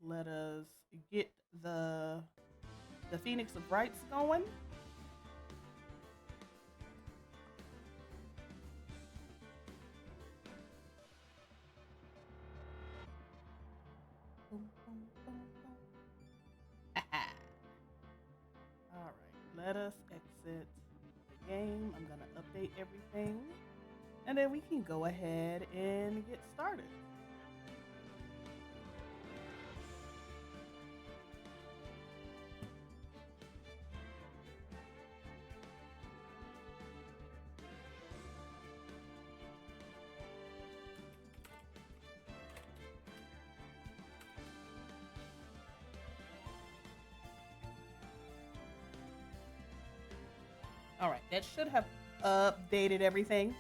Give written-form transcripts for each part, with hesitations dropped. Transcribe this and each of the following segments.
Let us get the Phoenix of Wrights going. Boom, boom, boom, boom. All right, let us exit the game. I'm gonna update everything, and then we can go ahead and get started. All right, that should have updated everything.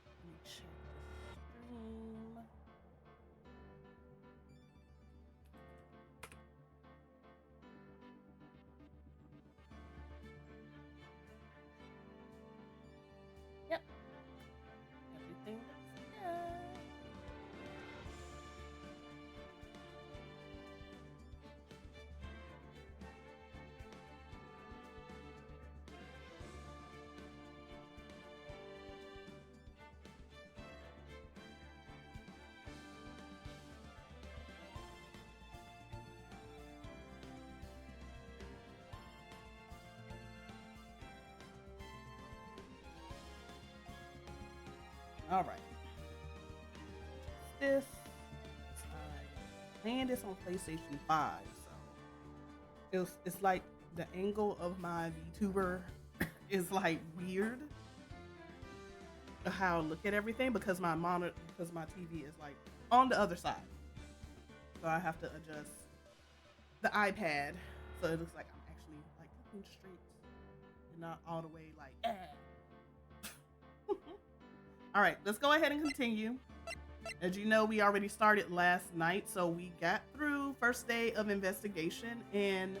Let me check the stream. Yep, everything looks good. All right. This I playing this on PlayStation 5, so it's like the angle of my VTuber is like weird. How I look at everything because my monitor because my TV is like on the other side, so I have to adjust the iPad so it looks like I'm actually like looking straight and not all the way like. All right, let's go ahead and continue. As you know, we already started last night, so we got through first day of investigation and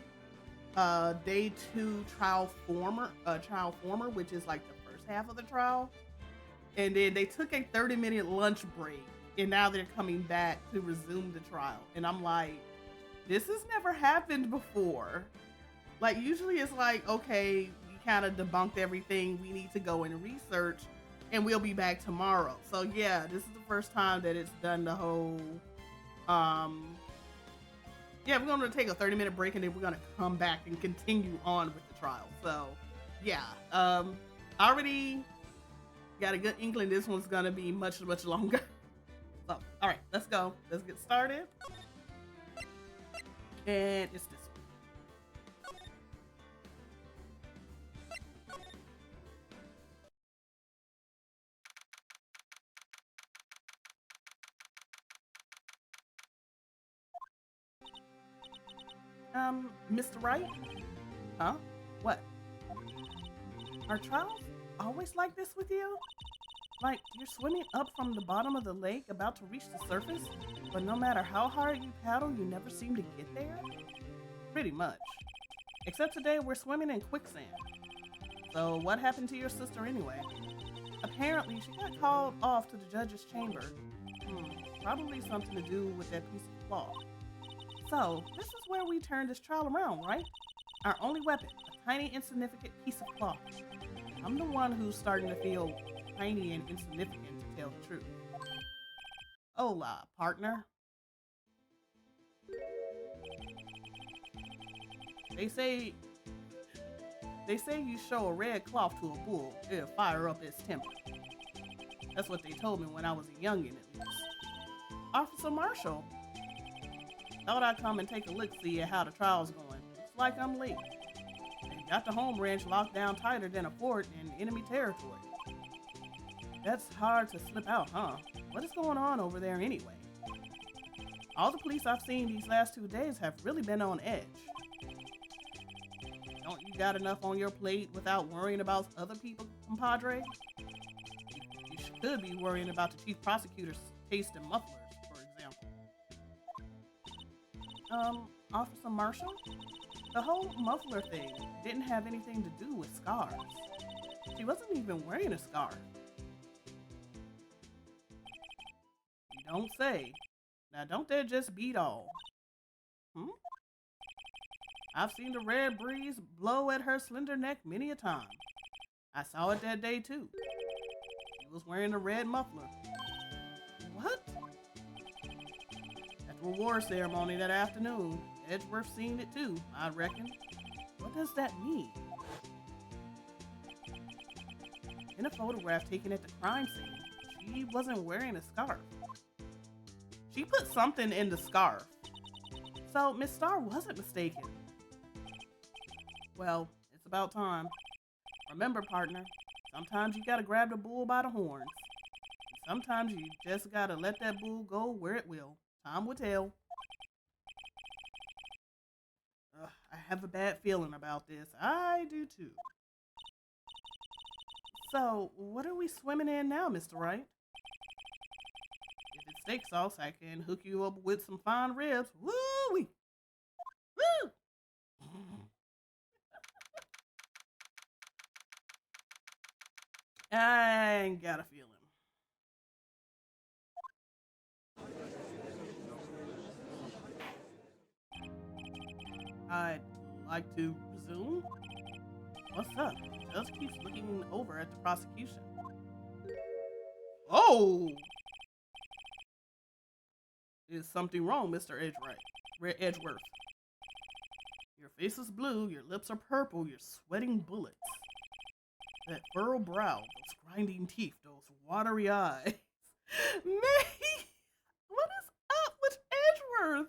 day two trial former, which is like the first half of the trial. And then they took a 30-minute lunch break, and now they're coming back to resume the trial. And I'm like, this has never happened before. Like usually it's like, okay, we kind of debunked everything. We need to go and research and we'll be back tomorrow. So yeah, this is the first time that it's done the whole yeah, we're gonna take a 30-minute break and then we're gonna come back and continue on with the trial. So yeah, already got a good inkling this one's gonna be much longer. So all right, let's go, let's get started. And it's this one. Mr. Wright? Huh? What? Are trials always like this with you? Like, you're swimming up from the bottom of the lake about to reach the surface, but no matter how hard you paddle, you never seem to get there? Pretty much. Except today we're swimming in quicksand. So what happened to your sister anyway? Apparently, she got called off to the judge's chamber. Probably something to do with that piece of cloth. So, this is where we turn this trial around, right? Our only weapon, a tiny insignificant piece of cloth. I'm the one who's starting to feel tiny and insignificant, to tell the truth. Hola, partner. They say you show a red cloth to a bull, it'll fire up its temper. That's what they told me when I was a youngin' at least. Officer Marshall. Thought I'd come and take a look-see at how the trial's going. It's like I'm late. They got the home ranch locked down tighter than a fort in enemy territory. That's hard to slip out, huh? What is going on over there anyway? All the police I've seen these last 2 days have really been on edge. Don't you got enough on your plate without worrying about other people, compadre? You should be worrying about the chief prosecutor's taste in mufflers, for example. Officer Marshall? The whole muffler thing didn't have anything to do with scarves. She wasn't even wearing a scarf. You don't say. Now don't that just beat all? I've seen the red breeze blow at her slender neck many a time. I saw it that day too. She was wearing a red muffler. What? At the reward ceremony that afternoon, Edgeworth seen it too, I reckon. What does that mean? In a photograph taken at the crime scene, she wasn't wearing a scarf. She put something in the scarf. So Miss Starr wasn't mistaken. Well, it's about time. Remember, partner, sometimes you gotta grab the bull by the horns. And sometimes you just gotta let that bull go where it will. Time will tell. I have a bad feeling about this. I do too. So, what are we swimming in now, Mr. Wright? If it's steak sauce, I can hook you up with some fine ribs. Woo-wee! Woo! I ain't got a feeling. I'd like to resume. What's up? Judge keeps looking over at the prosecution. Oh! Is something wrong, Mr. Edgeworth? Your face is blue, your lips are purple, you're sweating bullets. That furrowed brow, those grinding teeth, those watery eyes. May! What is up with Edgeworth?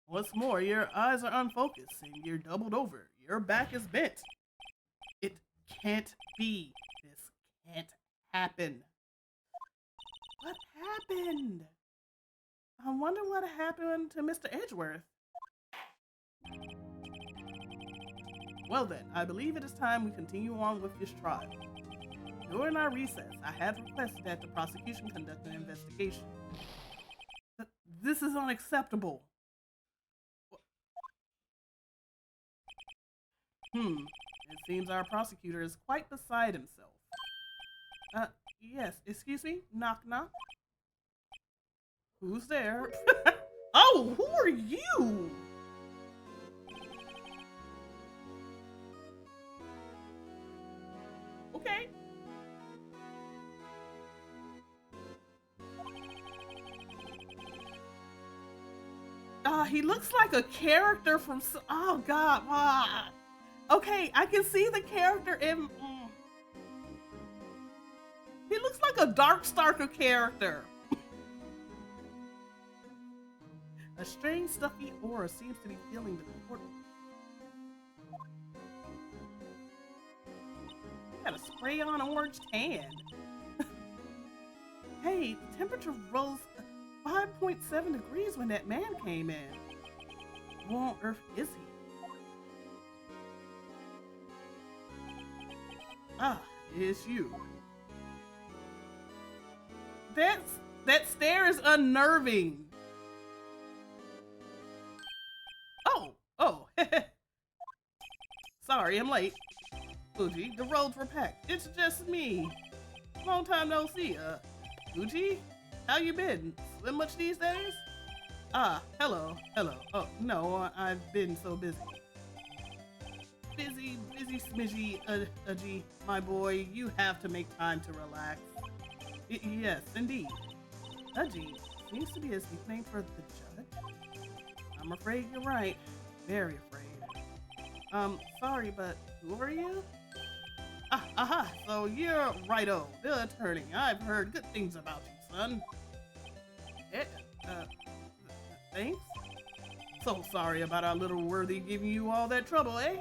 What's more, your eyes are unfocused and you're doubled over. Your back is bent. It can't be. This can't happen. What happened? I wonder what happened to Mr. Edgeworth. Well then, I believe it is time we continue on with this trial. During our recess, I have requested that the prosecution conduct an investigation. This is unacceptable. It seems our prosecutor is quite beside himself. Yes, excuse me? Knock, knock. Who's there? Oh, who are you? Okay. He looks like a character from, oh God, okay, I can see the character in, he looks like a Darkstalker character. A strange stuffy aura seems to be filling the courtroom. Got a spray-on orange tan. Hey, the temperature rose 5.7 degrees when that man came in. Who on earth is he? Ah, it's you. That stare is unnerving. Oh. Sorry, I'm late. Fuji, the roads were packed. It's just me. Long time no see. Fuji, how you been? Swim much these days? Ah, hello. Oh, no, I've been so busy. Busy smidgy, G, my boy, you have to make time to relax. Yes, indeed. G seems to be his nickname for the judge. I'm afraid you're right. Very afraid. Sorry, but who are you? Aha, so you're Righto, the attorney. I've heard good things about you, son. Thanks? So sorry about our little worthy giving you all that trouble, eh?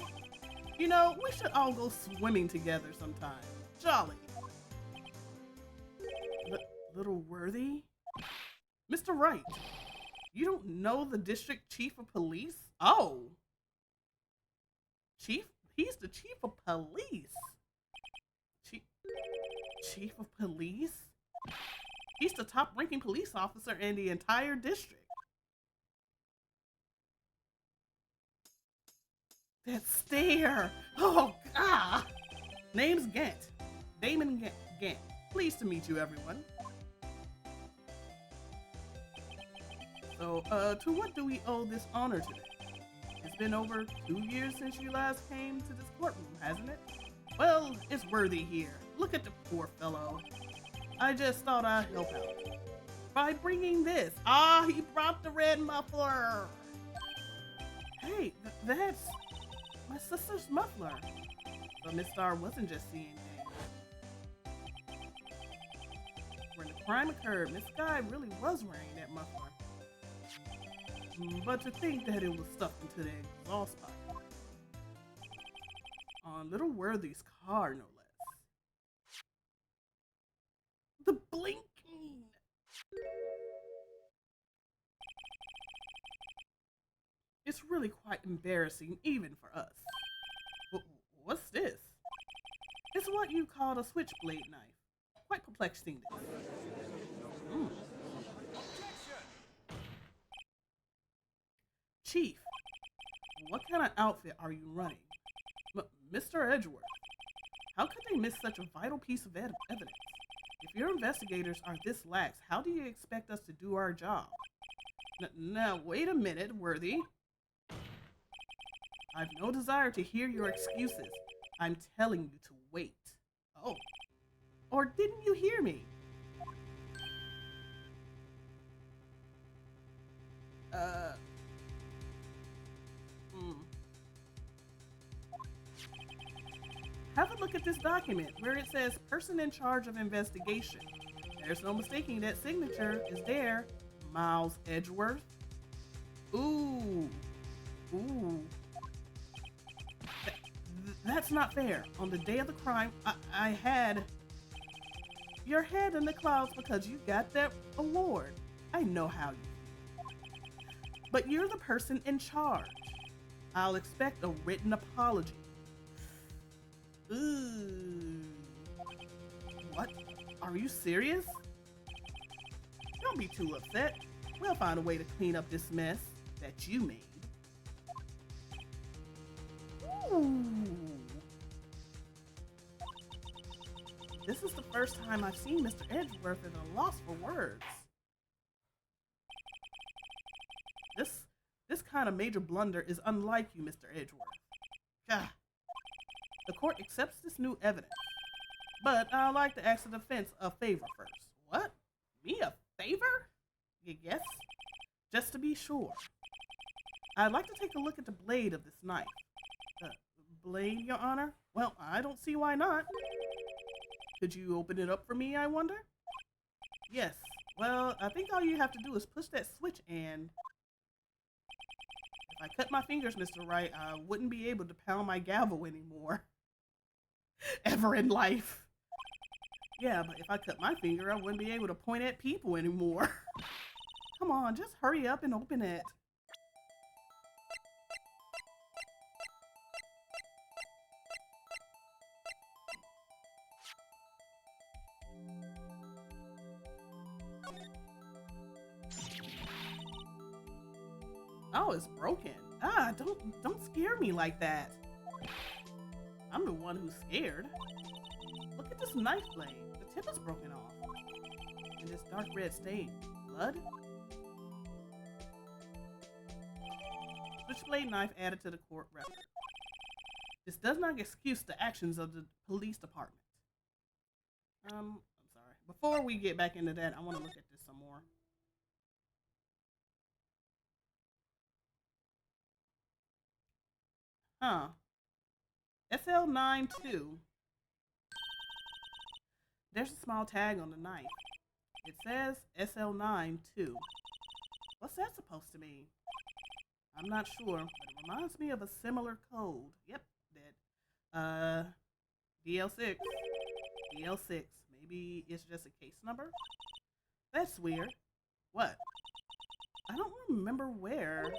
You know, we should all go swimming together sometime. Jolly. Little worthy? Mr. Wright, you don't know the district chief of police? Oh, Chief? He's the chief of police. Chief, chief of police? He's the top ranking police officer in the entire district. That stare. Oh, God. Name's Gant. Damon Gant. Pleased to meet you, everyone. So, to what do we owe this honor today? It's been over 2 years since you last came to this courtroom, hasn't it? Well, it's Worthy here. Look at the poor fellow. I just thought I'd help out by bringing this. Ah, he brought the red muffler. Hey, that's my sister's muffler. But Miss Star wasn't just seeing things. When the crime occurred, Miss Sky really was wearing that muffler. But to think that it was stuffed into the exhaust pipe. On little Worthy's car, no less. The blinking! It's really quite embarrassing, even for us. What's this? It's what you call a switchblade knife. Quite perplexing. Mm. Chief, what kind of outfit are you running? Mr. Edgeworth, how could they miss such a vital piece of evidence? If your investigators are this lax, how do you expect us to do our job? Now, wait a minute, Worthy. I've no desire to hear your excuses. I'm telling you to wait. Oh. Or didn't you hear me? Have a look at this document where it says person in charge of investigation. There's no mistaking that signature is there. Miles Edgeworth. Ooh. Ooh. That's not fair. On the day of the crime, I had your head in the clouds because you got that award. I know how you feel. But you're the person in charge. I'll expect a written apology. Ooh. What? Are you serious? Don't be too upset. We'll find a way to clean up this mess that you made. Ooh. This is the first time I've seen Mr. Edgeworth at a loss for words. This kind of major blunder is unlike you, Mr. Edgeworth. Gah. The court accepts this new evidence, but I'd like to ask the defense a favor first. What? Me a favor? Yes? Just to be sure. I'd like to take a look at the blade of this knife. Blade, Your Honor? Well, I don't see why not. Could you open it up for me, I wonder? Yes. Well, I think all you have to do is push that switch and... If I cut my fingers, Mr. Wright, I wouldn't be able to pound my gavel anymore. Ever in life. Yeah, but if I cut my finger, I wouldn't be able to point at people anymore. Come on, just hurry up and open it. Oh, it's broken. Ah, don't scare me like that. I'm the one who's scared. Look at this knife blade. The tip is broken off. And this dark red stain. Blood? Switchblade knife added to the court record. This does not excuse the actions of the police department. I'm sorry. Before we get back into that, I want to look at this some more. Huh. SL92. There's a small tag on the knife. It says SL92. What's that supposed to mean? I'm not sure, but it reminds me of a similar code. Yep, that. DL6. DL6. Maybe it's just a case number? That's weird. What? I don't remember where,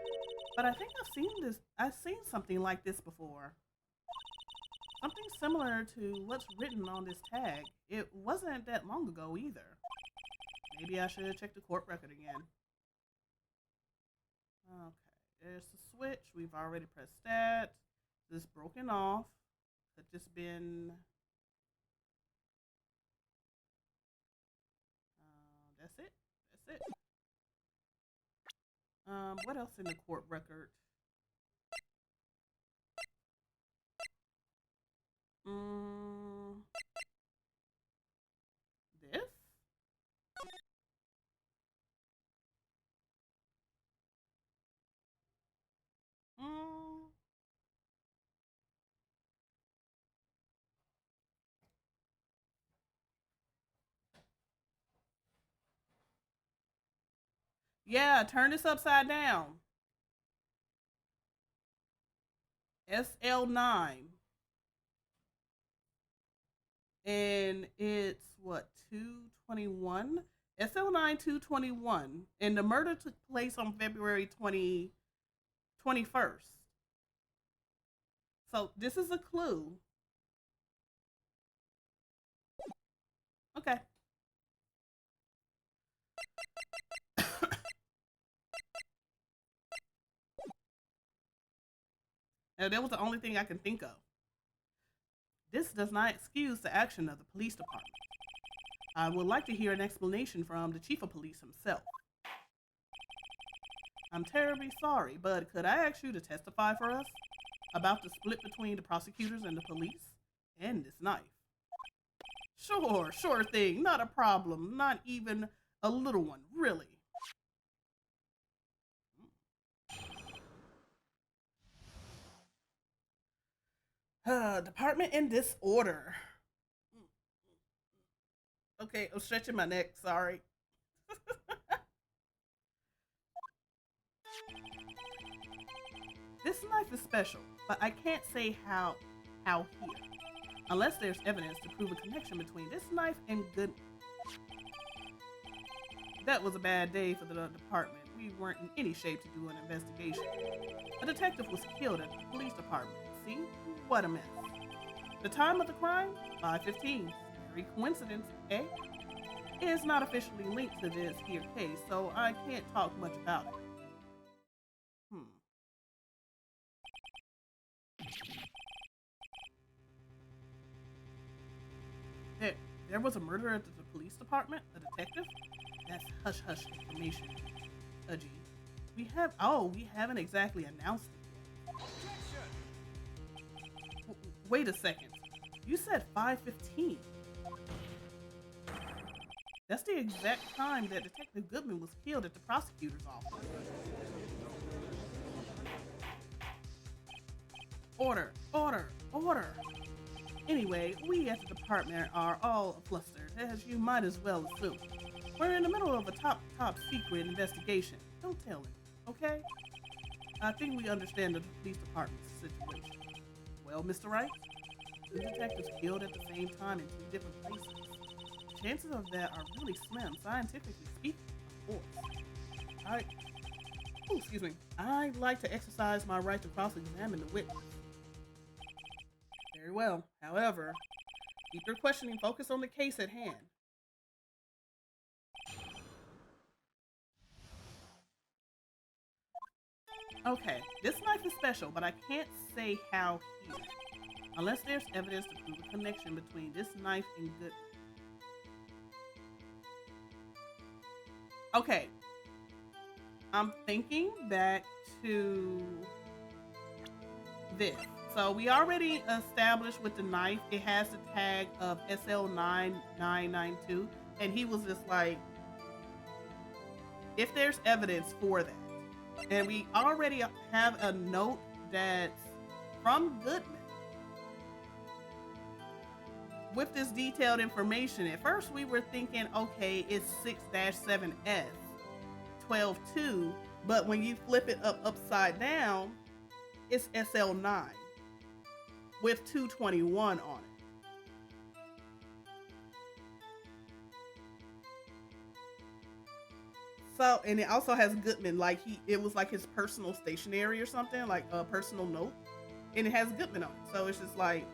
but I think I've seen something like this before. Something similar to what's written on this tag. It wasn't that long ago either. Maybe I should check the court record again. Okay, there's the switch. We've already pressed that. This broken off. Could just been. That's it. That's it. What else in the court record? Mm, this? Mm, yeah, turn this upside down. SL9. And it's what, 221? SL9 221. And the murder took place on February 21st. So this is a clue. Okay. Now, that was the only thing I can think of. This does not excuse the action of the police department. I would like to hear an explanation from the chief of police himself. I'm terribly sorry, but could I ask you to testify for us about the split between the prosecutors and the police and this knife? Sure thing. Not a problem. Not even a little one, really. Department in this order. Okay, I'm stretching my neck. Sorry. This knife is special, but I can't say how here, unless there's evidence to prove a connection between this knife and good. That was a bad day for the department. We weren't in any shape to do an investigation. A detective was killed at the police department. See? What a mess. The time of the crime? 5:15. Very coincidence, eh? It is not officially linked to this here case, so I can't talk much about it. Hmm. There was a murder at the police department? A detective? That's hush-hush information, Pudgy. We haven't exactly announced it yet. Wait a second. You said 5:15. That's the exact time that Detective Goodman was killed at the prosecutor's office. Order. Anyway, we at the department are all flustered, as you might as well assume. We're in the middle of a top secret investigation. Don't tell him, okay? I think we understand the police department's situation. Well, Mr. Wright, two detectives killed at the same time in two different places. Chances of that are really slim, scientifically speaking, of course. Excuse me. I'd like to exercise my right to cross-examine the witness. Very well. However, keep your questioning focused on the case at hand. Okay, this knife is special, but I can't say how here, unless there's evidence to prove a connection between this knife and good. Okay, I'm thinking back to this. So we already established with the knife, it has the tag of SL9992, and he was just like, if there's evidence for that. And we already have a note that's from Goodman with this detailed information. At first we were thinking, okay, it's 6-7S 12-2, but when you flip it upside down, it's SL9 with 221 on it. So, and it also has Goodman, like it was like his personal stationery or something, like a personal note, and it has Goodman on it. So it's just like,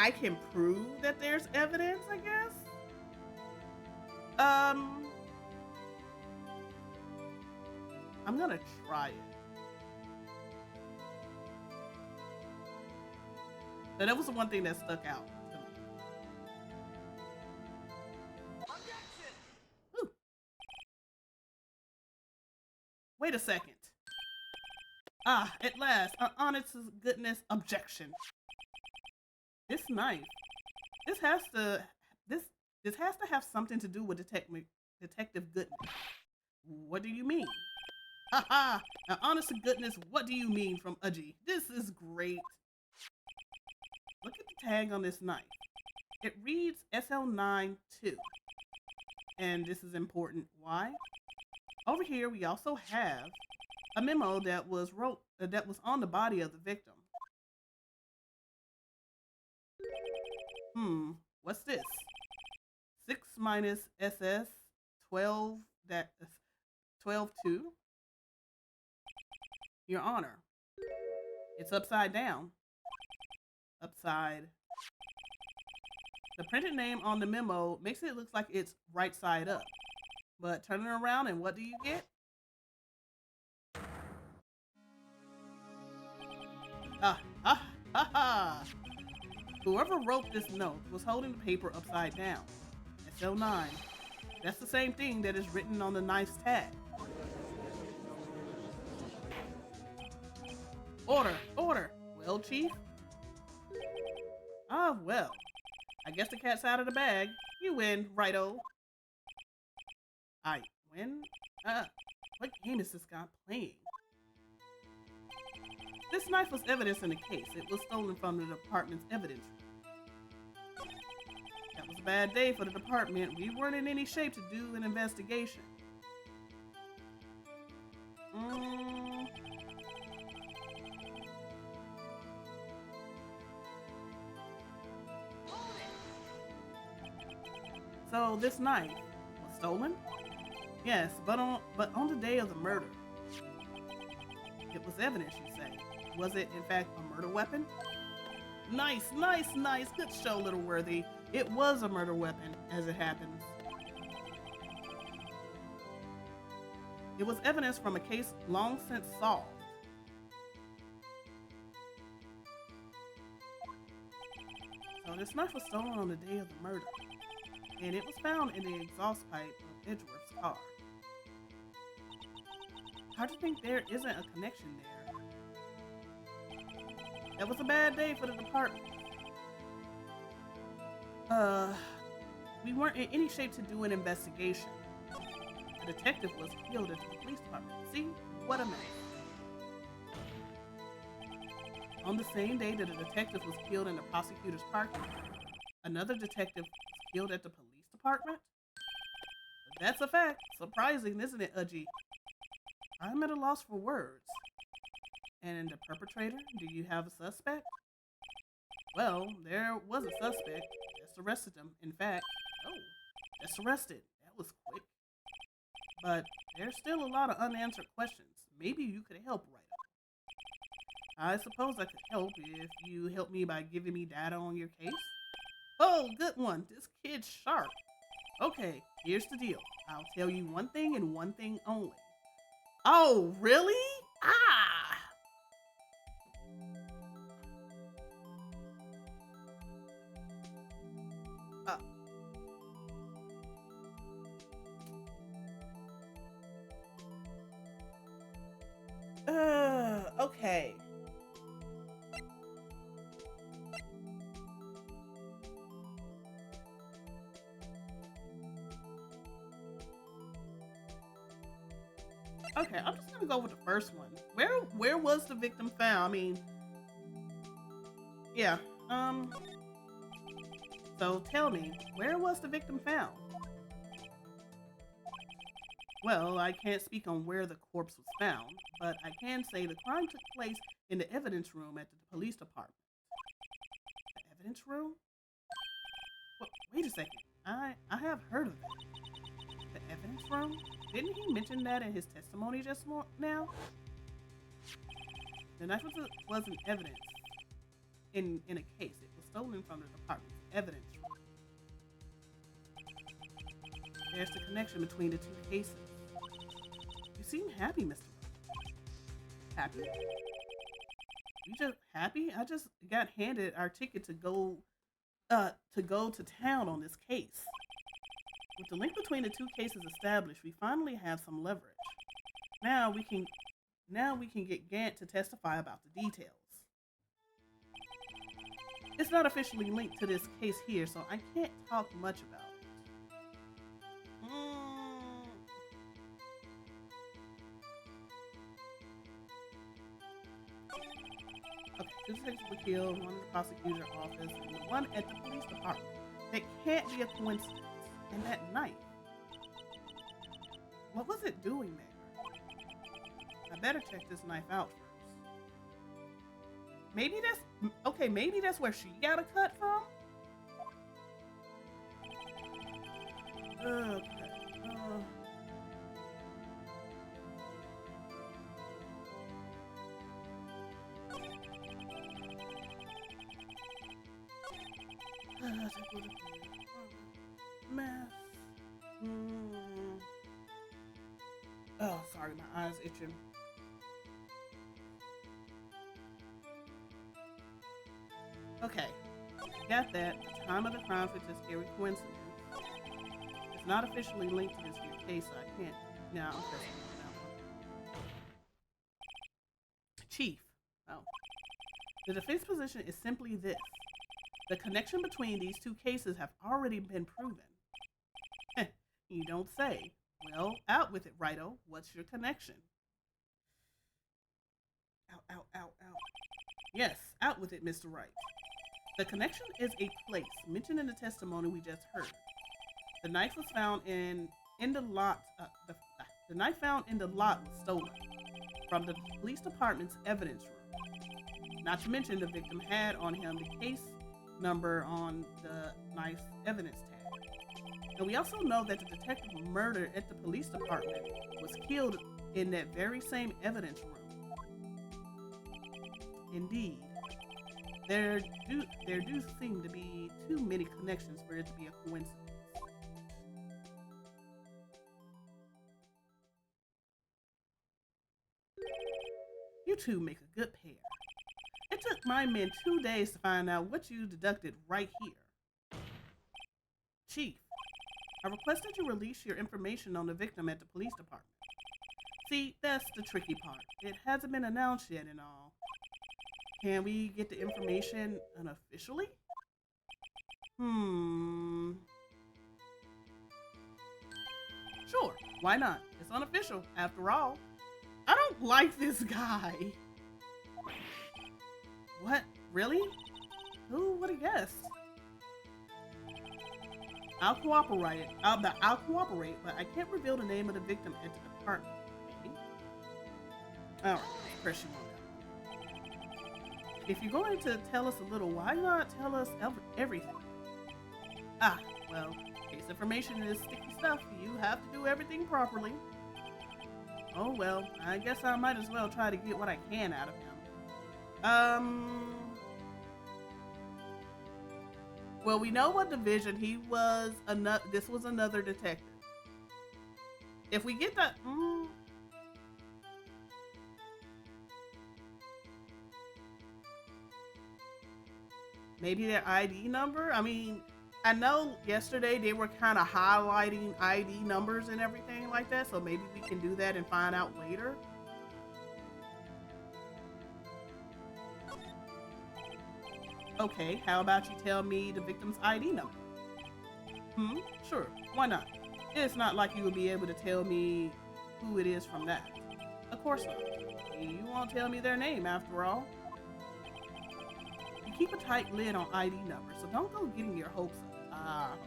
I can prove that there's evidence, I guess. Um, I'm gonna try it. So that was the one thing that stuck out to me. Ooh. Wait a second. Ah, at last, an honest to goodness objection. This knife, this has to, this, this has to have something to do with Detective Goodness. What do you mean? Haha! Now, honest to goodness, what do you mean from Udgy? This is great. Look at the tag on this knife. It reads SL92. And this is important. Why? Over here, we also have a memo that was on the body of the victim. What's this? 6 minus SS 12 12 2. Your Honor, it's upside down. Upside. The printed name on the memo makes it look like it's right side up. But turn it around and what do you get? Ha ha ha ha! Whoever wrote this note was holding the paper upside down. SL9. That's the same thing that is written on the knife's tag. Order! Order! Well, Chief? Ah, well. I guess the cat's out of the bag. You win, righto. I win? What game is this guy playing? This knife was evidence in the case. It was stolen from the department's evidence room. That was a bad day for the department. We weren't in any shape to do an investigation. So this knife was stolen? Yes, but on the day of the murder. It was evidence, you say. Was it, in fact, a murder weapon? Nice, nice, nice. Good show, Little Worthy. It was a murder weapon, as it happens. It was evidence from a case long since solved. So this knife was stolen on the day of the murder. And it was found in the exhaust pipe of Edgeworth's car. Hard to think there isn't a connection there. That was a bad day for the department. We weren't in any shape to do an investigation. The detective was killed at the police department. See? What a mess. On the same day that the detective was killed in the prosecutor's parking lot, another detective was killed at the police department? That's a fact. Surprising, isn't it, Udgy? I'm at a loss for words. And the perpetrator, do you have a suspect? Well, there was a suspect. Just arrested him. In fact, just arrested. That was quick. But there's still a lot of unanswered questions. Maybe you could help, Wright. I suppose I could help if you help me by giving me data on your case. Oh, good one. This kid's sharp. Okay, here's the deal. I'll tell you one thing and one thing only. Oh, really? Ah! Okay. Okay, I'm just gonna go with the first one. Where was the victim found? I mean, yeah. So tell me, where was the victim found? Well, I can't speak on where the corpse was found, but I can say the crime took place in the evidence room at the police department. The evidence room? Wait a second. I have heard of it. The evidence room? Didn't he mention that in his testimony just now? The knife was an evidence. in a case. It was stolen from the department's evidence room. There's the connection between the two cases. You seem happy, Mr. Wright. Happy? You just happy? I just got handed our ticket to go to town on this case. With the link between the two cases established, we finally have some leverage. Now we can get Gant to testify about the details. It's not officially linked to this case here, so I can't talk much about it. Okay, two detectives were killed, one in the prosecutor's office, and one at the police department. That can't be a coincidence. And that knife. What was it doing there? I better check this knife out first. Maybe that's where she got a cut from? Okay. Math. Oh, sorry, my eyes itching. Okay, got that. The time of the crime fits a scary coincidence. It's not officially linked to this here case, so I can't. No, I'm pressing on that one. Chief. Oh. The defense position is simply this. The connection between these two cases have already been proven. You don't say. Well, out with it, Righto. What's your connection? Ow, ow, ow, ow. Yes, out with it, Mr. Wright. The connection is a place mentioned in the testimony we just heard. The knife was found in the lot. The knife found in the lot was stolen from the police department's evidence room. Not to mention the victim had on him the case number on the knife's evidence tag. And we also know that the detective murdered at the police department was killed in that very same evidence room. Indeed, there do seem to be too many connections for it to be a coincidence. You two make a good pair. It took my men 2 days to find out what you deducted right here. Chief, I requested you release your information on the victim at the police department. See, that's the tricky part. It hasn't been announced yet and all. Can we get the information unofficially? Sure, why not? It's unofficial, after all. I don't like this guy. What? Really? Who would have guessed? I'll cooperate. I'll cooperate, but I can't reveal the name of the victim at the department. Okay? All right, press you on that. If you're going to tell us a little, why not tell us everything? Ah, well, case information is sticky stuff. You have to do everything properly. Oh well, I guess I might as well try to get what I can out of him. Well, we know what division he was. This was another detective. If we get that, maybe their ID number. I mean, I know yesterday they were kind of highlighting ID numbers and everything like that, so maybe we can do that and find out later. Okay, how about you tell me the victim's ID number? Sure, why not? It's not like you would be able to tell me who it is from that. Of course not. You won't tell me their name after all. You keep a tight lid on ID numbers, so don't go getting your hopes up.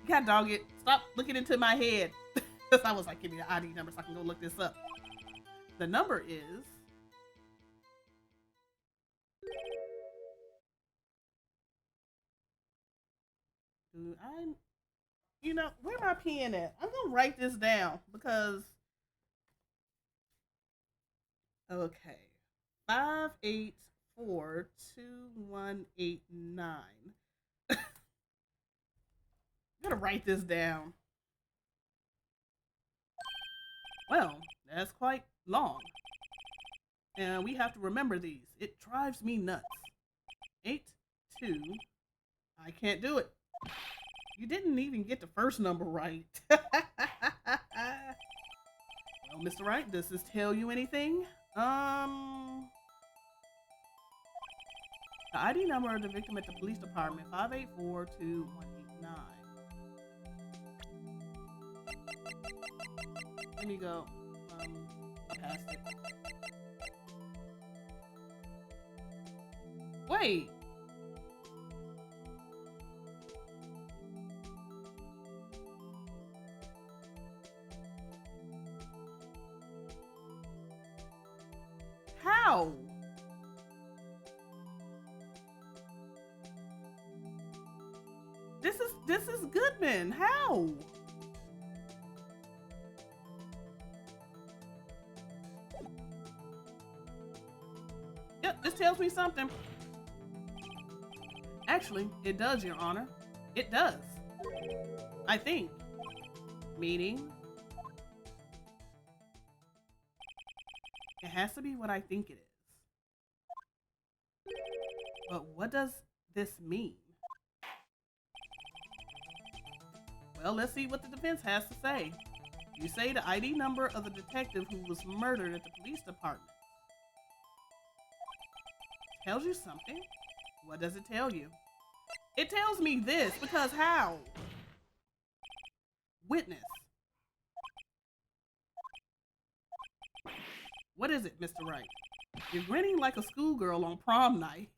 God dog it, stop looking into my head. Because I was like, give me the ID number so I can go look this up. The number is... where my pen at? I'm gonna write this down because okay, 58 5842189. I'm gonna write this down. Well, that's quite long. And we have to remember these. It drives me nuts. 8, 2. I can't do it. You didn't even get the first number right. Well, Mr. Wright, does this tell you anything? The ID number of the victim at the police department, 5842189. Let me go. Past it. Wait. How? This is Goodman. How? Yep, this tells me something. Actually, it does, Your Honor. It does. I think. Meaning? It has to be what I think it is. But what does this mean? Well, let's see what the defense has to say. You say the ID number of the detective who was murdered at the police department. Tells you something? What does it tell you? It tells me this, because how? Witness. What is it, Mr. Wright? You're grinning like a schoolgirl on prom night.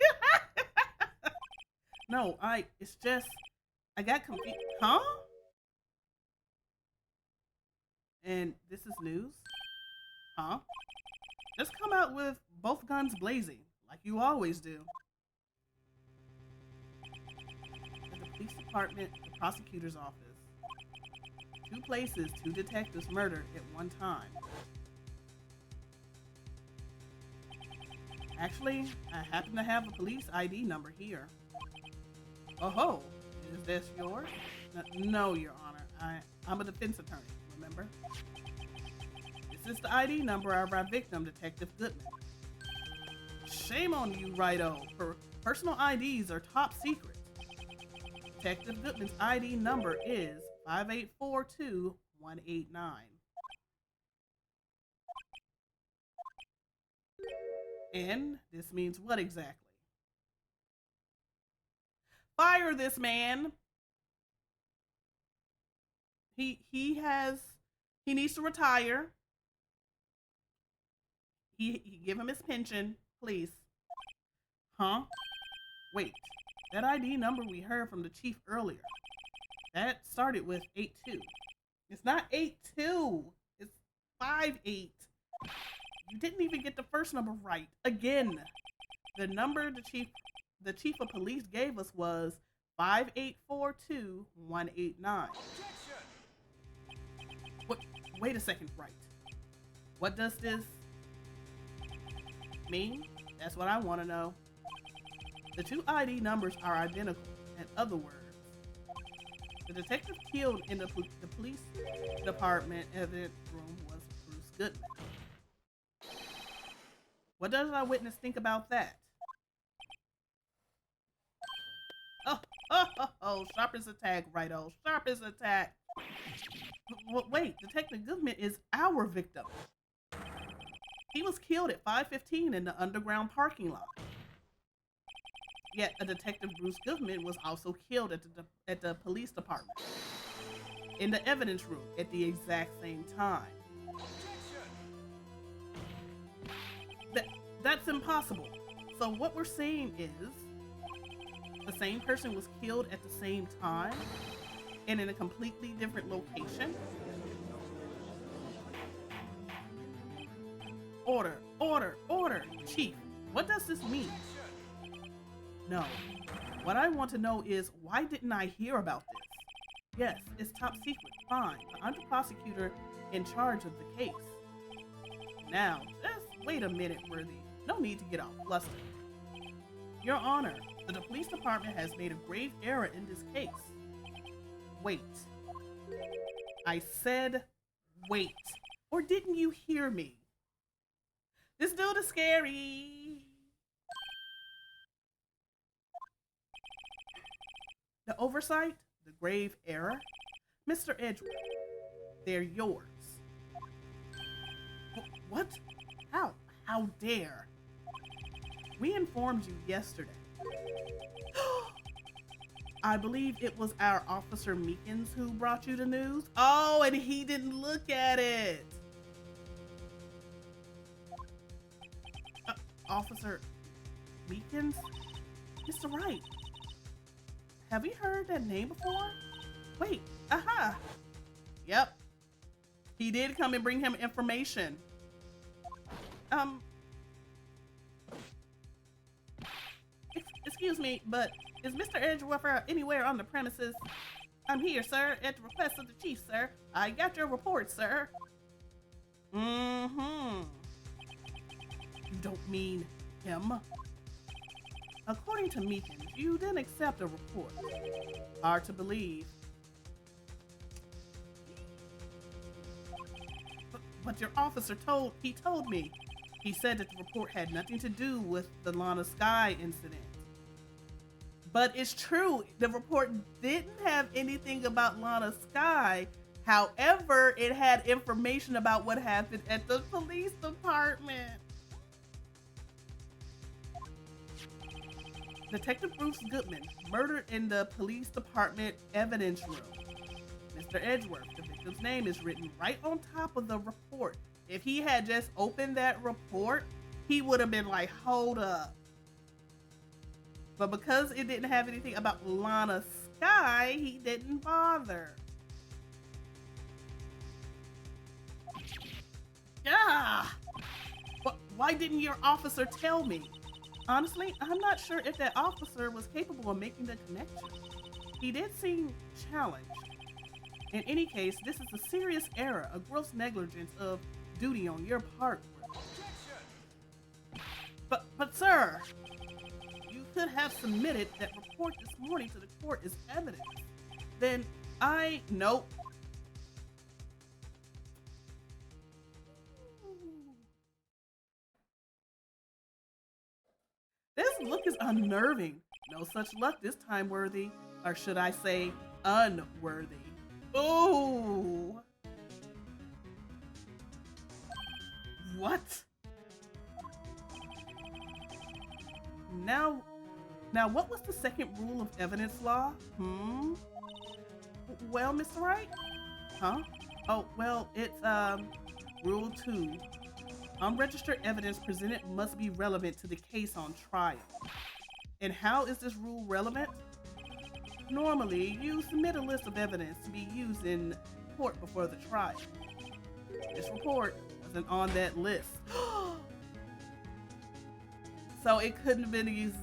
No, it's just, I got confused. Huh? And this is news? Huh? Just come out with both guns blazing, like you always do. At the police department, the prosecutor's office. 2 places, 2 detectives murdered at one time. Actually, I happen to have a police ID number here. Oh, is this yours? No, Your Honor. I'm a defense attorney, remember? This is the ID number of our victim, Detective Goodman. Shame on you, Righto. Personal IDs are top secret. Detective Goodman's ID number is 5842189. And this means what exactly? Fire this man. He needs to retire. He give him his pension, please. Huh? Wait, that ID number we heard from the chief earlier, that started with 82. It's not 82. It's 58. You didn't even get the first number right. Again, the number the chief of police gave us was 5842189. What? Wait a second, Wright. What does this mean? That's what I want to know. The 2 ID numbers are identical. In other words, the detective killed in the police department evidence room was Bruce Goodman. What does our witness think about that? Oh, sharp as a tack, Righto. Sharp as a tack. Wait, Detective Goodman is our victim. He was killed at 5:15 in the underground parking lot. Yet, a Detective Bruce Goodman was also killed at the police department in the evidence room at the exact same time. That's impossible. So what we're saying is the same person was killed at the same time and in a completely different location. Order, order, order. Chief, what does this mean? No. What I want to know is, why didn't I hear about this? Yes, it's top secret. Fine. I'm the prosecutor in charge of the case. Now, just wait a minute, Worthy. No need to get all flustered. Your Honor, the police department has made a grave error in this case. Wait. I said wait. Or didn't you hear me? This dude is scary. The oversight, the grave error. Mr. Edgeworth, they're yours. What? How? How dare? We informed you yesterday. I believe it was our Officer Meekins who brought you the news. Oh, and he didn't look at it. Officer Meekins? Mr. Wright. Have we heard that name before? Wait, aha. Yep. He did come and bring him information. Excuse me, but is Mr. Edgeworth anywhere on the premises? I'm here, sir, at the request of the chief, sir. I got your report, sir. Mm-hmm. You don't mean him? According to Meekins, you didn't accept a report. Hard to believe. But your officer told me. He said that the report had nothing to do with the Lana Sky incident. But it's true, the report didn't have anything about Lana Sky. However, it had information about what happened at the police department. Detective Bruce Goodman, murdered in the police department evidence room. Mr. Edgeworth, the victim's name is written right on top of the report. If he had just opened that report, he would have been like, hold up. But because it didn't have anything about Lana Sky, he didn't bother. Yeah. Why didn't your officer tell me? Honestly, I'm not sure if that officer was capable of making the connection. He did seem challenged. In any case, this is a serious error, a gross negligence of duty on your part. But sir, you could have submitted that report this morning to the court as evidence. Then nope. This look is unnerving. No such luck this time, Worthy. Or should I say, unworthy. Ooh. What? Now what was the second rule of evidence law? Well, Mr. Wright? Huh? Oh, well, it's, Rule 2. Unregistered evidence presented must be relevant to the case on trial. And how is this rule relevant? Normally, you submit a list of evidence to be used in court before the trial. This report wasn't on that list. So it couldn't have been used.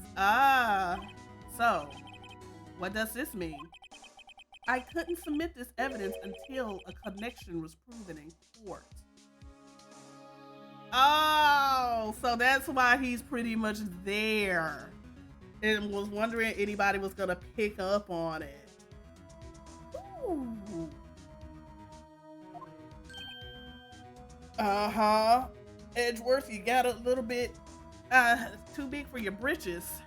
So what does this mean? I couldn't submit this evidence until a connection was proven in court. Oh, so that's why he's pretty much there. And was wondering if anybody was gonna pick up on it. Ooh. Uh-huh. Edgeworth, you got a little bit too big for your britches.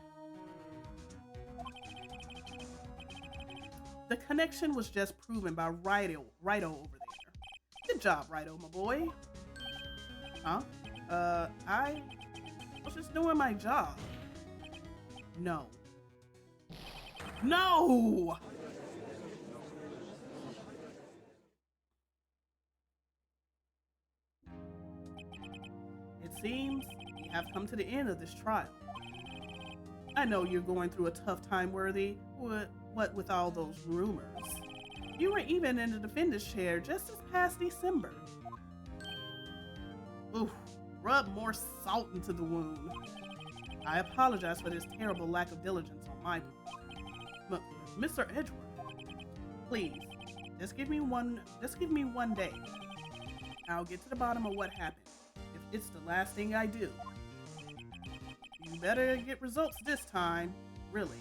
The connection was just proven by Righto over there. Good job, Righto, my boy. Huh? I was just doing my job. No. No! It seems we have come to the end of this trial. I know you're going through a tough time, Worthy. What with all those rumors? You were even in the defendant's chair just this past December. Oof, rub more salt into the wound. I apologize for this terrible lack of diligence on my part. Mr. Edgeworth, please, just give me one day. I'll get to the bottom of what happened, if it's the last thing I do. You You better get results this time. Really.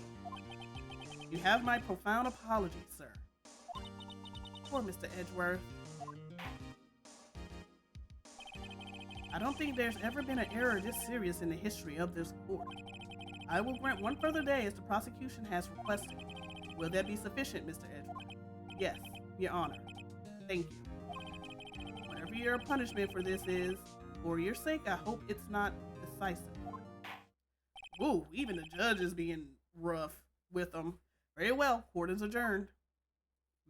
You have my profound apologies, sir. Poor Mr. Edgeworth. I don't think there's ever been an error this serious in the history of this court. I will grant one further day as the prosecution has requested. Will that be sufficient, Mr. Edgeworth? Yes, Your Honor. Thank you. Whatever your punishment for this is, for your sake, I hope it's not decisive. Ooh, even the judge is being rough with them. Very well, court is adjourned.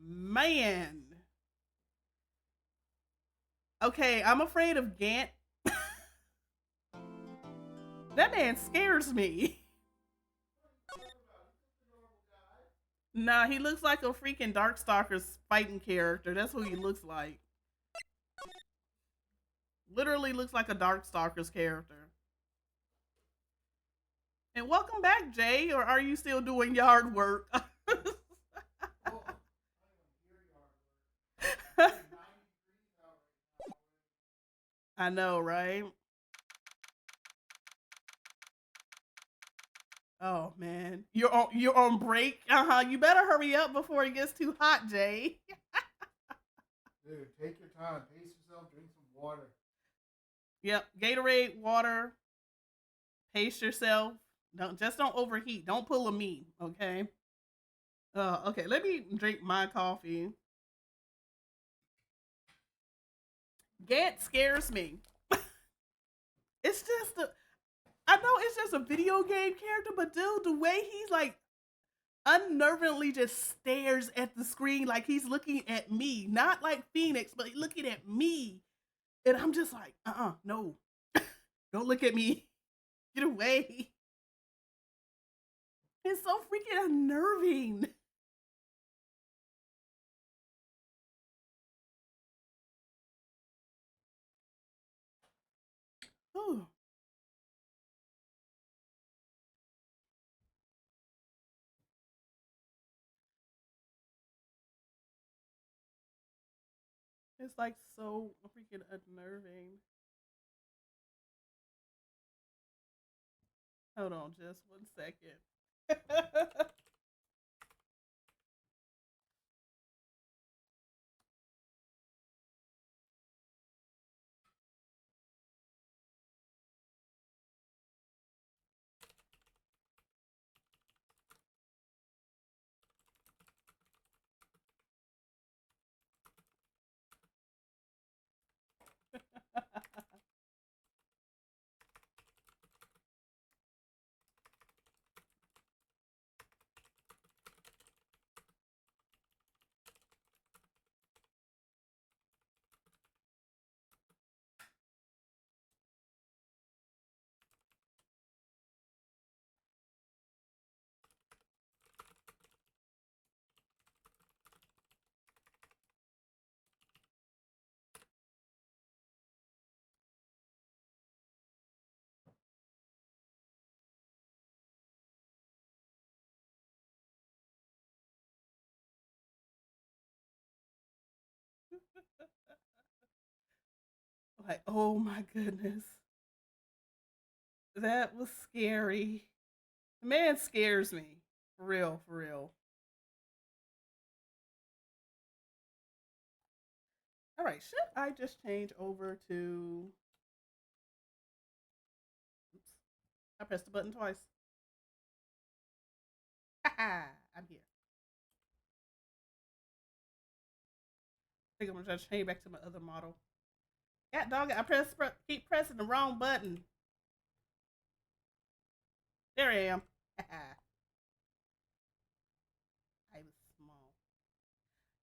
Man. Okay, I'm afraid of Gant. That man scares me. Nah, he looks like a freaking Darkstalkers fighting character. That's what he looks like. Literally looks like a Darkstalkers character. And welcome back, Jay. Or are you still doing yard work? I know, right? Oh man, you're on break. You better hurry up before it gets too hot, Jay. Dude, take your time, pace yourself, drink some water. Yep, Gatorade, water. Pace yourself. Don't overheat. Don't pull a me, okay? Okay. Let me drink my coffee. Gant scares me. It's just I know it's just a video game character, but dude, the way he's like unnervingly just stares at the screen like he's looking at me, not like Phoenix, but looking at me, and I'm just like, no, don't look at me, get away. It's so freaking unnerving. Ooh. It's like so freaking unnerving. Hold on just 1 second. Like, oh my goodness. That was scary. The man scares me. For real, for real. All right, should I just change over to... Oops, I pressed the button twice. Haha, I'm here. I think I'm gonna just change back to my other model. Yeah, dog, keep pressing the wrong button. There I am. I was small.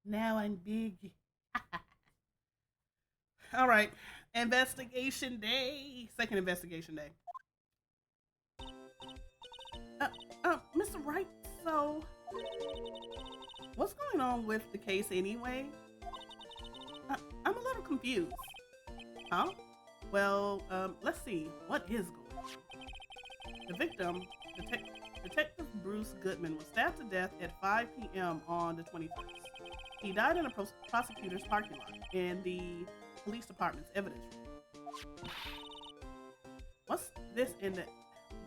Now I'm big. All right, investigation day. Second investigation day. Mr. Wright, so what's going on with the case anyway? I'm a little confused. Huh? Well, let's see. What is going on? The victim, Detective Bruce Goodman, was stabbed to death at 5 p.m. on the 21st. He died in a prosecutor's parking lot in the police department's evidence room. What's this in the...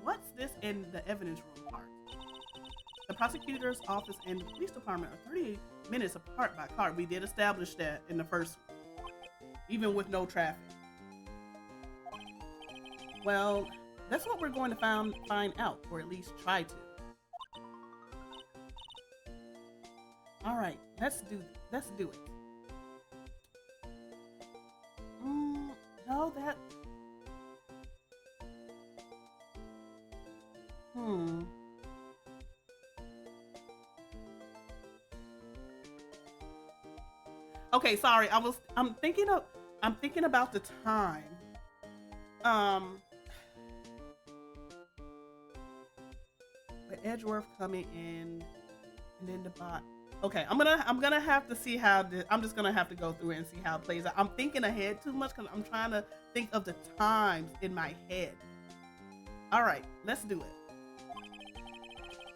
what's this in the evidence room part? The prosecutor's office and the police department are 30 minutes apart by car. We did establish that in the first one, even with no traffic. Well, that's what we're going to find out, or at least try to. All right, let's do it. No, that. Okay, sorry. I'm thinking about the time. The Edgeworth coming in, and then the bot. Okay, I'm gonna have to see how I'm just gonna have to go through it and see how it plays out. I'm thinking ahead too much because I'm trying to think of the times in my head. All right, let's do it.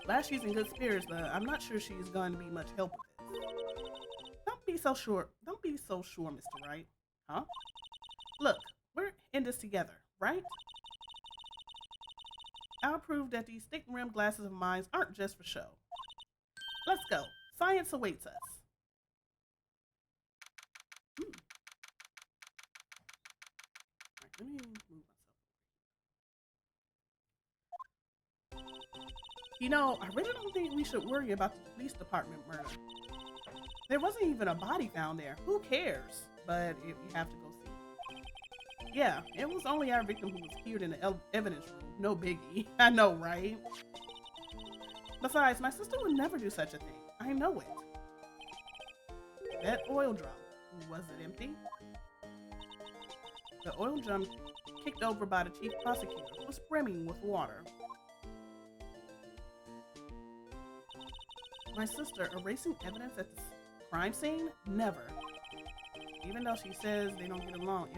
Glad she's in good spirits, but I'm not sure she's going to be much help with this. Don't be so sure, Mr. Wright. Huh? Look, we're in this together, right? I'll prove that these thick-rimmed glasses of mine aren't just for show. Let's go. Science awaits us. Right, let me move myself. You know, I really don't think we should worry about the police department murder. There wasn't even a body found there. Who cares? But if you have to go see. Yeah, it was only our victim who was killed in the evidence room. No biggie. I know, right? Besides, my sister would never do such a thing. I know it. That oil drum, was it empty? The oil drum kicked over by the chief prosecutor was brimming with water. My sister erasing evidence at the crime scene? Never. Even though she says they don't get along,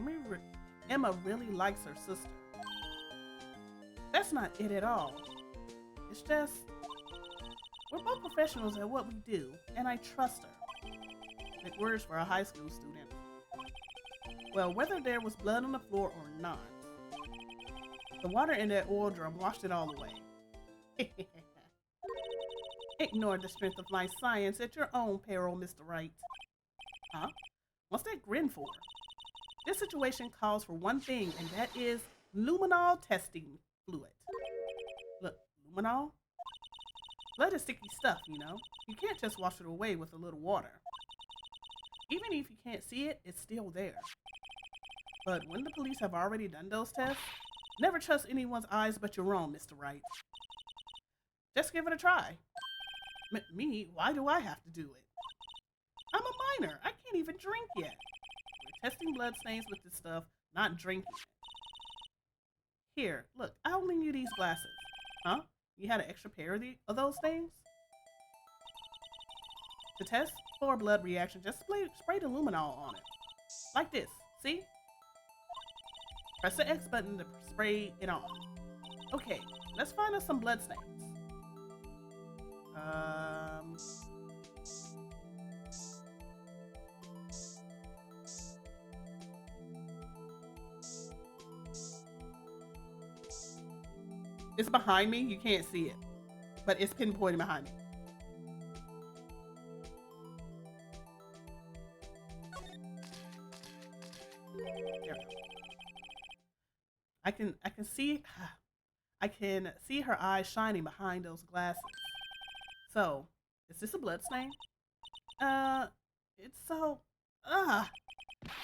Emma really likes her sister. That's not it at all. It's just, we're both professionals at what we do, and I trust her. Big words for a high school student. Well, whether there was blood on the floor or not, the water in that oil drum washed it all away. Ignore the strength of my science at your own peril, Mr. Wright. Huh? What's that grin for? This situation calls for one thing, and that is luminol testing fluid. Look, luminol? Blood is sticky stuff, you know. You can't just wash it away with a little water. Even if you can't see it, it's still there. But when the police have already done those tests, never trust anyone's eyes but your own, Mr. Wright. Just give it a try. Me? Why do I have to do it? I'm a minor. I can't even drink yet. We're testing blood stains with this stuff, not drinking it. Here, look, I'll lend you these glasses. Huh? You had an extra pair of those things? To test for a blood reaction, just spray the luminol on it. Like this, see? Press the X button to spray it on. Okay, let's find us some blood stains. It's behind me. You can't see it, but it's pinpointing behind me. There. I can see her eyes shining behind those glasses. So, is this a blood stain? It's so,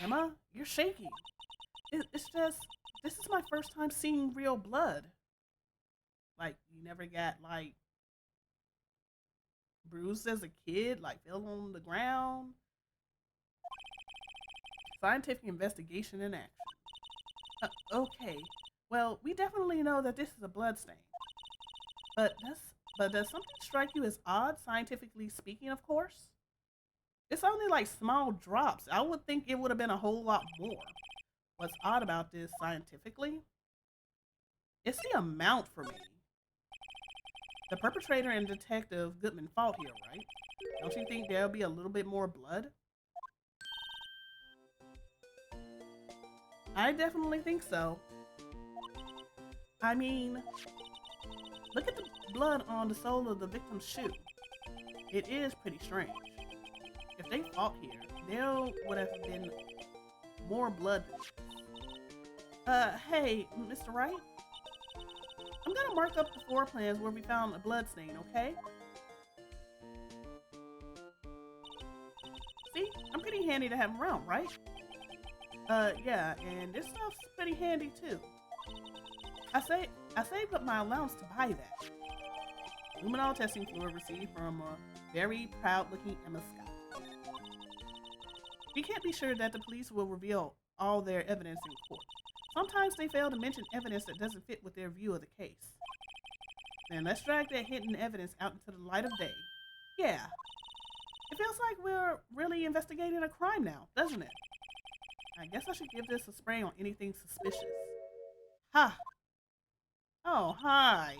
Emma, you're shaky. It's just, this is my first time seeing real blood. Like, you never got, like, bruised as a kid, like, fell on the ground? Scientific investigation in action. Okay, well, we definitely know that this is a blood stain. But does something strike you as odd, scientifically speaking, of course? It's only like small drops. I would think it would have been a whole lot more. What's odd about this scientifically? It's the amount for me. The perpetrator and Detective Goodman fought here, right? Don't you think there'll be a little bit more blood? I definitely think so. I mean, Look at the blood on the sole of the victim's shoe. It is pretty strange. If they fought here, there would have been more blood. Hey, Mr. Wright? I'm gonna mark up the floor plans where we found a blood stain, okay? See? I'm pretty handy to have around, right? Yeah, and this stuff's pretty handy too. I saved up my allowance to buy that. Luminol testing fluid received from a very proud-looking Emma Scott. We can't be sure that the police will reveal all their evidence in court. Sometimes they fail to mention evidence that doesn't fit with their view of the case. Then let's drag that hidden evidence out into the light of day. Yeah. It feels like we're really investigating a crime now, doesn't it? I guess I should give this a spray on anything suspicious. Ha! Oh, hi.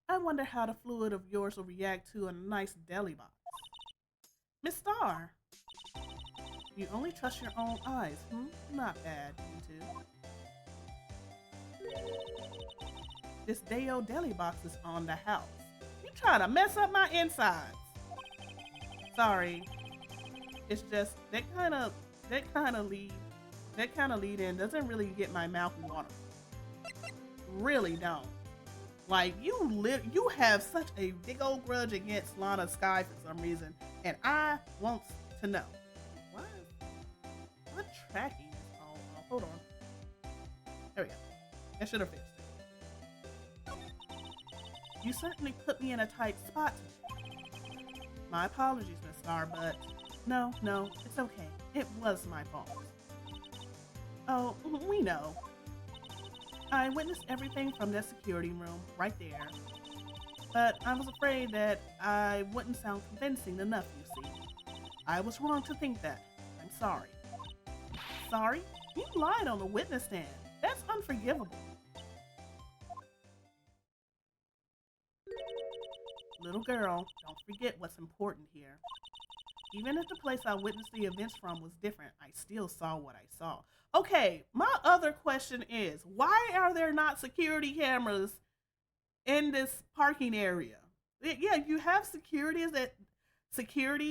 I wonder how the fluid of yours will react to a nice deli box. Miss Star, you only trust your own eyes, Not bad, you two. This Deo deli box is on the house. You trying to mess up my insides. Sorry. It's just that kind of lead in doesn't really get my mouth watering. Really don't. Like you have such a big old grudge against Lana Sky for some reason, and I want to know. What tracking is on? Oh, hold on. There we go. I should have fixed it. You certainly put me in a tight spot. My apologies, Miss Star, but no, it's okay. It was my fault. Oh, we know. I witnessed everything from that security room right there. But I was afraid that I wouldn't sound convincing enough, you see. I was wrong to think that. I'm sorry. Sorry? You lied on the witness stand. That's unforgivable. Little girl, don't forget what's important here. Even if the place I witnessed the events from was different, I still saw what I saw. Okay, my other question is, why are there not security cameras in this parking area? Yeah, you have security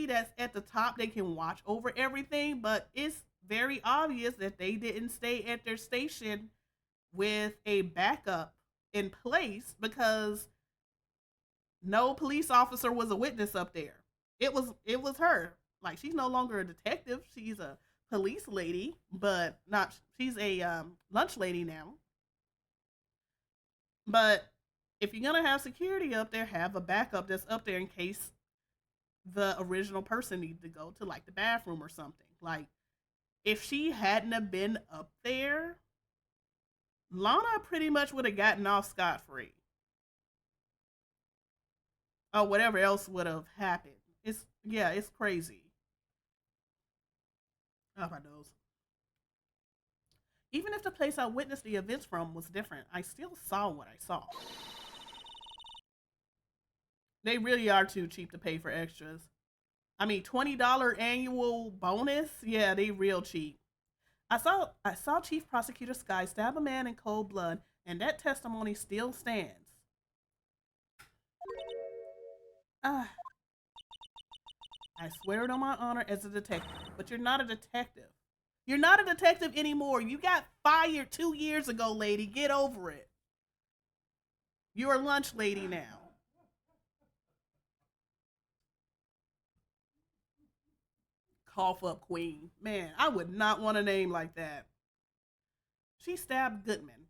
that's at the top. They can watch over everything, but it's very obvious that they didn't stay at their station with a backup in place because no police officer was a witness up there. It was her. Like, she's no longer a detective. She's a police lady, but she's a lunch lady now. But if you're gonna have security up there, have a backup that's up there in case the original person needs to go to like the bathroom or something. Like, if she hadn't have been up there, Lana pretty much would have gotten off scot-free. Or whatever else would have happened. It's crazy. Oh, my nose. Even if the place I witnessed the events from was different, I still saw what I saw. They really are too cheap to pay for extras. I mean, $20 annual bonus? Yeah, they real cheap. I saw Chief Prosecutor Sky stab a man in cold blood, and that testimony still stands. I swear it on my honor as a detective, but you're not a detective. You're not a detective anymore. You got fired 2 years ago, lady. Get over it. You're a lunch lady now. Cough up queen. Man, I would not want a name like that. She stabbed Goodman.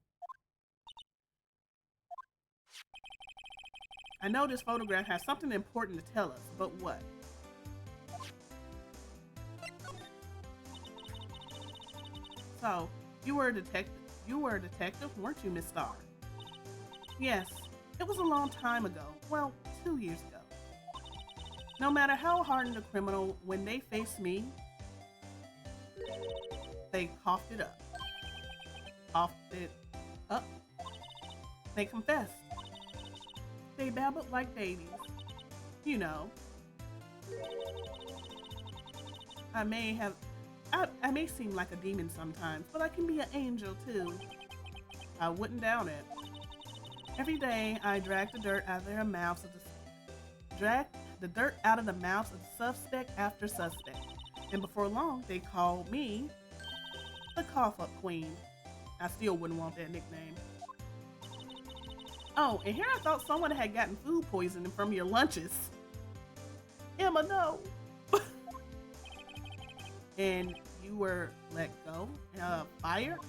I know this photograph has something important to tell us, but what? So, you were a detective. You were a detective, weren't you, Miss Star? Yes, it was a long time ago. Well, 2 years ago. No matter how hardened a criminal, when they face me, they coughed it up. Coughed it up. They confessed. They babbled like babies. You know. I may seem like a demon sometimes, but I can be an angel too. I wouldn't doubt it. Every day I drag the dirt out of their mouths of the dirt out of the mouths of suspect after suspect. And before long they called me the cough up queen. I still wouldn't want that nickname. Oh, and here I thought someone had gotten food poisoning from your lunches. Emma, no. And you were let go? Fired?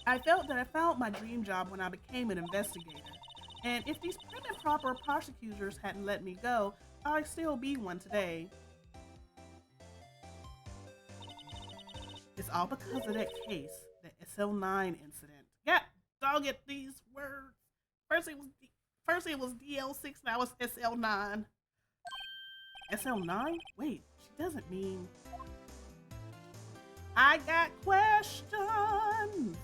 I felt that I found my dream job when I became an investigator. And if these prim and proper prosecutors hadn't let me go, I'd still be one today. It's all because of that case, the SL9 incident. Yeah, dog it, these words. First it was DL6, now it's SL9. SL9? Wait, she doesn't mean... I got questions!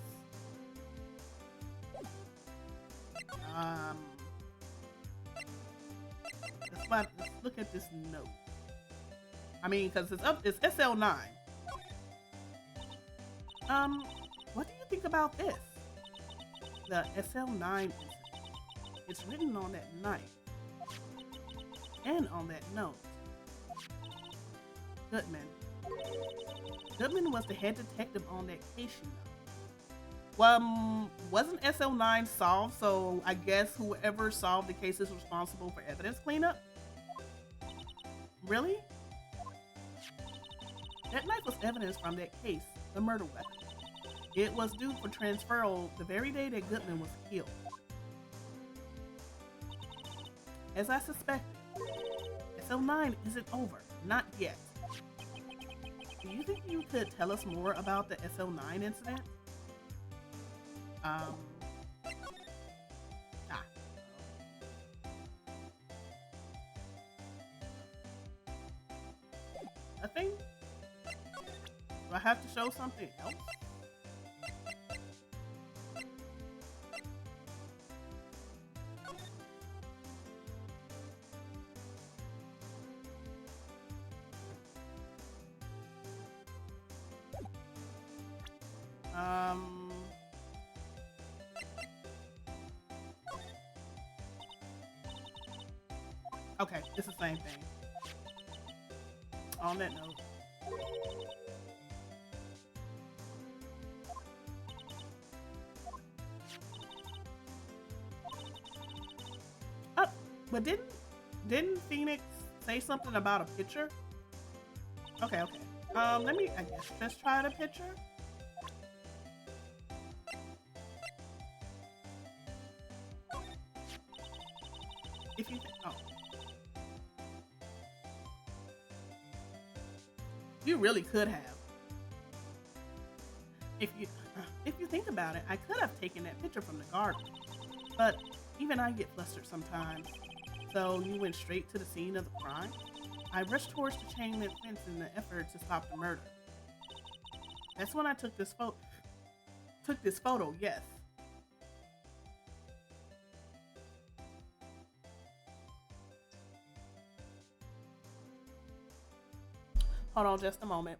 Let's look at this note. I mean, because it's SL9. What do you think about this? The SL9 incident. It's written on that knife. And on that note. Goodman. Goodman was the head detective on that case, you know. Well, wasn't SL9 solved, so I guess whoever solved the case is responsible for evidence cleanup? Really? That knife was evidence from that case, the murder weapon. It was due for transferal the very day that Goodman was killed. As I suspected, SL9 isn't over, not yet. Do you think you could tell us more about the SL9 incident? Nothing? Do I have to show something else? Okay, it's the same thing. On that note. Oh, but didn't Phoenix say something about a picture? Okay. Let me, I guess, just try the picture. If you, you really could have. If you think about it, I could have taken that picture from the garden. But even I get flustered sometimes. So you went straight to the scene of the crime? I rushed towards the chain link fence in the effort to stop the murder. That's when I took this photo, yes. Hold on just a moment.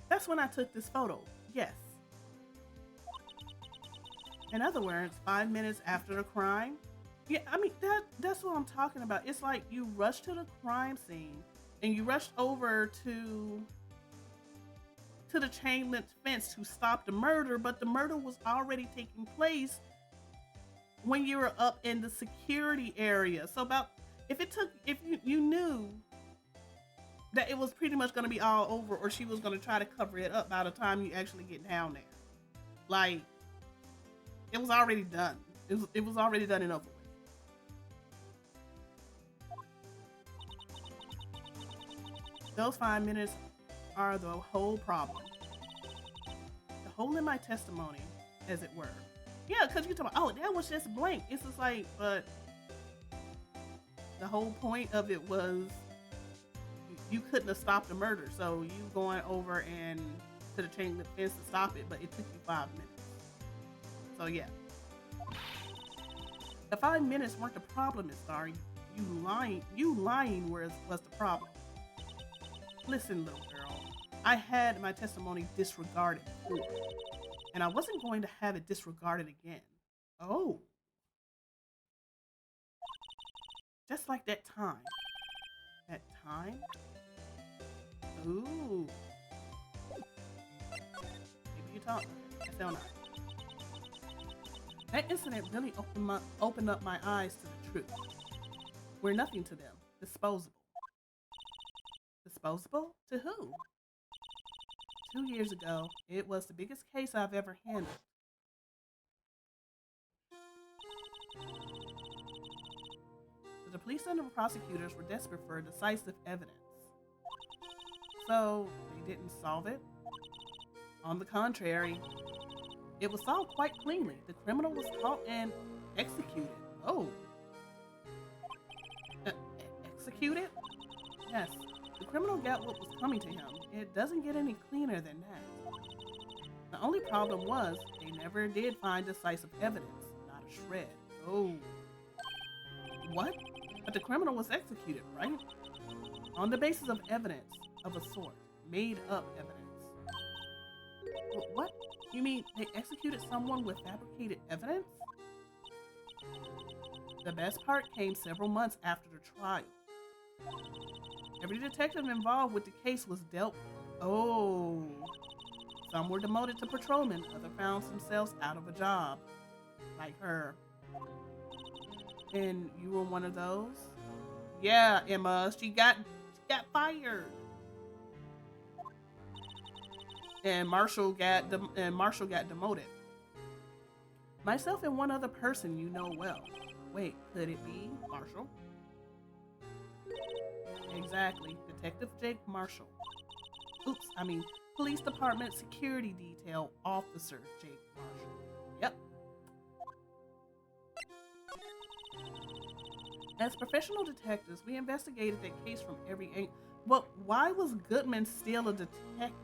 That's when I took this photo, yes. In other words, 5 minutes after the crime. Yeah, I mean, that's what I'm talking about. It's like you rushed to the crime scene and you rushed over to the chain link fence to stop the murder, but the murder was already taking place when you were up in the security area. So if you knew that it was pretty much going to be all over, or she was going to try to cover it up by the time you actually get down there. Like, it was already done. It was already done and over with. Those 5 minutes are the whole problem. The hole in my testimony, as it were. Yeah, because you talk about, oh, that was just blank. It's just like, but the whole point of it was you couldn't have stopped the murder. So you going over and to the chain link fence to stop it, but it took you 5 minutes. So yeah, the 5 minutes weren't the problem, Miss Star. You lying was the problem. Listen, little girl, I had my testimony disregarded before, and I wasn't going to have it disregarded again. Oh, just like that time. That time? Ooh. Maybe you talk. I sound not. That incident really opened up my eyes to the truth. We're nothing to them. Disposable. Disposable? To who? 2 years ago, it was the biggest case I've ever handled. The police and the prosecutors were desperate for decisive evidence. So, they didn't solve it. On the contrary, it was solved quite cleanly. The criminal was caught and executed. Oh. Executed? Yes. The criminal got what was coming to him. It doesn't get any cleaner than that. The only problem was, they never did find decisive evidence. Not a shred. Oh. What? But the criminal was executed, right? On the basis of evidence of a sort. Made up evidence. What? You mean they executed someone with fabricated evidence? The best part came several months after the trial. Every detective involved with the case was dealt with. Oh. Some were demoted to patrolmen, others found themselves out of a job. Like her. And you were one of those? Yeah, Emma, she got fired. And Marshall got demoted. Myself and one other person you know well. Wait, could it be Marshall? Exactly, Detective Jake Marshall. Oops, I mean Police Department Security Detail Officer Jake Marshall. Yep. As professional detectives, we investigated that case from every angle. But why was Goodman still a detective?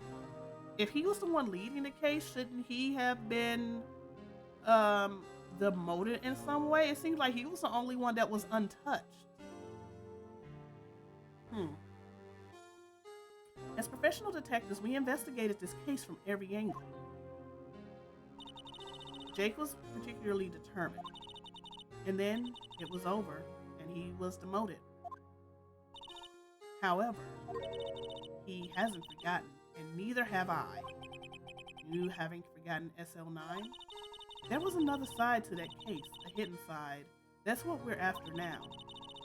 If he was the one leading the case, shouldn't he have been demoted in some way? It seems like he was the only one that was untouched. As professional detectives, we investigated this case from every angle. Jake was particularly determined. And then it was over, and he was demoted. However, he hasn't forgotten, and neither have I. You haven't forgotten SL9? There was another side to that case, a hidden side. That's what we're after now.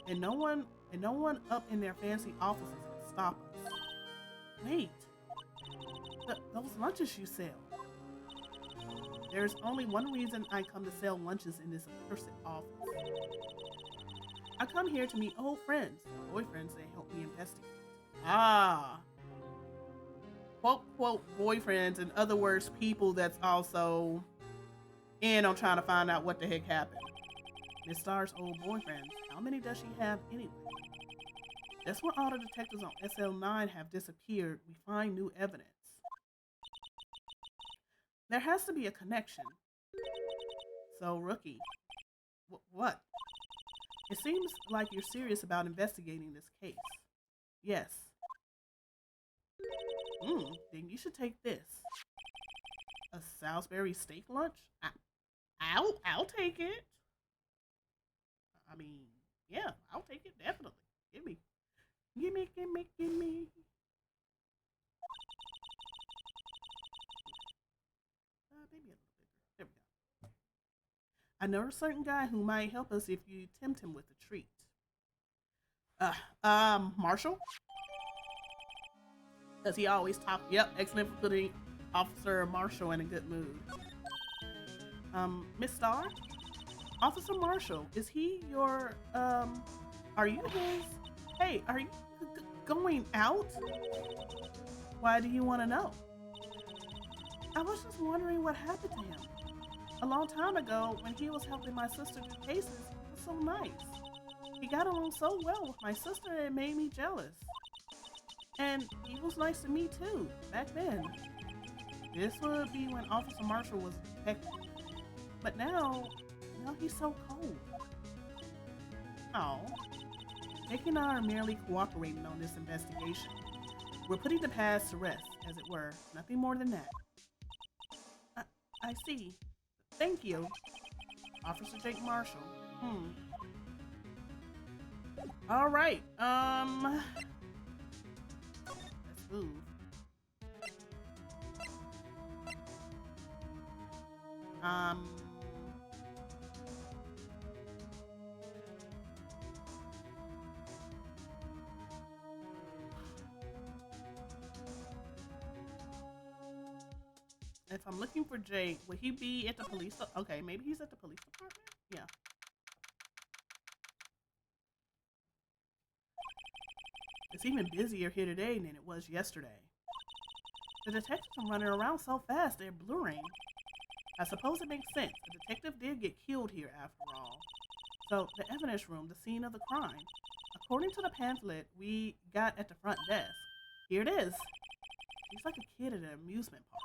And no one up in their fancy offices can stop us. Wait. Those lunches you sell. There's only one reason I come to sell lunches in this accursed office. I come here to meet old friends, boyfriends that help me investigate. Ah. Quote, quote, boyfriends, in other words, people that's also in on trying to find out what the heck happened. Miss Star's old boyfriends, how many does she have anyway? That's where all the detectives on SL9 have disappeared. We find new evidence. There has to be a connection. So, Rookie, what? It seems like you're serious about investigating this case. Yes. Then you should take this. A Salisbury steak lunch? I'll take it. I mean, yeah, I'll take it, definitely. Gimme. Maybe a little bigger. There we go. I know a certain guy who might help us if you tempt him with a treat. Marshall? Does he always talk? Yep, excellent for putting Officer Marshall in a good mood. Miss Starr? Officer Marshall, is he your, are you his? Hey, are you going out? Why do you want to know? I was just wondering what happened to him. A long time ago, when he was helping my sister do cases, he was so nice. He got along so well with my sister, it made me jealous. And he was nice to me too, back then. This would be when Officer Marshall was a detective. But now he's so cold. Oh, Jake and I are merely cooperating on this investigation. We're putting the past to rest, as it were. Nothing more than that. I, I see. Thank you, Officer Jake Marshall. Hmm. All right. Let's move. Um. If I'm looking for Jake, would he be at the police? Okay, maybe he's at the police department. Yeah. It's even busier here today than it was yesterday. The detectives are running around so fast they're blurring. I suppose it makes sense. The detective did get killed here after all. So, the evidence room, the scene of the crime. According to the pamphlet we got at the front desk, here it is. He's like a kid at an amusement park.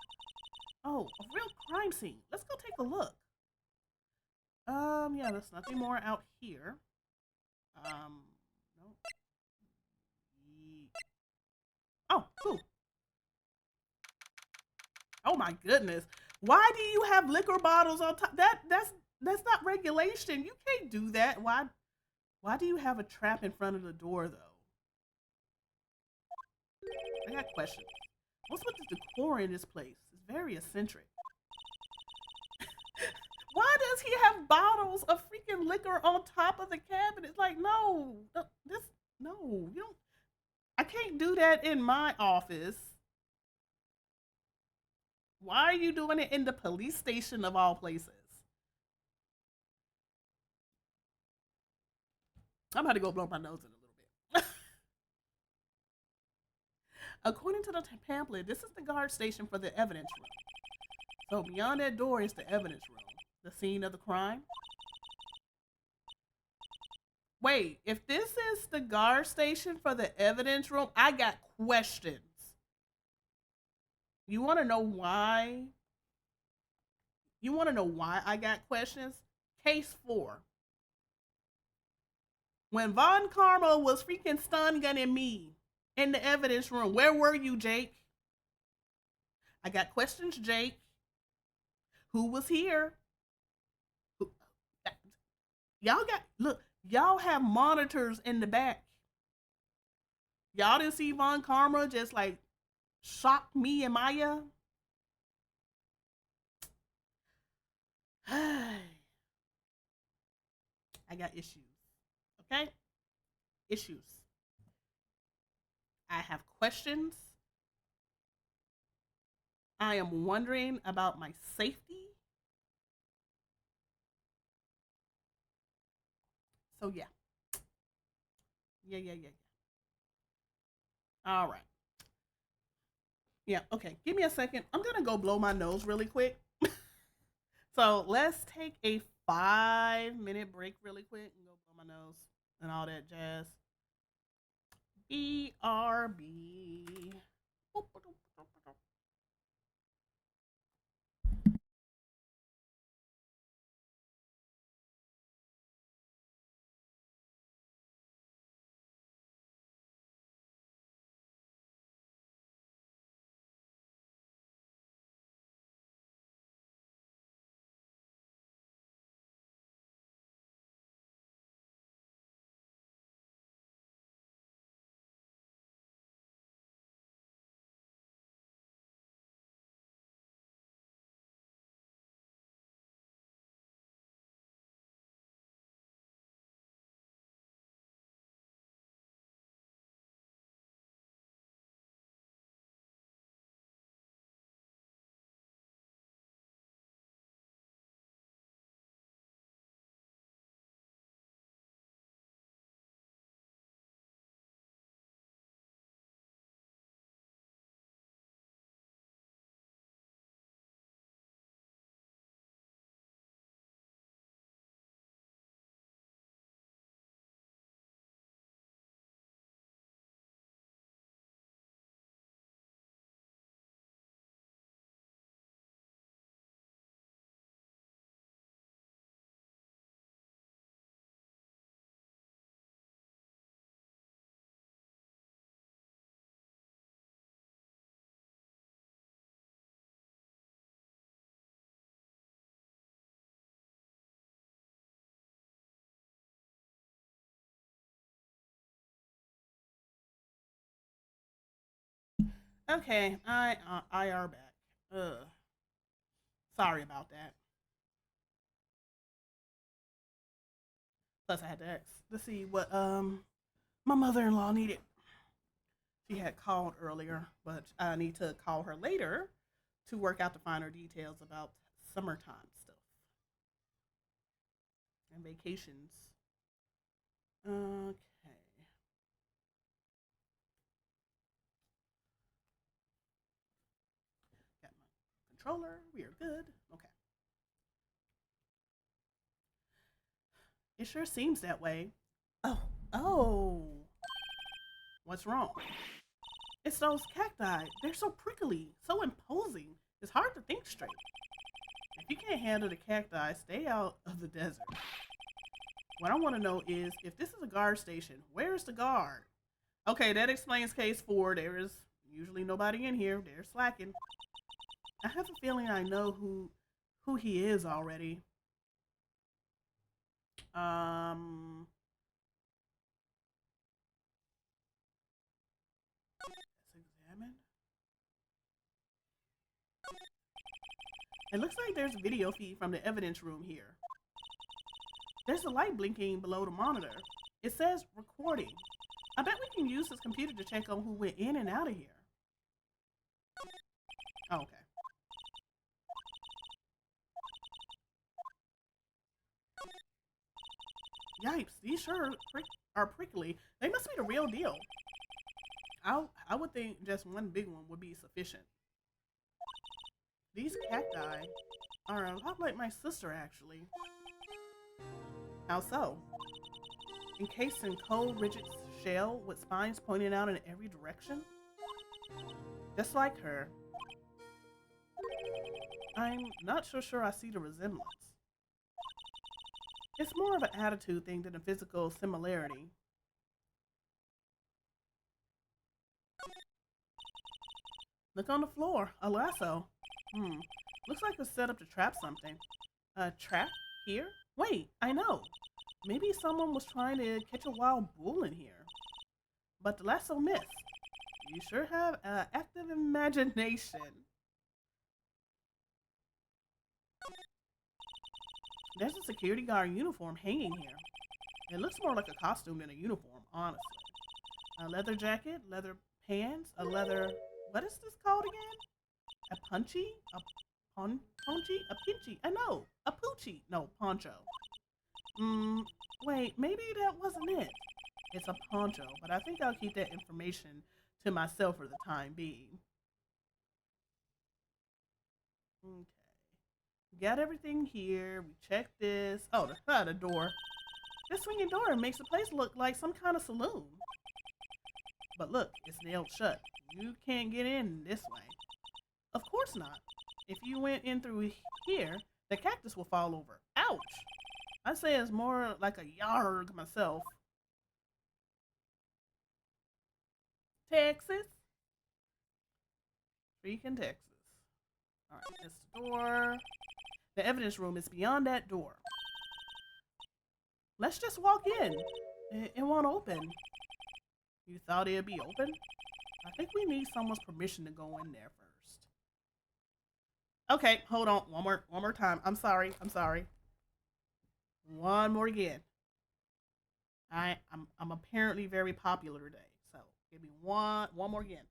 Oh, a real crime scene. Let's go take a look. Yeah, there's nothing more out here. No. Oh, cool. Oh my goodness. Why do you have liquor bottles on top? That's not regulation. You can't do that. Why do you have a trap in front of the door though? I got questions. What's with the decor in this place? It's very eccentric. Why does he have bottles of freaking liquor on top of the cabinet? Like, no, no, you don't. I can't do that in my office. Why are you doing it in the police station of all places? I'm about to go blow my nose in a little bit. According to the pamphlet, this is the guard station for the evidence room. So beyond that door is the evidence room, the scene of the crime. Wait, if this is the guard station for the evidence room, I got questions. You want to know why? You want to know why I got questions? Case 4. When Von Karma was freaking stun gunning me in the evidence room, where were you, Jake? I got questions, Jake. Who was here? Who, y'all got, look, y'all have monitors in the back. Y'all didn't see Von Karma just like shock me and Maya? I got issues. Okay? Issues. I have questions. I am wondering about my safety. So yeah. Yeah. All right. Yeah, okay. Give me a second. I'm gonna go blow my nose really quick. So let's take a 5-minute break really quick and go blow my nose and all that jazz. BRB. Okay, I are back. Ugh, sorry about that. Plus, I had to ask to see what my mother-in-law needed. She had called earlier, but I need to call her later to work out the finer details about summertime stuff and vacations. Okay, got my controller. We are good. Okay, it sure seems that way. Oh, oh, what's wrong? It's those cacti. They're so prickly, so imposing. It's hard to think straight. If you can't handle the cacti, stay out of the desert. What I want to know is if this is a guard station, where is the guard? Okay, that explains case four. There is usually nobody in here. They're slacking. I have a feeling I know who he is already. Um, let's examine. It looks like there's a video feed from the evidence room here. There's a light blinking below the monitor. It says recording. I bet we can use this computer to check on who went in and out of here. Oh, okay. Yipes, these sure are prickly. They must be the real deal. I would think just one big one would be sufficient. These cacti are a lot like my sister, actually. How so? Encased in cold, rigid shell with spines pointing out in every direction? Just like her. I'm not so sure I see the resemblance. It's more of an attitude thing than a physical similarity. Look on the floor. A lasso. Looks like it's set up to trap something. A trap? Here? Wait, I know. Maybe someone was trying to catch a wild bull in here. But the lasso missed. You sure have an active imagination. There's a security guard uniform hanging here. It looks more like a costume than a uniform, honestly. A leather jacket, leather pants, a leather. What is this called again? A punchy? A punchy? A pinchy? I know. A poochie. No, poncho. Wait, maybe that wasn't it. It's a poncho, but I think I'll keep that information to myself for the time being. Okay. Got everything here. We checked this. Oh, the door. This swinging door makes the place look like some kind of saloon. But look, it's nailed shut. You can't get in this way. Of course not. If you went in through here, the cactus will fall over. Ouch! I say it's more like a yarg myself. Texas? Freaking Texas. Alright, that's the door. The evidence room is beyond that door. Let's just walk in. It won't open. You thought it'd be open? I think we need someone's permission to go in there first. Okay, hold on. One more time. I'm sorry. One more again. I'm apparently very popular today. So give me one more again.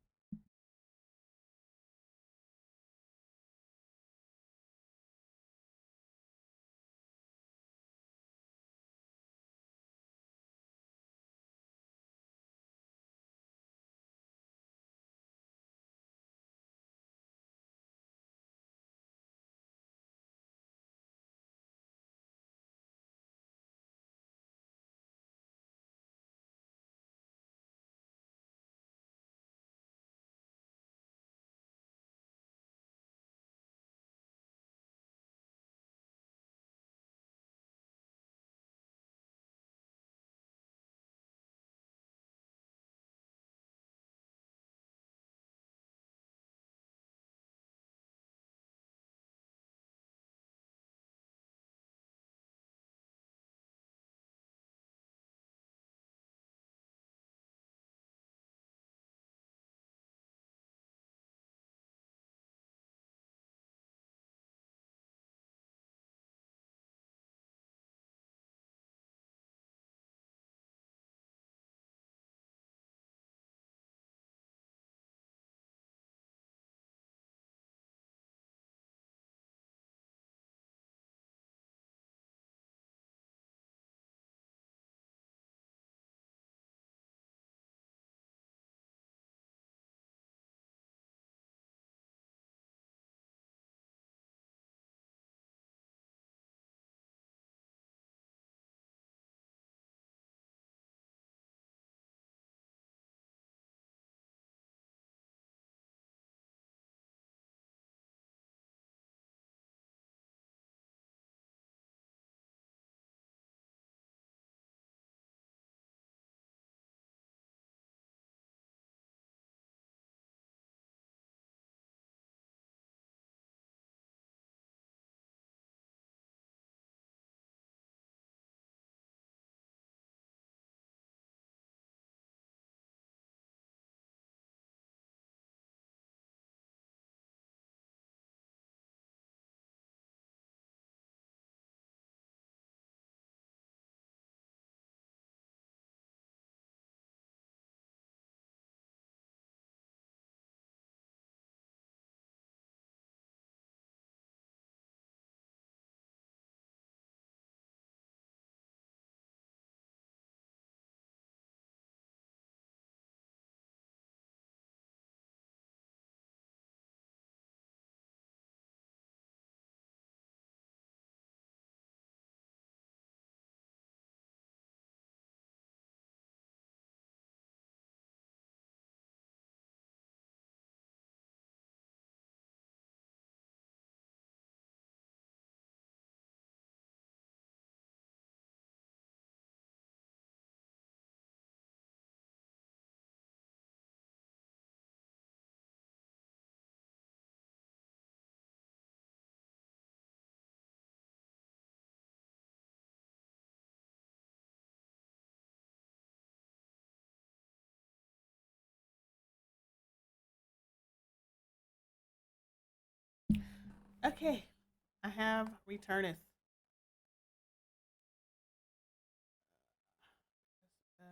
Okay, I have returneth. Uh,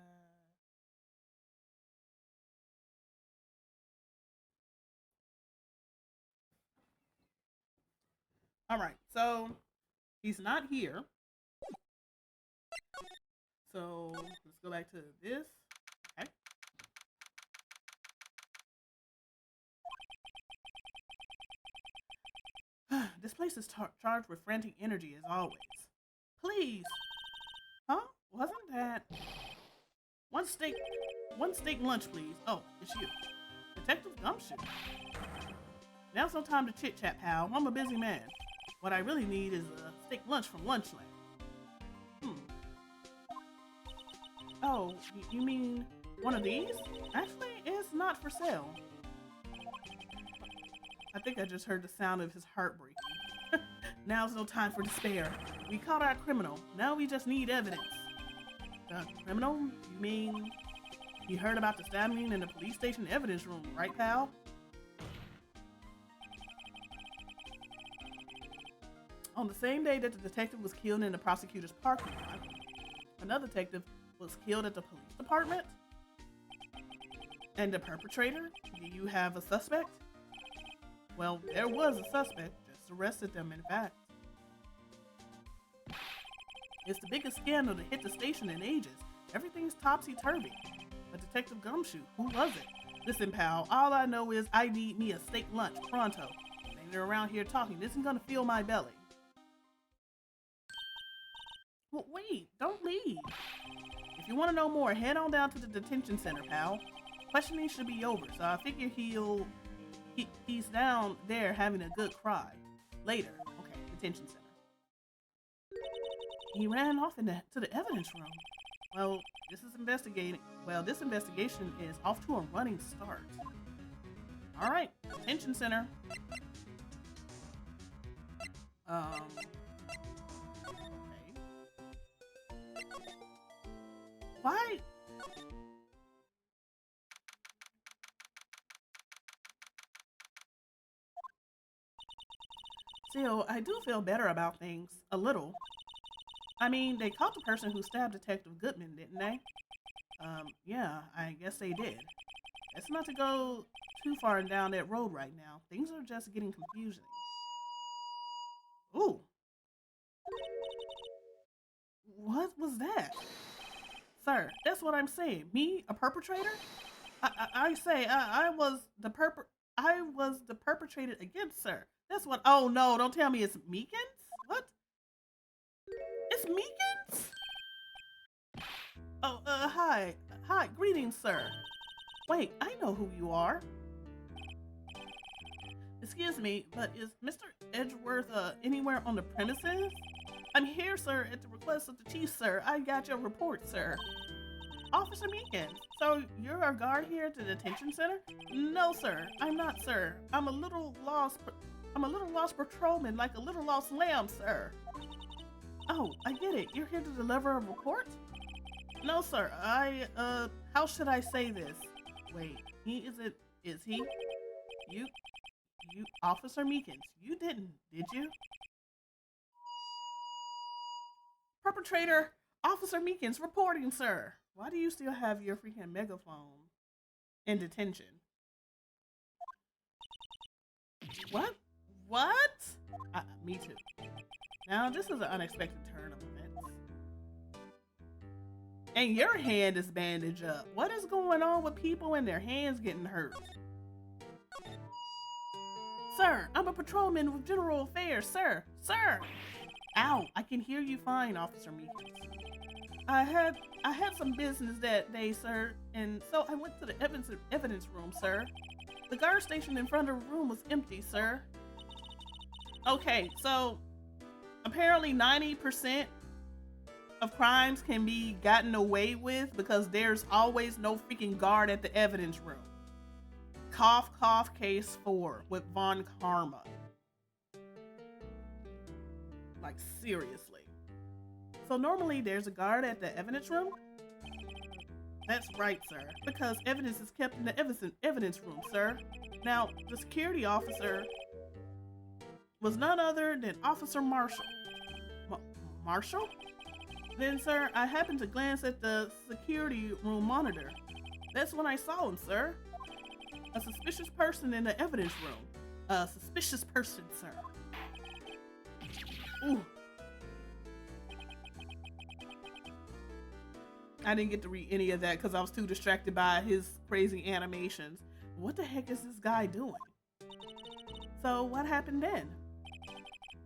all right, so he's not here. So let's go back to this. Okay. This place is charged with frantic energy as always. Please. Huh? Wasn't that one steak lunch, please? Oh, it's you. Detective Gumshoe. Now's no time to chit chat, pal. I'm a busy man. What I really need is a steak lunch from Lunchland. Hmm. Oh, you mean one of these? Actually, it's not for sale. I think I just heard the sound of his heart breaking. Now's no time for despair. We caught our criminal. Now we just need evidence. Criminal? You mean you heard about the stabbing in the police station evidence room, right, pal? On the same day that the detective was killed in the prosecutor's parking lot, another detective was killed at the police department? And the perpetrator? Do you have a suspect? Well, there was a suspect, just arrested them in fact. It's the biggest scandal to hit the station in ages. Everything's topsy-turvy. But Detective Gumshoe, who was it? Listen, pal, all I know is I need me a steak lunch, pronto. Staying around here talking isn't gonna fill my belly. Well, wait, don't leave. If you want to know more, head on down to the detention center, pal. Questioning should be over, so I figure he's down there having a good cry. Later. Okay, detention center. He ran off to the evidence room. Well, this investigation is off to a running start. All right, detention center. Okay. Why? Still, I do feel better about things. A little. I mean, they caught the person who stabbed Detective Goodman, didn't they? Yeah, I guess they did. It's not to go too far down that road right now. Things are just getting confusing. Ooh. What was that? Sir, that's what I'm saying. Me, a perpetrator? I say, I was the perpetrator against, sir. That's what, oh no, don't tell me it's Meekins? What? It's Meekins? Oh, hi. Hi, greetings, sir. Wait, I know who you are. Excuse me, but is Mr. Edgeworth, anywhere on the premises? I'm here, sir, at the request of the chief, sir. I got your report, sir. Officer Meekins, so you're a guard here at the detention center? No, sir, I'm not, sir. I'm a little lost patrolman, like a little lost lamb, sir. Oh, I get it. You're here to deliver a report? No, sir. How should I say this? Wait, is he? You, Officer Meekins, you didn't, did you? Perpetrator, Officer Meekins reporting, sir. Why do you still have your freaking megaphone in detention? What? What? Me too. Now, this is an unexpected turn of events. And your hand is bandaged up. What is going on with people and their hands getting hurt? Sir, I'm a patrolman with General Affairs, sir. Sir! Ow, I can hear you fine, Officer Meekins. I had some business that day, sir, and so I went to the evidence room, sir. The guard station in front of the room was empty, sir. Okay, so apparently 90% of crimes can be gotten away with because there's always no freaking guard at the evidence room. Cough, cough, case 4 with Von Karma. Like, seriously. So normally there's a guard at the evidence room? That's right, sir, because evidence is kept in the evidence room, sir. Now, the security officer was none other than Officer Marshall. Ma- Marshall? Then, sir, I happened to glance at the security room monitor. That's when I saw him, sir. A suspicious person in the evidence room. A suspicious person, sir. Ooh. I didn't get to read any of that because I was too distracted by his crazy animations. What the heck is this guy doing? So what happened then?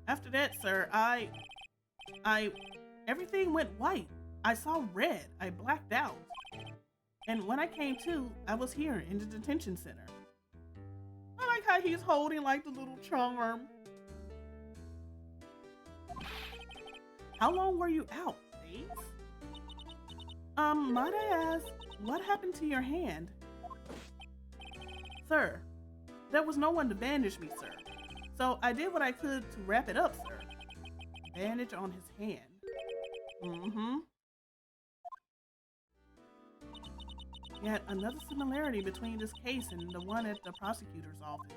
After that, sir, everything went white. I saw red. I blacked out. And when I came to, I was here in the detention center. I like how he's holding like the little charm. How long were you out? Days? Might I ask, what happened to your hand? Sir, there was no one to bandage me, sir. So I did what I could to wrap it up, sir. Bandage on his hand. Mm-hmm. Yet another similarity between this case and the one at the prosecutor's office.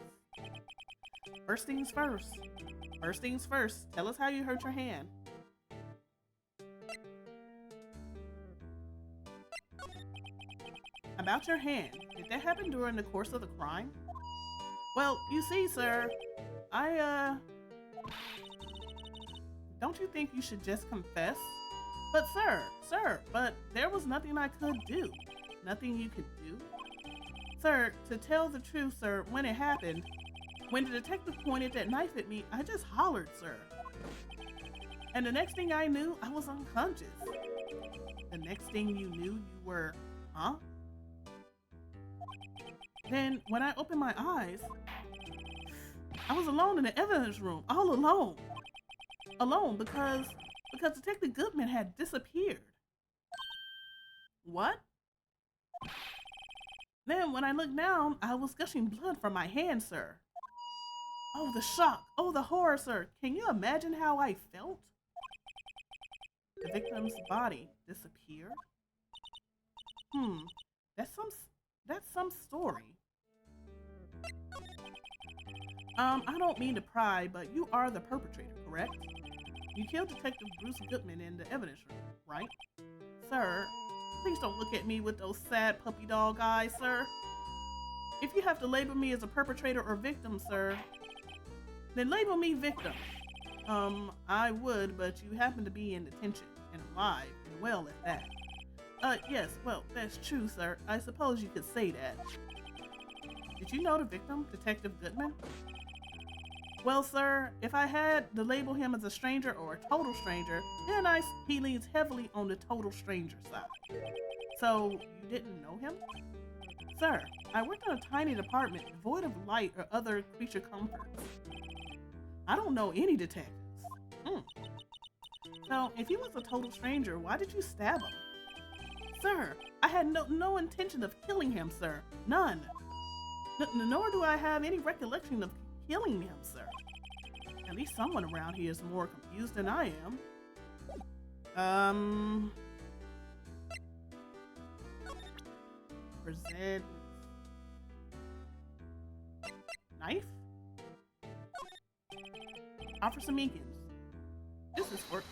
First things first. First things first. Tell us how you hurt your hand. About your hand, did that happen during the course of the crime? Well, you see, sir, don't you think you should just confess? But sir, but there was nothing I could do. Nothing you could do? Sir, to tell the truth, sir, when it happened, when the detective pointed that knife at me, I just hollered, sir. And the next thing I knew, I was unconscious. The next thing you knew, you were, huh? Then, when I opened my eyes, I was alone in the evidence room, all alone. Alone because Detective Goodman had disappeared. What? Then, when I looked down, I was gushing blood from my hand, sir. Oh, the shock. Oh, the horror, sir. Can you imagine how I felt? The victim's body disappeared? That's some story. I don't mean to pry, but you are the perpetrator, correct? You killed Detective Bruce Goodman in the evidence room, right? Sir, please don't look at me with those sad puppy dog eyes, sir. If you have to label me as a perpetrator or victim, sir, then label me victim. I would, but you happen to be in detention and alive and well at that. Yes, well, that's true, sir. I suppose you could say that. Did you know the victim, Detective Goodman? Well, sir, if I had to label him as a stranger or a total stranger, then he leans heavily on the total stranger side. So, you didn't know him? Sir, I worked in a tiny department devoid of light or other creature comforts. I don't know any detectives. So, if he was a total stranger, why did you stab him? Sir, I had no intention of killing him, sir. None. Nor do I have any recollection of killing him, sir. At least someone around here is more confused than I am. Present knife? Officer Meekins. This is for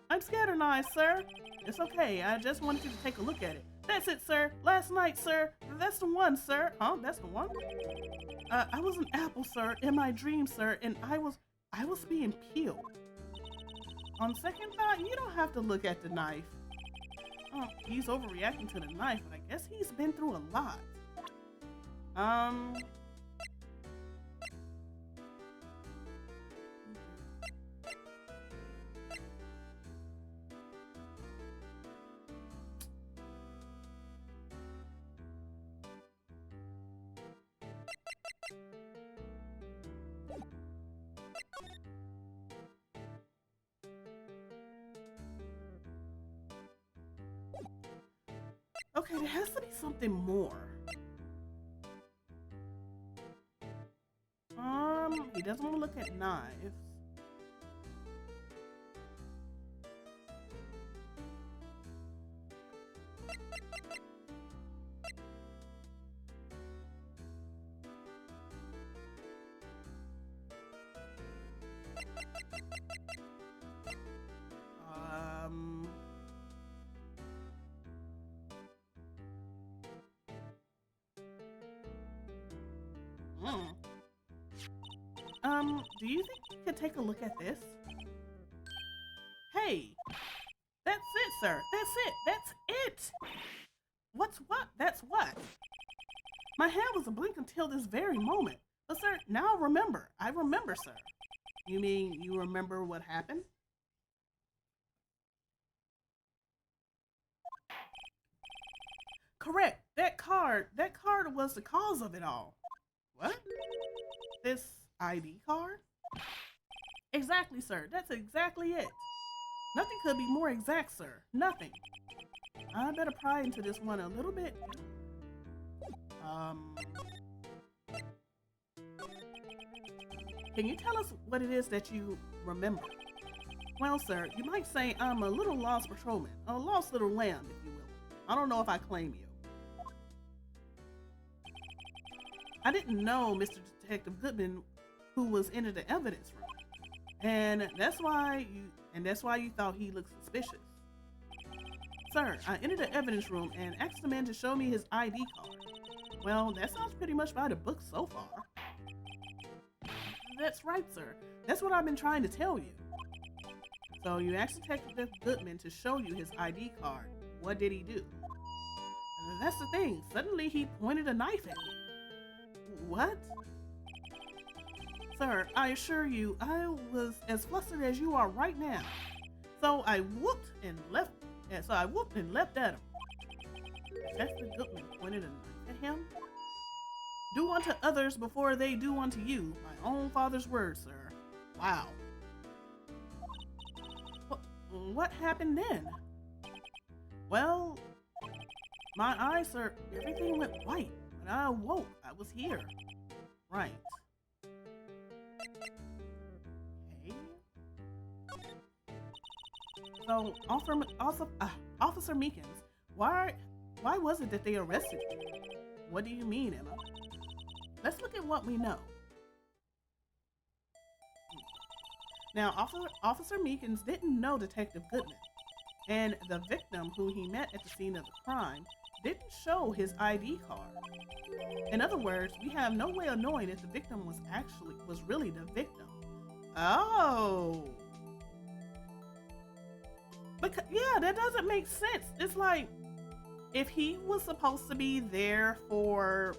I'm scatterized, sir. It's okay. I just wanted you to take a look at it. That's it, sir. Last night, sir. That's the one, sir. Huh? That's the one? I was an apple, sir, in my dream, sir, and I was being peeled. On second thought, you don't have to look at the knife. He's overreacting to the knife, but I guess he's been through a lot. Okay, there has to be something more. He doesn't want to look at knives. Hmm. Do you think you could take a look at this? Hey, that's it, sir. That's it. That's it. What's what? That's what? My hand was a blink until this very moment. But, sir, now I remember. I remember, sir. You mean you remember what happened? Correct. That card was the cause of it all. What? This ID card? Exactly, sir. That's exactly it. Nothing could be more exact, sir. Nothing. I better pry into this one a little bit. Um, can you tell us what it is that you remember? Well, sir, you might say I'm a little lost patrolman, a lost little lamb, if you will. I don't know if I claim you. I didn't know Mr. Detective Goodman, who was in the evidence room, and that's why you thought he looked suspicious. Sir, I entered the evidence room and asked the man to show me his ID card. Well, that sounds pretty much by the book so far. That's right, sir. That's what I've been trying to tell you. So you asked Detective Goodman to show you his ID card. What did he do? And that's the thing. Suddenly he pointed a knife at me. What? Sir, I assure you, I was as flustered as you are right now. So I whooped and left at him. Detective Goodman pointed a knife at him. Do unto others before they do unto you. My own father's words, sir. Wow. What happened then? Well, my eyes, sir, everything went white. When I awoke, I was here. Right. Okay. So, Officer Meekins, why was it that they arrested you? What do you mean, Emma? Let's look at what we know. Now, Officer Meekins didn't know Detective Goodman, and the victim who he met at the scene of the crime didn't show his ID card. In other words, we have no way of knowing if the victim was really the victim. Oh. Because, yeah, that doesn't make sense. It's like, if he was supposed to be there for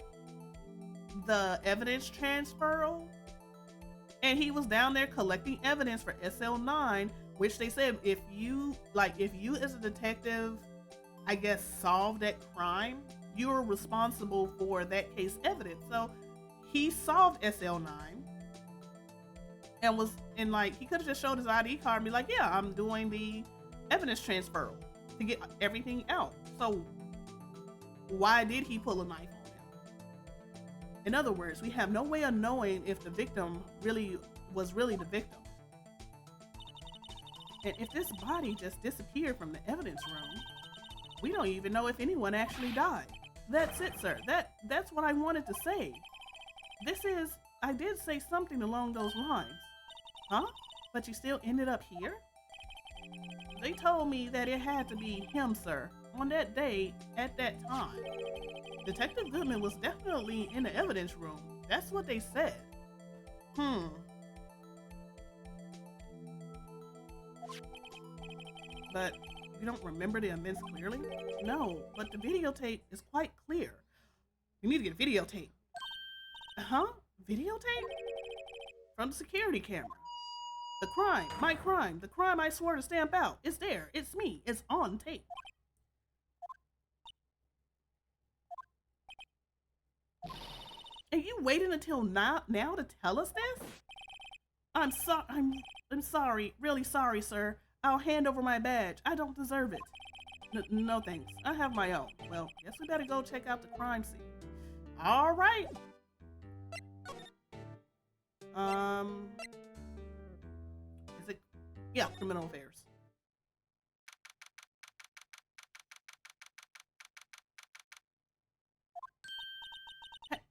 the evidence transferal, and he was down there collecting evidence for SL9, which they said if you as a detective, I guess, solved that crime, you're responsible for that case evidence. So he solved SL9 and he could have just showed his ID card and be like, yeah, I'm doing the evidence transferal to get everything out. So why did he pull a knife on him? In other words, we have no way of knowing if the victim was really the victim. And if this body just disappeared from the evidence room, we don't even know if anyone actually died. That's it, sir. That's what I wanted to say. I did say something along those lines. Huh? But you still ended up here? They told me that it had to be him, sir, on that day, at that time. Detective Goodman was definitely in the evidence room. That's what they said. But you don't remember the events clearly? No, but the videotape is quite clear. You need to get a videotape. Huh? Videotape? From the security camera. The crime, my crime, the crime I swore to stamp out. It's there. It's me. It's on tape. And you waited until now to tell us this? I'm sorry. Really sorry, sir. I'll hand over my badge. I don't deserve it. No thanks. I have my own. Well, guess we better go check out the crime scene. All right. Is it? Yeah, criminal affairs.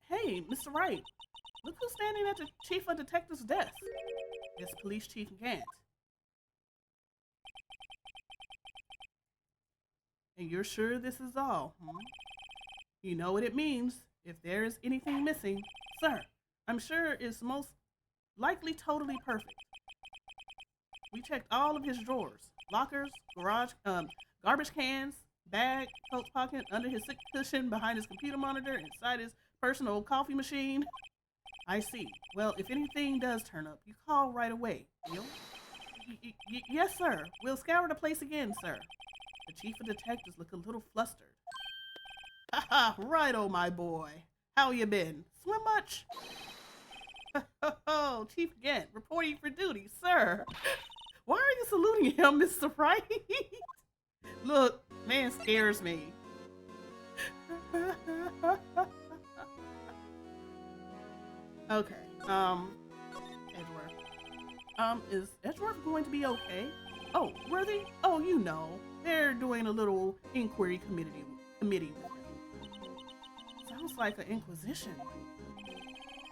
Hey, Mr. Wright. Look who's standing at the chief of detectives' desk. It's Police Chief Gant. And you're sure this is all, hmm? You know what it means. If there is anything missing, sir, I'm sure is most likely totally perfect. We checked all of his drawers, lockers, garbage cans, bag, coat pocket, under his cushion, behind his computer monitor, inside his personal coffee machine. I see. Well, if anything does turn up, you call right away, deal? Yes, sir. We'll scour the place again, sir. The chief of detectives look a little flustered. Haha, right, oh my boy. How you been? Swim much? Oh, Chief Gent, reporting for duty, sir. Why are you saluting him, Mr. Wright? Look, man scares me. Okay, Edgeworth. Is Edgeworth going to be okay? Oh, Worthy? Oh, you know, they're doing a little inquiry committee with him. Sounds like an inquisition.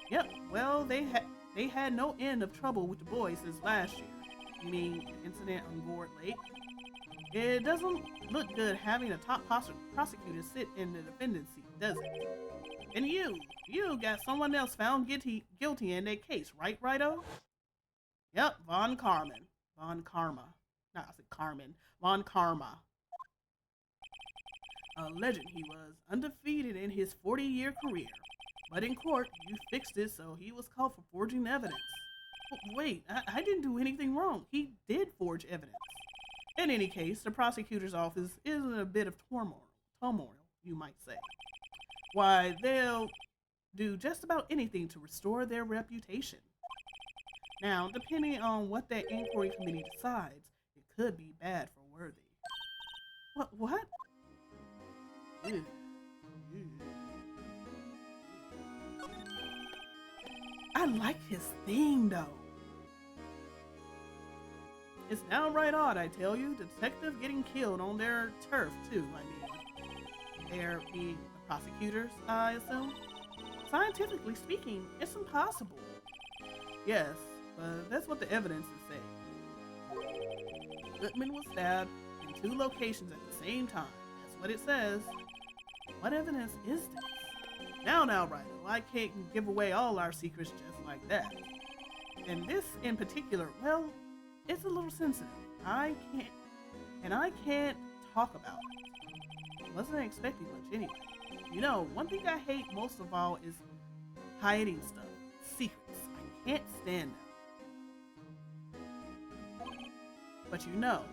Yep, well, they had no end of trouble with the boys since last year. You mean the incident on Gourd Lake? It doesn't look good having a top prosecutor sit in the defendant's seat, does it? And you got someone else found guilty in that case, right, Righto? Yep, Von Karma. No, I said Carmen. Von Karma. A legend he was, undefeated in his 40-year career. But in court, you fixed it, so he was caught for forging evidence. But wait, I didn't do anything wrong. He did forge evidence. In any case, the prosecutor's office is in a bit of turmoil, you might say. Why, they'll do just about anything to restore their reputation. Now, depending on what that inquiry committee decides, it could be bad for Worthy. What? Ew. Ew. I like his theme, though. It's downright odd, I tell you. Detective getting killed on their turf, too, I mean. They're being the prosecutors, I assume? Scientifically speaking, it's impossible. Yes, but that's what the evidence is saying. Goodman was stabbed in 2 locations at the same time. That's what it says. What evidence is this? Now, Ryder, I can't give away all our secrets just like that. And this in particular, well, it's a little sensitive. I can't talk about it. Wasn't expecting much anyway. You know, one thing I hate most of all is hiding stuff. Secrets. I can't stand them. But you know,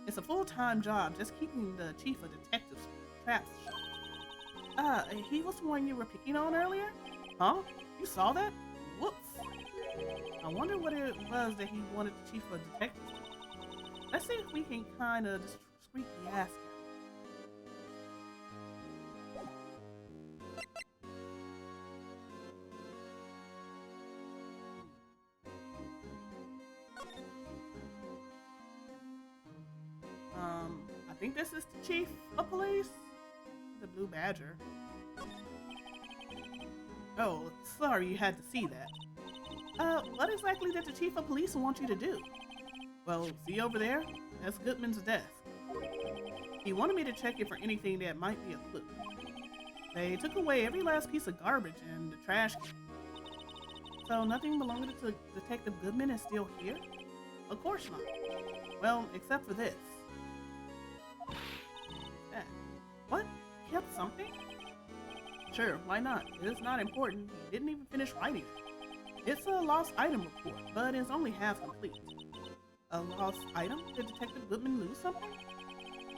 it's a full-time job just keeping the chief of detectives traps shut. He was the one you were picking on earlier? Huh? You saw that? Whoops. I wonder what it was that he wanted the chief of detectives to do. Let's see if we can kind of discreetly ask him. I think this is the chief of police? The Blue Badger. Oh, sorry you had to see that. What exactly did the chief of police want you to do? Well, see over there? That's Goodman's desk. He wanted me to check it for anything that might be a clue. They took away every last piece of garbage and the trash can. So nothing belonging to Detective Goodman is still here? Of course not. Well, except for this. What? Kept something? Sure, why not? It's not important. He didn't even finish writing it. It's a lost item report, but it's only half complete. A lost item? Did Detective Goodman lose something?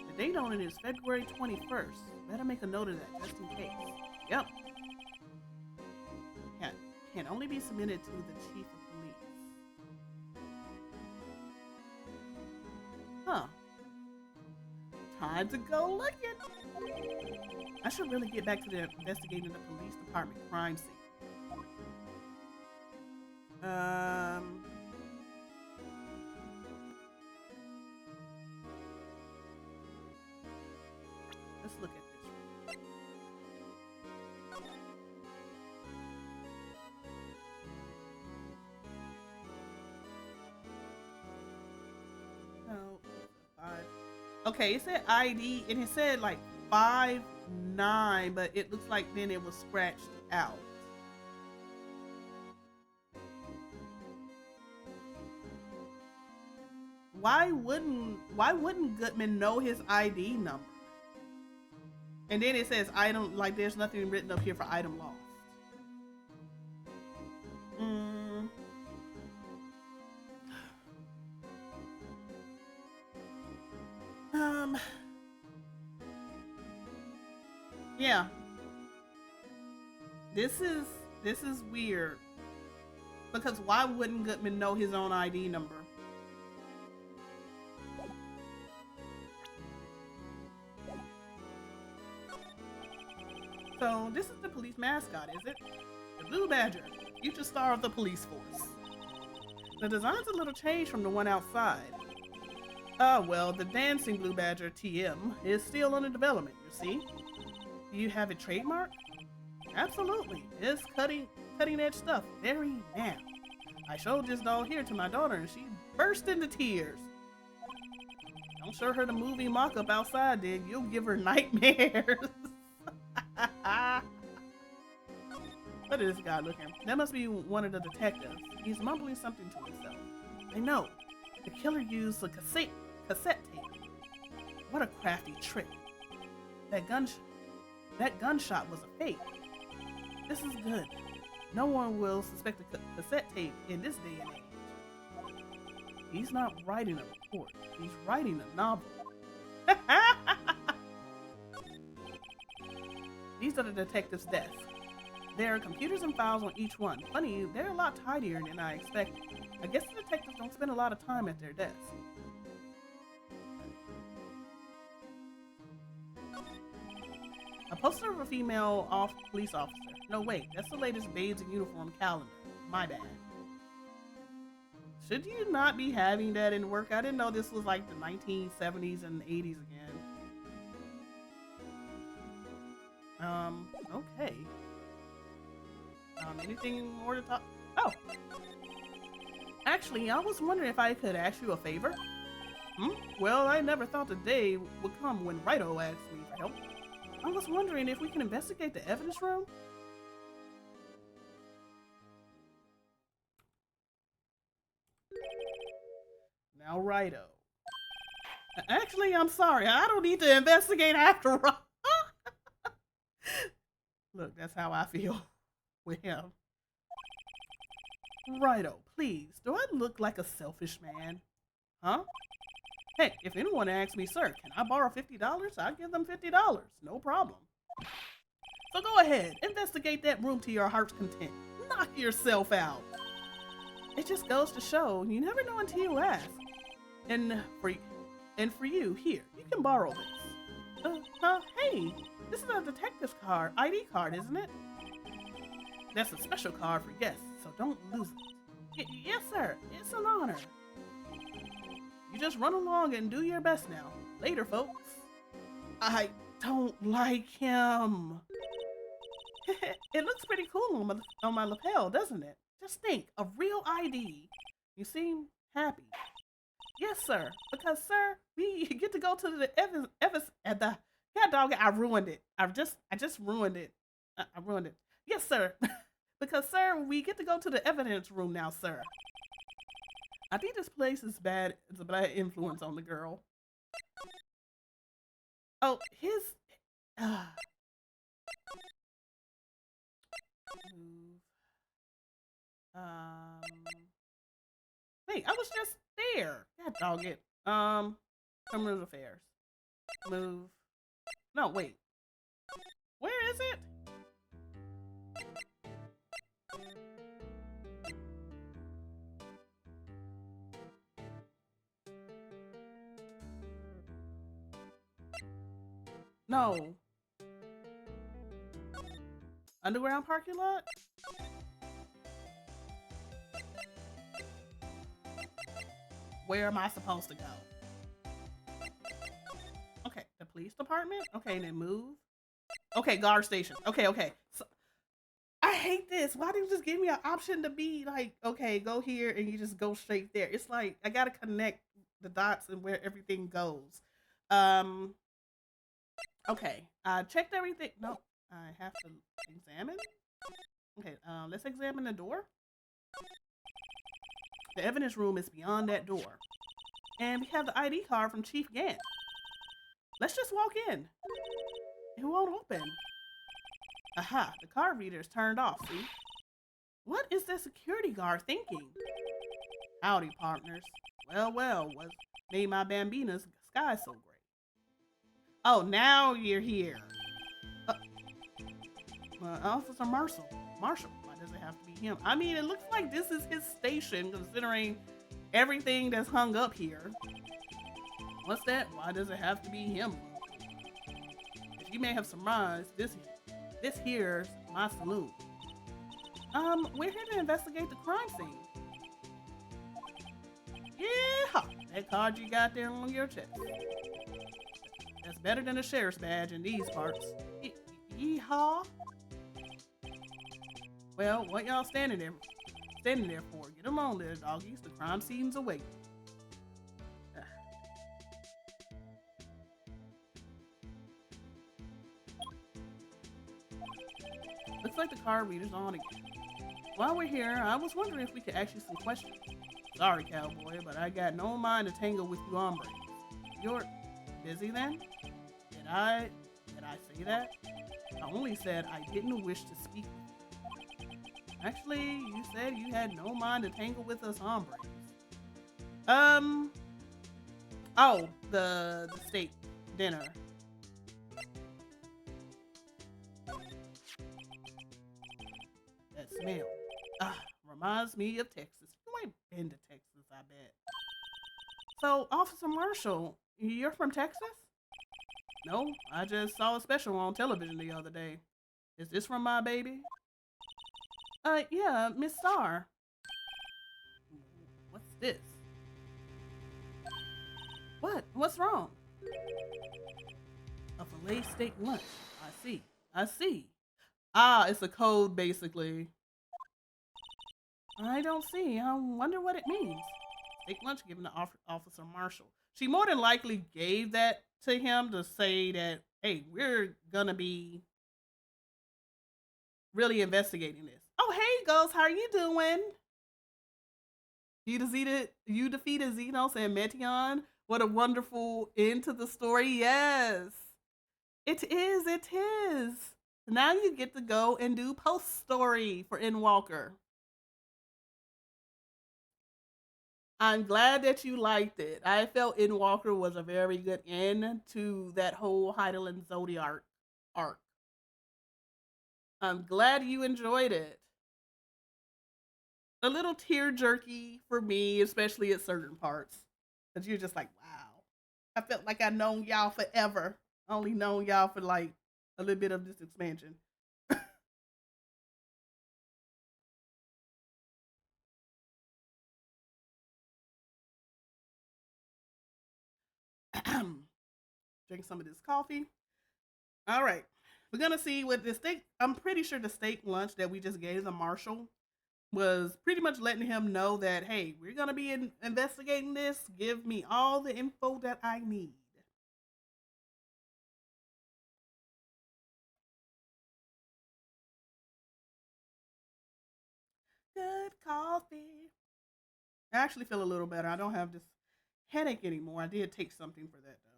The date on it is February 21st. Better make a note of that just in case. Yep. Can only be submitted to the chief of police. Huh. Time to go looking. I should really get back to investigating the police department crime scene. Let's look at this. No, 5. Okay, it said ID, and it said like 5-9, but it looks like then it was scratched out. wouldn't Goodman know his ID number? And then it says item, like there's nothing written up here for item lost. Mm. Yeah. This is weird. Because why wouldn't Goodman know his own ID number? So this is the police mascot, is it? The Blue Badger, future star of the police force. The design's a little changed from the one outside. Well, the dancing Blue Badger TM is still under development, you see. Do you have it trademarked? Absolutely. It's cutting edge stuff. Very now. I showed this doll here to my daughter and she burst into tears. Don't show her the movie mock-up outside, then you'll give her nightmares. What is this guy looking? That must be one of the detectives. He's mumbling something to himself. I know. The killer used a cassette tape. What a crafty trick. That gunshot was a fake. This is good. No one will suspect a cassette tape in this day and age. He's not writing a report. He's writing a novel. These are the detective's desks. There are computers and files on each one. Funny, they're a lot tidier than I expected. I guess the detectives don't spend a lot of time at their desks. A poster of a female police officer. No, wait, that's the latest Babes in Uniform calendar. My bad. Should you not be having that in work? I didn't know this was like the 1970s and 80s again. Okay. Anything more to talk? Oh! Actually, I was wondering if I could ask you a favor. Well, I never thought the day would come when Wright asked me for help. I was wondering if we can investigate the evidence room? Now, Righto. Actually, I'm sorry. I don't need to investigate after all. Look, that's how I feel with him. Righto, please. Do I look like a selfish man? Huh? Hey, if anyone asks me, sir, can I borrow $50? I'll give them $50. No problem. So go ahead, investigate that room to your heart's content. Knock yourself out. It just goes to show, you never know until you ask. And for you, here, you can borrow this. Hey, this is a detective's card, ID card, isn't it? That's a special card for guests, so don't lose it. Yes, sir, it's an honor. You just run along and do your best now. Later, folks. I don't like him. It looks pretty cool on my lapel, doesn't it? Just think, a real ID. You seem happy. Yes, sir. Because, sir, we get to go to the God dog, I ruined it. I just ruined it. I ruined it. Yes, sir. Because, sir, we get to go to the evidence room now, sir. I think this place is bad. It's a bad influence on the girl. Oh, wait, I was just there. God dog it. Criminal affairs. Move. No, wait. Where is it? No. Underground parking lot? Where am I supposed to go? Okay, the police department? Okay, then move. Okay, guard station. Okay. So, I hate this. Why didn't you just give me an option to be like, okay, go here and you just go straight there? It's like, I gotta connect the dots and where everything goes. Okay, I checked everything. No, I have to examine. Okay, let's examine the door. The evidence room is beyond that door. And we have the ID card from Chief Gant. Let's just walk in. It won't open. Aha, the card reader is turned off, see? What is the security guard thinking? Howdy, partners. Well, what made my Bambina's sky so great? Oh, now you're here. Uh, Officer Marshall. Marshall, why does it have to be him? I mean, it looks like this is his station, considering everything that's hung up here. What's that? Why does it have to be him? As you may have surmised, this here's my saloon. We're here to investigate the crime scene. Yeah, that card you got there on your chest. That's better than a sheriff's badge in these parts. Yeehaw. Well, what y'all standing there for? Get them on, little doggies. The crime scene's awaiting. Looks like the card reader's on again. While we're here, I was wondering if we could ask you some questions. Sorry, cowboy, but I got no mind to tangle with you hombres. You're busy then? Did I say that? I only said I didn't wish to speak with you. Actually, you said you had no mind to tangle with us hombres. Oh, the steak dinner. That smell. Reminds me of Texas. You ain't been to Texas, I bet. So, Officer Marshall, you're from Texas? No, I just saw a special on television the other day. Is this from my baby? Yeah, Miss Starr. What's this? What? What's wrong? A filet steak lunch. I see. Ah, it's a code, basically. I don't see. I wonder what it means. Steak lunch given to Officer Marshall. She more than likely gave that to him to say that, hey, we're gonna be really investigating this. Oh, hey, Ghost, how are you doing? You defeated Xenos and Meteon. What a wonderful end to the story. Yes, it is. Now you get to go and do post story for Endwalker. I'm glad that you liked it. I felt Endwalker was a very good end to that whole Heidelin Zodiac arc. I'm glad you enjoyed it. A little tear jerky for me, especially at certain parts. Because you're just like, wow. I felt like I've known y'all forever. Only known y'all for like a little bit of this expansion. Drink some of this coffee. All right. We're going to see what the steak, I'm pretty sure the steak lunch that we just gave the marshal was pretty much letting him know that, hey, we're going to be investigating this. Give me all the info that I need. Good coffee. I actually feel a little better. I don't have this headache anymore. I did take something for that, though.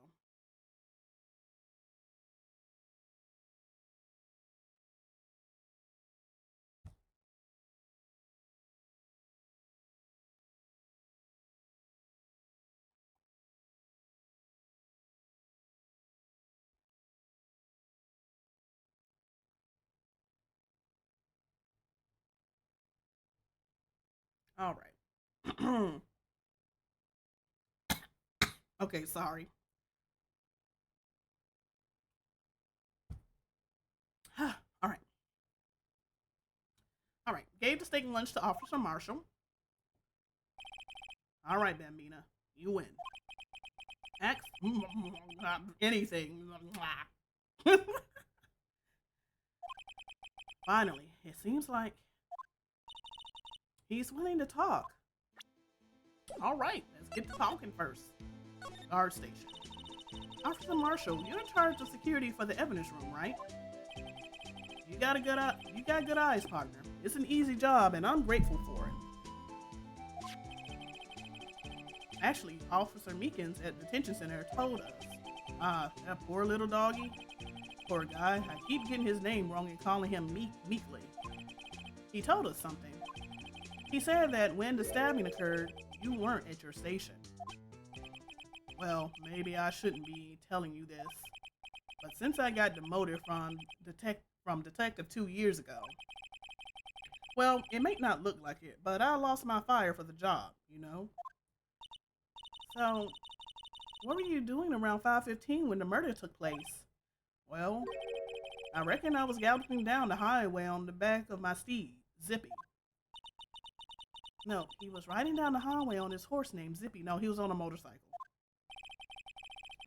All right. Okay, sorry. All right. All right. Gave the steak and lunch to Officer Marshall. All right, Bambina. You win. Ask anything. Finally, it seems like he's willing to talk. All right, let's get to talking first. Guard station. Officer Marshall, you're in charge of security for the evidence room, right? You got good eyes, partner. It's an easy job, and I'm grateful for it. Actually, Officer Meekins at detention center told us. That poor little doggy. Poor guy. I keep getting his name wrong and calling him Meekly. He told us something. He said that when the stabbing occurred, you weren't at your station. Well, maybe I shouldn't be telling you this, but since I got demoted from detective 2 years ago, well, it may not look like it, but I lost my fire for the job, you know? So, what were you doing around 5:15 when the murder took place? Well, I reckon I was galloping down the highway on the back of my steed, Zippy. No, he was riding down the highway on his horse named Zippy. No, he was on a motorcycle.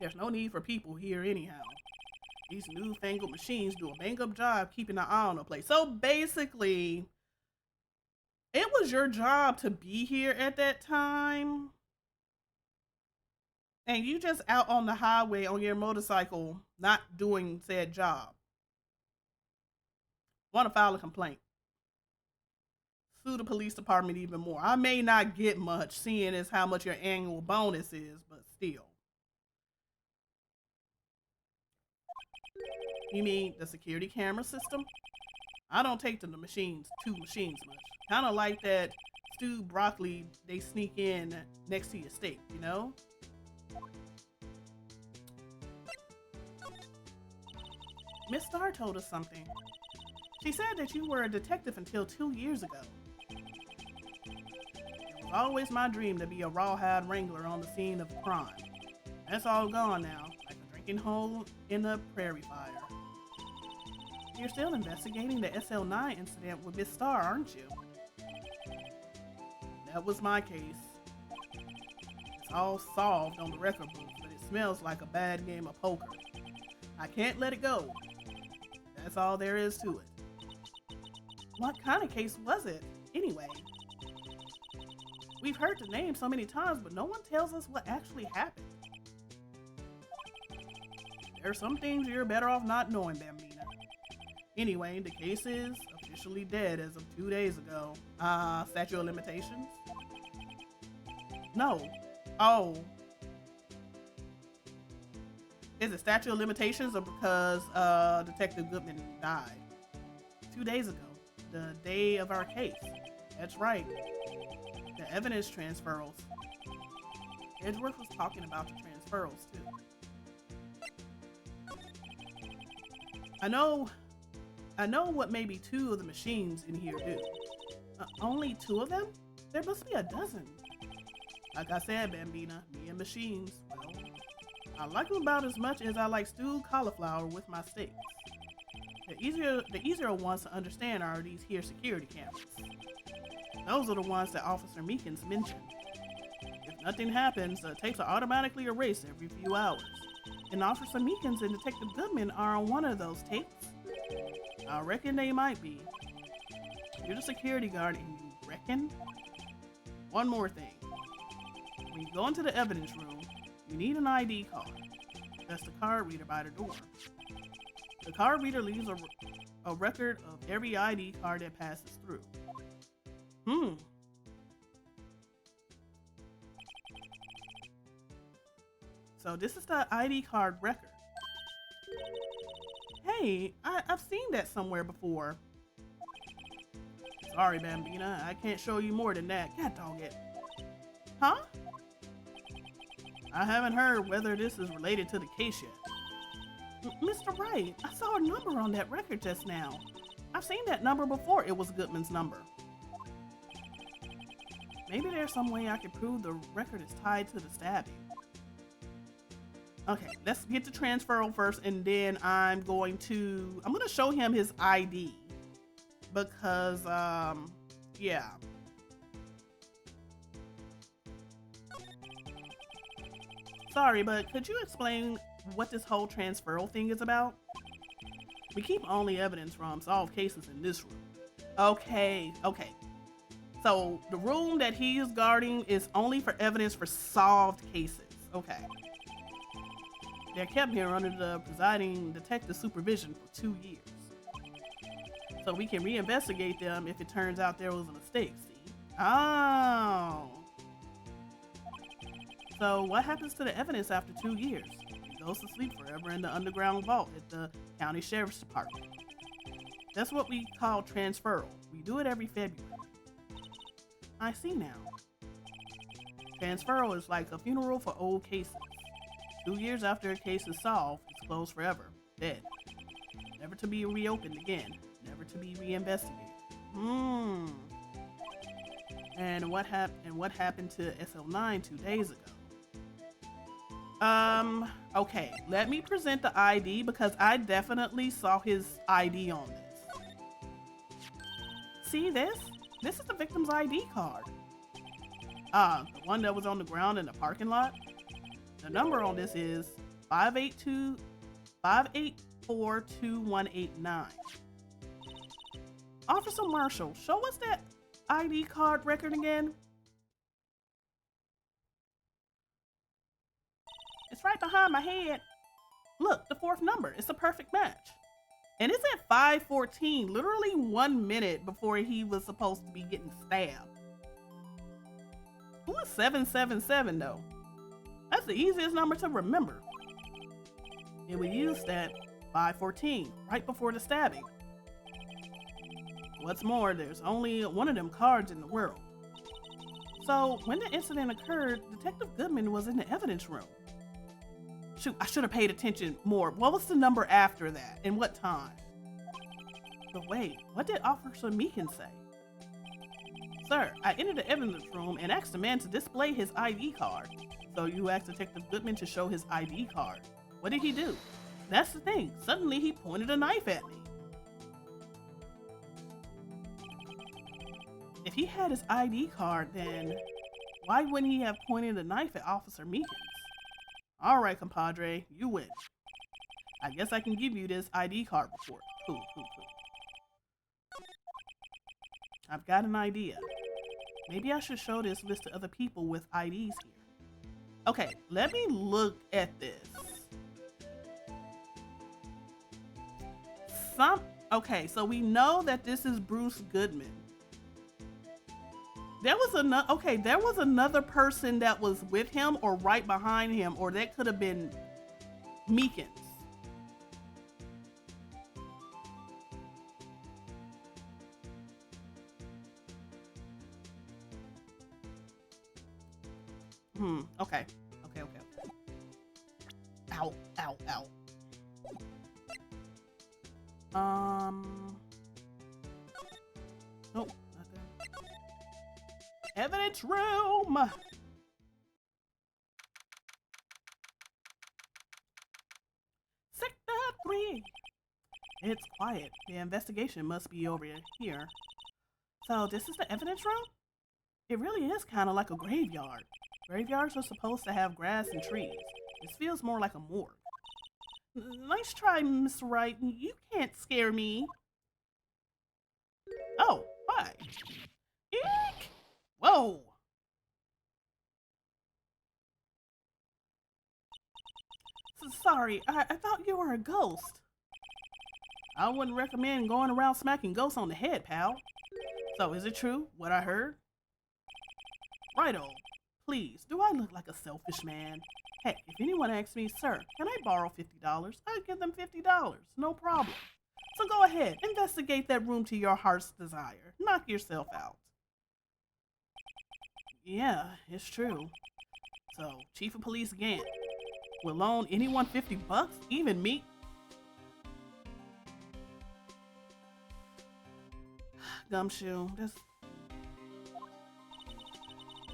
There's no need for people here anyhow. These newfangled machines do a bang-up job keeping an eye on the place. So basically, it was your job to be here at that time. And you just out on the highway on your motorcycle, not doing said job. Want to file a complaint. Sue the police department even more. I may not get much, seeing as how much your annual bonus is, but still. You mean the security camera system? I don't take to the two machines much. Kind of like that stewed broccoli they sneak in next to your steak, you know? Miss Starr told us something. She said that you were a detective until 2 years ago. It was always my dream to be a rawhide wrangler on the scene of a crime. That's all gone now, like a drinking hole in a prairie fire. You're still investigating the SL9 incident with Miss Starr, aren't you? That was my case. It's all solved on the record book, but it smells like a bad game of poker. I can't let it go. That's all there is to it. What kind of case was it, anyway? We've heard the name so many times, but no one tells us what actually happened. There are some things you're better off not knowing, Bambina. Anyway, the case is officially dead as of 2 days ago. Statute of limitations? No. Oh. Is it statute of limitations or because Detective Goodman died? 2 days ago. The day of our case. That's right. The evidence transferals. Edgeworth was talking about the transferals too. I know what maybe 2 of the machines in here do. Only 2 of them? There must be a dozen. Like I said, Bambina, me and machines, well, I like them about as much as I like stewed cauliflower with my steaks. The easier ones to understand are these here security cameras. Those are the ones that Officer Meekins mentioned. If nothing happens, the tapes are automatically erased every few hours. And Officer Meekins and Detective Goodman are on one of those tapes. I reckon they might be. You're the security guard and you reckon? One more thing. When you go into the evidence room, you need an ID card. That's the card reader by the door. The card reader leaves a record of every ID card that passes through. So this is the ID card record. Hey, I've seen that somewhere before. Sorry, Bambina, I can't show you more than that. God dog it. Huh? I haven't heard whether this is related to the case yet. Mr. Wright, I saw a number on that record just now. I've seen that number before. It was Goodman's number. Maybe there's some way I could prove the record is tied to the stabbing. Okay, let's get the transferal first, and then I'm going to show him his ID because, yeah. Sorry, but could you explain what this whole transferal thing is about? We keep only evidence from solved cases in this room. Okay. So the room that he is guarding is only for evidence for solved cases. Okay. They're kept here under the presiding detective supervision for 2 years. So we can reinvestigate them if it turns out there was a mistake, see? Oh. So what happens to the evidence after 2 years? It goes to sleep forever in the underground vault at the county sheriff's department. That's what we call transferal. We do it every February. I see now. Transferal is like a funeral for old cases. 2 years after a case is solved, it's closed forever, dead. Never to be reopened again, never to be reinvestigated. And what happened to SL9 2 days ago? Okay, let me present the ID because I definitely saw his ID on this. See this? This is the victim's ID card. The one that was on the ground in the parking lot. The number on this is 5842189. Officer Marshall, show us that ID card record again. It's right behind my head. Look, the 4th number. It's a perfect match. And it's at 5:14, literally 1 minute before he was supposed to be getting stabbed. Who is 777 though? That's the easiest number to remember. And we used that 5:14, right before the stabbing. What's more, there's only one of them cards in the world. So when the incident occurred, Detective Goodman was in the evidence room. Shoot, I should have paid attention more. What was the number after that and what time? But wait, what did Officer Meekin say? Sir, I entered the evidence room and asked the man to display his ID card. So you asked Detective Goodman to show his ID card. What did he do? That's the thing. Suddenly he pointed a knife at me. If he had his ID card, then why wouldn't he have pointed a knife at Officer Meekins? All right, compadre, you win. I guess I can give you this ID card report. Cool. I've got an idea. Maybe I should show this list to other people with IDs here. Okay, let me look at this. Okay, so we know that this is Bruce Goodman. There was another person that was with him or right behind him, or that could have been Meekins. Okay. Ow. Nope, not there. Evidence room! Sector 3! It's quiet. The investigation must be over here. So this is the evidence room? It really is kind of like a graveyard. Graveyards are supposed to have grass and trees. This feels more like a morgue. Nice try, Mr. Wright. You can't scare me. Oh, hi. Eek! Whoa! Sorry, I thought you were a ghost. I wouldn't recommend going around smacking ghosts on the head, pal. So, is it true, what I heard? Righto. Please, do I look like a selfish man? Heck, if anyone asks me, sir, can I borrow $50? I'd give them $50, no problem. So go ahead, investigate that room to your heart's desire. Knock yourself out. Yeah, it's true. So, Chief of Police Gant will loan anyone $50, even me? Gumshoe, that's...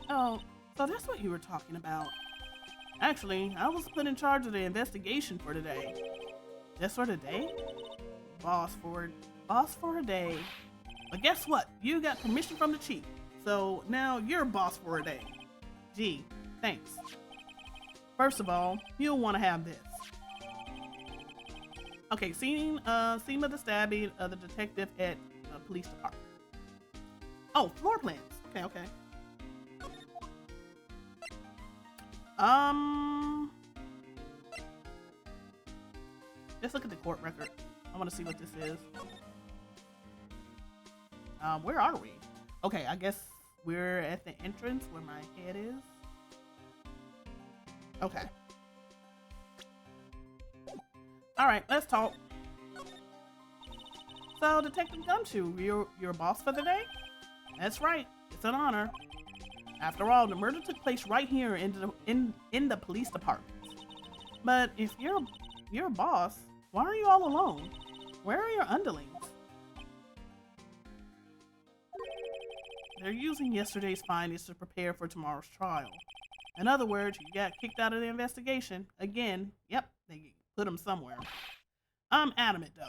Oh, so that's what you were talking about. Actually, I was put in charge of the investigation for today. Just for today? Boss for a day. But guess what? You got permission from the chief. So now you're boss for a day. Gee, thanks. First of all, you'll want to have this. Okay, scene of the stabbing of the detective at the police department. Oh, floor plans. Okay. Let's look at the court record. I want to see what this is. Where are we? Okay, I guess we're at the entrance where my head is. Okay. All right, let's talk. So, Detective Gumshoe, you're boss for the day? That's right. It's an honor. After all, the murder took place right here in the police department. But if you're a boss, why are you all alone? Where are your underlings? They're using yesterday's findings to prepare for tomorrow's trial. In other words, you got kicked out of the investigation. Again, yep, they put him somewhere. I'm adamant, though.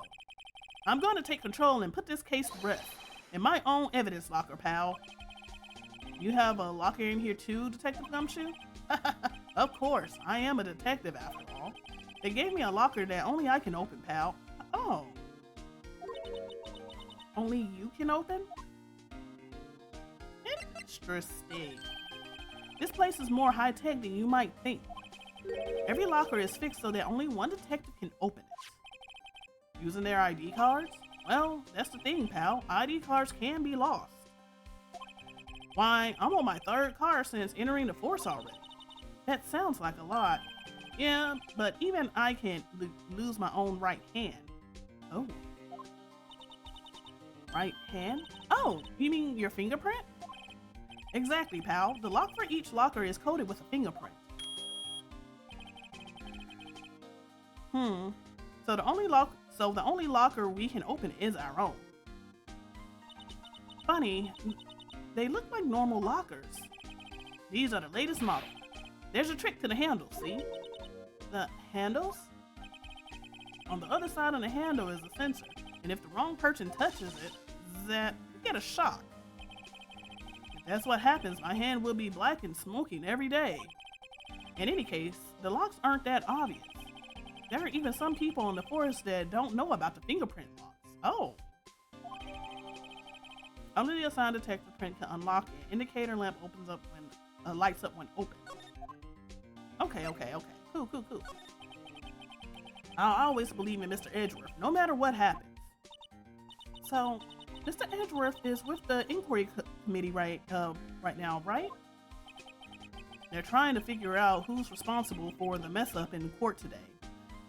I'm going to take control and put this case to rest. In my own evidence locker, pal. You have a locker in here too, Detective Gumshoe? Of course, I am a detective after all. They gave me a locker that only I can open, pal. Oh. Only you can open? Interesting. This place is more high-tech than you might think. Every locker is fixed so that only one detective can open it. Using their ID cards? Well, that's the thing, pal. ID cards can be lost. Why, I'm on my third car since entering the force already. That sounds like a lot. Yeah, but even I can't lose my own right hand. Oh. Right hand? Oh, you mean your fingerprint? Exactly, pal. The lock for each locker is coded with a fingerprint. So the only locker we can open is our own. Funny, they look like normal lockers. These are the latest model. There's a trick to the handle, see? The handles? On the other side of the handle is a sensor, and if the wrong person touches it, you get a shock. If that's what happens, my hand will be black and smoking every day. In any case, the locks aren't that obvious. There are even some people in the forest that don't know about the fingerprint locks. Oh. Only the assigned detective print can unlock it. Indicator lamp opens up when lights up when open. Okay. Cool. I'll always believe in Mr. Edgeworth, no matter what happens. So, Mr. Edgeworth is with the inquiry committee right now, right? They're trying to figure out who's responsible for the mess up in court today.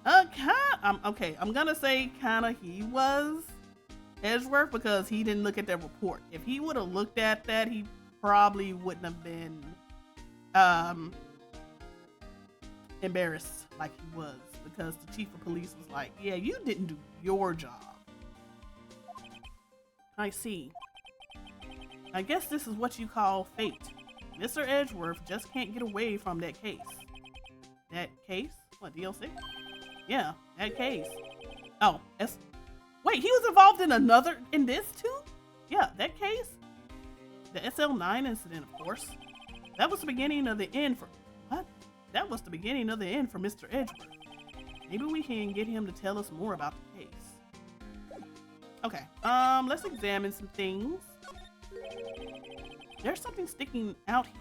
I'm gonna say kinda he was Edgeworth because he didn't look at that report. If he would have looked at that, he probably wouldn't have been embarrassed like he was, because the chief of police was like, yeah, you didn't do your job. I see. I guess this is what you call fate. Mr. Edgeworth just can't get away from that case. That case? What, DLC? Yeah, that case. Oh, wait, he was involved in this too? Yeah, that case? The SL9 incident, of course. That was the beginning of the end for... What? That was the beginning of the end for Mr. Edgeworth. Maybe we can get him to tell us more about the case. Okay, let's examine some things. There's something sticking out here.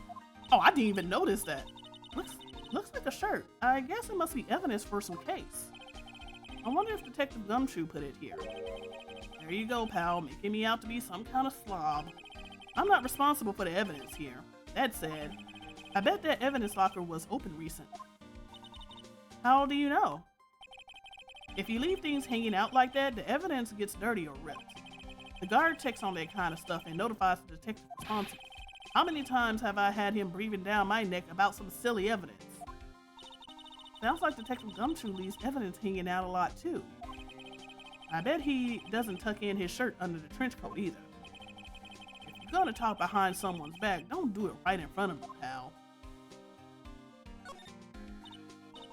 Oh, I didn't even notice that. Looks like a shirt. I guess it must be evidence for some case. I wonder if Detective Gumshoe put it here. There you go, pal, making me out to be some kind of slob. I'm not responsible for the evidence here. That said, I bet that evidence locker was open recently. How do you know? If you leave things hanging out like that, the evidence gets dirty or ripped. The guard checks on that kind of stuff and notifies the detective responsible. How many times have I had him breathing down my neck about some silly evidence? Sounds like Detective Gumshoe leaves evidence hanging out a lot too. I bet he doesn't tuck in his shirt under the trench coat either. If you're gonna talk behind someone's back, don't do it right in front of them, pal.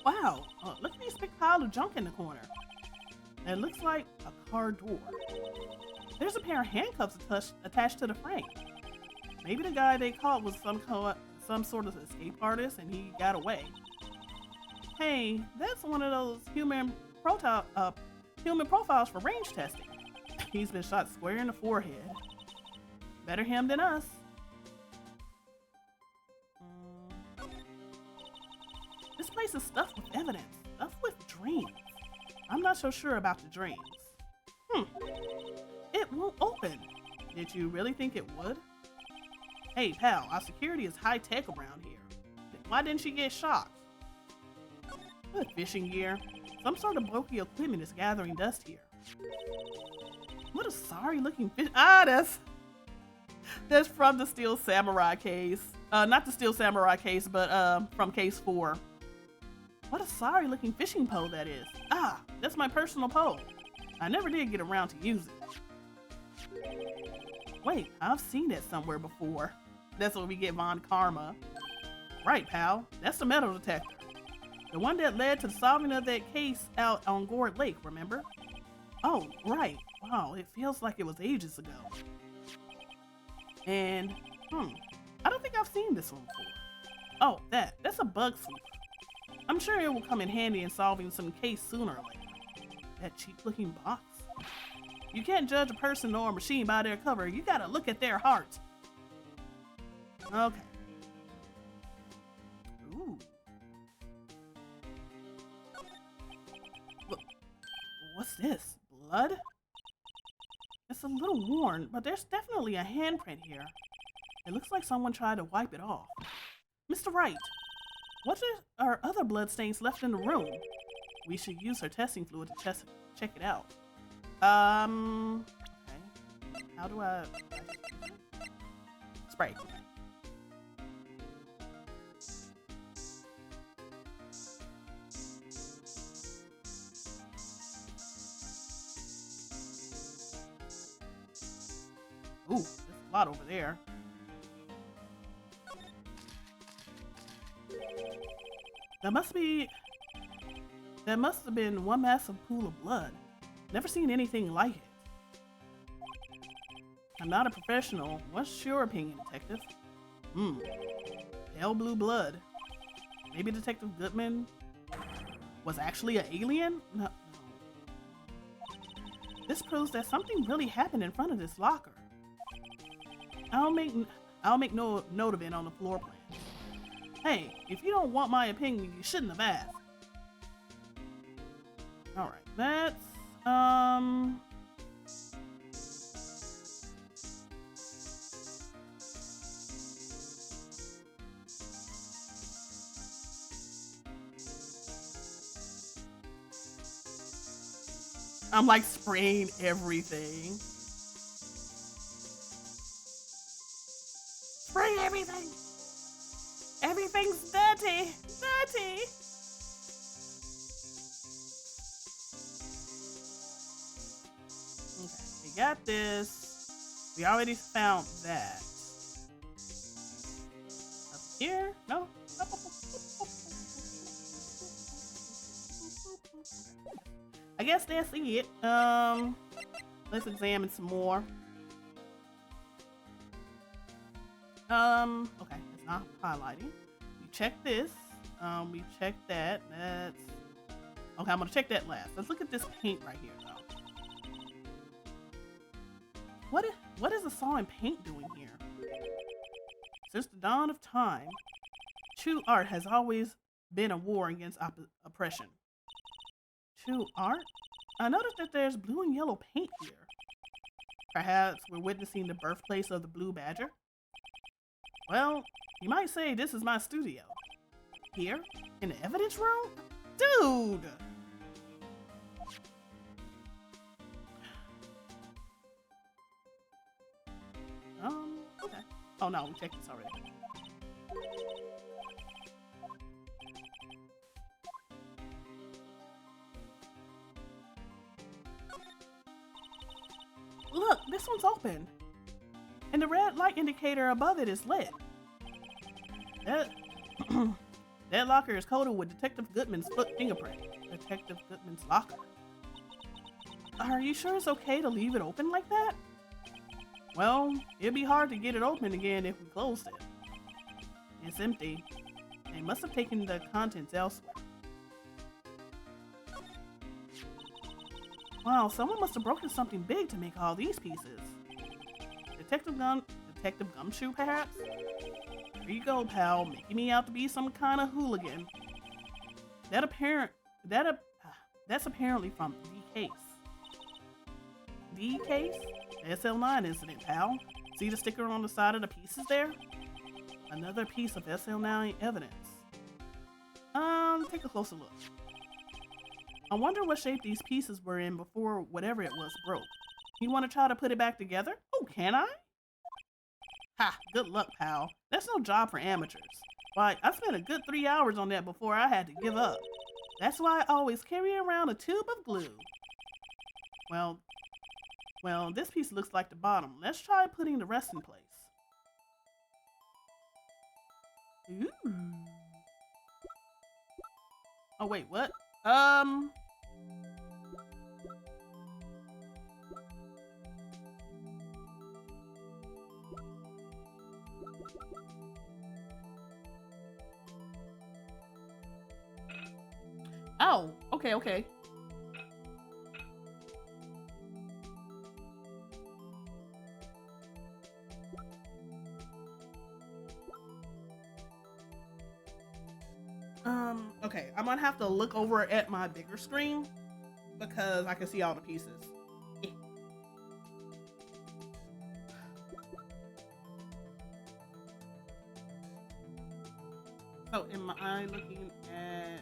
Wow, look at this big pile of junk in the corner. It looks like a car door. There's a pair of handcuffs attached to the frame. Maybe the guy they caught was some sort of escape artist and he got away. Hey, that's one of those human profiles for range testing. He's been shot square in the forehead. Better him than us. This place is stuffed with evidence, stuffed with dreams. I'm not so sure about the dreams. It won't open. Did you really think it would? Hey, pal, our security is high-tech around here. Why didn't you get shocked? Good fishing gear. Some sort of bulky equipment is gathering dust here. What a sorry looking fish. Ah, that's from the Steel Samurai case. Not the Steel Samurai case, but from case 4. What a sorry looking fishing pole that is. Ah, that's my personal pole. I never did get around to use it. Wait, I've seen that somewhere before. That's where we get Von Karma. Right, pal. That's the metal detector. The one that led to the solving of that case out on Gourd Lake, remember? Oh, right. Wow, it feels like it was ages ago. And, I don't think I've seen this one before. Oh, that's a bug sweeper. I'm sure it will come in handy in solving some case sooner or later. That cheap-looking box. You can't judge a person or a machine by their cover. You gotta look at their heart. Okay. Ooh. What's this? Blood? It's a little worn, but there's definitely a handprint here. It looks like someone tried to wipe it off. Mr. Wright, what are other blood stains left in the room? We should use her testing fluid to check it out. Okay. How do I... Spray. Ooh, there's a lot over there. That must have been one massive pool of blood. Never seen anything like it. I'm not a professional. What's your opinion, Detective? Pale blue blood. Maybe Detective Goodman was actually an alien? No. This proves that something really happened in front of this locker. I'll make note of it on the floor plan. Hey, if you don't want my opinion, you shouldn't have asked. Alright, that's I'm like spraying everything. Spray everything! Everything's dirty! Dirty! Okay, we got this. We already found that. Up here? No? I guess that's it. Let's examine some more. Okay, it's not highlighting. We checked this. We checked that. That's okay. I'm gonna check that last. Let's look at this paint right here, though. What is the saw and paint doing here? Since the dawn of time, true art has always been a war against oppression. True art? I noticed that there's blue and yellow paint here. Perhaps we're witnessing the birthplace of the Blue Badger? Well, you might say this is my studio. Here? In the evidence room? Dude! Okay. Oh no, we checked this already. Look, this one's open. And the red light indicator above it is lit. That locker is coated with Detective Goodman's fingerprint. Detective Goodman's locker. Are you sure it's okay to leave it open like that? Well, it'd be hard to get it open again if we closed it. It's empty. They must have taken the contents elsewhere. Wow, someone must have broken something big to make all these pieces. Detective Gumshoe, perhaps? Here you go, pal, making me out to be some kind of hooligan. That's apparently from the case. The case? The SL9 incident, pal. See the sticker on the side of the pieces there? Another piece of SL9 evidence. Take a closer look. I wonder what shape these pieces were in before whatever it was broke. You want to try to put it back together? Oh, can I? Ha, good luck, pal. That's no job for amateurs. Why, I spent a good 3 hours on that before I had to give up. That's why I always carry around a tube of glue. Well, this piece looks like the bottom. Let's try putting the rest in place. Ooh. Oh, wait, what? Oh, okay, okay. Okay, I'm gonna have to look over at my bigger screen because I can see all the pieces. Eh. So am I looking at...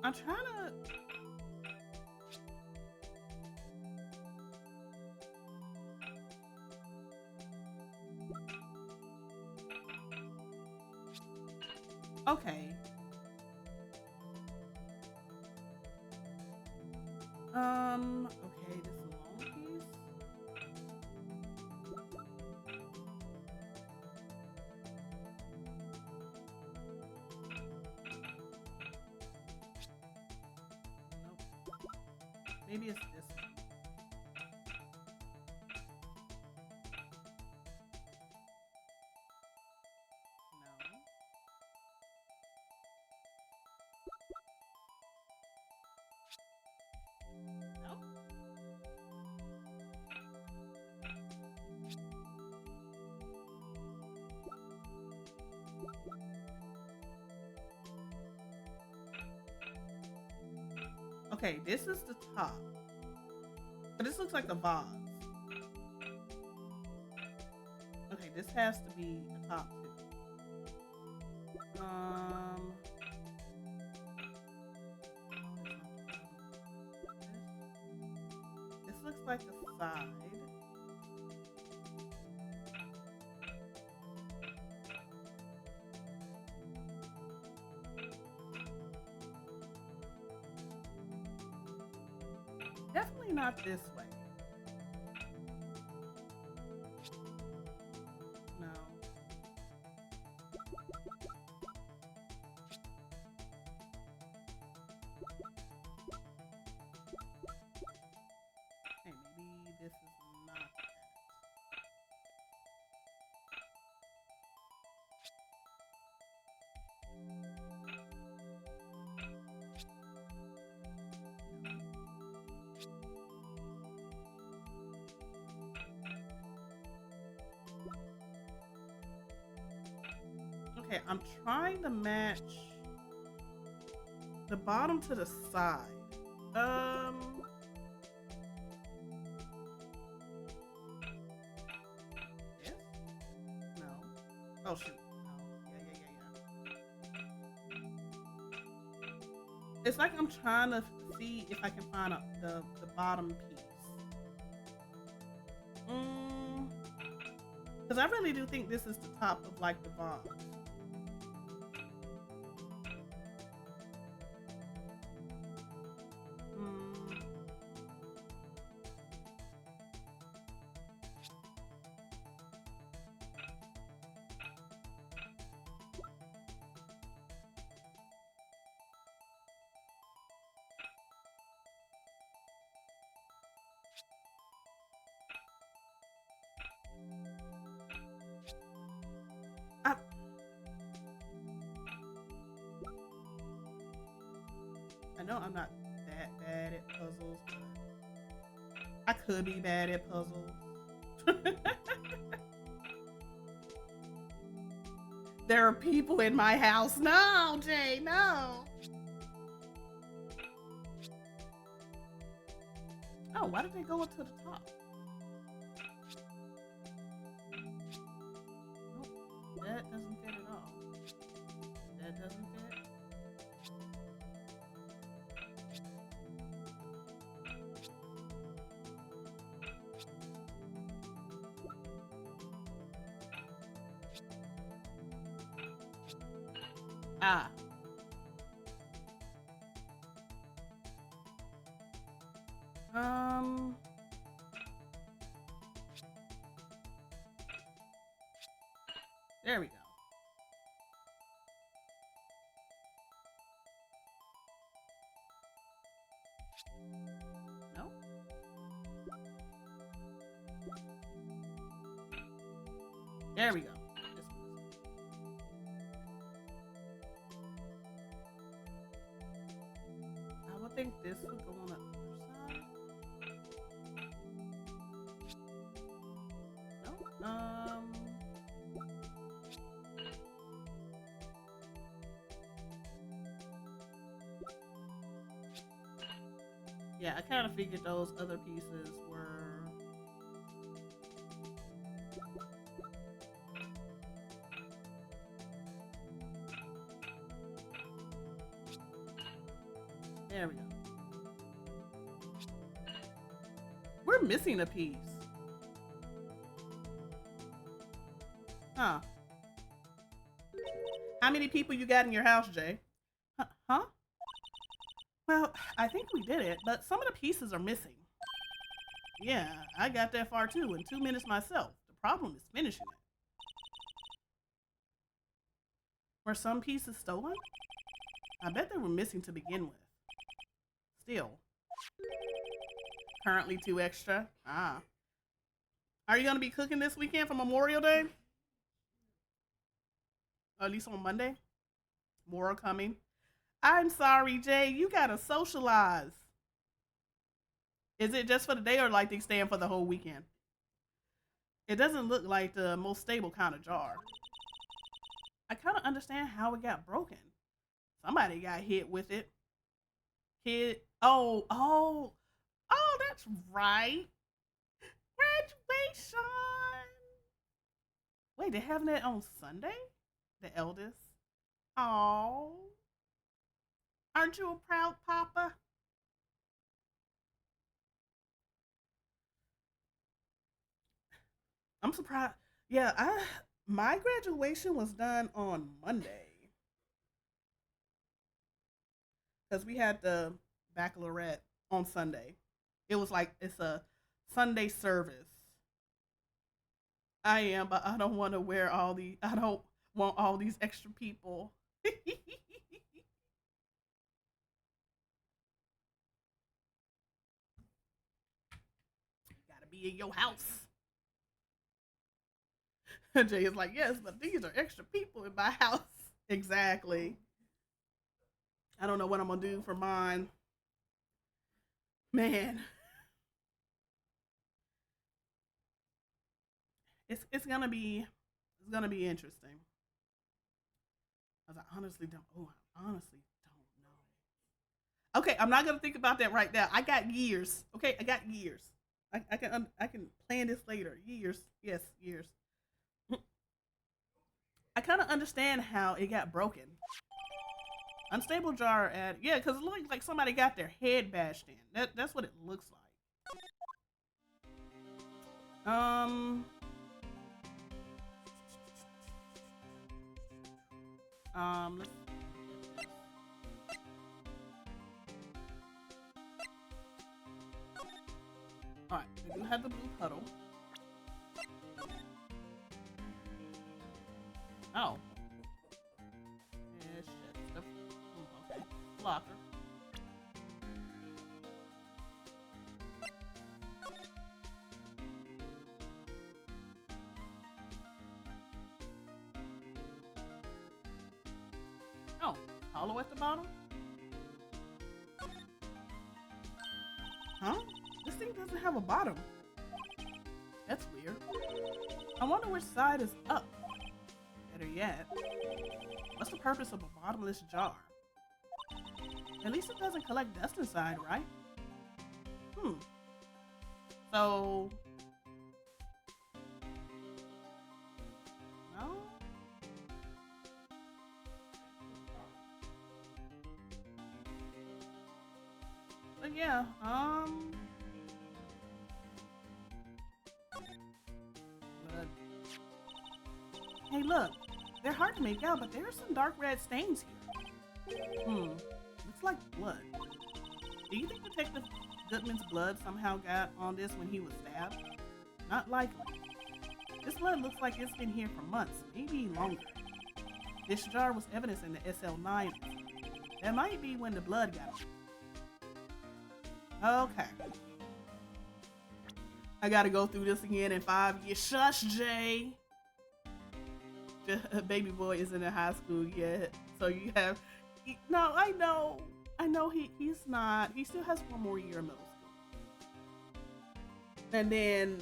I'm trying to... Okay. Okay, this long piece. Nope. Maybe it's this one. No. Nope. Okay, this is the top. But this looks like the vase. Okay, this has to be the top too. This looks like the side. Definitely not this way. No. Okay, maybe this is not that. Okay, I'm trying to match the bottom to the side. Yes? No. Oh shoot. No. Yeah. It's like I'm trying to see if I can find the bottom piece. Because I really do think this is the top of like the vase. I, I know I'm not that bad at puzzles, but I could be bad at puzzles. There are people in my house. No, Jay, no. Oh, why did they go up to the top? Nope, that doesn't fit at all. That doesn't fit. Ah. There we go. No? There we go. I would think this would go on the other side. No? Yeah, I kind of figured those other pieces were... There we go. We're missing a piece. Huh. How many people you got in your house, Jay? Huh? Well, I think we did it, but some of the pieces are missing. Yeah, I got that far too in 2 minutes myself. The problem is finishing it. Were some pieces stolen? I bet they were missing to begin with. Still. Currently 2 extra. Ah. Are you going to be cooking this weekend for Memorial Day? Or at least on Monday? More are coming. I'm sorry, Jay. You got to socialize. Is it just for the day or like they staying for the whole weekend? It doesn't look like the most stable kind of jar. I kind of understand how it got broken. Somebody got hit with it. Oh, that's right. Graduation. Wait, they're having it on Sunday? The eldest? Oh. Aren't you a proud papa? I'm surprised. Yeah, my graduation was done on Monday. Because we had the baccalaureate on Sunday. It was like it's a Sunday service. I am, but I don't want to wear all the. I don't want all these extra people. Gotta be in your house. Jay is like, yes, but these are extra people in my house. Exactly. I don't know what I'm gonna do for mine. Man, it's gonna be interesting. I honestly don't. Oh, I honestly don't know. Okay, I'm not gonna think about that right now. I got years. Okay, I got years. I can plan this later. Years, yes, years. I kind of understand how it got broken. Unstable jar at yeah, because it looked like somebody got their head bashed in. That's what it looks like. Let's all right. We do have the blue puddle. Oh. Yeah, shit. Okay. Blocker. hollow at the bottom? Huh? This thing doesn't have a bottom. That's weird. I wonder which side is up. Better yet, what's the purpose of a bottomless jar? At least it doesn't collect dust inside, right? So... no? But yeah, but... hey, look. They're hard to make out, but there are some dark red stains here. Looks like blood. Do you think Detective Goodman's blood somehow got on this when he was stabbed? Not likely. This blood looks like it's been here for months, maybe longer. This jar was evidence in the SL9. That might be when the blood got on. Okay. I gotta go through this again in 5 years. Shush, Jay! The baby boy isn't in high school yet. So you have... no, I know he's not. He still has 1 more year of middle school. And then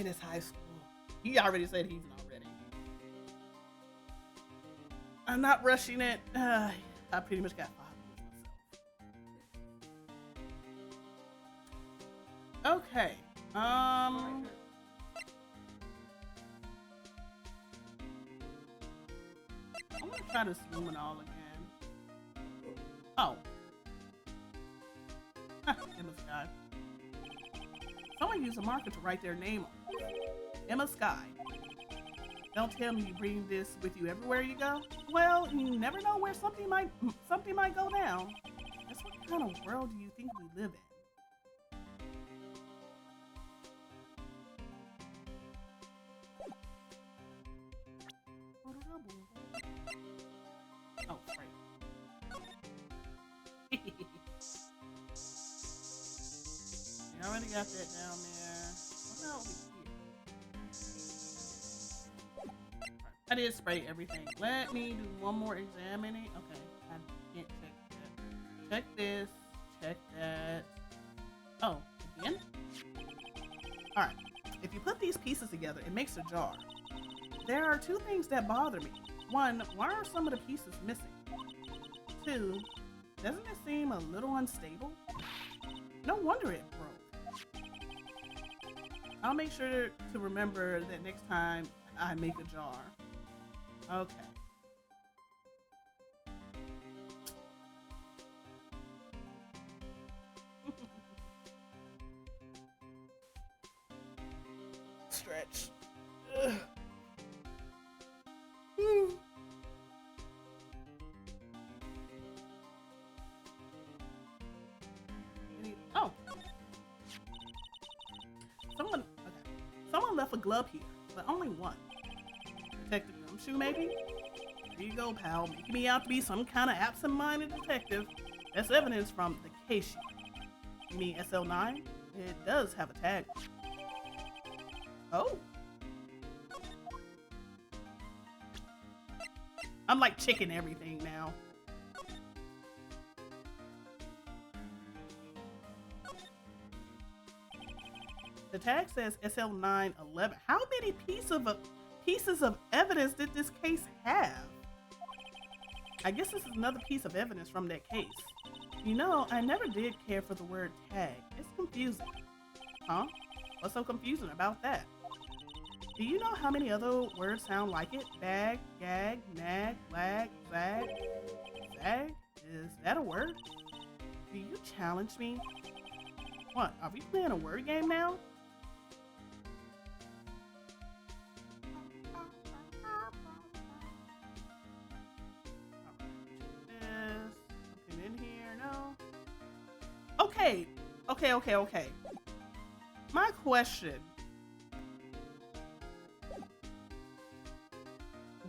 it's high school. He already said he's not ready. I'm not rushing it. I pretty much got 5 years myself. Okay. I'm gonna try to zoom it all again. Oh. Emma Sky. Someone used a marker to write their name on. Emma Sky. Don't tell me you bring this with you everywhere you go. Well, you never know where something might go down. That's what kind of world do you think we live in? Oh, right. I already got that down there. What else here? I did spray everything. Let me do one more examining. Okay, I can't check that. Check this. Check that. Oh, again? Alright. If you put these pieces together, it makes a jar. There are 2 things that bother me. 1, why are some of the pieces missing? 2, doesn't it seem a little unstable? No wonder it broke. I'll make sure to remember that next time I make a jar. Okay. Stretch. Ugh. Oh. Someone left a glove here, but only one. Detective Gumshoe, maybe? There you go, pal. Making me out to be some kind of absent-minded detective. That's evidence from the case sheet. You mean SL9? It does have a tag. Oh. I'm like checking everything now. The tag says SL911. How many pieces of evidence did this case have? I guess this is another piece of evidence from that case. You know, I never did care for the word tag. It's confusing. Huh? What's so confusing about that? Do you know how many other words sound like it? Bag, gag, nag, lag, zag. Zag? Is that a word? Do you challenge me? What, are we playing a word game now? Okay. My question.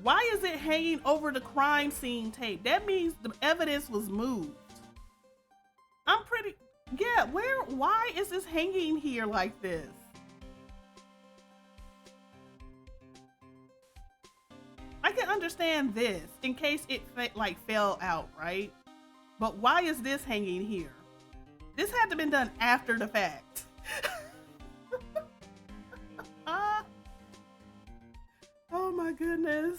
Why is it hanging over the crime scene tape? That means the evidence was moved. Why is this hanging here like this? I can understand this in case it like fell out, right? But why is this hanging here? This had to been done after the fact. Oh my goodness.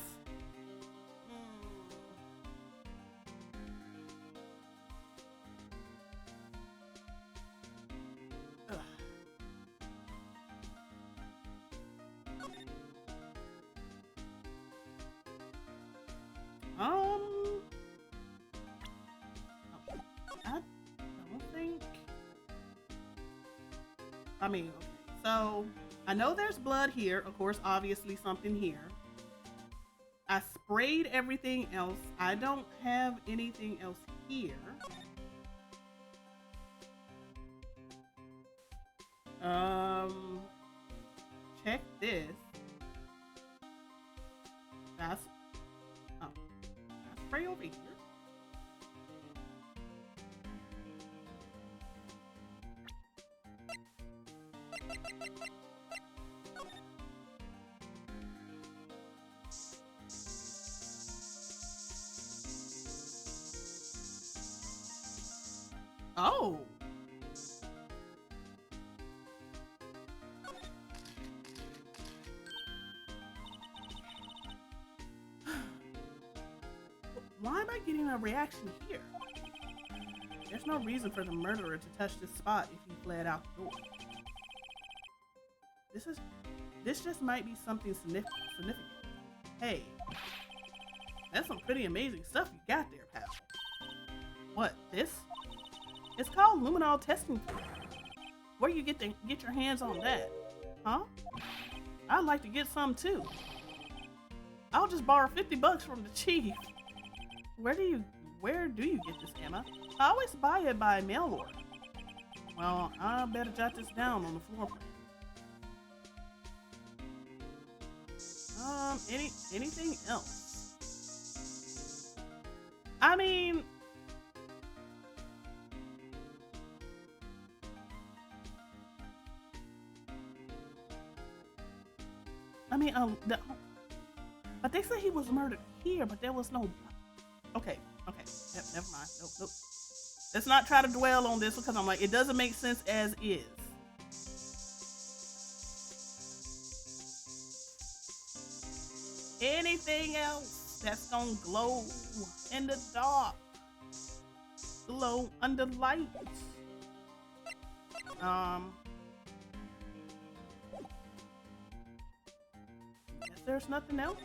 I don't think. I mean, okay. So I know there's blood here. Of course, obviously something here. I sprayed everything else. I don't have anything else here. Check this. That's spray over here. Oh. Why am I getting a reaction here? There's no reason for the murderer to touch this spot if he fled out the door. This just might be something significant. Hey, that's some pretty amazing stuff you got there, pal. What, this? It's called luminol testing tool. Where do you get your hands on that? Huh? I'd like to get some too. I'll just borrow 50 bucks from the chief. Where do you get this, Emma? I always buy it by mail order. Well, I better jot this down on the floor plan. Anything else? I mean, but they said he was murdered here, but there was no. Okay, never mind. Nope. Let's not try to dwell on this because I'm like, it doesn't make sense as is. Anything else that's gonna glow in the dark, glow under light? Guess there's nothing else.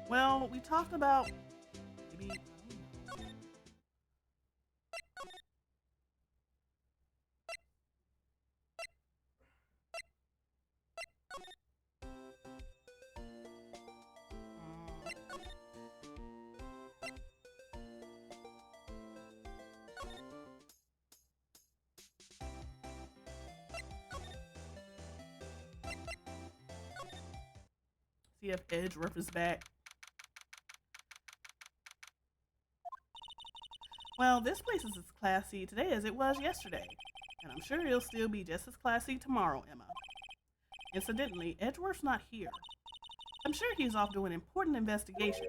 Well, we talked about maybe. See if Edgeworth is back. Well, this place is as classy today as it was yesterday, and I'm sure it'll still be just as classy tomorrow, Emma. Incidentally, Edgeworth's not here. I'm sure he's off doing important investigations.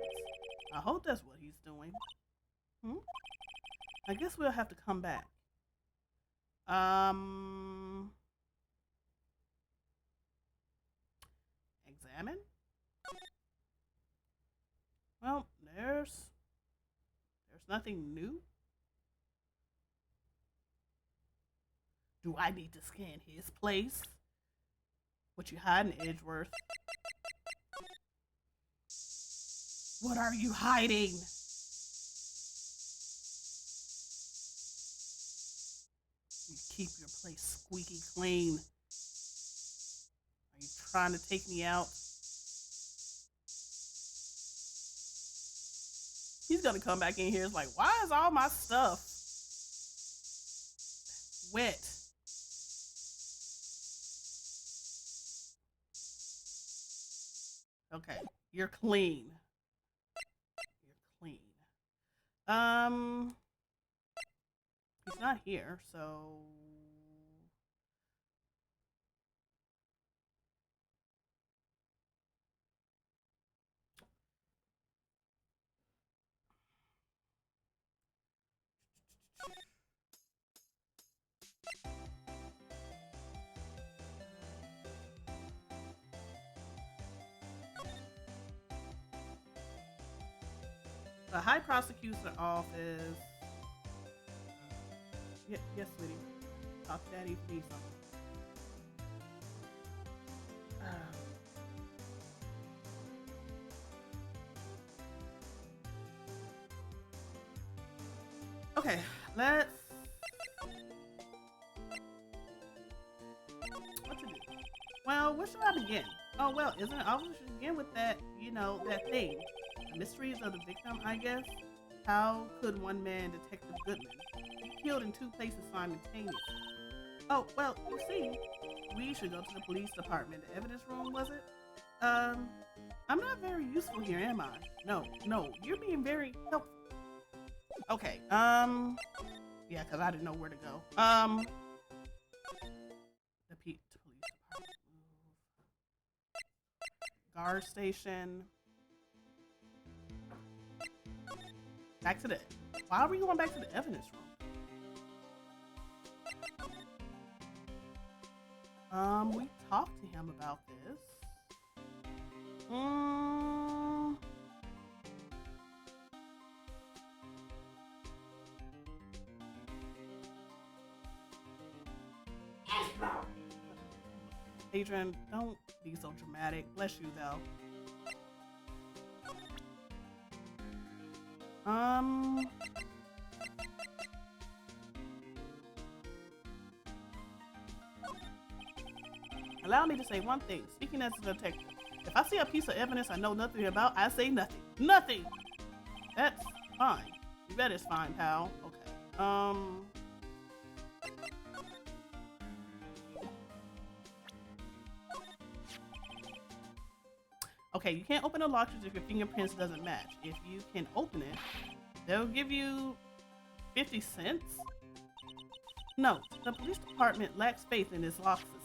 I hope that's what he's doing. I guess we'll have to come back. Examine? Well, there's nothing new. Do I need to scan his place? What you hiding, Edgeworth? What are you hiding? You keep your place squeaky clean. Are you trying to take me out? He's gonna come back in here. It's like, why is all my stuff wet? Okay, you're clean. You're clean. He's not here, so the High Prosecutor Office. Yes, sweetie. Talk to Daddy if you need something. Okay, let's. What to do? Well, where should I begin? Oh, well, isn't it obvious to begin with that, that thing? The mysteries of the victim, I guess? How could one man, Detective Goodman, be killed in two places simultaneously? Oh, well, you see, we should go to the police department. The evidence room, was it? I'm not very useful here, am I? No, you're being very helpful. Okay, yeah, because I didn't know where to go. The police department. Guard station. Back to the. Why are we going back to the evidence room? We talked to him about this. Adrian, don't be so dramatic. Bless you, though. Allow me to say one thing. Speaking as a detective, if I see a piece of evidence I know nothing about, I say nothing. Nothing! That's fine. You bet it's fine, pal. Okay. Okay, you can't open a lockers if your fingerprints doesn't match. If you can open it, they'll give you 50 cents? No, the police department lacks faith in this lock system.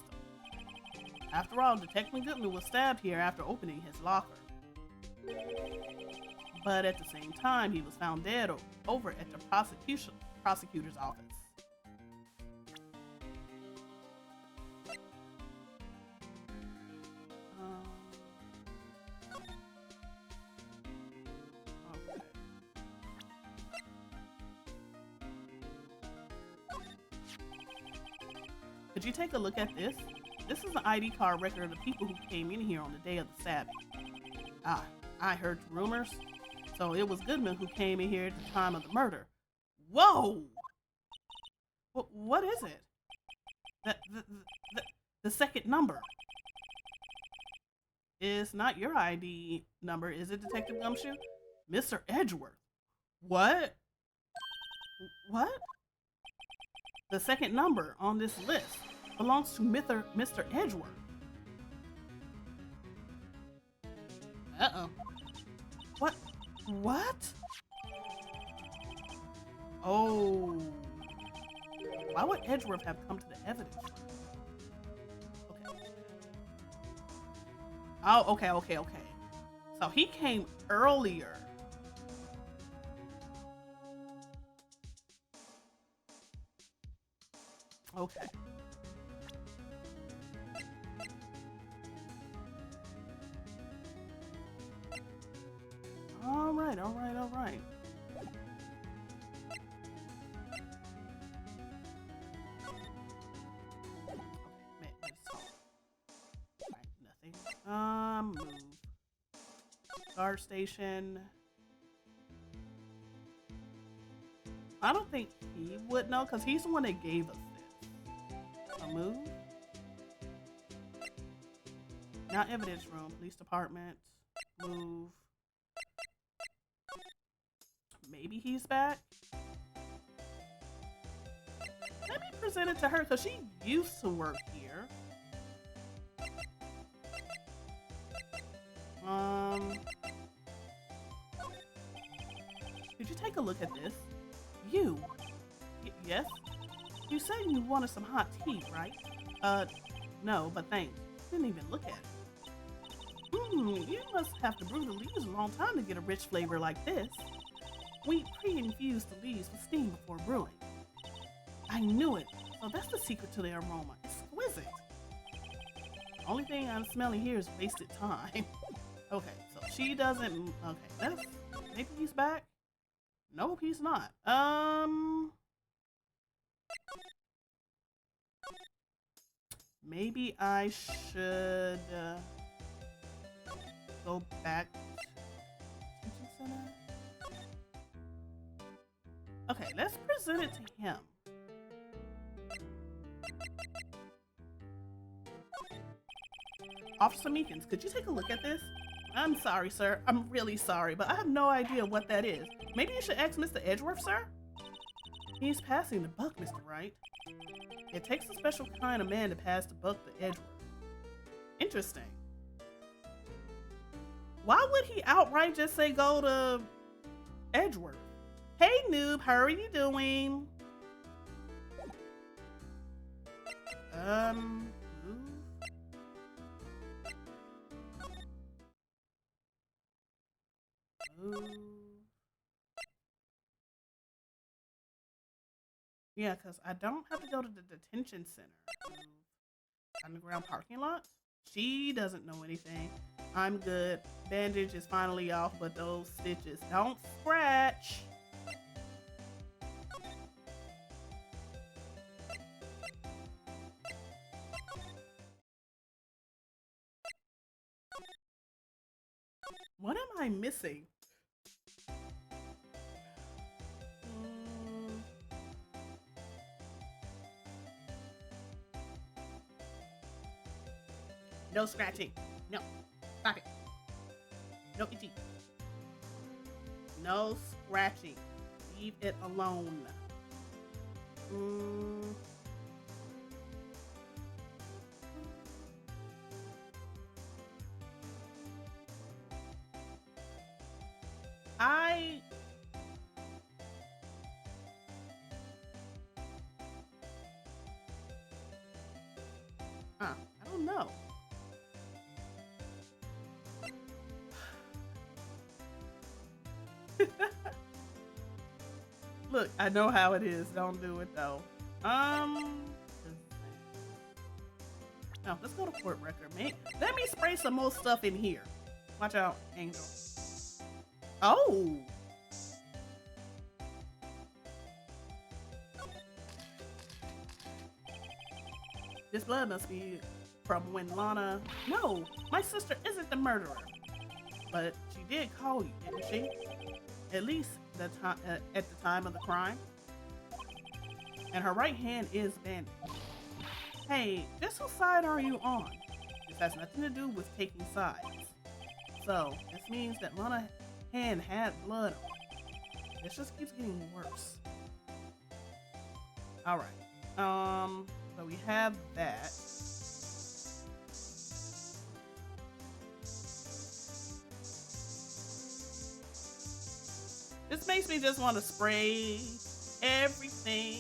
After all, Detective Goodman was stabbed here after opening his locker. But at the same time, he was found dead over at the prosecutor's office. Okay. Could you take a look at this? This is an ID card record of the people who came in here on the day of the stabbing. Ah, I heard rumors. So it was Goodman who came in here at the time of the murder. Whoa! What is it? The second number. It's not your ID number, is it, Detective Gumshoe? Mr. Edgeworth. What? What? The second number on this list belongs to Mr. Edgeworth. Uh-oh. What? Oh. Why would Edgeworth have come to the evidence room? Okay. Oh, okay. So he came earlier. Okay. All right. Okay, let's talk. Alright, nothing. Move. Guard station. I don't think he would know because he's the one that gave us this. A move. Not evidence room. Police department. Move. Maybe he's back. Let me present it to her because she used to work here. Could you take a look at this? Yes? You said you wanted some hot tea, right? No, but thanks. Didn't even look at it. You must have to brew the leaves a long time to get a rich flavor like this. We pre-infuse the leaves with steam before brewing. I knew it. So that's the secret to the aroma. Exquisite. The only thing I'm smelling here is wasted time. Okay, so she doesn't. Okay, maybe he's back. Nope, he's not. Maybe I should go back to the detention center. Okay, let's present it to him. Officer Meekins, could you take a look at this? I'm sorry, sir. I'm really sorry, but I have no idea what that is. Maybe you should ask Mr. Edgeworth, sir? He's passing the buck, Mr. Wright. It takes a special kind of man to pass the buck to Edgeworth. Interesting. Why would he outright just say go to Edgeworth? Hey, noob, how are you doing? Yeah, because I don't have to go to the detention center. Underground parking lot? She doesn't know anything. I'm good. Bandage is finally off, but those stitches don't scratch. What am I missing? No scratching. No. Stop it. No itchy. No scratching. Leave it alone. I don't know. Look, I know how it is. Don't do it though. Oh, let's go to court record, mate. Let me spray some more stuff in here. Watch out, Angel. Oh. This blood must be from when Lana... No, my sister isn't the murderer. But she did call you, didn't she? At least at the time of the crime. And her right hand is bandaged. Hey, just whose side are you on? This has nothing to do with taking sides. So, this means that Lana's hand had blood on it. This just keeps getting worse. Alright. So we have that. This makes me just want to spray everything.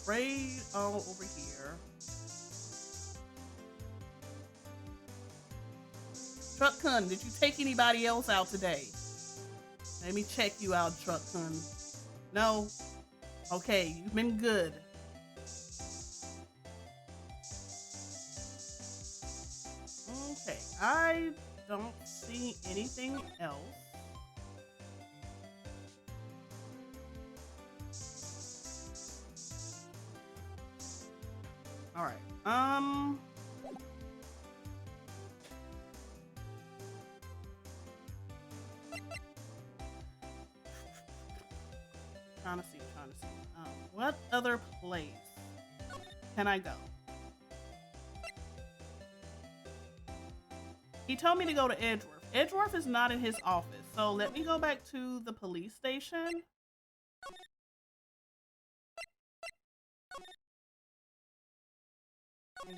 Spray all over here. Truck Kun, did you take anybody else out today? Let me check you out, Truck Kun. No? Okay, you've been good. Okay, I don't see anything else. All right. Trying to see. What other place can I go? He told me to go to Edgeworth. Edgeworth is not in his office, so let me go back to the police station.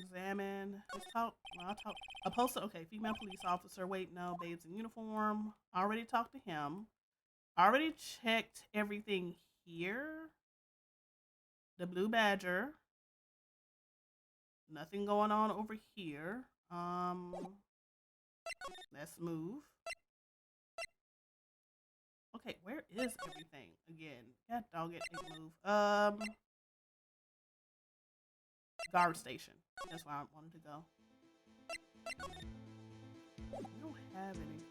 Examine. Let's talk. Well, I'll talk. A poster. Okay, female police officer. Wait, no. Babes in uniform. Already talked to him. Already checked everything here. The blue badger. Nothing going on over here. Let's move. Okay, where is everything again? That dog it ain't move. Guard station. That's where I wanted to go. We don't have anything.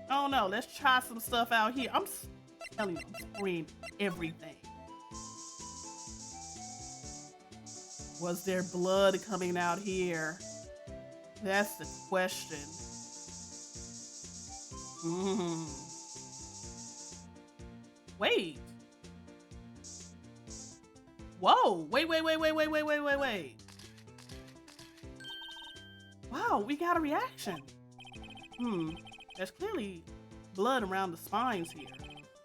Oh no, let's try some stuff out here. I'm telling you, I'm spraying everything. Was there blood coming out here? That's the question. Wait. Whoa. Wait. Wow, we got a reaction. There's clearly blood around the spines here.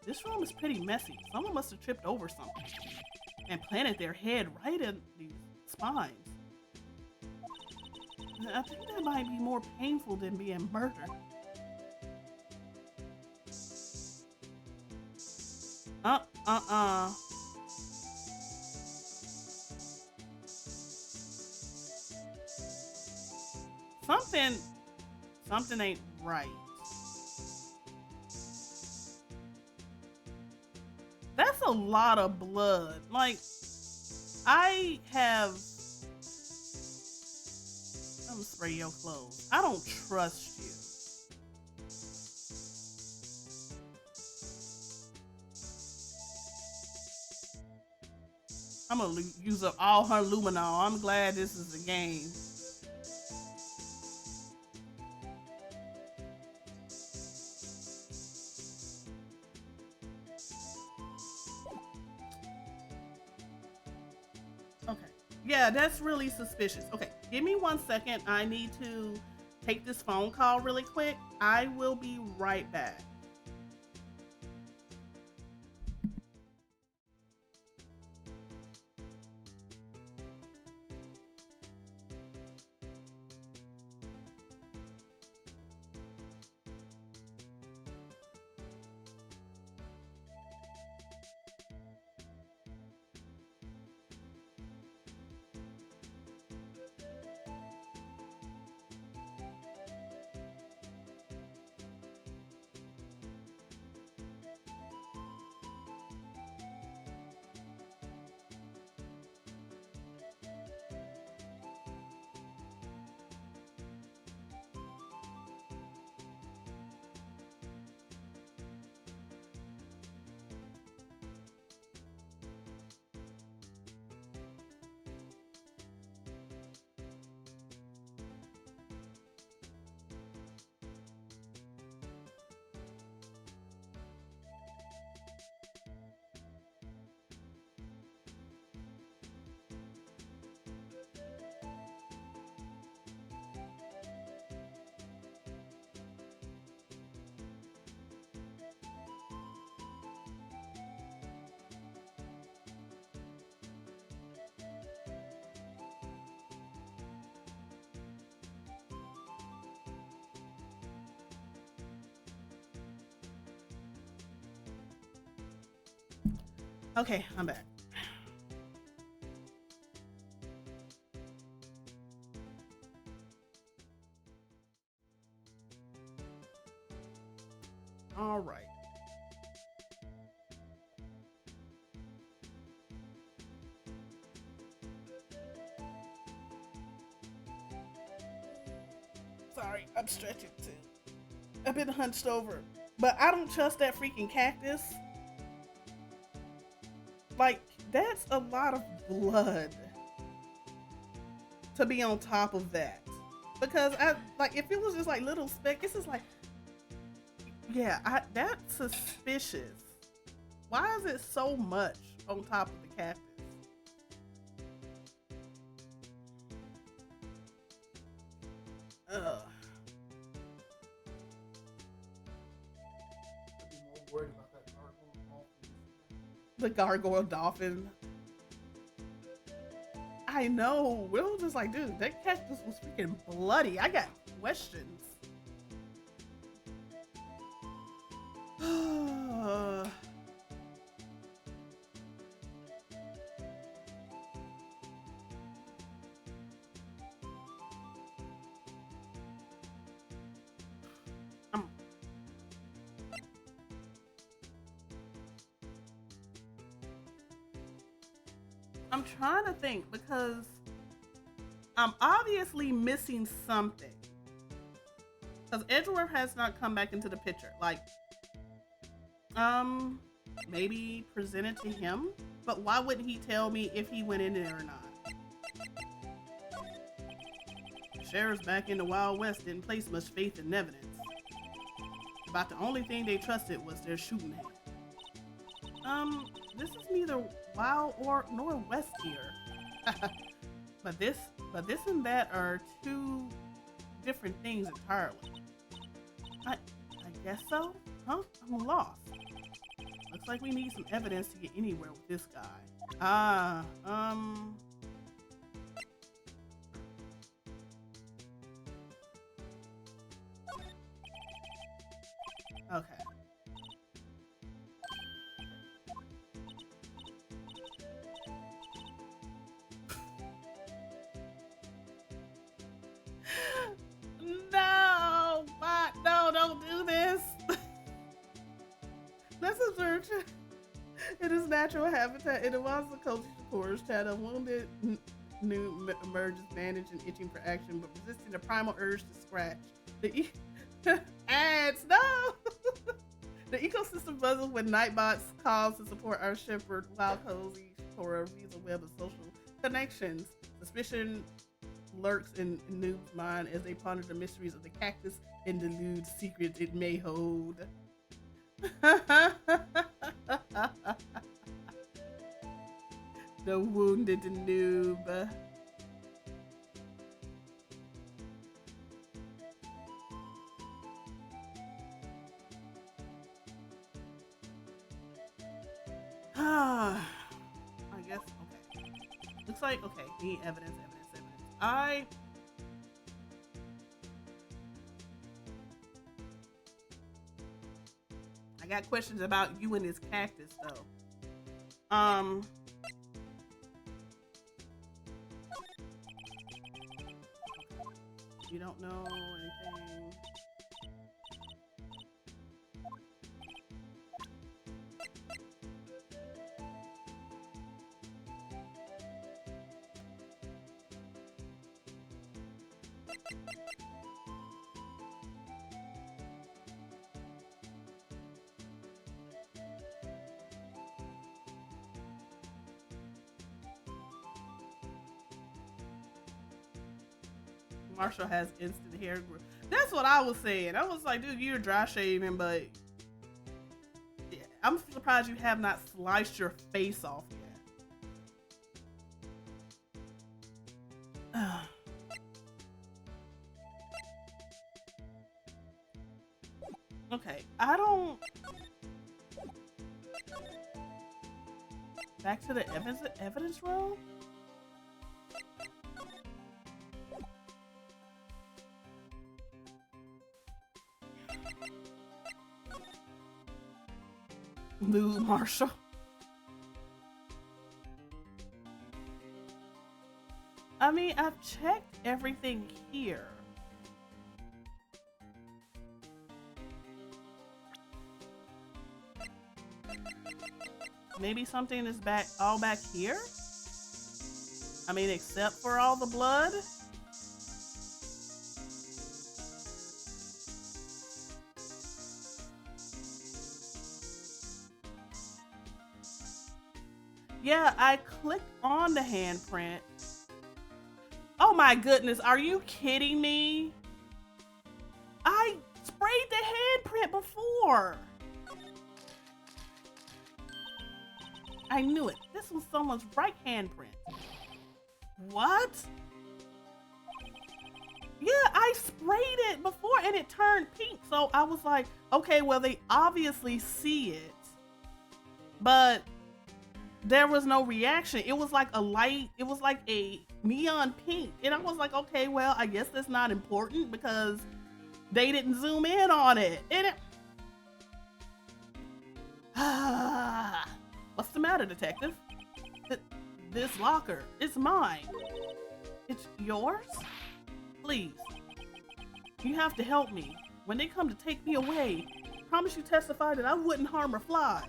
This room is pretty messy. Someone must have tripped over something and planted their head right in these spines. I think that might be more painful than being murdered. Something ain't right. That's a lot of blood. Like, I'm gonna spray your clothes. I don't trust you. I'm gonna use up all her luminol. I'm glad this is a game. Okay. Yeah, that's really suspicious. Okay, give me 1 second. I need to take this phone call really quick. I will be right back. Okay, I'm back. All right. Sorry, I'm stretching too. I've been hunched over, but I don't trust that freaking cactus. Like, that's a lot of blood to be on top of that. Because if it was just like little speck, it's just like, yeah, that's suspicious. Why is it so much on top of the cactus? Ugh. I'd be more worried about that gargoyle dolphin. The gargoyle dolphin. I know. Will was just like, dude, that cactus was freaking bloody. I got questions. I'm I'm trying to think because I'm obviously missing something. Because Edgeworth has not come back into the picture. Like, maybe presented to him? But why wouldn't he tell me if he went in there or not? The sheriffs back in the Wild West didn't place much faith in evidence. About the only thing they trusted was their shooting hand. This is neither Wild or nor West here. but this and that are two different things entirely. I guess so? Huh? I'm lost. Looks like we need some evidence to get anywhere with this guy. Okay. No, no, don't do this. Let's observe in its natural habitat. It involves the culture course that a wounded new emerges bandaged and itching for action, but resisting the primal urge to scratch. The ads, no. The ecosystem buzzes with nightbots calls to support our shepherd, wild cozy for a reason web of social connections. Suspicion lurks in Noob's mind as they ponder the mysteries of the cactus and delude secrets it may hold. The wounded noob. I guess, okay. Looks like, okay, need evidence. I got questions about you and this cactus, though. You don't know anything. Marshall has instant hair growth. That's what I was saying. I was like, dude, you're dry shaving, but yeah, I'm surprised you have not sliced your face off yet. Okay, I don't. Back to the evidence room? Lou Marshall. I mean, I've checked everything here. Maybe something is all back here? I mean, except for all the blood? Yeah, I clicked on the handprint. Oh my goodness, are you kidding me? I sprayed the handprint before. I knew it. This was someone's right handprint. What? Yeah, I sprayed it before and it turned pink. So I was like, okay, well, they obviously see it. But there was no reaction. It was like a light, it was like a neon pink. And I was like, okay, well, I guess that's not important because they didn't zoom in on it. And it... What's the matter, detective? This locker, it's mine. It's yours? Please. You have to help me. When they come to take me away, promise you testify that I wouldn't harm a fly.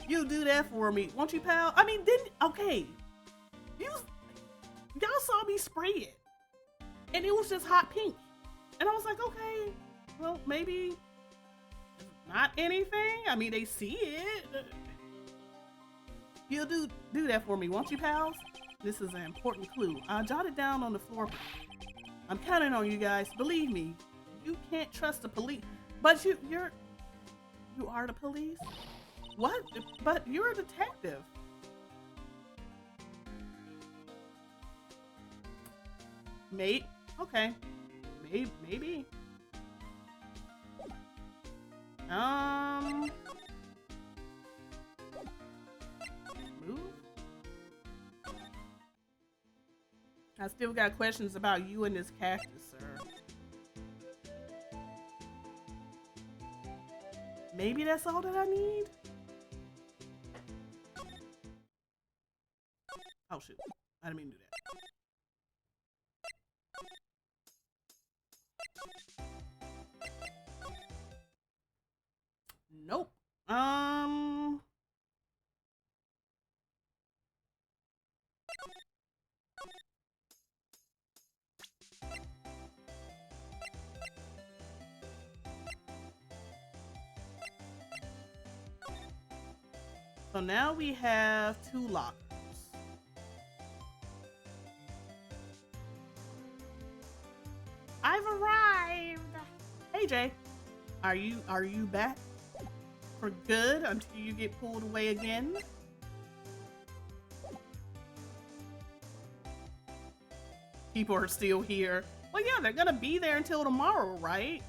You do that for me, won't you, pal? I mean, didn't... Okay. Y'all saw me spray it. And it was just hot pink. And I was like, okay, well, maybe not anything. I mean, they see it. You'll do that for me, won't you, pals? This is an important clue. I'll jot it down on the floor. I'm counting on you guys. Believe me, you can't trust the police. But you are the police? What? But you're a detective. Mate, okay. Maybe. Move? I still got questions about you and this cactus, sir. Maybe that's all that I need? Oh shoot, I didn't mean to do that. Nope. So now we have 2 lockers. I've arrived. Hey Jay, are you back for good until you get pulled away again? People are still here. Well, yeah, they're gonna be there until tomorrow, right?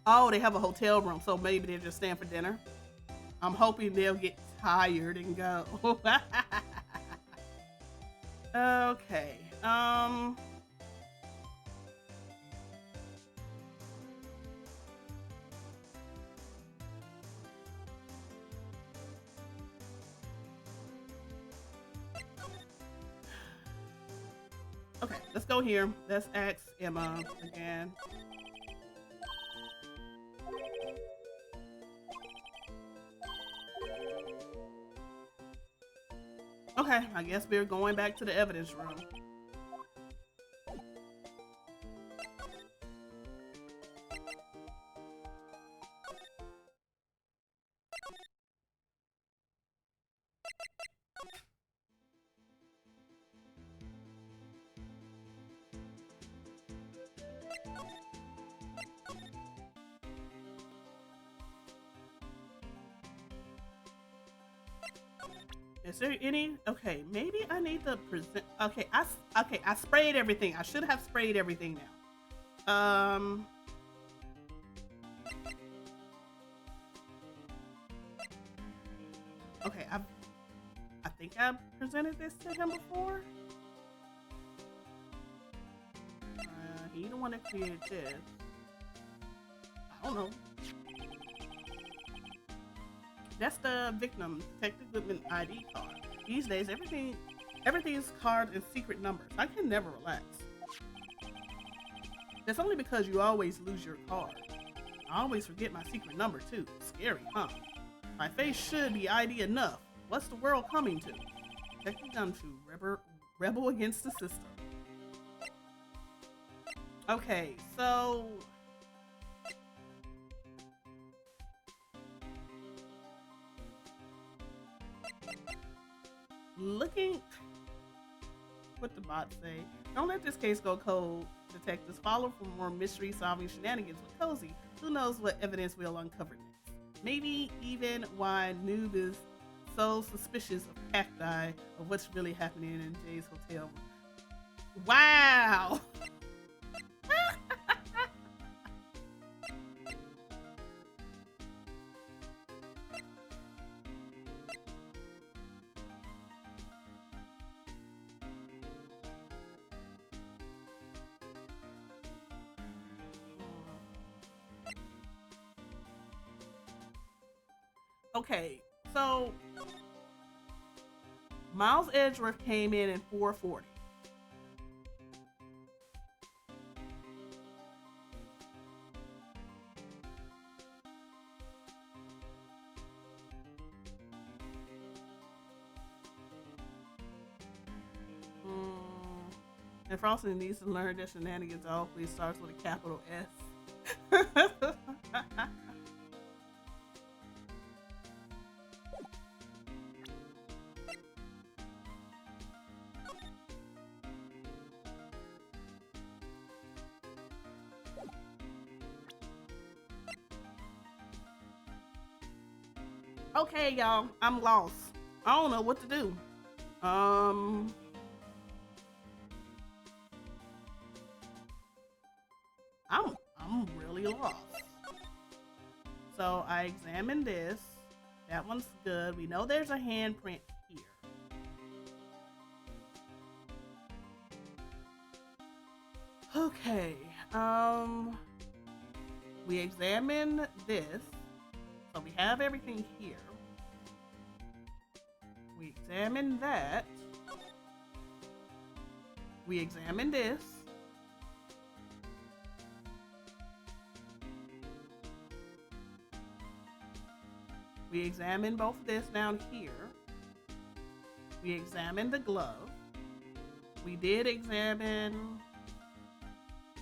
Oh, they have a hotel room, so maybe they're just staying for dinner. I'm hoping they'll get tired and go. Okay. Okay, let's go here. Let's ask Emma again. Okay, I guess we're going back to the evidence room. Is there any? Okay, maybe I need to present. Okay, I sprayed everything. I should have sprayed everything now. Okay, I think I presented this to him before. He the one that created this. I don't know. That's the victim detective equipment ID card. These days, everything's card and secret numbers. I can never relax. That's only because you always lose your card. I always forget my secret number too. Scary, huh? My face should be ID enough. What's the world coming to? Detective Gumshoe, rebel against the system. Okay, so looking, what the bot say? Don't let this case go cold. Detectives follow for more mystery solving shenanigans with Cozy. Who knows what evidence we'll uncover next? Maybe even why Noob is so suspicious of cacti of what's really happening in Jay's hotel. Wow. Okay, so Miles Edgeworth came in at 440. And Frosty needs to learn that shenanigans always starts with a capital S. Okay, y'all, I'm lost. I don't know what to do. I'm really lost. So I examined this. That one's good. We know there's a handprint here. Okay. We examined this. So we have everything here. We examined that. We examined this. We examined both of this down here. We examined the glove. We did examine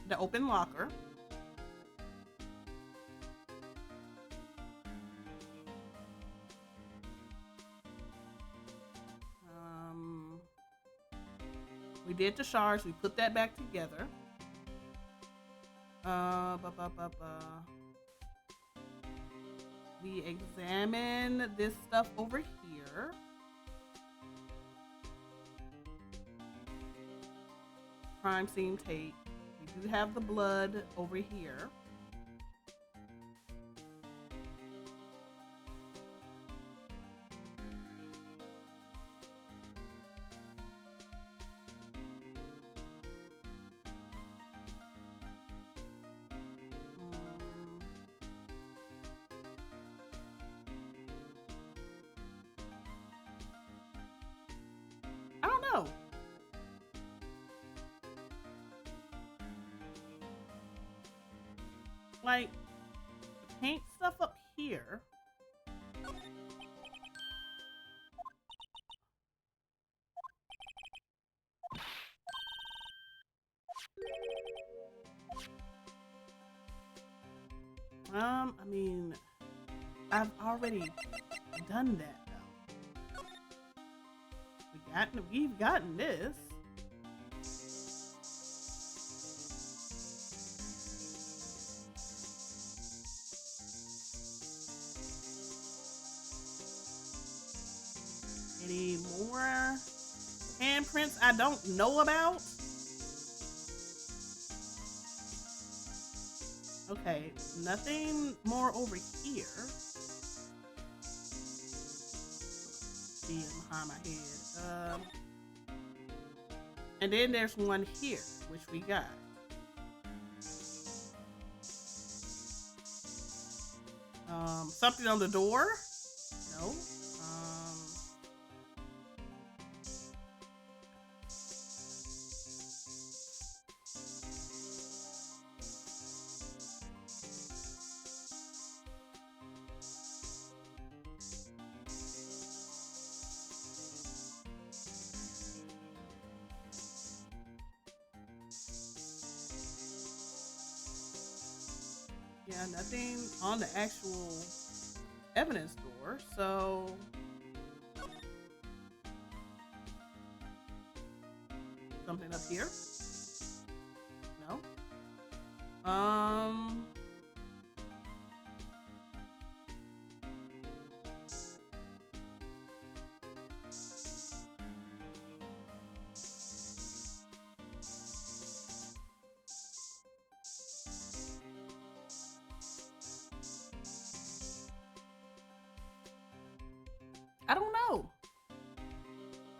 the open locker. We did the shards. We put that back together. We examine this stuff over here. Crime scene tape. We do have the blood over here. I don't know. Like, the paint stuff up here. I mean, I've already done that though. We've gotten this. Any more handprints I don't know about? Okay, nothing more over here. See behind my head. And then there's one here, which we got. Something on the door? No. Yeah, nothing on the actual evidence door, so something up here? No.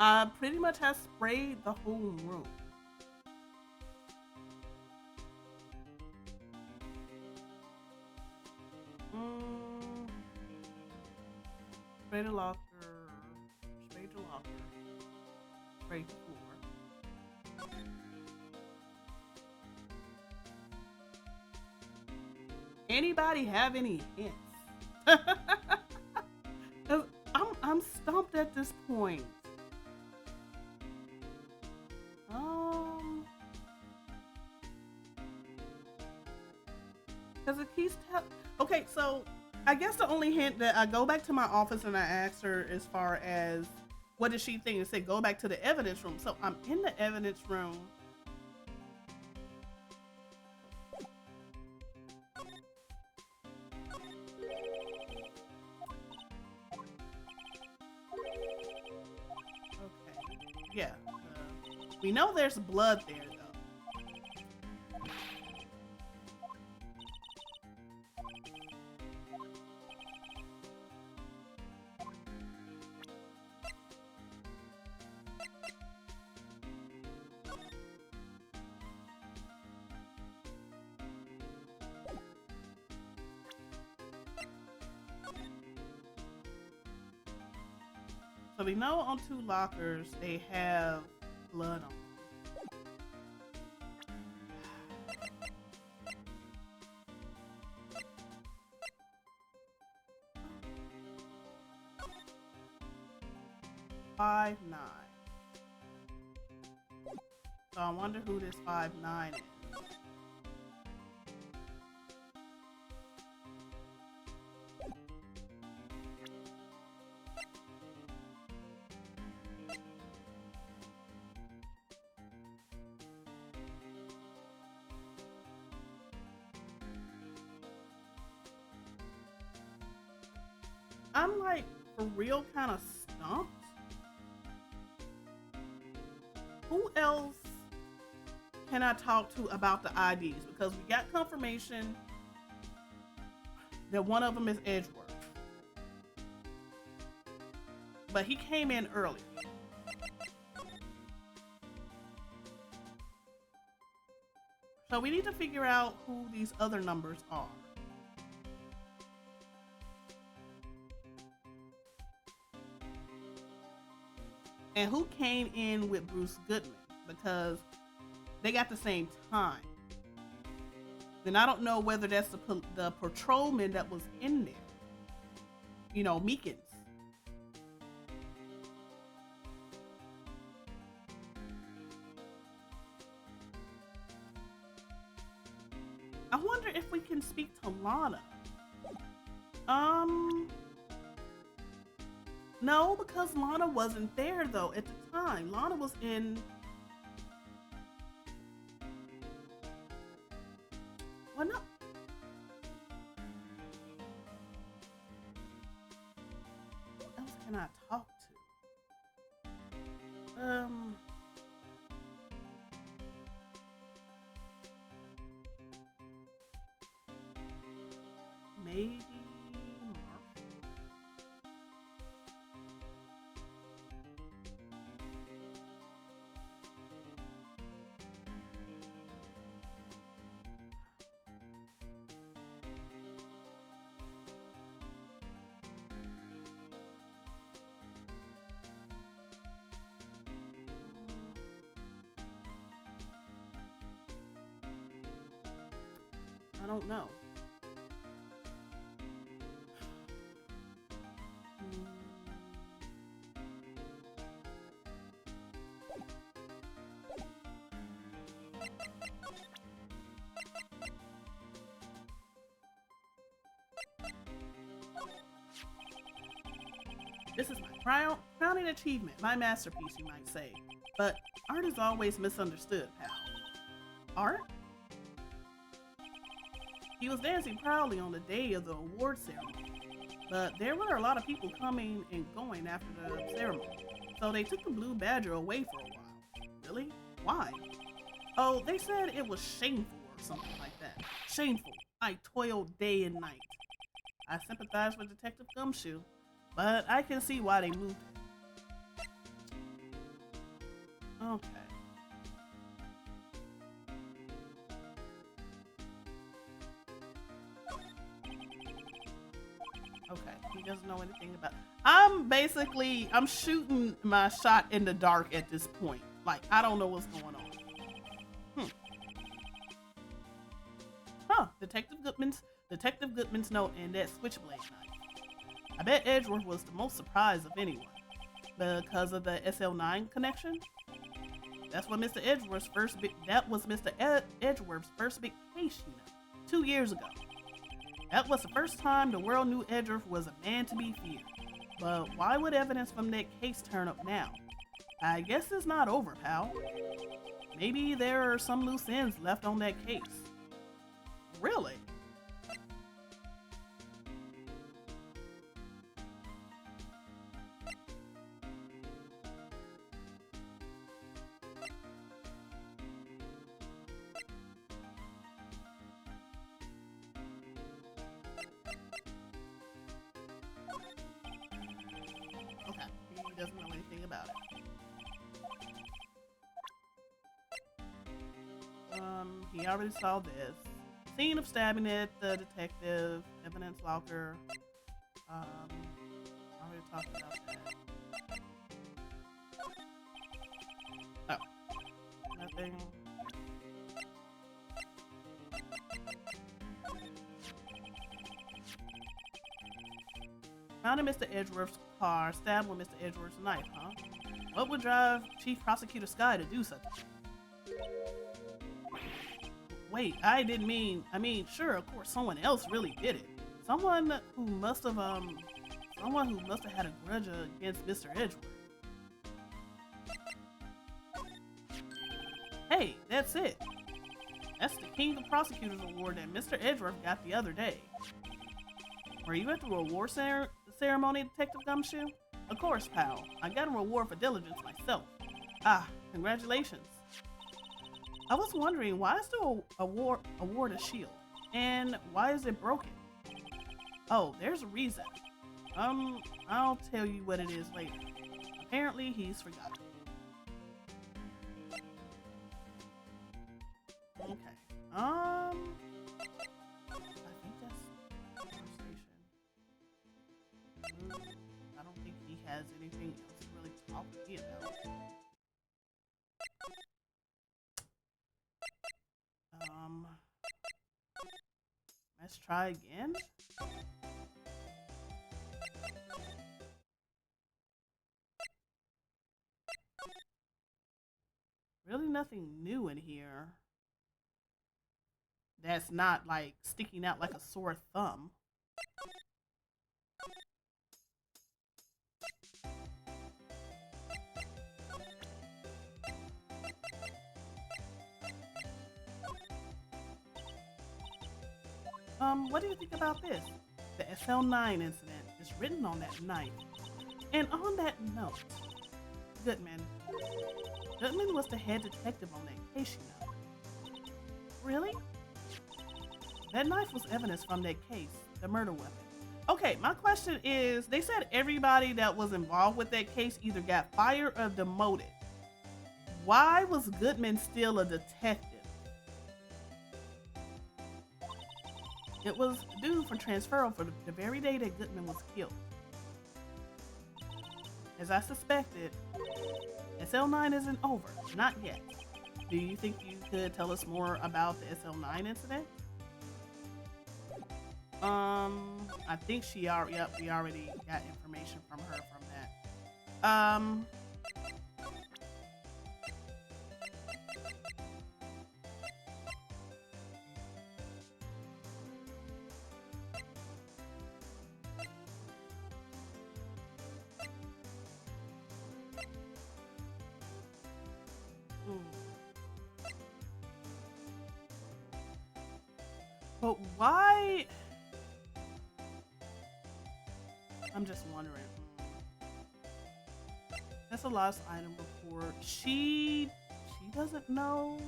I pretty much have sprayed the whole room. Mm, spray the locker, spray the locker, spray the floor. Anybody have any hints? 'Cause I'm stumped at this point. Because it keeps okay, so I guess the only hint that I go back to my office and I asked her as far as what does she think, and said go back to the evidence room. So I'm in the evidence room. Okay, yeah, we know there's blood there though. So we know on 2 lockers they have blood on them. Five nine. So I wonder who this 5'9" is. I'm like for real kind of stumped. Who else can I talk to about the IDs? Because we got confirmation that one of them is Edgeworth. But he came in early. So we need to figure out who these other numbers are. And who came in with Bruce Goodman, because they got the same time. Then I don't know whether that's the patrolman that was in there. You know, Meekins. I wonder if we can speak to Lana. No, because Lana wasn't there though at the time. Lana was in. Well, no. Who else can I talk to? Maybe. I don't know. This is my crowning achievement, my masterpiece, you might say. But art is always misunderstood, pal. Art? He was dancing proudly on the day of the award ceremony, but there were a lot of people coming and going after the ceremony, so they took the Blue Badger away for a while. Really? Why? Oh, they said it was shameful or something like that. Shameful. I toiled day and night. I sympathize with Detective Gumshoe, but I can see why they moved it. Okay. Okay. He doesn't know anything about. I'm shooting my shot in the dark at this point. Like I don't know what's going on. Hmm. Huh. Detective Goodman's note and that switchblade knife. I bet Edgeworth was the most surprised of anyone because of the SL9 connection. That was Mr. Edgeworth's first big case, 2 years ago. That was the first time the world knew Edgeworth was a man to be feared. But why would evidence from that case turn up now? I guess it's not over, pal. Maybe there are some loose ends left on that case. Really? Okay, he doesn't know anything about it. He already saw this. Scene of stabbing at the detective, evidence locker. Already talked about that. Oh, nothing. Found in Mr. Edgeworth's car, stabbed with Mr. Edgeworth's knife, huh? What would drive Chief Prosecutor Sky to do such a thing? Wait, I mean, sure, of course, someone else really did it. Someone who must have had a grudge against Mr. Edgeworth. Hey, that's it. That's the King of Prosecutors Award that Mr. Edgeworth got the other day. Were you at the reward ceremony, Detective Gumshoe? Of course, pal. I got a reward for diligence myself. Ah, congratulations. I was wondering, why is the award a shield? And why is it broken? Oh, there's a reason. I'll tell you what it is later. Apparently, he's forgotten. Okay. I think that's the conversation. I don't think he has anything else to really talk to me about. Let's try again. Really nothing new in here. That's not like sticking out like a sore thumb. What do you think about this? The SL9 incident is written on that knife. And on that note, Goodman was the head detective on that case, you know. Really? That knife was evidence from that case, the murder weapon. Okay, my question is, they said everybody that was involved with that case either got fired or demoted. Why was Goodman still a detective? It was due for transfer for the very day that Goodman was killed. As I suspected, SL9 isn't over. Not yet. Do you think you could tell us more about the SL9 incident? I think we already got information from her from that. But why? I'm just wondering. That's a lost item report. She doesn't know.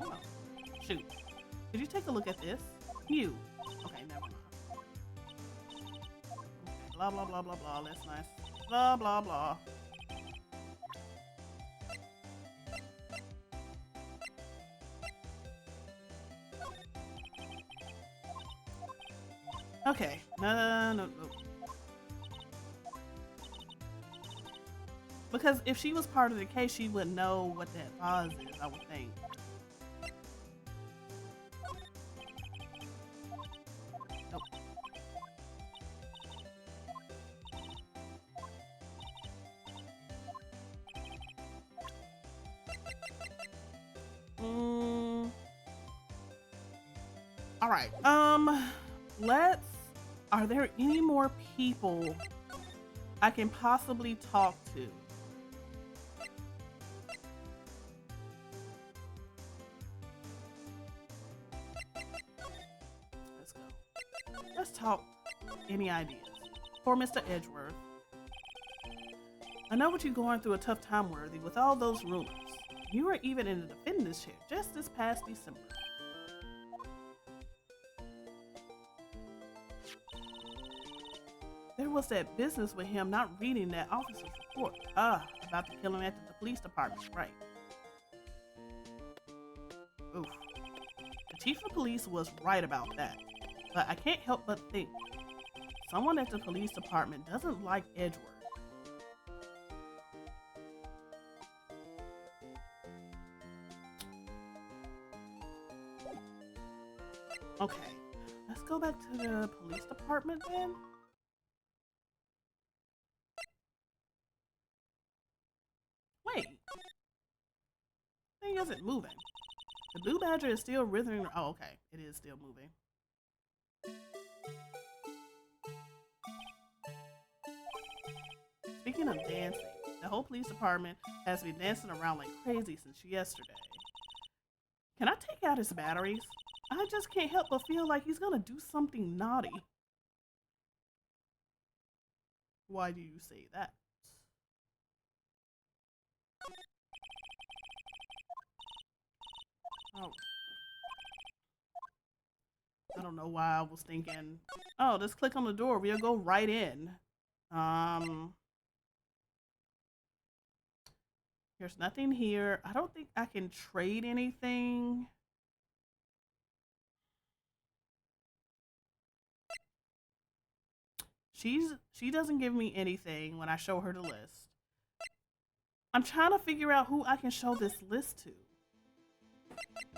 Oh, shoot. Did you take a look at this? You. Okay, never mind. blah, blah, blah, blah, blah. That's nice. Blah, blah, blah. Okay. No. Because if she was part of the case, she would know what that vase is, I would think. Nope. All right. Are there any more people I can possibly talk to? Let's go. Let's talk. Any ideas? For Mr. Edgeworth. I know what you're going through a tough time, Worthy, with all those rumors. You were even in the defendant's chair just this past December. There was that business with him not reading that officer's report. About the killing at the police department, right? Oof. The chief of police was right about that. But I can't help but think someone at the police department doesn't like Edgeworth. Okay, let's go back to the police department then. Wait, thing isn't moving. The blue badger is still writhing. Oh, okay, it is still moving. Speaking of dancing, the whole police department has been dancing around like crazy since yesterday. Can I take out his batteries? I just can't help but feel like he's gonna do something naughty. Why do you say that? Oh. I don't know why I was thinking, oh, just click on the door. We'll go right in. There's nothing here. I don't think I can trade anything. She doesn't give me anything when I show her the list. I'm trying to figure out who I can show this list to.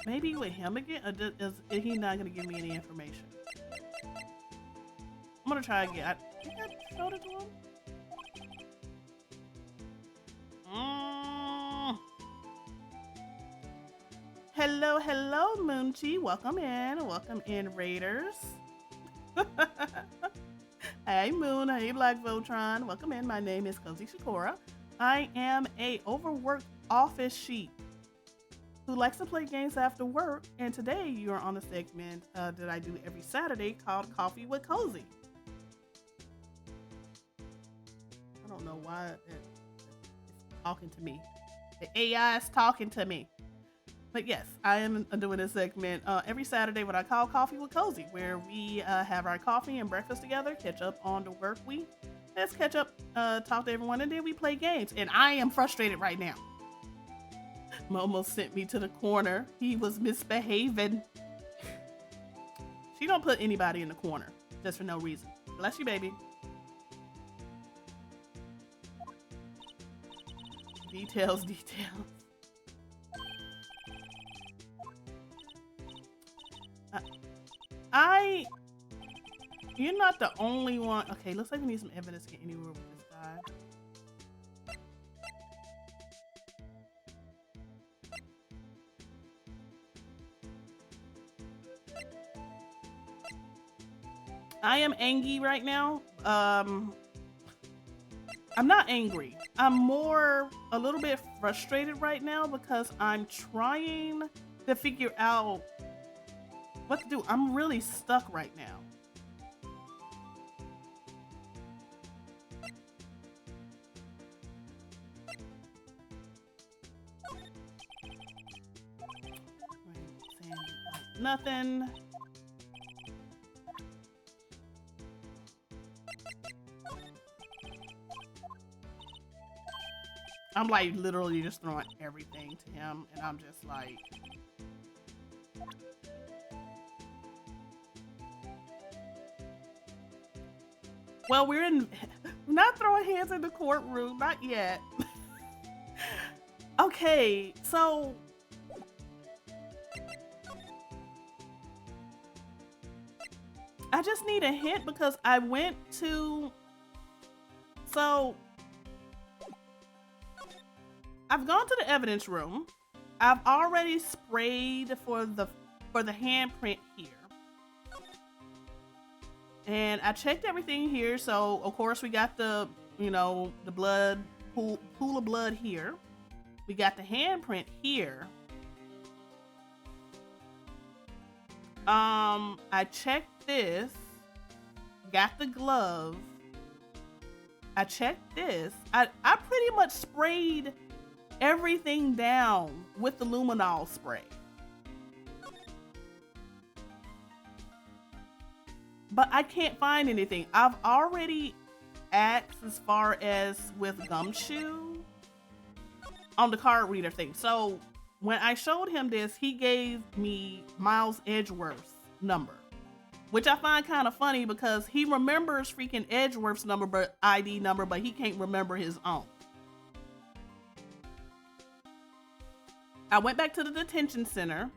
Maybe with him again? Or is he not going to give me any information? I'm going to try again. I think I showed it to him. Hello, Moonchi. Welcome in, Raiders. Hey, Moon. Hey, Black Voltron. Welcome in. My name is Cozy Shakura. I am a overworked office sheep who likes to play games after work, and today you're on a segment that I do every Saturday called Coffee with Cozy. I don't know why it's talking to me. The AI is talking to me. But yes, I am doing a segment every Saturday what I call Coffee with Cozy, where we have our coffee and breakfast together, catch up on the work week. Let's catch up, talk to everyone, and then we play games. And I am frustrated right now. Momo sent me to the corner. He was misbehaving. She don't put anybody in the corner just for no reason. Bless you, baby. Details. You're not the only one. Okay, looks like we need some evidence to get anywhere with this guy. I am angry right now. I'm not angry. I'm more a little bit frustrated right now because I'm trying to figure out what to do. I'm really stuck right now. Nothing. I'm like literally just throwing everything to him, and I'm just like, well, we're not throwing hands in the courtroom, not yet. Okay, so I just need a hint because I went to, so I've gone to the evidence room. I've already sprayed for the handprint here. And I checked everything here. So of course we got the, the blood pool of blood here. We got the handprint here. I checked this, got the glove. I checked this. I pretty much sprayed everything down with the luminol spray. But I can't find anything. I've already asked as far as with Gumshoe on the card reader thing. So when I showed him this, he gave me Miles Edgeworth's number, which I find kind of funny because he remembers freaking Edgeworth's ID number, but he can't remember his own. I went back to the detention center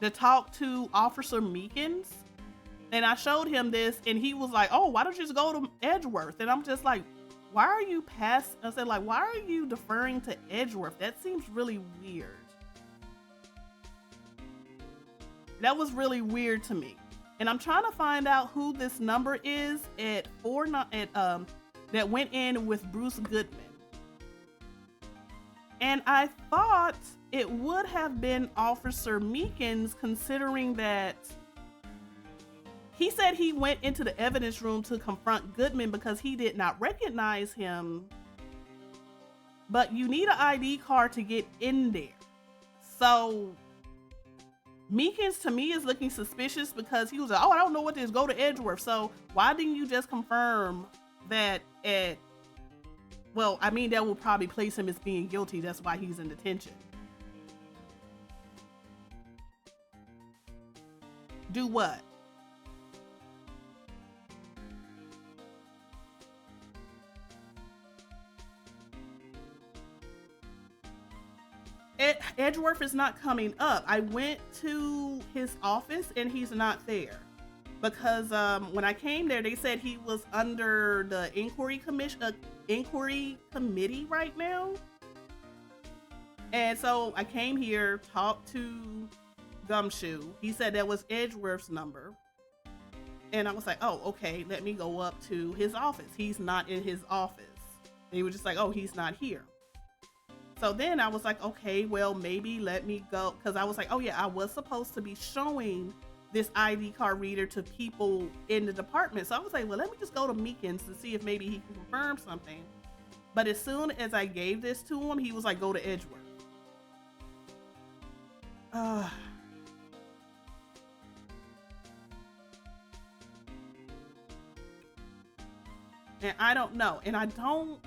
to talk to Officer Meekins, and I showed him this, and he was like, "Oh, why don't you just go to Edgeworth?" And I'm just like, "Why are you I said, like, why are you deferring to Edgeworth? That seems really weird." That was really weird to me, and I'm trying to find out who this number is that went in with Bruce Goodman. And I thought it would have been Officer Meekins, considering that he said he went into the evidence room to confront Goodman because he did not recognize him. But you need an ID card to get in there. So Meekins to me is looking suspicious because he was like, "Oh, I don't know what this is. Go to Edgeworth." So why didn't you just confirm that well, I mean, that will probably place him as being guilty. That's why he's in detention. Do what? Edgeworth is not coming up. I went to his office and he's not there. Because when I came there, they said he was under the inquiry committee right now. And so I came here, talked to Gumshoe. He said that was Edgeworth's number. And I was like, "Oh, okay, let me go up to his office." He's not in his office. They were just like, "Oh, he's not here." So then I was like, okay, well, maybe let me go. Because I was like, oh yeah, I was supposed to be showing this ID card reader to people in the department. So I was like, well, let me just go to Meekins to see if maybe he can confirm something. But as soon as I gave this to him, he was like, "Go to Edgeworth." And I don't know. And I don't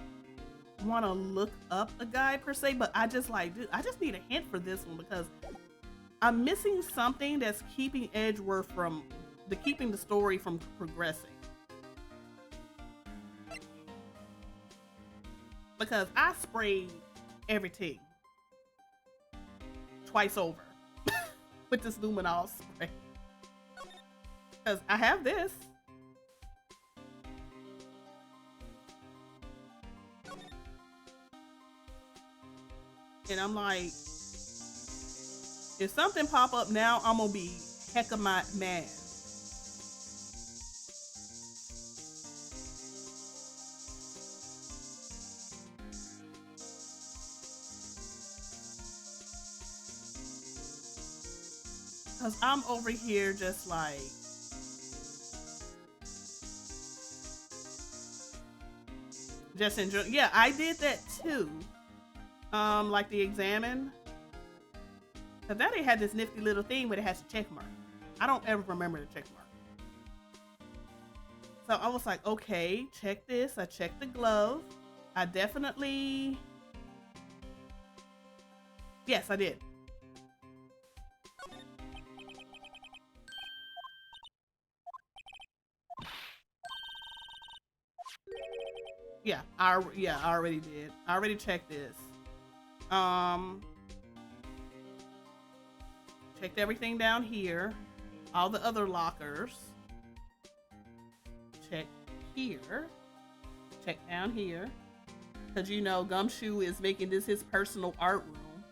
want to look up a guy per se, but I just like, dude, I just need a hint for this one because I'm missing something that's keeping Edgeworth from keeping the story from progressing. Because I sprayed everything twice over with this luminol spray. Because I have this. And I'm like, if something pop up now, I'm gonna be hecka mad. Cause I'm over here just like, just enjoy. Yeah, I did that too. Like the examine. Cause that they had this nifty little thing where it has a check mark. I don't ever remember the check mark. So I was like, okay, check this. I checked the glove. I definitely... Yes, I did. Yeah, I already did. I already checked this. Checked everything down here. All the other lockers. Check here. Check down here. Because you know Gumshoe is making this his personal art room.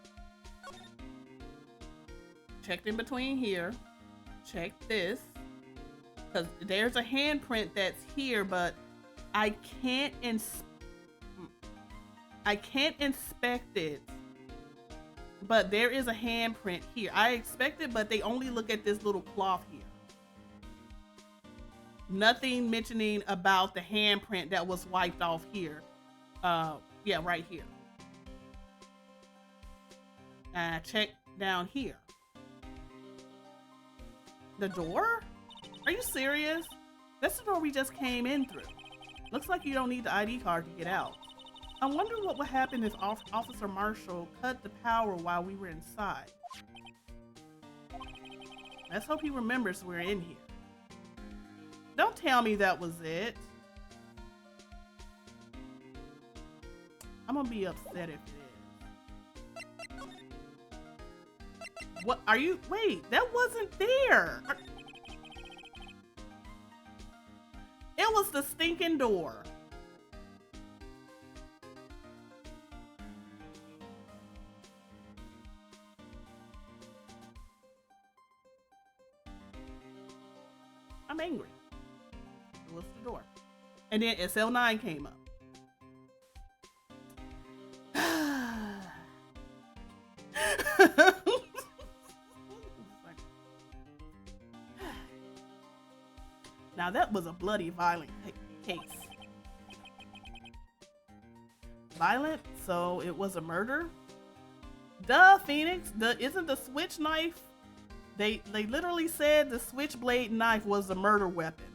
Checked in between here. Check this. Because there's a handprint that's here, but I can't inspect it. But there is a handprint here. I expect it, but they only look at this little cloth here. Nothing mentioning about the handprint that was wiped off here. Yeah, right here. Check down here. The door? Are you serious? That's the door we just came in through. Looks like you don't need the ID card to get out. I wonder what would happen if Officer Marshall cut the power while we were inside. Let's hope he remembers we're in here. Don't tell me that was it. I'm gonna be upset if it is. What are you? Wait, that wasn't there. It was the stinking door. I'm angry. It was the door. And then SL9 came up. Now that was a bloody, violent case. Violent? So it was a murder? Duh, Phoenix. Isn't the switch knife? They literally said the switchblade knife was a murder weapon.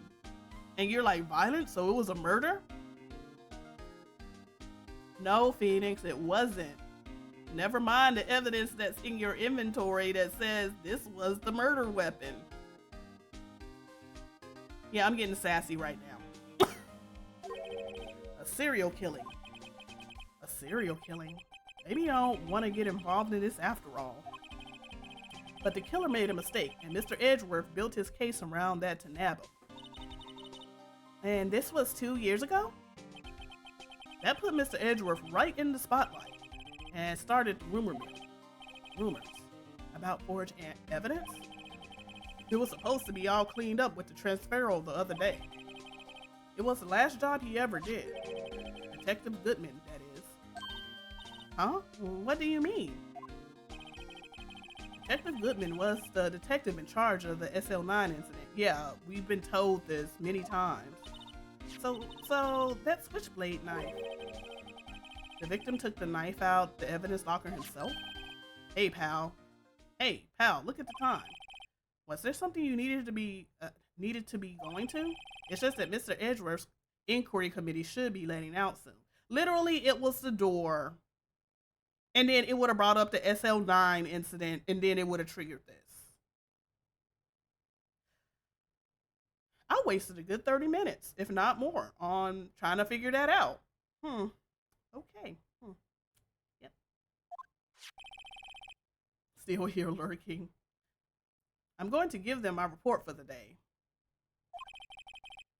And you're like, violent? So it was a murder? No, Phoenix, it wasn't. Never mind the evidence that's in your inventory that says this was the murder weapon. Yeah, I'm getting sassy right now. A serial killing. A serial killing? Maybe I don't want to get involved in this after all. But the killer made a mistake, and Mr. Edgeworth built his case around that to nab him. And this was 2 years ago? That put Mr. Edgeworth right in the spotlight and started the rumors about forged evidence. It was supposed to be all cleaned up with the transferal the other day. It was the last job he ever did. Detective Goodman, that is. Huh? What do you mean? Detective Goodman was the detective in charge of the SL9 incident. Yeah, we've been told this many times. So that switchblade knife. The victim took the knife out the evidence locker himself? Hey, pal. Hey, pal, look at the time. Was there something you needed to be going to? It's just that Mr. Edgeworth's inquiry committee should be letting out soon. Literally, it was the door. And then it would have brought up the SL9 incident, and then it would have triggered this. I wasted a good 30 minutes, if not more, on trying to figure that out. Okay. Yep. Still here lurking. I'm going to give them my report for the day.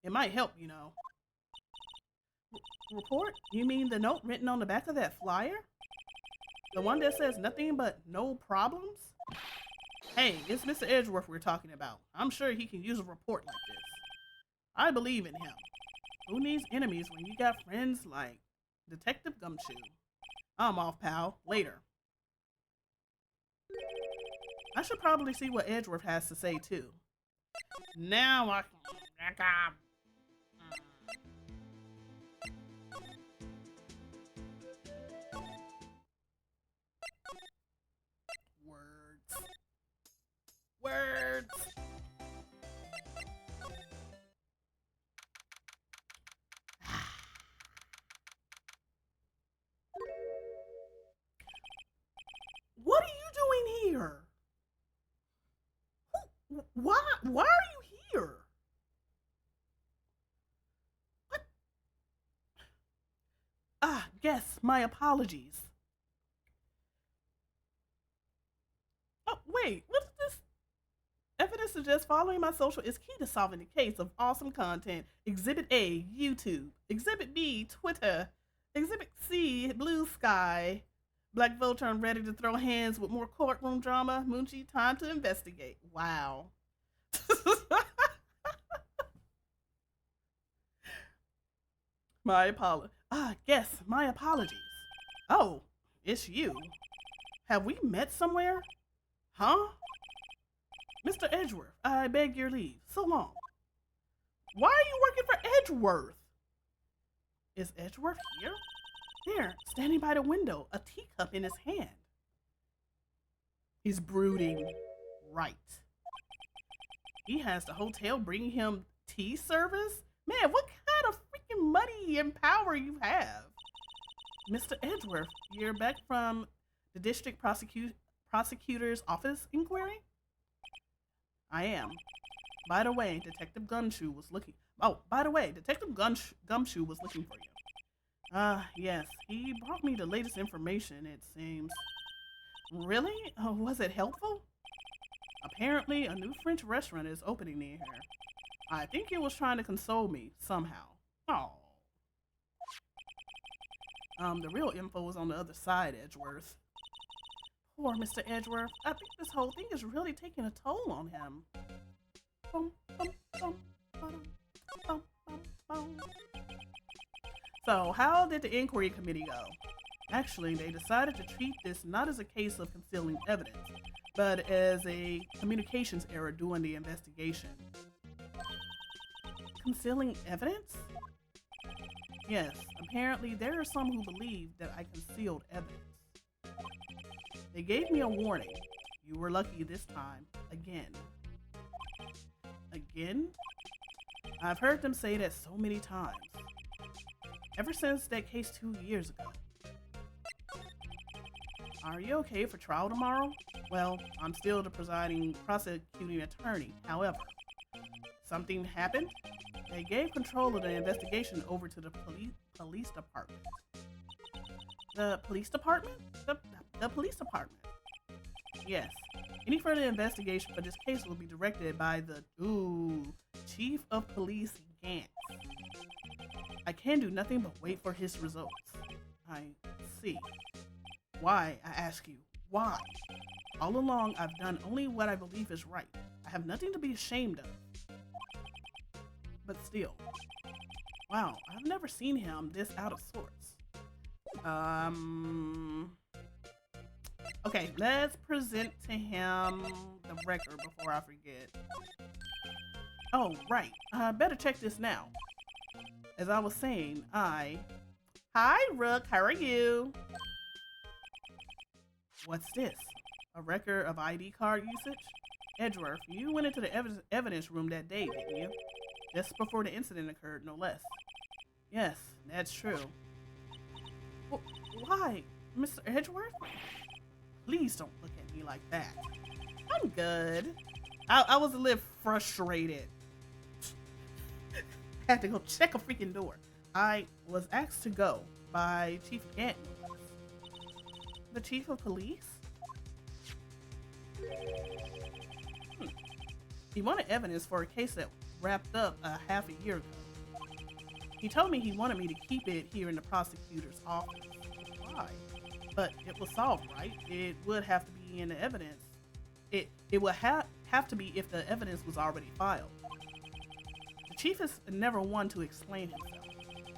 It might help, you know. Report? You mean the note written on the back of that flyer? The one that says nothing but no problems? Hey, it's Mr. Edgeworth we're talking about. I'm sure he can use a report like this. I believe in him. Who needs enemies when you got friends like Detective Gumshoe? I'm off, pal. Later. I should probably see what Edgeworth has to say, too. Now I can back up. Words. Yes, my apologies. Oh, wait, what is this? Evidence suggests following my social is key to solving the case of awesome content. Exhibit A, YouTube. Exhibit B, Twitter. Exhibit C, Blue Sky. Black Voltron ready to throw hands with more courtroom drama. Munchie, time to investigate. Wow. My apologies. Yes, my apologies. Oh, it's you. Have we met somewhere? Huh? Mr. Edgeworth, I beg your leave. So long. Why are you working for Edgeworth? Is Edgeworth here? There, standing by the window, a teacup in his hand. He's brooding. Right. He has the hotel bringing him tea service? Man, what kind of freaking money and power you have? Mr. Edgeworth, you're back from the district prosecutor's office inquiry? I am. By the way, Detective Gumshoe was looking. Oh, by the way, Detective Gumshoe was looking for you. Yes, he brought me the latest information, it seems. Really? Was it helpful? Apparently, a new French restaurant is opening near here. I think he was trying to console me somehow. Oh. The real info was on the other side, Edgeworth. Poor Mr. Edgeworth. I think this whole thing is really taking a toll on him. Bum, bum, bum, bum, bum, bum, bum. So, how did the inquiry committee go? Actually, they decided to treat this not as a case of concealing evidence, but as a communications error during the investigation. Concealing evidence? Yes, apparently there are some who believe that I concealed evidence. They gave me a warning. You were lucky this time. Again. Again? I've heard them say that so many times. Ever since that case 2 years ago. Are you okay for trial tomorrow? Well, I'm still the prosecuting attorney. However, something happened? They gave control of the investigation over to the police department. The police department? The police department. Yes. Any further investigation for this case will be directed by the Chief of Police Gantz. I can do nothing but wait for his results. I see. Why, I ask you, why? All along, I've done only what I believe is right. I have nothing to be ashamed of. But still. Wow, I've never seen him this out of sorts. Okay, let's present to him the record before I forget. Oh, right. Better check this now. As I was saying, Hi, Rook, how are you? What's this? A record of ID card usage? Edgeworth, you went into the evidence room that day, didn't you? Just before the incident occurred, no less. Yes, that's true. Why, Mr. Edgeworth? Please don't look at me like that. I'm good. I was a little frustrated. Had to go check a freaking door. I was asked to go by Chief Gantz. The chief of police? He wanted evidence for a case that wrapped up half a year ago. He told me he wanted me to keep it here in the prosecutor's office. Why? But it was solved, right? It would have to be in the evidence. It would have to be if the evidence was already filed. The chief is never one to explain himself.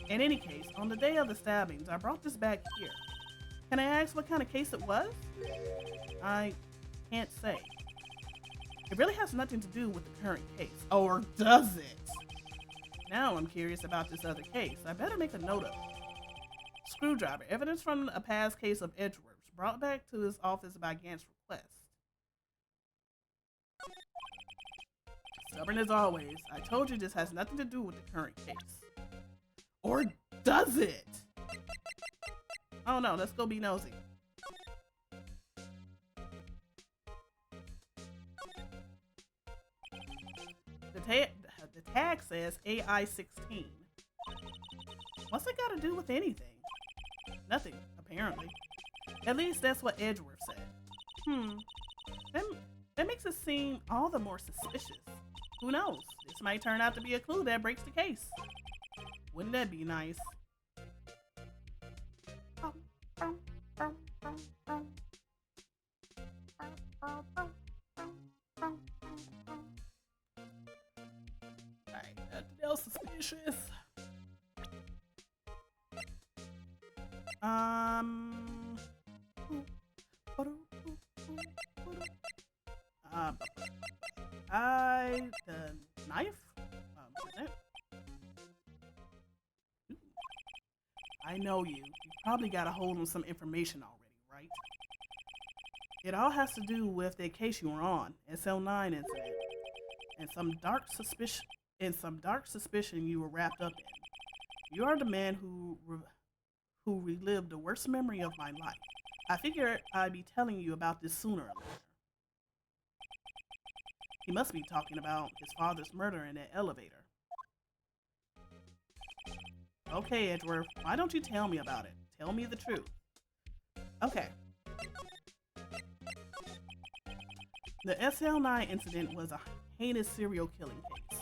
In any case, on the day of the stabbings, I brought this back here. Can I ask what kind of case it was? I can't say. It really has nothing to do with the current case. Or does it? Now I'm curious about this other case. I better make a note of it. Screwdriver. Evidence from a past case of Edgeworth's brought back to his office by Gantz's request. Stubborn as always. I told you this has nothing to do with the current case. Or does it? Oh no, let's go be nosy. The tag says AI-16. What's it got to do with anything? Nothing, apparently. At least that's what Edgeworth said. That, that makes it seem all the more suspicious. Who knows? This might turn out to be a clue that breaks the case. Wouldn't that be nice? Alright, nothing else suspicious. The knife? Is it? I know you. You probably got a hold on some information already, right? It all has to do with the case you were on, SL9 incident, and some dark suspicion you were wrapped up in. You are the man who relived the worst memory of my life. I figured I'd be telling you about this sooner or later. He must be talking about his father's murder in that elevator. Okay, Edgeworth, why don't you tell me about it? Tell me the truth. Okay. The SL9 incident was a heinous serial killing case.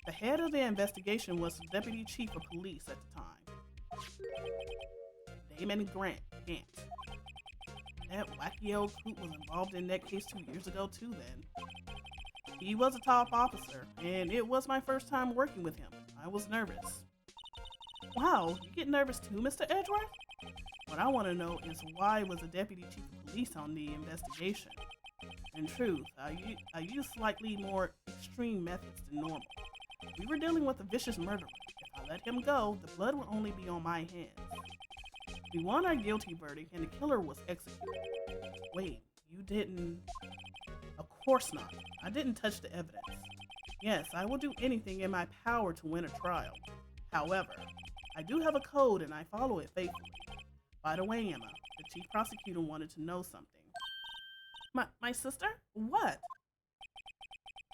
The head of the investigation was the deputy chief of police at the time, Damon Gant. That wacky old coot was involved in that case 2 years ago too then. He was a top officer, and it was my first time working with him. I was nervous. Wow, you get nervous too, Mr. Edgeworth? What I want to know is why was the deputy chief of police on the investigation? In truth, I used slightly more extreme methods than normal. We were dealing with a vicious murderer. If I let him go, the blood will only be on my hands. We won our guilty verdict, and the killer was executed. Wait, you didn't... Of course not. I didn't touch the evidence. Yes, I will do anything in my power to win a trial. However, I do have a code and I follow it faithfully. By the way, Emma, the chief prosecutor wanted to know something. My sister? What?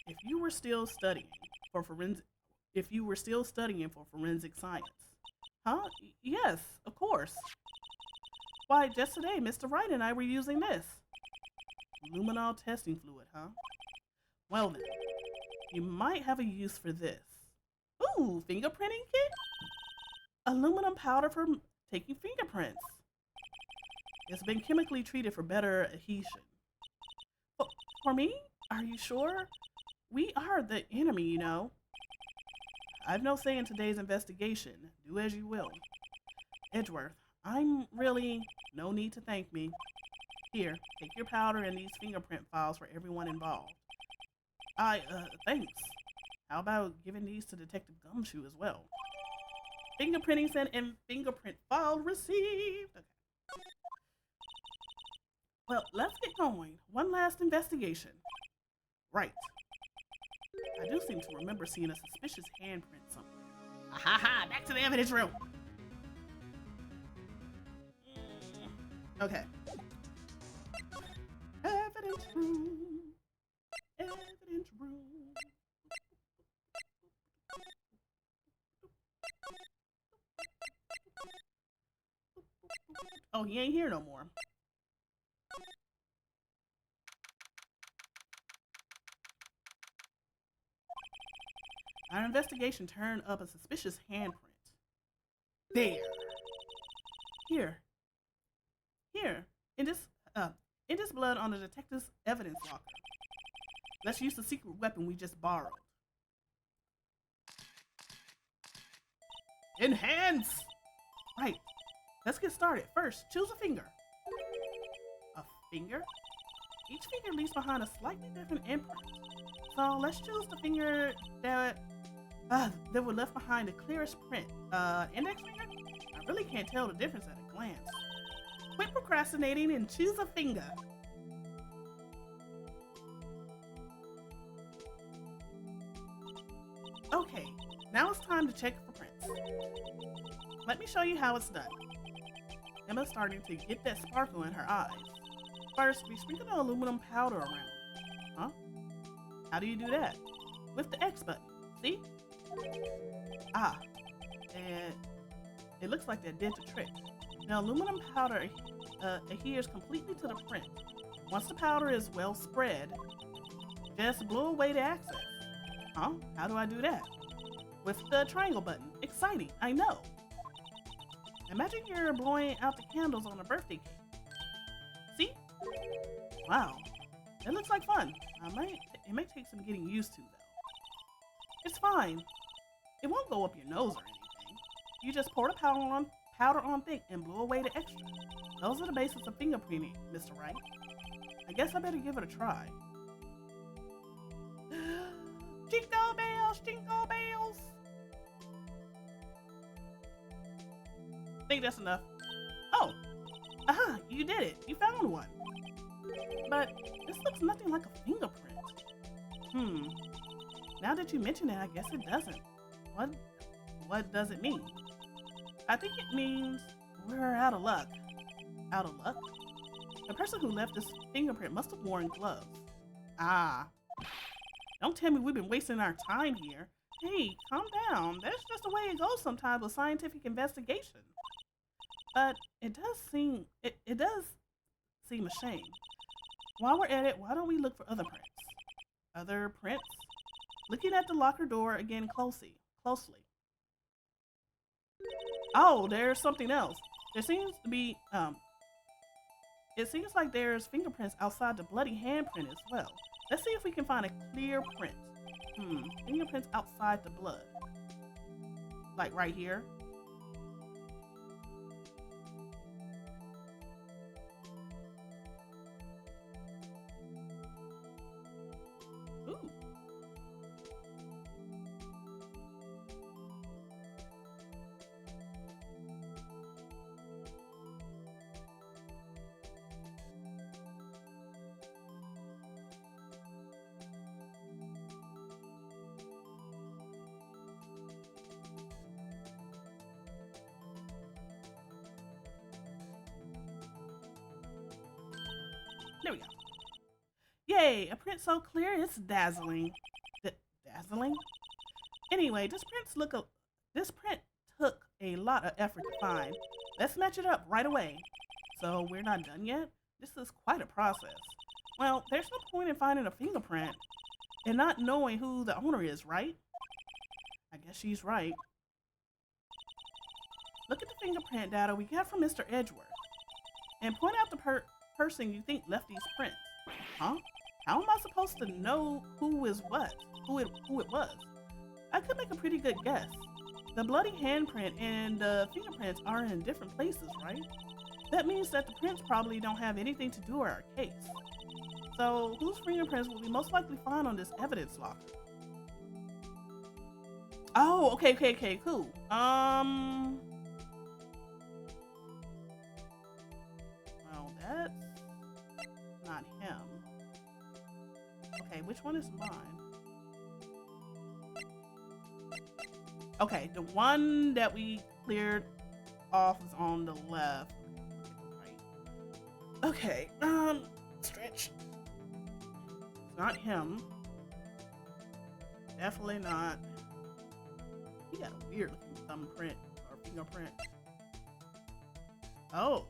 If you were still studying for forensic science. Huh? Yes, of course. Why, just today, Mr. Wright and I were using this. Luminol testing fluid, huh? Well then, you might have a use for this. Ooh, fingerprinting kit? Aluminum powder for taking fingerprints. It's been chemically treated for better adhesion. For me? Are you sure? We are the enemy, you know. I've no say in today's investigation. Do as you will. Edgeworth, I'm really... No need to thank me. Here, take your powder and these fingerprint files for everyone involved. Thanks. How about giving these to Detective Gumshoe as well? Fingerprinting sent and fingerprint file received. Okay. Well, let's get going. One last investigation. Right. I do seem to remember seeing a suspicious handprint somewhere. Ahaha, back to the evidence room. Okay. Evidence room. Evidence room. Oh, he ain't here no more. Our investigation turned up a suspicious handprint. There. Here. In this blood on the detective's evidence locker. Let's use the secret weapon we just borrowed. Enhance! Right. Let's get started. First, choose a finger. A finger? Each finger leaves behind a slightly different imprint. So let's choose the finger that were left behind the clearest print. Index finger? I really can't tell the difference at a glance. Quit procrastinating and choose a finger. Okay, now it's time to check for prints. Let me show you how it's done. Emma's starting to get that sparkle in her eyes. First, we sprinkle the aluminum powder around. Huh? How do you do that? With the X button, see? Ah, and it looks like that did the trick. Now, aluminum powder adheres completely to the print. Once the powder is well spread, just blow away the excess. Huh? How do I do that? With the triangle button. Exciting, I know. Imagine you're blowing out the candles on a birthday cake. See? Wow, that looks like fun. It might take some getting used to, though. It's fine. It won't go up your nose or anything. You just pour the powder on thick and blow away the extra. Those are the basics of fingerprinting, Mr. Wright. I guess I better give it a try. Jingle bells, jingle bells. I think that's enough. Oh, aha, you did it. You found one. But this looks nothing like a fingerprint. Now that you mention it, I guess it doesn't. What does it mean? I think it means we're out of luck. Out of luck? The person who left this fingerprint must have worn gloves. Ah. Don't tell me we've been wasting our time here. Hey, calm down. That's just the way it goes sometimes with scientific investigation. But it does seem a shame. While we're at it, why don't we look for other prints? Other prints? Looking at the locker door again closely. Oh, there's something else. There seems to be, it seems like there's fingerprints outside the bloody handprint as well. Let's see if we can find a clear print. Fingerprints outside the blood. Like right here. Ooh. There we go. Yay, a print so clear it's dazzling. Dazzling? Anyway, this print took a lot of effort to find. Let's match it up right away. So we're not done yet? This is quite a process. Well, there's no point in finding a fingerprint and not knowing who the owner is, right? I guess she's right. Look at the fingerprint data we got from Mr. Edgeworth and point out the person you think left these prints. Huh? How am I supposed to know who it was? I could make a pretty good guess. The bloody handprint and the fingerprints are in different places, right? That means that the prints probably don't have anything to do with our case. So, whose fingerprints will we most likely find on this evidence locker? Oh, okay, cool. Well, that's not him. Okay, which one is mine? Okay, the one that we cleared off is on the left. Okay, stretch. It's not him. Definitely not. He got a weird looking thumbprint or fingerprint. Oh,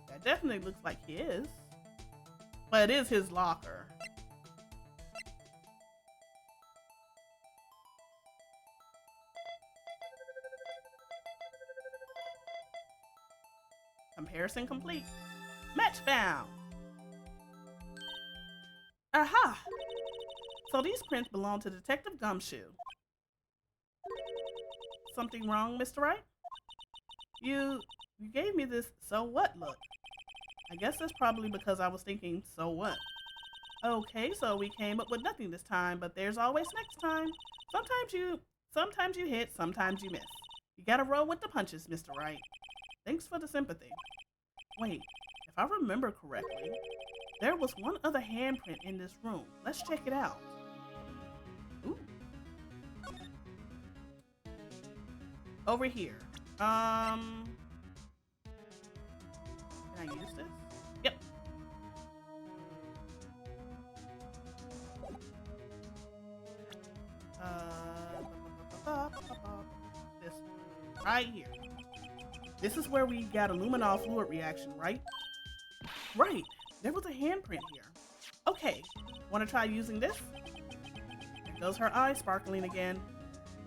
that definitely looks like his. But it is his locker. Comparison complete. Match found. Aha! So these prints belong to Detective Gumshoe. Something wrong, Mr. Wright? You gave me this so what look. I guess that's probably because I was thinking, so what? Okay, so we came up with nothing this time, but there's always next time. Sometimes you hit, sometimes you miss. You gotta roll with the punches, Mr. Wright. Thanks for the sympathy. Wait, if I remember correctly, there was one other handprint in this room. Let's check it out. Ooh. Over here. Can I use this? Yep. This right here. This is where we got a luminol fluid reaction, right? Right. There was a handprint here. Okay. Want to try using this? There goes her eye sparkling again.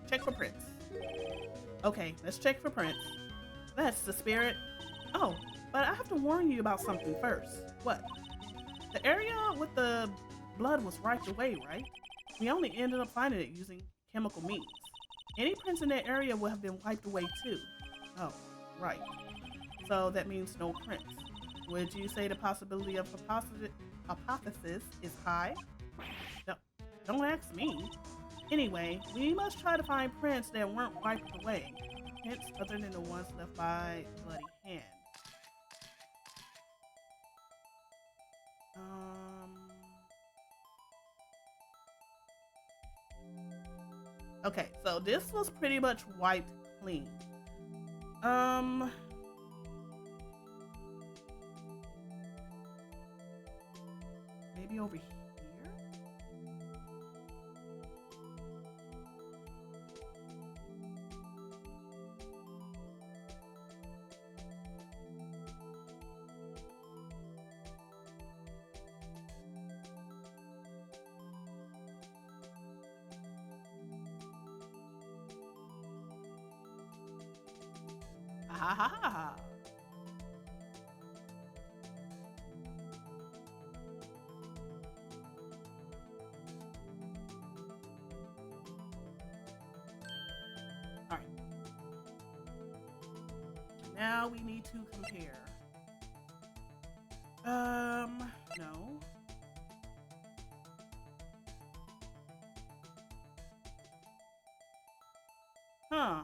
Check for prints. Okay, let's check for prints. That's the spirit. Oh, but I have to warn you about something first. What? The area with the blood was wiped away, right? We only ended up finding it using chemical means. Any prints in that area would have been wiped away too. Oh, right. So that means no prints. Would you say the possibility of hypothesis is high? No, don't ask me. Anyway, we must try to find prints that weren't wiped away. Prints other than the ones left by bloody hand. Okay, so this was pretty much wiped clean. Maybe over here? Ha ha ha ha. All right. Now we need to compare. No. Huh.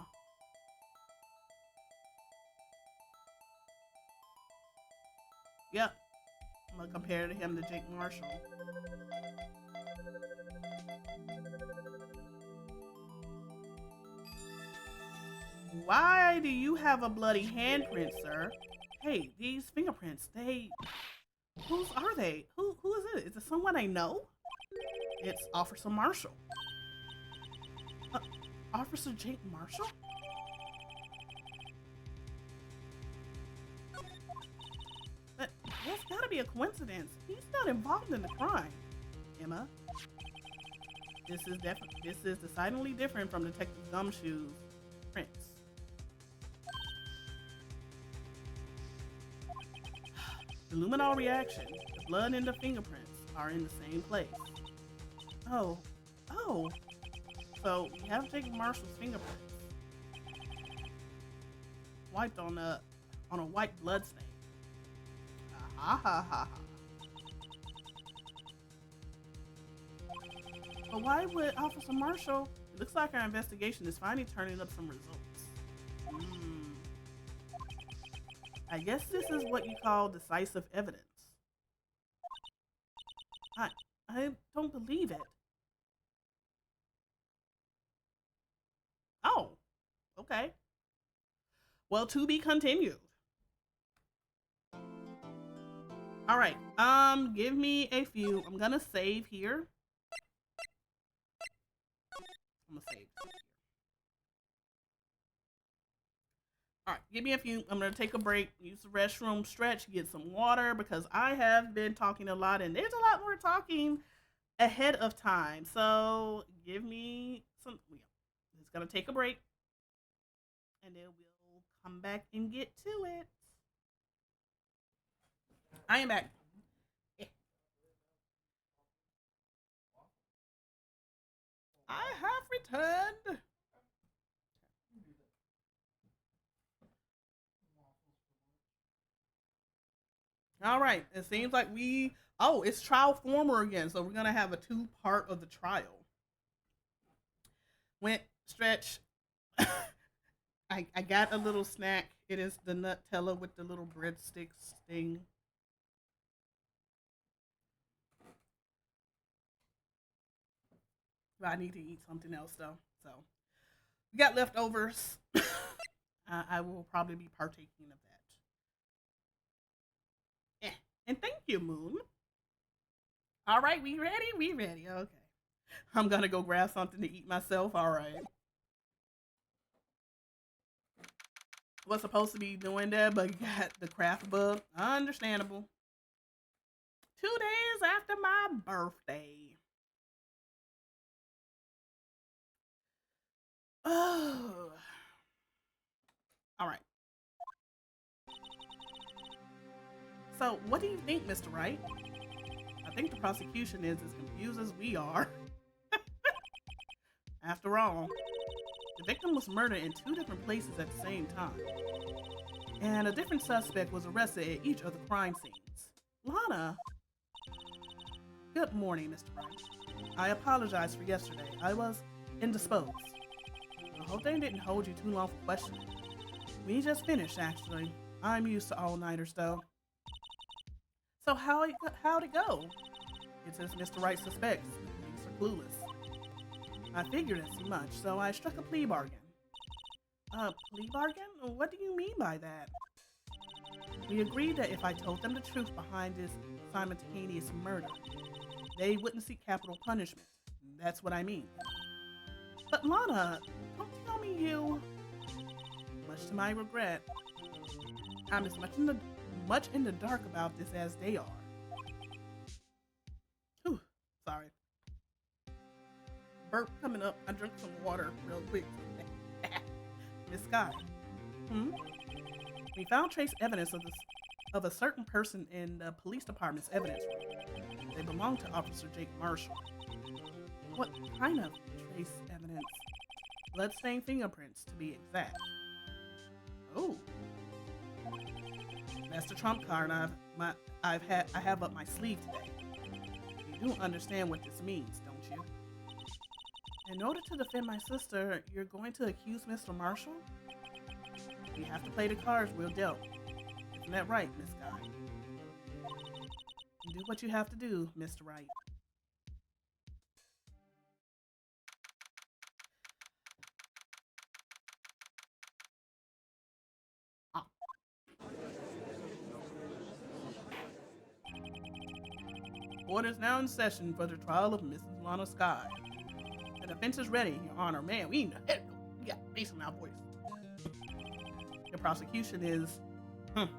Yep. I'm gonna compare to him to Jake Marshall. Why do you have a bloody handprint, sir? Hey, these fingerprints, whose are they? Who is it? Is it someone I know? It's Officer Marshall. Officer Jake Marshall? That's gotta be a coincidence. He's not involved in the crime. Emma, this is decidedly different from Detective Gumshoe's prints. The luminol reaction, the blood and the fingerprints are in the same place. Oh. So we have Jake Marshall's fingerprints wiped on a white blood stain. Ha ha ha ha. But why would Officer Marshall? It looks like our investigation is finally turning up some results. I guess this is what you call decisive evidence. I don't believe it. Oh, okay. Well, to be continued. All right. Give me a few. I'm gonna save here. I'm gonna save. All right, give me a few. I'm gonna take a break, use the restroom, stretch, get some water because I have been talking a lot, and there's a lot more talking ahead of time. So give me some. It's gonna take a break, and then we'll come back and get to it. I am back. I have returned. All right. It seems like it's trial former again. So we're going to have a two-part of the trial. Went, stretch. I got a little snack. It is the Nutella with the little breadsticks thing. But I need to eat something else though. So we got leftovers. I will probably be partaking of that. And thank you, Moon. All right, we ready? We ready. Okay. I'm gonna go grab something to eat myself. All right. was supposed to be doing that, but got the craft bug. Understandable. 2 days after my birthday. Oh, all right. So, what do you think, Mr. Wright? I think the prosecution is as confused as we are. After all, the victim was murdered in 2 different places at the same time, and a different suspect was arrested at each of the crime scenes. Lana, good morning, Mr. Wright. I apologize for yesterday. I was indisposed. I hope they didn't hold you too long for questioning. We just finished, actually. I'm used to all-nighters, though. So how'd it go? It's as Mr. Wright suspects. The police are clueless. I figured as much, so I struck a plea bargain. Plea bargain? What do you mean by that? We agreed that if I told them the truth behind this simultaneous murder, they wouldn't seek capital punishment. That's what I mean. But Lana, don't tell me you... Much to my regret, I'm as much in the dark about this as they are. Whew, sorry. Burp coming up. I drank some water real quick. Miss Sky. We found trace evidence of a certain person in the police department's evidence room. They belong to Officer Jake Marshall. What kind of trace evidence? Bloodstained fingerprints, to be exact. Oh, that's the trump card I have up my sleeve today. You do understand what this means, don't you? In order to defend my sister, you're going to accuse Mr. Marshall? You have to play the cards we're dealt. Isn't that right, Miss Guy? Do what you have to do, Mr. Wright. Court is now in session for the trial of Mrs. Lana Sky. The defense is ready, Your Honor. Man, we got bass in our voice. The prosecution is... I'm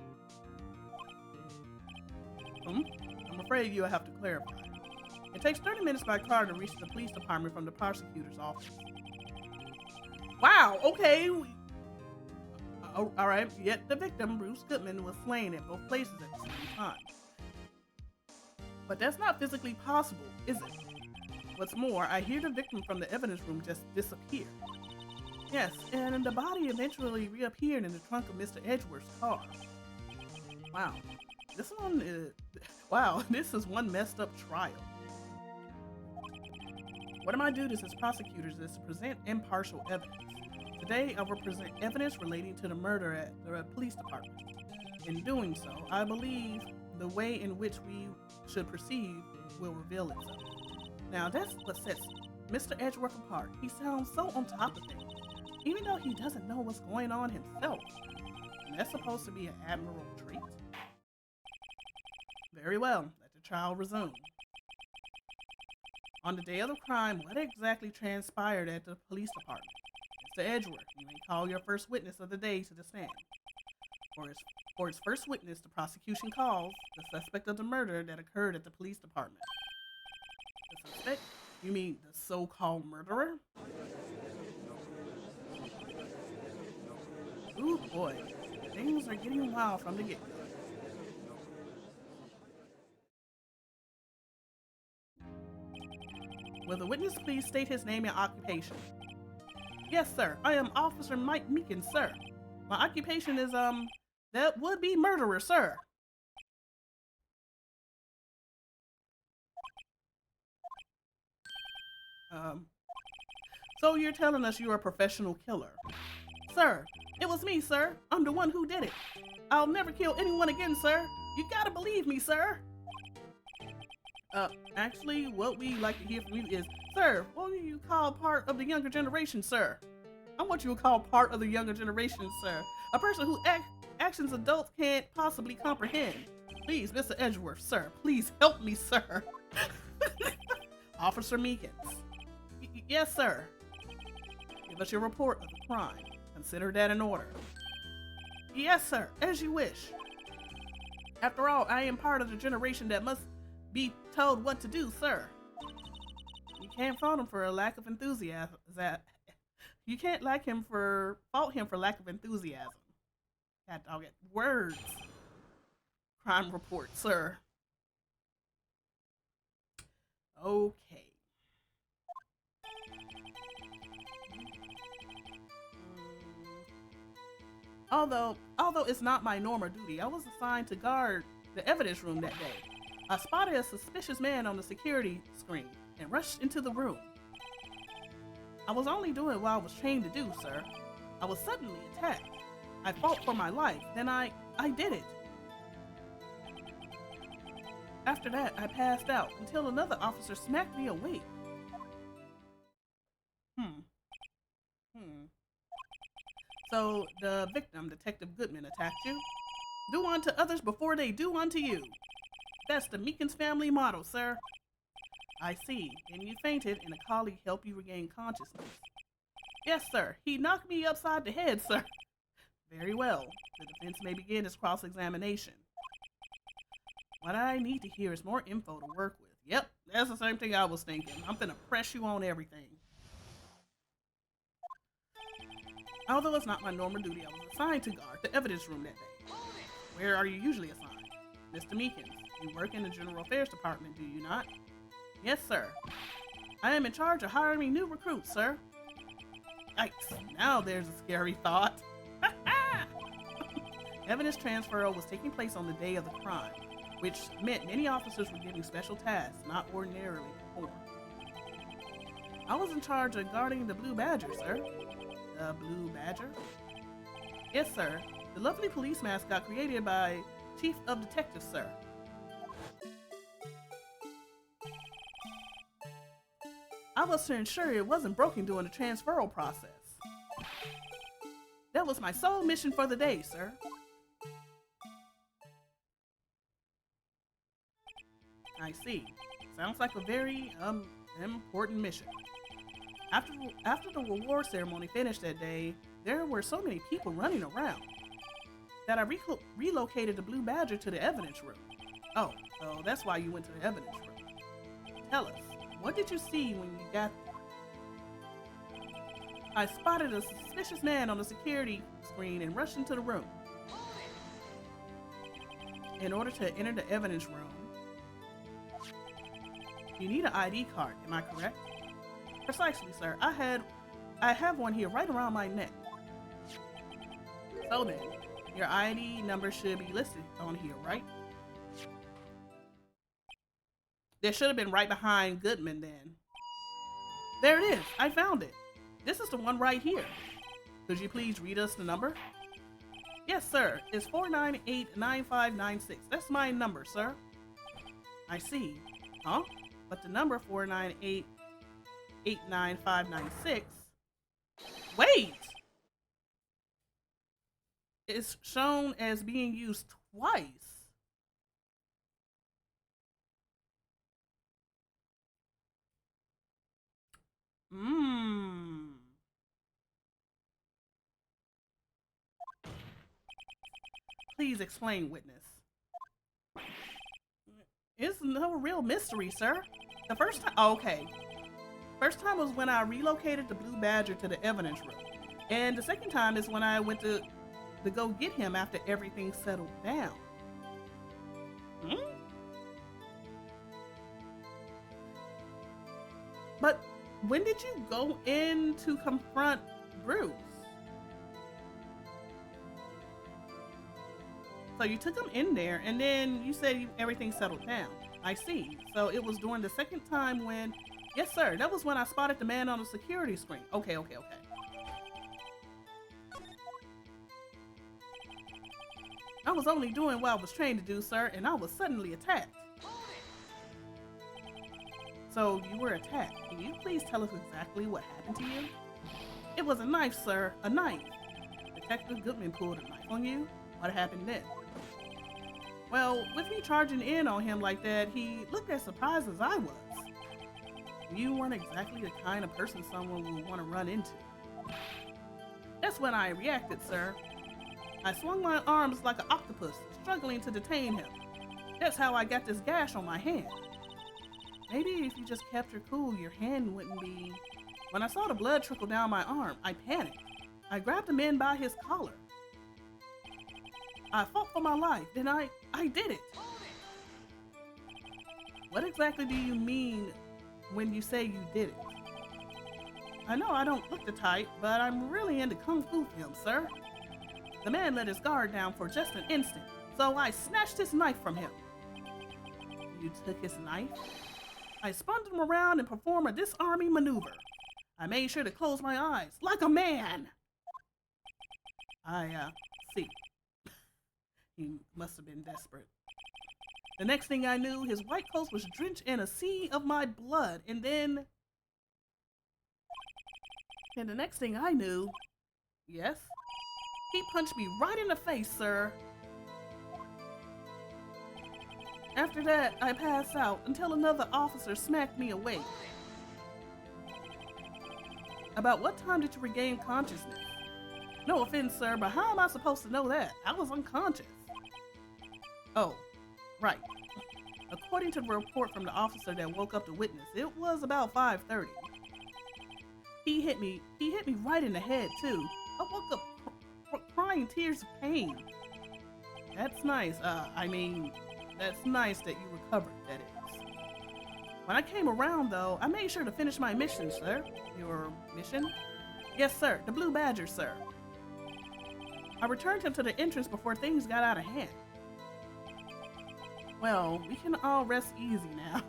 afraid you'll have to clarify. It takes 30 minutes by car to reach the police department from the prosecutor's office. Wow, okay. Alright, yet the victim, Bruce Goodman, was slain at both places at the same time. But that's not physically possible, is it? What's more, I hear the victim from the evidence room just disappear. Yes, and the body eventually reappeared in the trunk of Mr. Edgeworth's car. Wow. This is one messed up trial. One of my duties as prosecutors is to present impartial evidence. Today, I will present evidence relating to the murder at the police department. In doing so, I believe the way in which we should proceed will reveal itself. Now, that's what sets Mr. Edgeworth apart. He sounds so on top of things, even though he doesn't know what's going on himself. And that's supposed to be an admirable trait. Very well, let the trial resume. On the day of the crime, what exactly transpired at the police department? Mr. Edgeworth, you may call your first witness of the day to the stand. For its first witness, the prosecution calls the suspect of the murder that occurred at the police department. The suspect? You mean the so-called murderer? Ooh boy, things are getting wild from the get-go. Will the witness please state his name and occupation? Yes, sir. I am Officer Mike Meekin, sir. My occupation is, that would be murderer, sir. So you're telling us you're a professional killer? Sir, it was me, sir. I'm the one who did it. I'll never kill anyone again, sir. You gotta believe me, sir. Actually, what we'd like to hear from you is, sir, what do you call part of the younger generation, sir? I'm what you would call part of the younger generation, sir. A person who actions adults can't possibly comprehend. Please, Mr. Edgeworth, sir, please help me, sir. Officer Meekins. Yes, sir. Give us your report of the crime. Consider that in order. Yes, sir, as you wish. After all, I am part of the generation that must be told what to do, sir. You can't fault him for a lack of enthusiasm. You can't fault him for lack of enthusiasm. God dog it. Words. Crime report, sir. Okay. Although it's not my normal duty, I was assigned to guard the evidence room that day. I spotted a suspicious man on the security screen and rushed into the room. I was only doing what I was trained to do, sir. I was suddenly attacked. I fought for my life, then I did it. After that, I passed out until another officer smacked me awake. So the victim, Detective Goodman, attacked you? Do unto others before they do unto you. That's the Meekins family motto, sir. I see. And you fainted and a colleague helped you regain consciousness. Yes, sir. He knocked me upside the head, sir. Very well. The defense may begin its cross-examination. What I need to hear is more info to work with. Yep, that's the same thing I was thinking. I'm gonna press you on everything. Although it's not my normal duty, I was assigned to guard the evidence room that day. Where are you usually assigned? Mr. Meekins, you work in the General Affairs Department, do you not? Yes, sir. I am in charge of hiring new recruits, sir. Yikes, now there's a scary thought. Evidence transfer was taking place on the day of the crime, which meant many officers were getting special tasks not ordinarily performed. I was in charge of guarding the Blue Badger, sir. The Blue Badger? Yes, sir. The lovely police mascot created by Chief of Detectives, sir. I was to ensure it wasn't broken during the transferal process. That was my sole mission for the day, sir. I see. Sounds like a very, important mission. After the reward ceremony finished that day, there were so many people running around that I relocated the Blue Badger to the evidence room. Oh, so that's why you went to the evidence room. Tell us, what did you see when you got there? I spotted a suspicious man on the security screen and rushed into the room. In order to enter the evidence room, you need an ID card, am I correct? Precisely, sir. I have one here right around my neck. So then, your ID number should be listed on here, right? There should have been right behind Goodman then. There it is. I found it. This is the one right here. Could you please read us the number? Yes, sir. It's 498-9596. That's my number, sir. I see. Huh? But the number 498-89596. Wait! It's shown as being used twice. Please explain, witness. It's no real mystery, sir. The first time, okay. First time was when I relocated the Blue Badger to the evidence room. And the second time is when I went to go get him after everything settled down. But when did you go in to confront Bruce? So you took him in there and then you said everything settled down. I see. So it was during the second time when, yes sir, that was when I spotted the man on the security screen. Okay. I was only doing what I was trained to do, sir, and I was suddenly attacked. So you were attacked. Can you please tell us exactly what happened to you? It was a knife, sir, a knife. Detective Goodman pulled a knife on you? What happened then? Well, with me charging in on him like that, he looked as surprised as I was. You weren't exactly the kind of person someone would want to run into. That's when I reacted, sir. I swung my arms like an octopus, struggling to detain him. That's how I got this gash on my hand. Maybe if you just kept her cool, your hand wouldn't be... When I saw the blood trickle down my arm, I panicked. I grabbed him in by his collar. I fought for my life, then I did it. What exactly do you mean when you say you did it? I know I don't look the type, but I'm really into Kung Fu films, sir. The man let his guard down for just an instant, so I snatched his knife from him. You took his knife? I spun him around and performed a disarming maneuver. I made sure to close my eyes, like a man. See. He must have been desperate. The next thing I knew, his white coat was drenched in a sea of my blood, and the next thing I knew, yes, he punched me right in the face, sir. After that, I passed out until another officer smacked me awake. About what time did you regain consciousness? No offense, sir, but how am I supposed to know that? I was unconscious. Oh, right. According to the report from the officer that woke up the witness, it was about 5:30. He hit me right in the head, too. I woke up crying tears of pain. That's nice. That's nice that you recovered, that is. When I came around, though, I made sure to finish my mission, sir. Your mission? Yes, sir. The Blue Badger, sir. I returned him to the entrance before things got out of hand. Well, we can all rest easy now.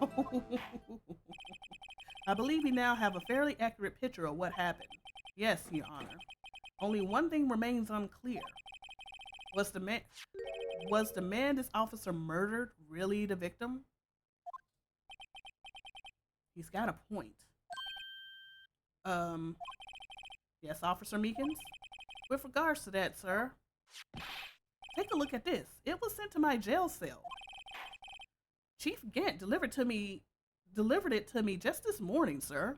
I believe we now have a fairly accurate picture of what happened. Yes, Your Honor. Only one thing remains unclear. Was the man this officer murdered really the victim? He's got a point. Yes, Officer Meekins? With regards to that, sir, take a look at this. It was sent to my jail cell. Chief Gant delivered it to me just this morning, sir.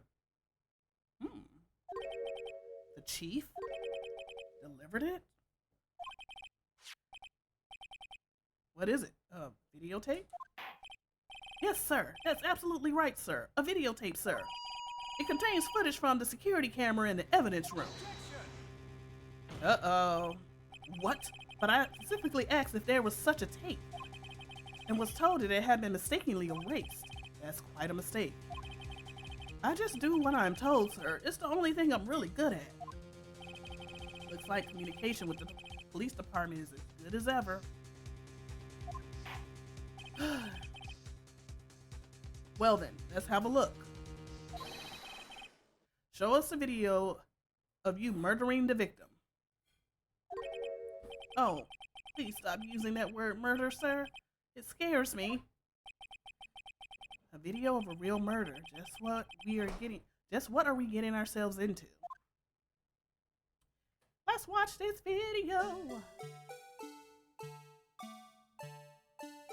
The chief delivered it? What is it? A videotape? Yes, sir. That's absolutely right, sir. A videotape, sir. It contains footage from the security camera in the evidence room. Uh-oh. What? But I specifically asked if there was such a tape, and was told that it had been mistakenly erased. That's quite a mistake. I just do what I'm told, sir. It's the only thing I'm really good at. Looks like communication with the police department is as good as ever. Well then, let's have a look. Show us a video of you murdering the victim. Oh, please stop using that word murder, sir. It scares me. A video of a real murder. Just what are we getting ourselves into? Let's watch this video.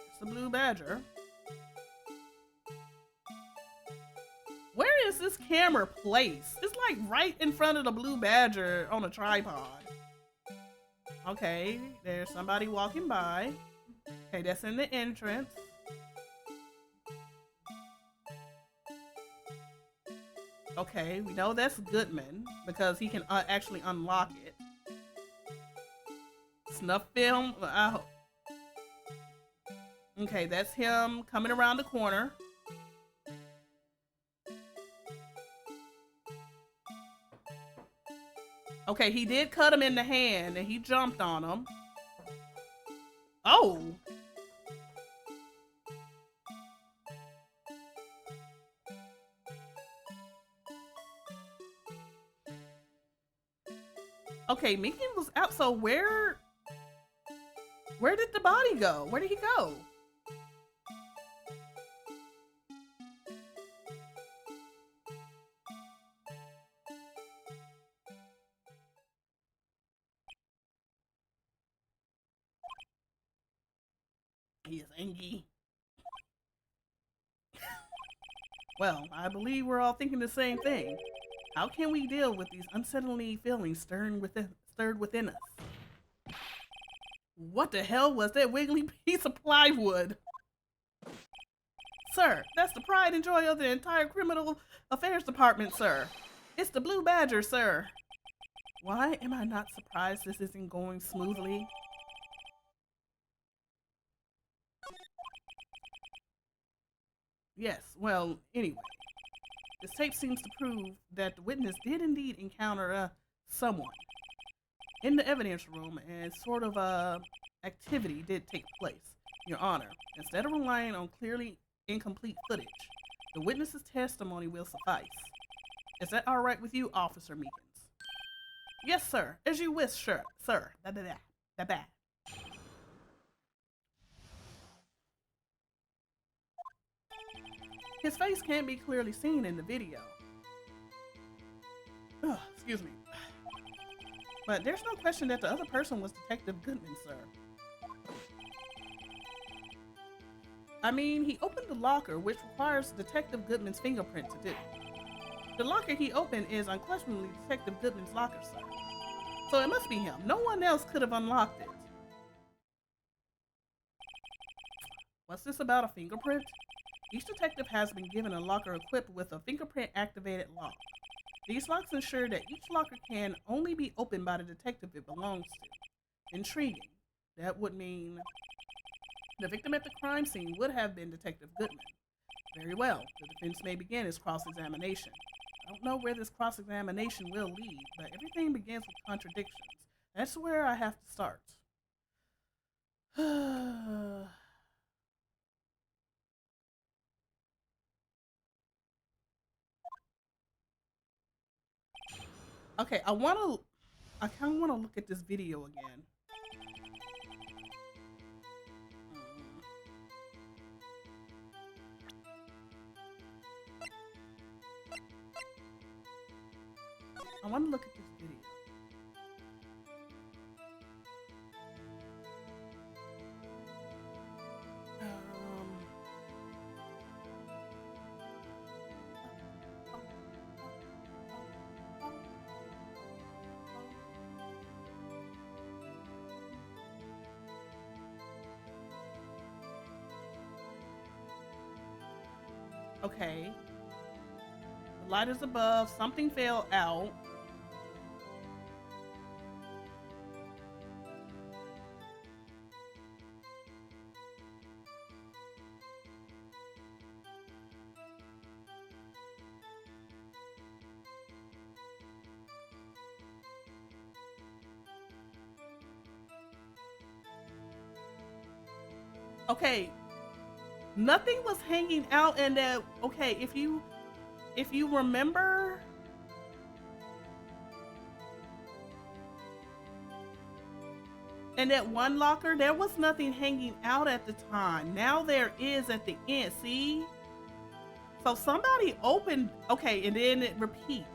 It's the Blue Badger. Where is this camera placed? It's like right in front of the Blue Badger on a tripod. Okay, there's somebody walking by. Okay, that's in the entrance. Okay, we know that's Goodman because he can actually unlock it. Snuff film. Okay, that's him coming around the corner. Okay, he did cut him in the hand and he jumped on him. Oh! Okay, Meekin was out, so where did the body go? Where did he go? He is angry. Well, I believe we're all thinking the same thing. How can we deal with these unsettling feelings stirred within us? What the hell was that wiggly piece of plywood? Sir, that's the pride and joy of the entire criminal affairs department, sir. It's the Blue Badger, sir. Why am I not surprised this isn't going smoothly? Yes, well, anyway. This tape seems to prove that the witness did indeed encounter someone in the evidence room, and sort of activity did take place, Your Honor. Instead of relying on clearly incomplete footage, the witness's testimony will suffice. Is that all right with you, Officer Meekins? Yes, sir. As you wish, sir. Sir. Ba-ba-ba. His face can't be clearly seen in the video. Ugh, excuse me. But there's no question that the other person was Detective Goodman, sir. I mean, he opened the locker, which requires Detective Goodman's fingerprint to do. The locker he opened is unquestionably Detective Goodman's locker, sir. So it must be him. No one else could have unlocked it. What's this about a fingerprint? Each detective has been given a locker equipped with a fingerprint-activated lock. These locks ensure that each locker can only be opened by the detective it belongs to. Intriguing. That would mean the victim at the crime scene would have been Detective Goodman. Very well. The defense may begin its cross-examination. I don't know where this cross-examination will lead, but everything begins with contradictions. That's where I have to start. Okay, I kind of want to look at this video again. I want to look at this video. Okay. The light is above. Something fell out. Okay. Nothing was hanging out in that. Okay, if you remember, in that one locker, there was nothing hanging out at the time. Now there is at the end. See? So somebody opened. Okay, and then it repeats.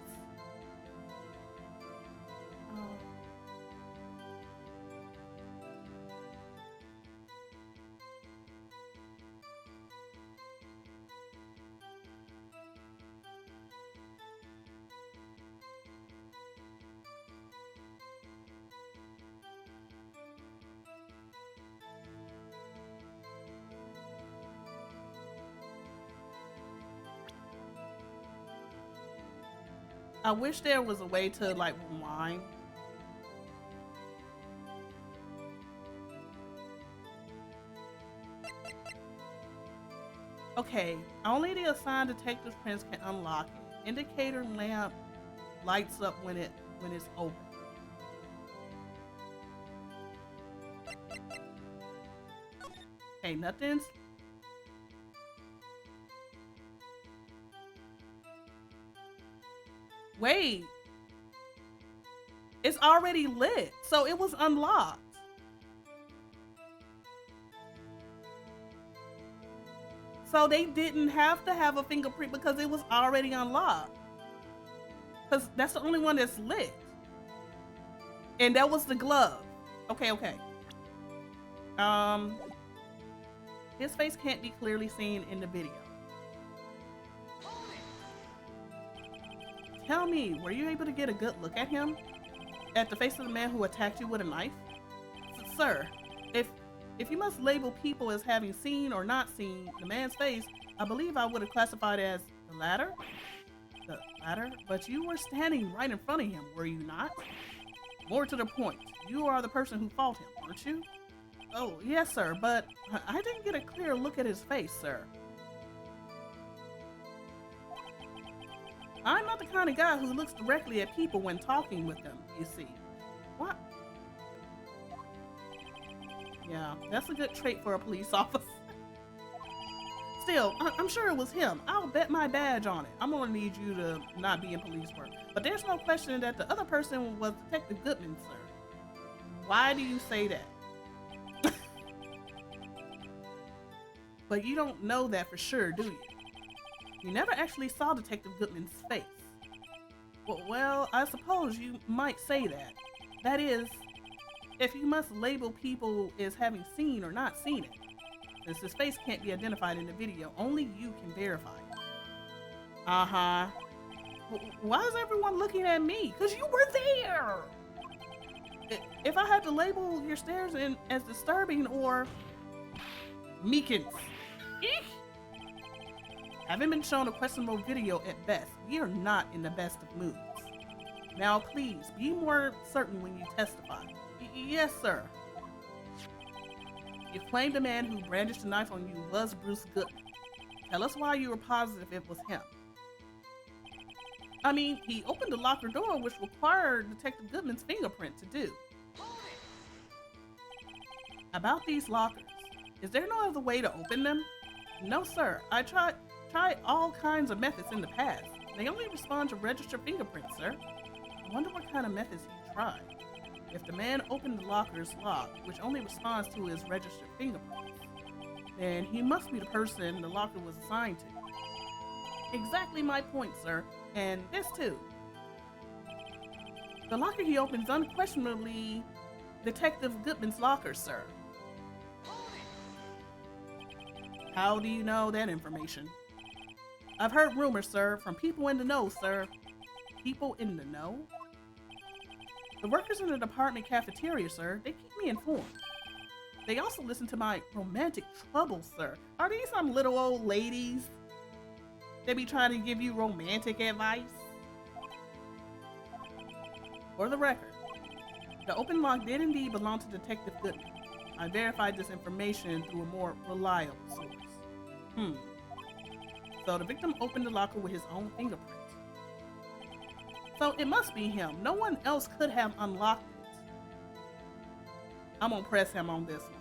I wish there was a way to like rewind. Okay, only the assigned detective prints can unlock it. Indicator lamp lights up when it's open. Okay, nothing's. Wait. It's already lit, so it was unlocked. So they didn't have to have a fingerprint because it was already unlocked. Because that's the only one that's lit. And that was the glove. Okay. His face can't be clearly seen in the video. Tell me, were you able to get a good look at him? At the face of the man who attacked you with a knife? Sir, if you must label people as having seen or not seen the man's face, I believe I would have classified as the latter. The latter? But you were standing right in front of him, were you not? More to the point, you are the person who fought him, weren't you? Oh, yes, sir, but I didn't get a clear look at his face, sir. I'm not the kind of guy who looks directly at people when talking with them, you see. What? Yeah, that's a good trait for a police officer. Still, I'm sure it was him. I'll bet my badge on it. I'm gonna need you to not be in police work. But there's no question that the other person was Detective Goodman, sir. Why do you say that? But you don't know that for sure, do you? You never actually saw Detective Goodman's face. Well, I suppose you might say that. That is, if you must label people as having seen or not seen it. Since his face can't be identified in the video, only you can verify it. Uh-huh. Why is everyone looking at me? Because you were there! If I had to label your stares as disturbing or meekins. Eek! Having been shown a questionable video at best, we are not in the best of moods. Now please, be more certain when you testify. Yes, sir. You claimed the man who brandished the knife on you was Bruce Goodman. Tell us why you were positive it was him. I mean, he opened the locker door, which required Detective Goodman's fingerprint to do. About these lockers, is there no other way to open them? No, sir. I tried all kinds of methods in the past. They only respond to registered fingerprints, sir. I wonder what kind of methods he tried. If the man opened the locker's lock, which only responds to his registered fingerprints, then he must be the person the locker was assigned to. Exactly my point, sir. And this too. The locker he opened is unquestionably Detective Goodman's locker, sir. How do you know that information? I've heard rumors, sir, from people in the know, sir. People in the know? The workers in the department cafeteria, sir, they keep me informed. They also listen to my romantic troubles, sir. Are these some little old ladies? They be trying to give you romantic advice? For the record, the open lock did indeed belong to Detective Goodman. I verified this information through a more reliable source. So the victim opened the locker with his own fingerprint. So it must be him. No one else could have unlocked it. I'm gonna press him on this one.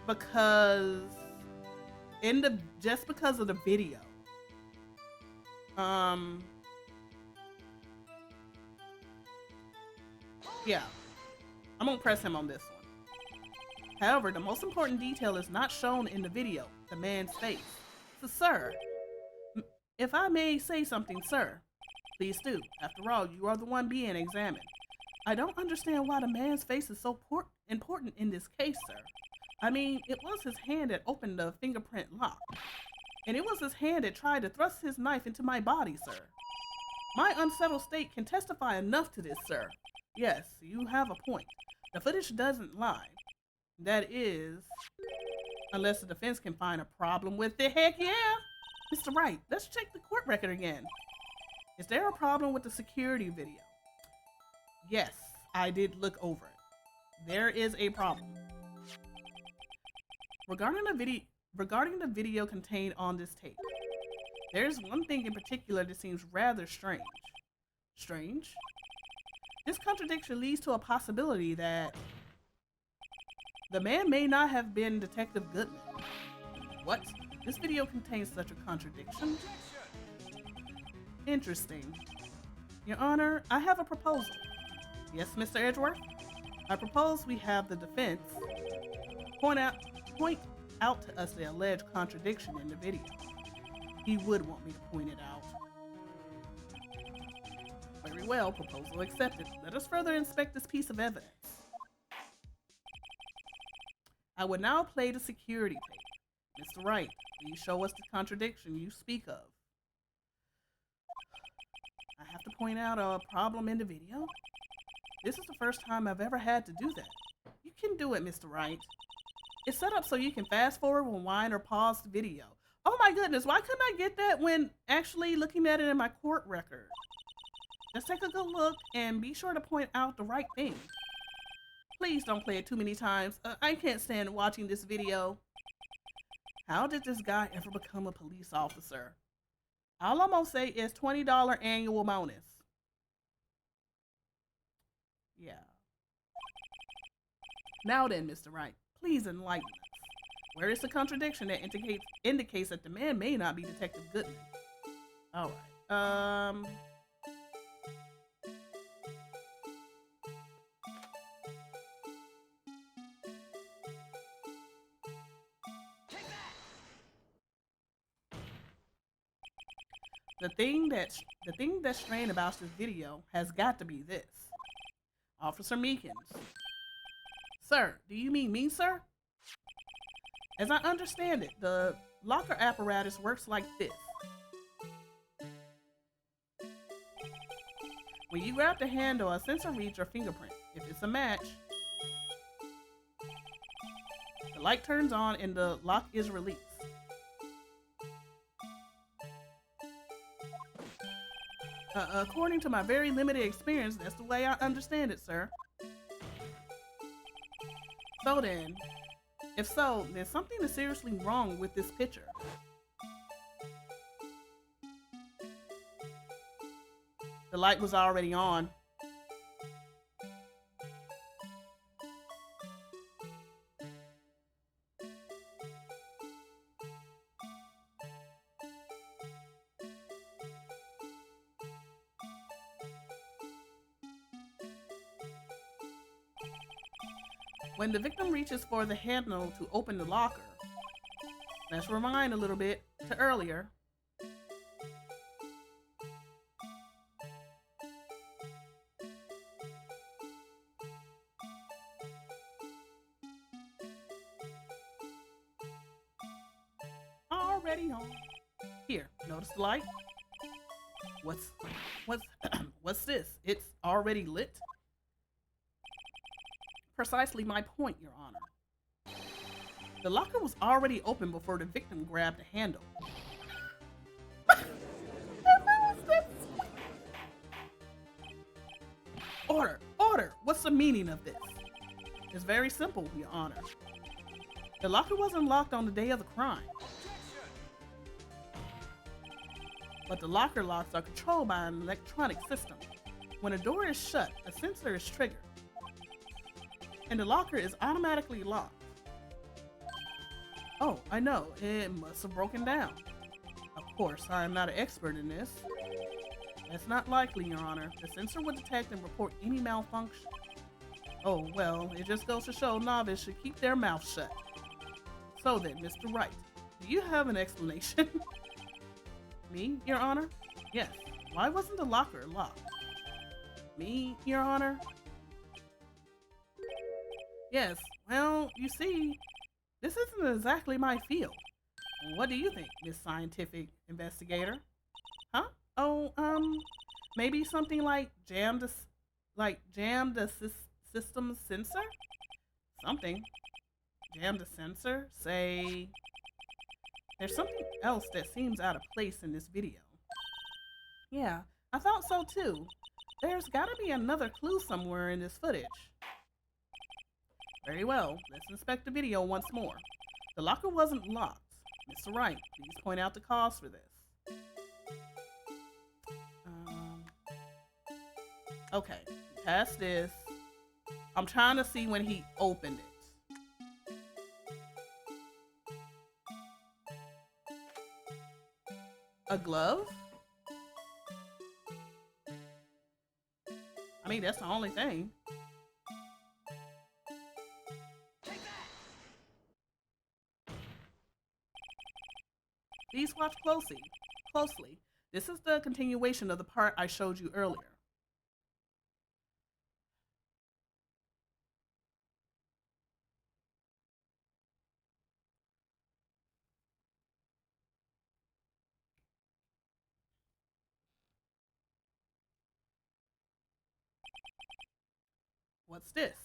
Because just because of the video. Yeah. I'm gonna press him on this one. However, the most important detail is not shown in the video, the man's face. So, sir, if I may say something, sir, please do. After all, you are the one being examined. I don't understand why the man's face is so important in this case, sir. I mean, it was his hand that opened the fingerprint lock. And it was his hand that tried to thrust his knife into my body, sir. My unsettled state can testify enough to this, sir. Yes, you have a point. The footage doesn't lie. That is, unless the defense can find a problem with it. Heck yeah! Mr. Wright, let's check the court record again. Is there a problem with the security video? Yes, I did look over it. There is a problem. Regarding the video contained on this tape, there's one thing in particular that seems rather strange. Strange? This contradiction leads to a possibility that the man may not have been Detective Goodman. What? This video contains such a contradiction? Interesting. Your Honor, I have a proposal. Yes, Mr. Edgeworth? I propose we have the defense point out to us the alleged contradiction in the video. He would want me to point it out. Very well, proposal accepted. Let us further inspect this piece of evidence. I will now play the security tape. Mr. Wright, please show us the contradiction you speak of. I have to point out a problem in the video. This is the first time I've ever had to do that. You can do it, Mr. Wright. It's set up so you can fast forward, rewind, or pause the video. Oh my goodness, why couldn't I get that when actually looking at it in my court record? Let's take a good look and be sure to point out the right thing. Please don't play it too many times. I can't stand watching this video. How did this guy ever become a police officer? I'll almost say it's $20 annual bonus. Yeah. Now then, Mr. Wright, please enlighten us. Where is the contradiction that indicates that the man may not be Detective Goodman? All right. The thing that's strange about this video has got to be this. Officer Meekins. Sir, do you mean me, sir? As I understand it, the locker apparatus works like this. When you grab the handle, a sensor reads your fingerprint. If it's a match, the light turns on and the lock is released. According to my very limited experience, that's the way I understand it, sir. So then, if so, then something is seriously wrong with this picture. The light was already on. When the victim reaches for the handle to open the locker, let's rewind a little bit to earlier. Already on. Here, notice the light? What's this? It's already lit? Precisely my point, Your Honor. The locker was already open before the victim grabbed the handle. Order! Order! What's the meaning of this? It's very simple, Your Honor. The locker wasn't locked on the day of the crime. But the locker locks are controlled by an electronic system. When a door is shut, a sensor is triggered, and the locker is automatically locked. Oh, I know, it must have broken down. Of course, I am not an expert in this. That's not likely, Your Honor. The sensor would detect and report any malfunction. Oh, well, it just goes to show novices should keep their mouth shut. So then, Mr. Wright, do you have an explanation? Me, Your Honor? Yes. Why wasn't the locker locked? Me, Your Honor? Yes. Well, you see, this isn't exactly my field. What do you think, Miss Scientific Investigator? Huh? Oh, maybe something like jam the system sensor? Something. Jam the sensor? Say... There's something else that seems out of place in this video. Yeah, I thought so too. There's gotta be another clue somewhere in this footage. Very well, let's inspect the video once more. The locker wasn't locked. Mr. Wright, please point out the cause for this. Okay, past this. I'm trying to see when he opened it. A glove? I mean, that's the only thing. Please watch closely. This is the continuation of the part I showed you earlier. What's this?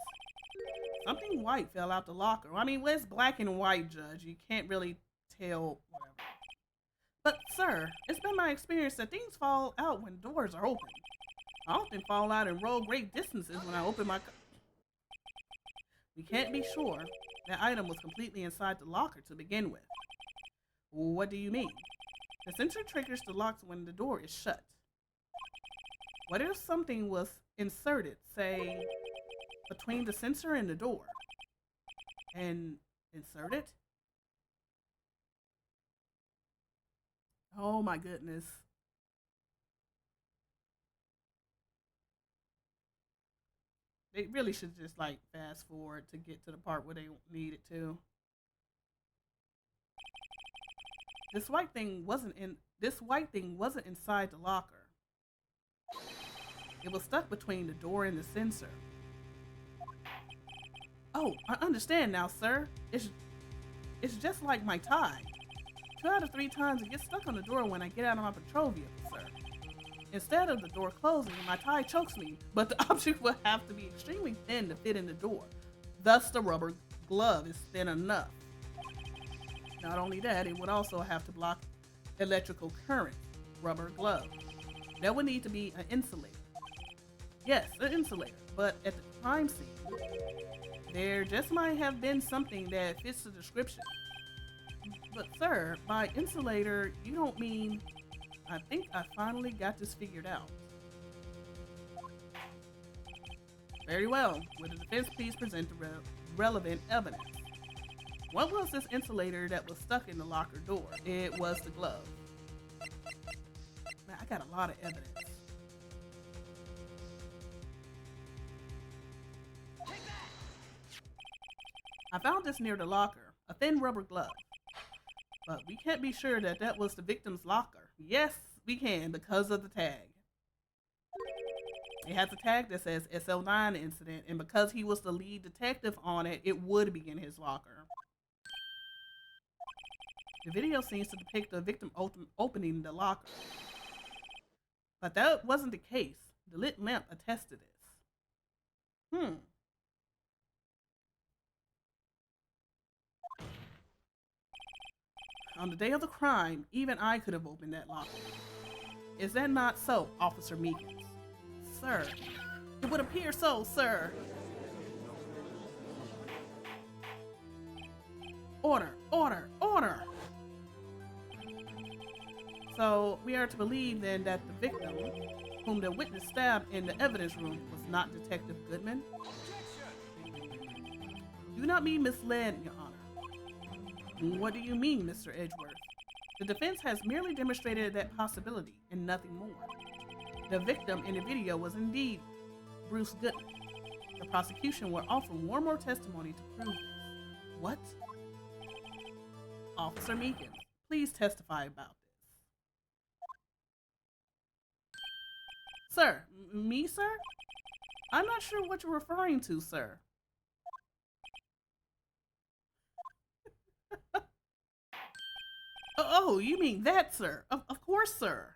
Something white fell out the locker. I mean, well, it's black and white, Judge. You can't really tell whatever. But, sir, it's been my experience that things fall out when doors are open. I often fall out and roll great distances when I open my. We can't be sure that item was completely inside the locker to begin with. What do you mean? The sensor triggers the locks when the door is shut. What if something was inserted, say, between the sensor and the door? And inserted? Oh my goodness. They really should just like fast forward to get to the part where they needed to. This white thing wasn't inside the locker. It was stuck between the door and the sensor. Oh, I understand now, sir. It's just like my tie. 2 out of 3 times it gets stuck on the door when I get out of my patrol vehicle, sir. Instead of the door closing, my tie chokes me, but the object will have to be extremely thin to fit in the door. Thus, the rubber glove is thin enough. Not only that, it would also have to block electrical current. Rubber glove. That would need to be an insulator. Yes, an insulator, but at the crime scene, there just might have been something that fits the description. But sir, by insulator, you don't mean... I think I finally got this figured out. Very well. Would the defense please present the relevant evidence? What was this insulator that was stuck in the locker door? It was the glove. Man, I got a lot of evidence. I found this near the locker, a thin rubber glove. But we can't be sure that that was the victim's locker. Yes, we can because of the tag. It has a tag that says SL9 incident, and because he was the lead detective on it, it would be in his locker. The video seems to depict the victim opening the locker. But that wasn't the case. The lit lamp attests to this. On the day of the crime, even I could have opened that locker. Is that not so, Officer Meekins? Sir, it would appear so, sir. Order, order, order! So, we are to believe then that the victim, whom the witness stabbed in the evidence room, was not Detective Goodman? Do not be misled, Your Honor. What do you mean, Mr. Edgeworth? The defense has merely demonstrated that possibility and nothing more. The victim in the video was indeed Bruce Goodman. The prosecution will offer more testimony to prove this. What? Officer Meekins, please testify about this. Sir, me, sir? I'm not sure what you're referring to, sir. Oh, you mean that, sir? Of course, sir.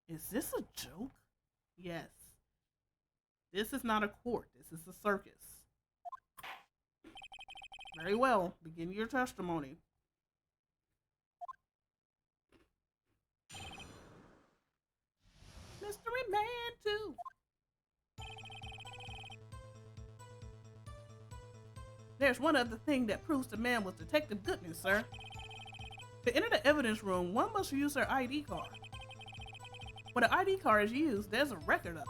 Is this a joke? Yes. This is not a court. This is a circus. Very well. Begin your testimony. Mystery Man 2. There's one other thing that proves the man was Detective Goodman, sir. To enter the evidence room, one must use their ID card. When an ID card is used, there's a record of it.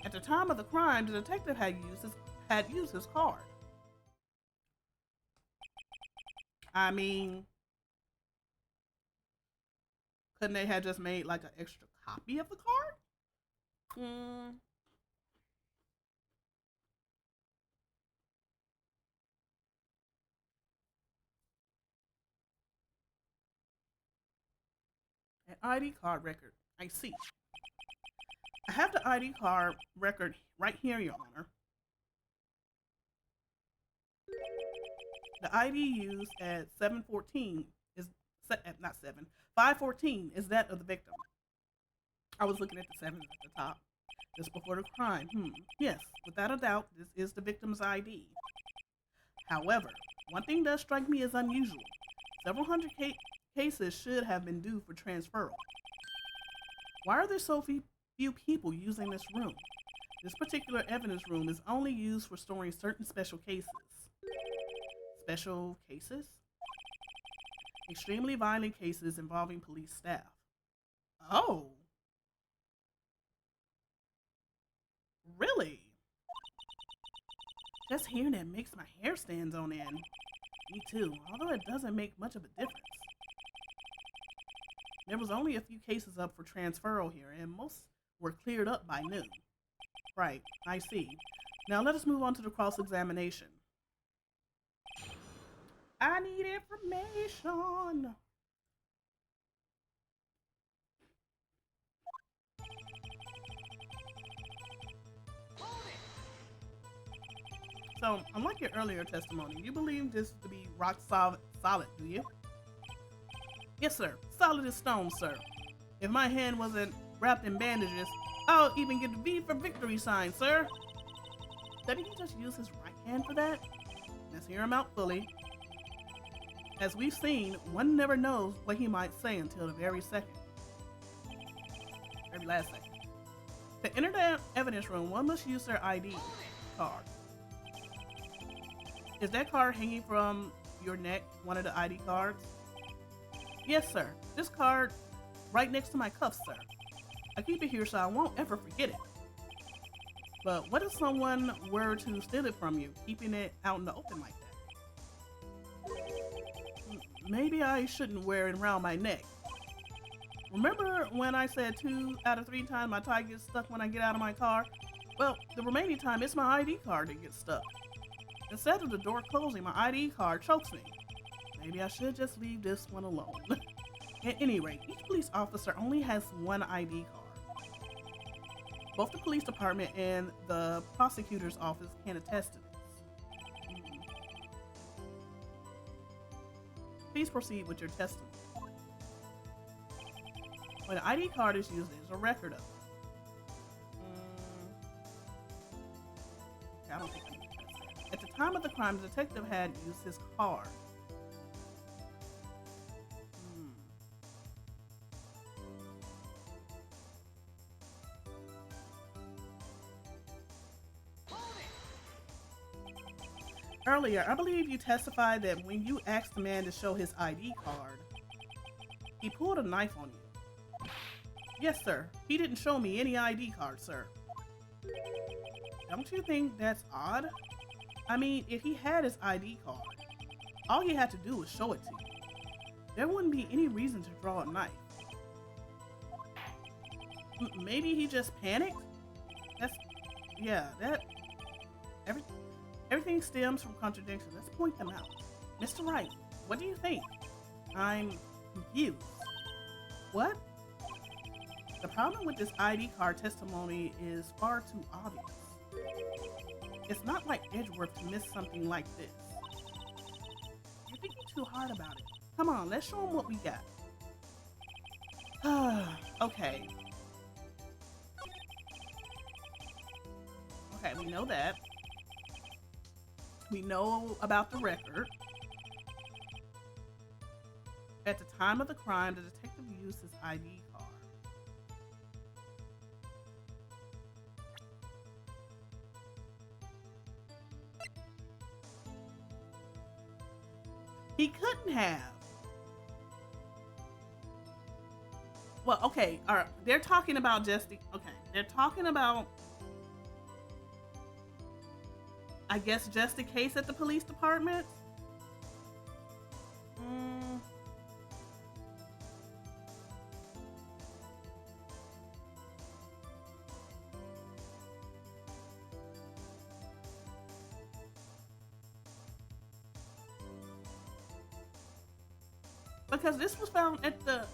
At the time of the crime, the detective had used his card. I mean, couldn't they have just made like an extra copy of the card? An ID card record. I see. I have the ID card record right here, Your Honor. The ID used at 714 is not 514 is that of the victim. I was looking at the 7 at the top. Just before the crime. Yes, without a doubt, this is the victim's ID. However, one thing does strike me as unusual. Several hundred cases should have been due for transferal. Why are there so few people using this room? This particular evidence room is only used for storing certain special cases. Special cases? Extremely violent cases involving police staff. Oh, really? Just hearing that makes my hair stand on end. Me too, although it doesn't make much of a difference. There was only a few cases up for transferal here, and most were cleared up by noon. Right, I see. Now let us move on to the cross-examination. I need information. So, unlike your earlier testimony, you believe this to be rock solid, do you? Yes, sir. Solid as stone, sir. If my hand wasn't wrapped in bandages, I'll even get the V for victory sign, sir. Didn't he just use his right hand for that? Let's hear him out fully. As we've seen, one never knows what he might say until the very last second. To enter the evidence room, one must use their ID card. Is that card hanging from your neck one of the ID cards? Yes, sir. This card right next to my cuffs, sir. I keep it here so I won't ever forget it. But what if someone were to steal it from you, keeping it out in the open like that? Maybe I shouldn't wear it around my neck. Remember when I said 2 out of 3 times my tie gets stuck when I get out of my car? Well, the remaining time it's my ID card that gets stuck. Instead of the door closing, my ID card chokes me. Maybe I should just leave this one alone. At any rate, each police officer only has one ID card. Both the police department and the prosecutor's office can attest to this. Please proceed with your testimony. When an ID card is used, there's a record of it. I don't think I need to test that. At the time of the crime, the detective had used his card. Earlier, I believe you testified that when you asked the man to show his ID card, he pulled a knife on you. Yes, sir. He didn't show me any ID card, sir. Don't you think that's odd? I mean, if he had his ID card, all he had to do was show it to you. There wouldn't be any reason to draw a knife. Maybe he just panicked? Everything stems from contradiction. Let's point them out. Mr. Wright, what do you think? I'm confused. What? The problem with this ID card testimony is far too obvious. It's not like Edgeworth to miss something like this. You're thinking too hard about it. Come on, let's show him what we got. Okay. Okay, we know that. We know about the record. At the time of the crime, the detective used his ID card. He couldn't have. Well, okay, all right. They're talking about just the, okay. They're talking about, I guess, just the case at the police department. Because this was found at the,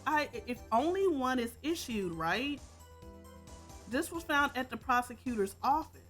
if only one is issued, right? This was found at the prosecutor's office.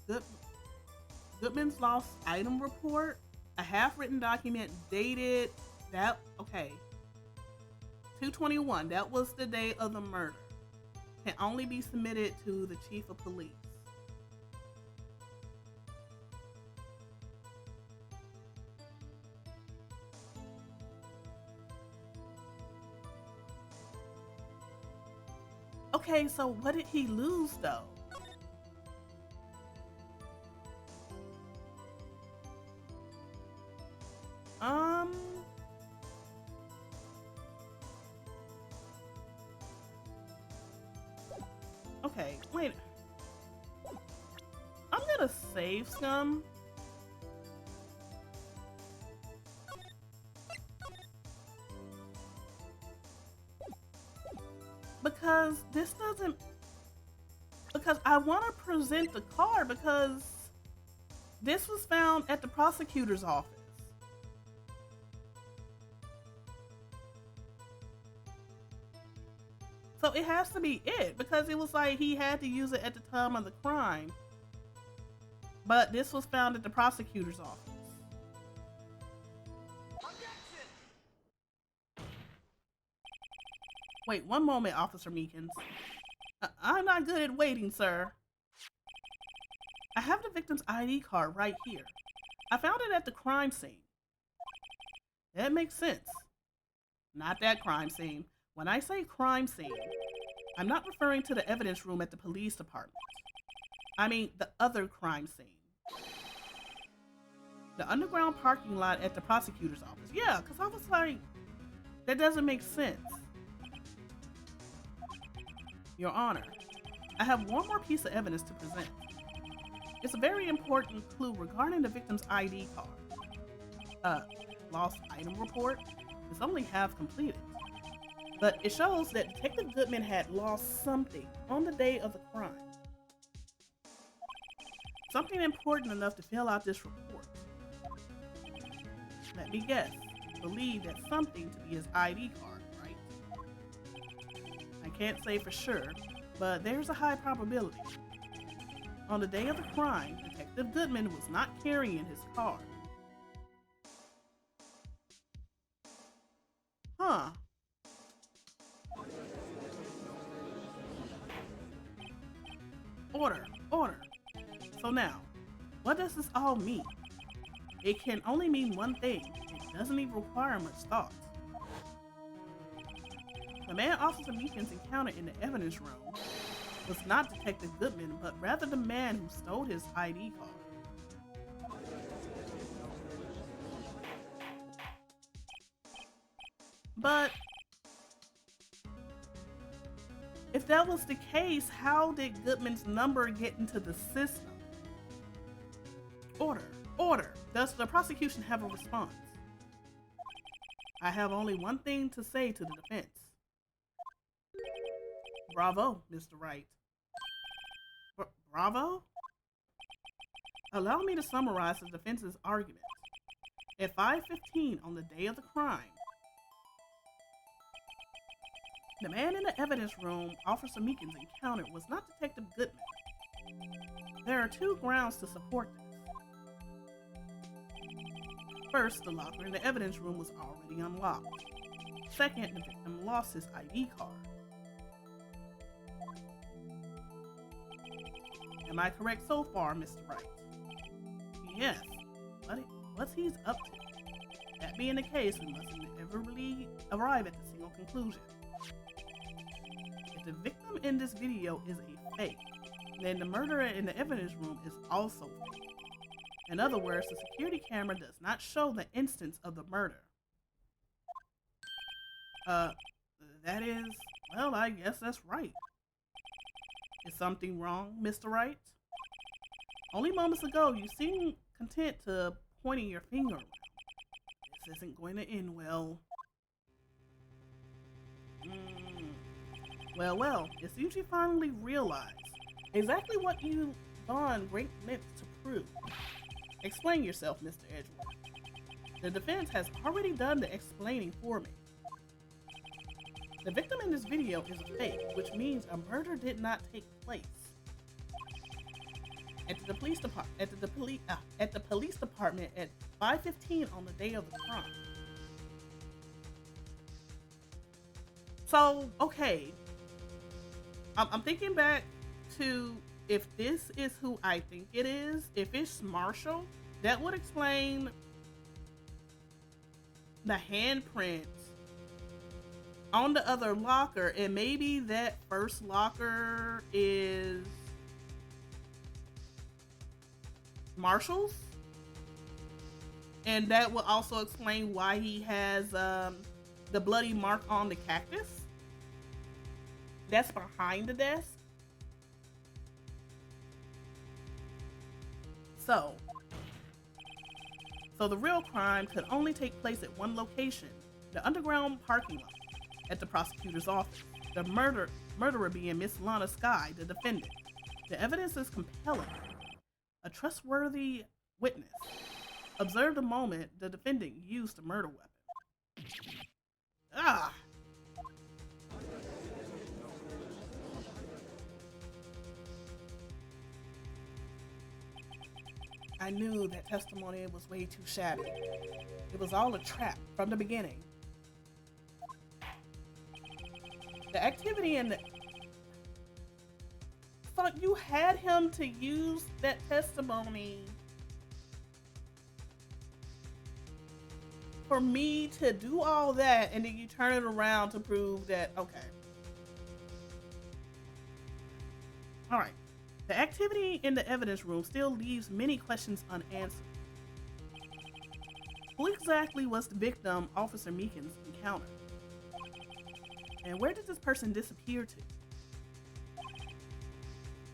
Good, Goodman's lost item report, a half-written document dated that, okay, 2/21. That was the day of the murder. Can only be submitted to the chief of police. Okay, so what did he lose though? Um, okay, wait. I'm gonna save some. Because this doesn't, because I want to present the card because this was found at the prosecutor's office. So it has to be it because it was like he had to use it at the time of the crime. But this was found at the prosecutor's office. Wait, one moment, Officer Meekins. I'm not good at waiting, sir. I have the victim's ID card right here. I found it at the crime scene. That makes sense. Not that crime scene. When I say crime scene, I'm not referring to the evidence room at the police department. I mean the other crime scene. The underground parking lot at the prosecutor's office. Yeah, because I was like, that doesn't make sense. Your Honor, I have one more piece of evidence to present. It's a very important clue regarding the victim's ID card. Lost item report is only half completed, but it shows that Detective Goodman had lost something on the day of the crime. Something important enough to fill out this report. Let me guess, believe that something to be his ID card, right? I can't say for sure, but there's a high probability. On the day of the crime, Detective Goodman was not carrying his card. Huh. Order. So now, what does this all mean? It can only mean one thing. It doesn't even require much thought. The man Officer Meekins encountered in the evidence room was not Detective Goodman, but rather the man who stole his ID card. But if that was the case, how did Goodman's number get into the system? Order. Does the prosecution have a response? I have only one thing to say to the defense. Bravo, Mr. Wright. Bravo? Allow me to summarize the defense's argument. At 5:15 on the day of the crime, the man in the evidence room Officer Meekins encountered was not Detective Goodman. There are two grounds to support this. First, the locker in the evidence room was already unlocked. Second, the victim lost his ID card. Am I correct so far, Mr. Wright? Yes. What's he's up to? That being the case, we must inevitably arrive at the single conclusion. If the victim in this video is a fake, then the murderer in the evidence room is also fake. In other words, the security camera does not show the instance of the murder. That is, well, I guess that's right. Is something wrong, Mr. Wright? Only moments ago, you seemed content to pointing your finger around. This isn't going to end well. Well, it seems you finally realized exactly what you've gone great lengths to prove. Explain yourself, Mr. Edgeworth. The defense has already done the explaining for me. The victim in this video is a fake, which means a murder did not take place. At the police department at 5:15 on the day of the crime. So, okay, I'm thinking back to if this is who I think it is. If it's Marshall, that would explain the handprints on the other locker, and maybe that first locker is Marshall's, and that will also explain why he has the bloody mark on the cactus that's behind the desk. So the real crime could only take place at one location, the underground parking lot at the prosecutor's office. The murderer being Miss Lana Skye, the defendant. The evidence is compelling. A trustworthy witness observed the moment the defendant used the murder weapon. Ah! I knew that testimony was way too shabby. It was all a trap from the beginning. The activity in the... Thought you had him to use that testimony for me to do all that, and then you turn it around to prove that, okay. All right. The activity in the evidence room still leaves many questions unanswered. Who exactly was the victim Officer Meekins encountered? And where did this person disappear to?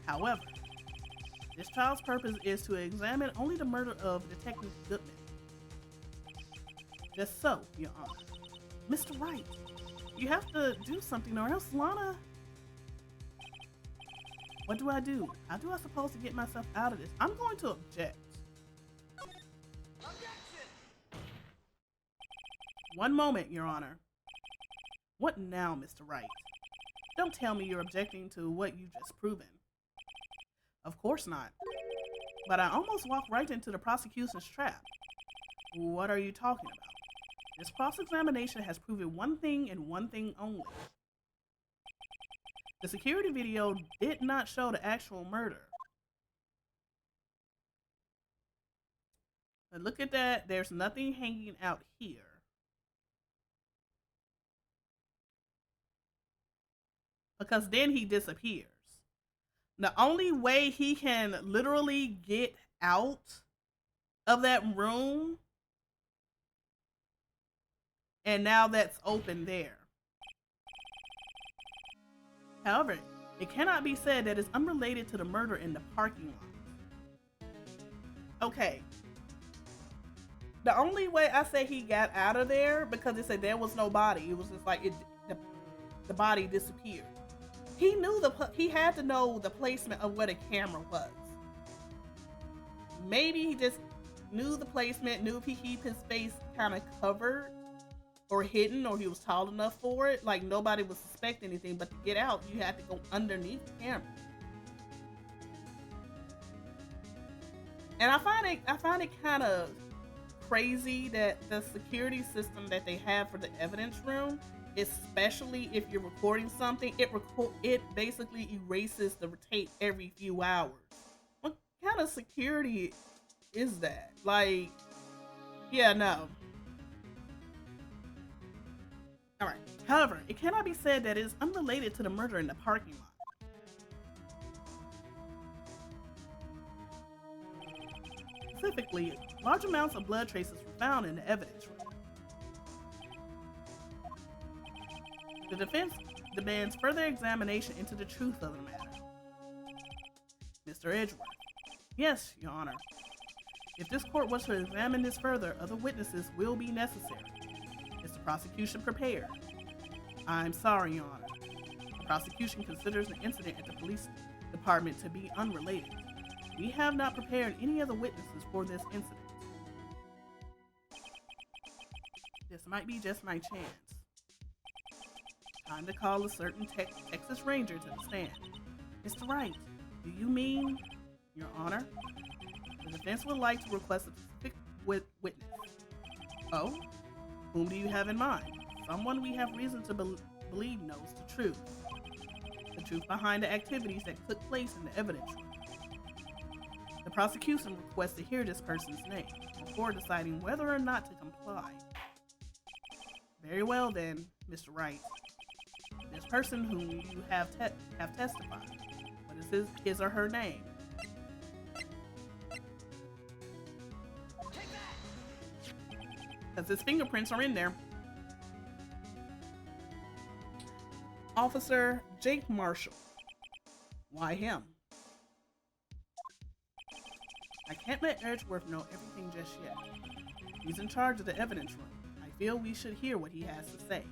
However, this trial's purpose is to examine only the murder of Detective Goodman. Just so, Your Honor. Mr. Wright, you have to do something or else Lana... What do I do? How do I supposed to get myself out of this? I'm going to object. Objection! One moment, Your Honor. What now, Mr. Wright? Don't tell me you're objecting to what you just proven. Of course not. But I almost walked right into the prosecution's trap. What are you talking about? This cross-examination has proven one thing and one thing only. The security video did not show the actual murder. But look at that. There's nothing hanging out here. Because then he disappears. The only way he can literally get out of that room, and now that's open there. However, it cannot be said that it's unrelated to the murder in the parking lot. Okay. The only way I say he got out of there, because it said there was no body. It was just like the body disappeared. He knew he had to know the placement of where the camera was. Maybe he just knew the placement, knew if he keep his face kind of covered or hidden, or he was tall enough for it. Like nobody would suspect anything, but to get out, you had to go underneath the camera. And I find it kind of crazy that the security system that they have for the evidence room, especially if you're recording something, it basically erases the tape every few hours. What kind of security is that? Like, yeah, no. All right. However, it cannot be said that it is unrelated to the murder in the parking lot. Specifically, large amounts of blood traces were found in the evidence room. The defense demands further examination into the truth of the matter. Mr. Edgeworth. Yes, Your Honor. If this court was to examine this further, other witnesses will be necessary. Is the prosecution prepared? I'm sorry, Your Honor. The prosecution considers the incident at the police department to be unrelated. We have not prepared any other witnesses for this incident. This might be just my chance. Time to call a certain Texas Ranger to the stand. Mr. Wright, do you mean, Your Honor? The defense would like to request a specific witness. Oh? Whom do you have in mind? Someone we have reason to believe knows the truth. The truth behind the activities that took place in the evidence room. The prosecution requests to hear this person's name before deciding whether or not to comply. Very well then, Mr. Wright. This person whom you have testified, what is his or her name? Because his fingerprints are in there. Officer Jake Marshall. Why him? I can't let Edgeworth know everything just yet. He's in charge of the evidence room. I feel we should hear what he has to say.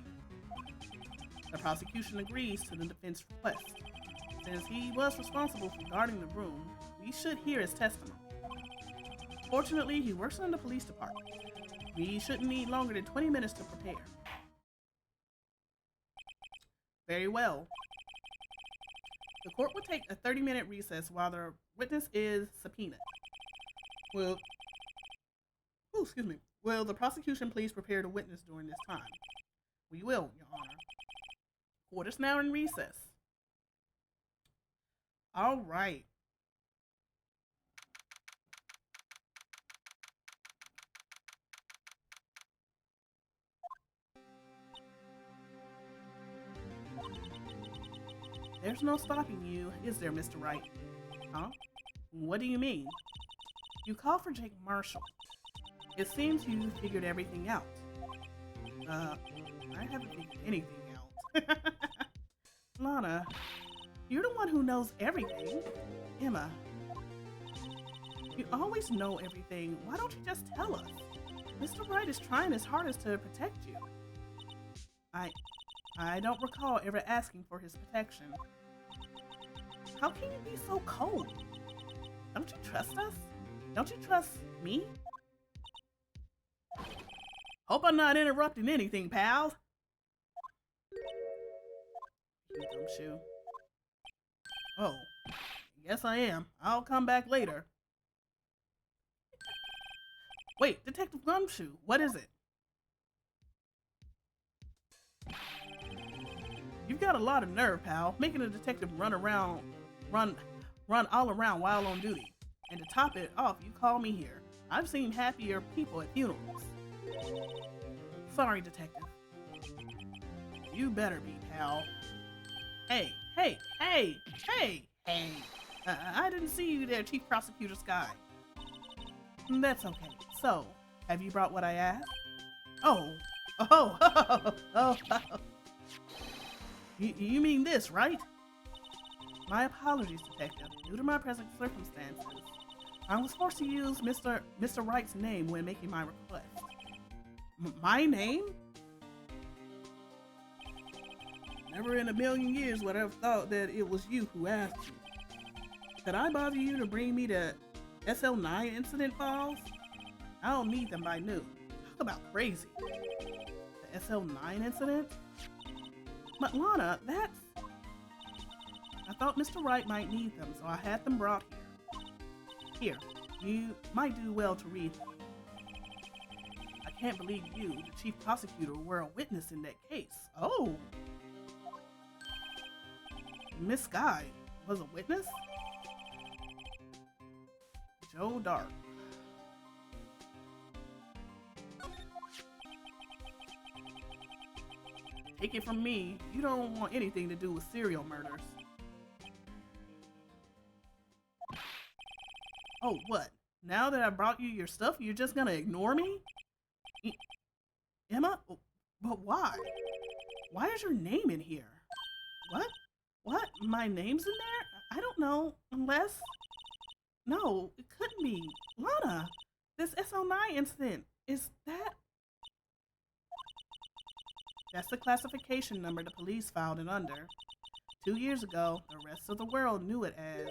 The prosecution agrees to the defense request. Since he was responsible for guarding the room, we should hear his testimony. Fortunately, he works in the police department. We shouldn't need longer than 20 minutes to prepare. Very well. The court will take a 30-minute recess while the witness is subpoenaed. Will the prosecution please prepare the witness during this time? We will, Your Honor. Court is now in recess. All right. There's no stopping you, is there, Mr. Wright? Huh? What do you mean? You called for Jake Marshall. It seems you figured everything out. I haven't figured anything out. Lana, you're the one who knows everything. Emma, you always know everything. Why don't you just tell us? Mr. Wright is trying his hardest to protect you. I don't recall ever asking for his protection. How can you be so cold? Don't you trust us? Don't you trust me? Hope I'm not interrupting anything, pal. You gumshoe. Oh, yes I am. I'll come back later. Wait, Detective Gumshoe, what is it? You've got a lot of nerve, pal, making a detective run all around while on duty. And to top it off, you call me here. I've seen happier people at funerals. Sorry, detective. You better be, pal. Hey. I didn't see you there, Chief Prosecutor Sky. That's okay. So, have you brought what I asked? Oh. You mean this, right? My apologies, detective. Due to my present circumstances, I was forced to use Mr. Wright's name when making my request. My name? Never in a million years would I have thought that it was you who asked me. Could I bother you to bring me the SL9 incident files? I don't need them by noon. Talk about crazy. The SL9 incident? But Lana, that's... I thought Mr. Wright might need them, so I had them brought here. Here, you might do well to read them. I can't believe you, the chief prosecutor, were a witness in that case. Oh! Miss Sky was a witness? Joe Dark. Take it from me, you don't want anything to do with serial murders. Oh, what? Now that I brought you your stuff, you're just gonna ignore me? Emma? But why? Why is your name in here? What? What? My name's in there? I don't know, unless... No, it couldn't be. Lana, this SL9 incident, is that... That's the classification number the police filed it under. 2 years ago, the rest of the world knew it as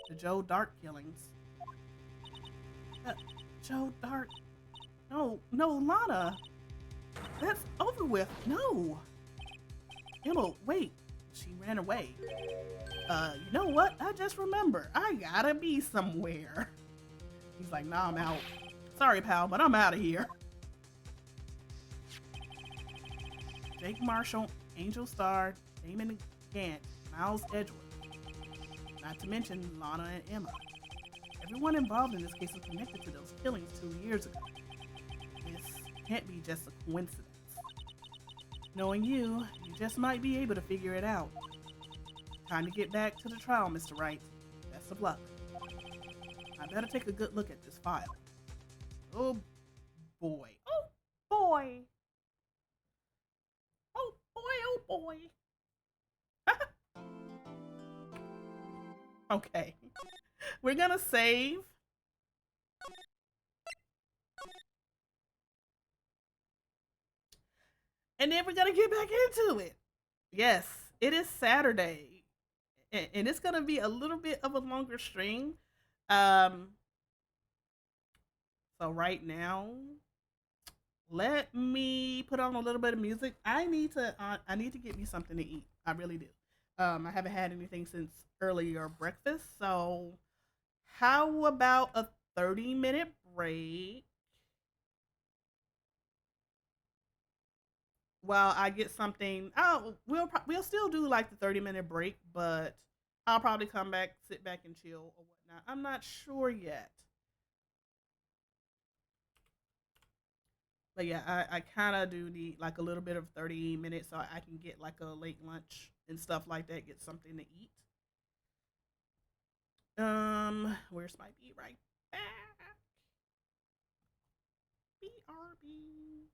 the Joe Dark killings. Joe Dark... No, Lana! That's over with, no! Emma, wait. She ran away. You know what? I just remember. I gotta be somewhere. He's like, nah, I'm out. Sorry, pal, but I'm out of here. Jake Marshall, Angel Starr, Damon Gant, Miles Edgeworth. Not to mention Lana and Emma. Everyone involved in this case is connected to those killings 2 years ago. This can't be just a coincidence. Knowing you just might be able to figure it out. Time to get back to the trial, Mr. Wright. Best of luck. I better take a good look at this file. Oh boy. Oh boy. Oh boy, oh boy. Okay. We're gonna save. And then we're gonna get back into it. Yes, it is Saturday. And it's gonna be a little bit of a longer stream. So right now, let me put on a little bit of music. I need to get me something to eat. I really do. I haven't had anything since earlier breakfast. So how about a 30-minute break while I get something? Oh, we'll still do like the 30-minute break, but I'll probably come back, sit back and chill or whatnot. I'm not sure yet. But yeah, I kind of do need like a little bit of 30 minutes so I can get like a late lunch and stuff like that, get something to eat. Where's my be right back? BRB.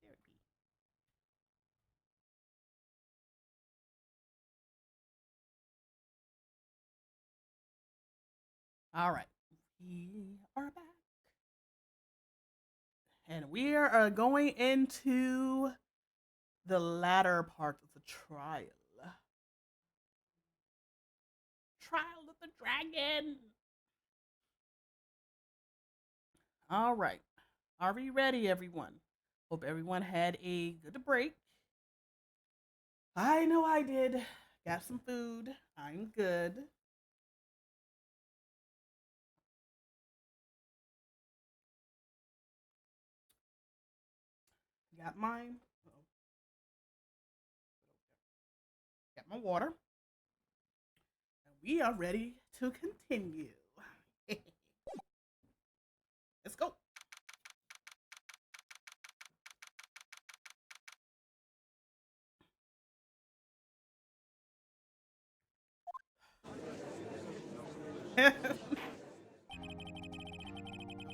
There it be. All right. We are back. And we are going into the latter part of the trial. Trial of the Dragon. All right. Are we ready, everyone? Hope everyone had a good break. I know I did. Got some food. I'm good. Got mine. Got my water. And we are ready to continue. Let's go. The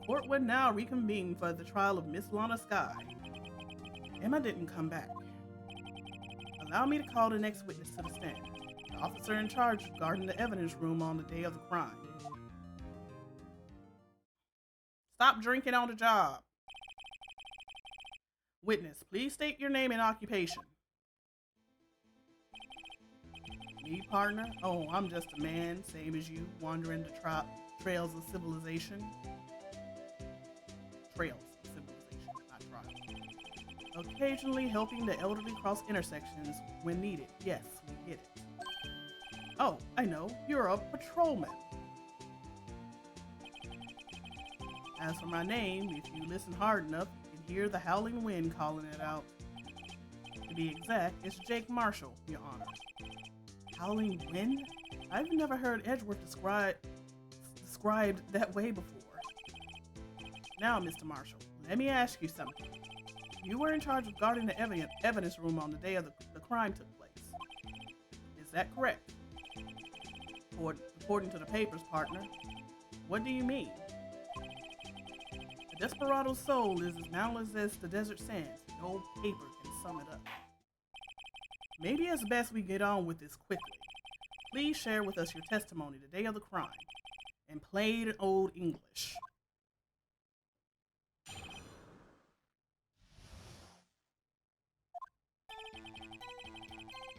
court would now reconvene for the trial of Miss Lana Sky. Emma didn't come back. Allow me to call the next witness to the stand. The officer in charge of guarding the evidence room on the day of the crime. Stop drinking on the job. Witness, please state your name and occupation. Me, partner? Oh, I'm just a man, same as you, wandering the trails of civilization. Trails of civilization, not trials. Occasionally helping the elderly cross intersections when needed. Yes, we get it. Oh, I know, you're a patrolman. As for my name, if you listen hard enough, you can hear the howling wind calling it out. To be exact, it's Jake Marshall, Your Honor. Howling wind? I've never heard Edgeworth described that way before. Now, Mr. Marshall, let me ask you something. You were in charge of guarding the evidence room on the day of the crime took place. Is that correct? According to the papers, partner. What do you mean? A desperado's soul is as boundless as the desert sands. No paper can sum it up. Maybe it's best we get on with this quickly. Please share with us your testimony the day of the crime, in plain old English.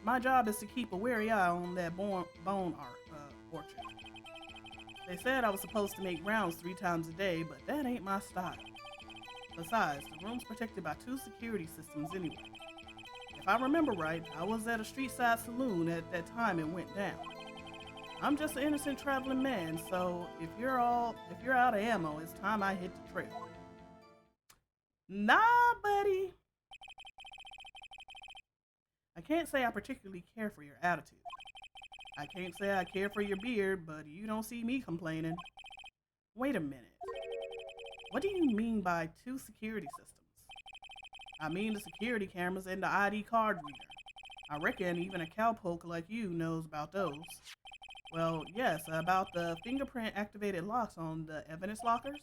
My job is to keep a wary eye on that bone art orchard. They said I was supposed to make rounds 3 times a day, but that ain't my style. Besides, the room's protected by 2 security systems anyway. If if I remember right, I was at a street side saloon at that time it went down. I'm just an innocent traveling man, so if you're out of ammo, it's time I hit the trail. Nah, buddy. I can't say I particularly care for your attitude. I can't say I care for your beard, but you don't see me complaining. Wait a minute. What do you mean by two security systems? I mean the security cameras and the ID card reader. I reckon even a cowpoke like you knows about those. Well, yes, about the fingerprint activated locks on the evidence lockers.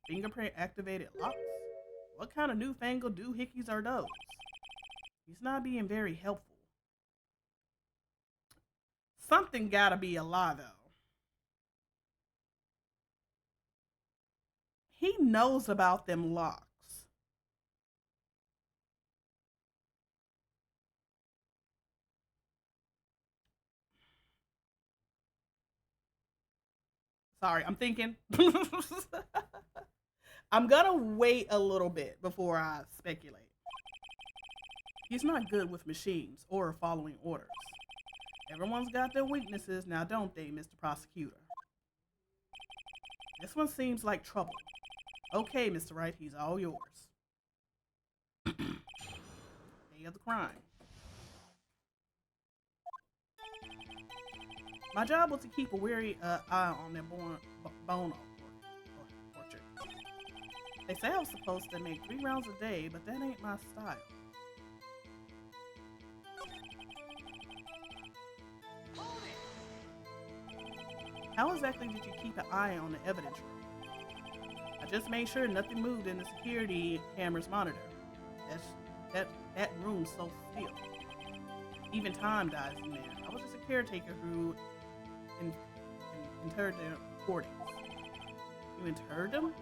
Fingerprint activated locks? What kind of newfangled doohickeys are those? He's not being very helpful. Something gotta be a lie, though. He knows about them locks. Sorry, I'm thinking. I'm gonna wait a little bit before I speculate. He's not good with machines or following orders. Everyone's got their weaknesses now, don't they, Mr. Prosecutor? This one seems like trouble. Okay, Mr. Wright, he's all yours. Day of the crime. My job was to keep a wary eye on their bone orchard. They say I was supposed to make 3 rounds a day, but that ain't my style. How exactly did you keep an eye on the evidence room? I just made sure nothing moved in the security camera's monitor. That room's so still. Even time dies in there. I was just a caretaker who interred their recordings. You interred them?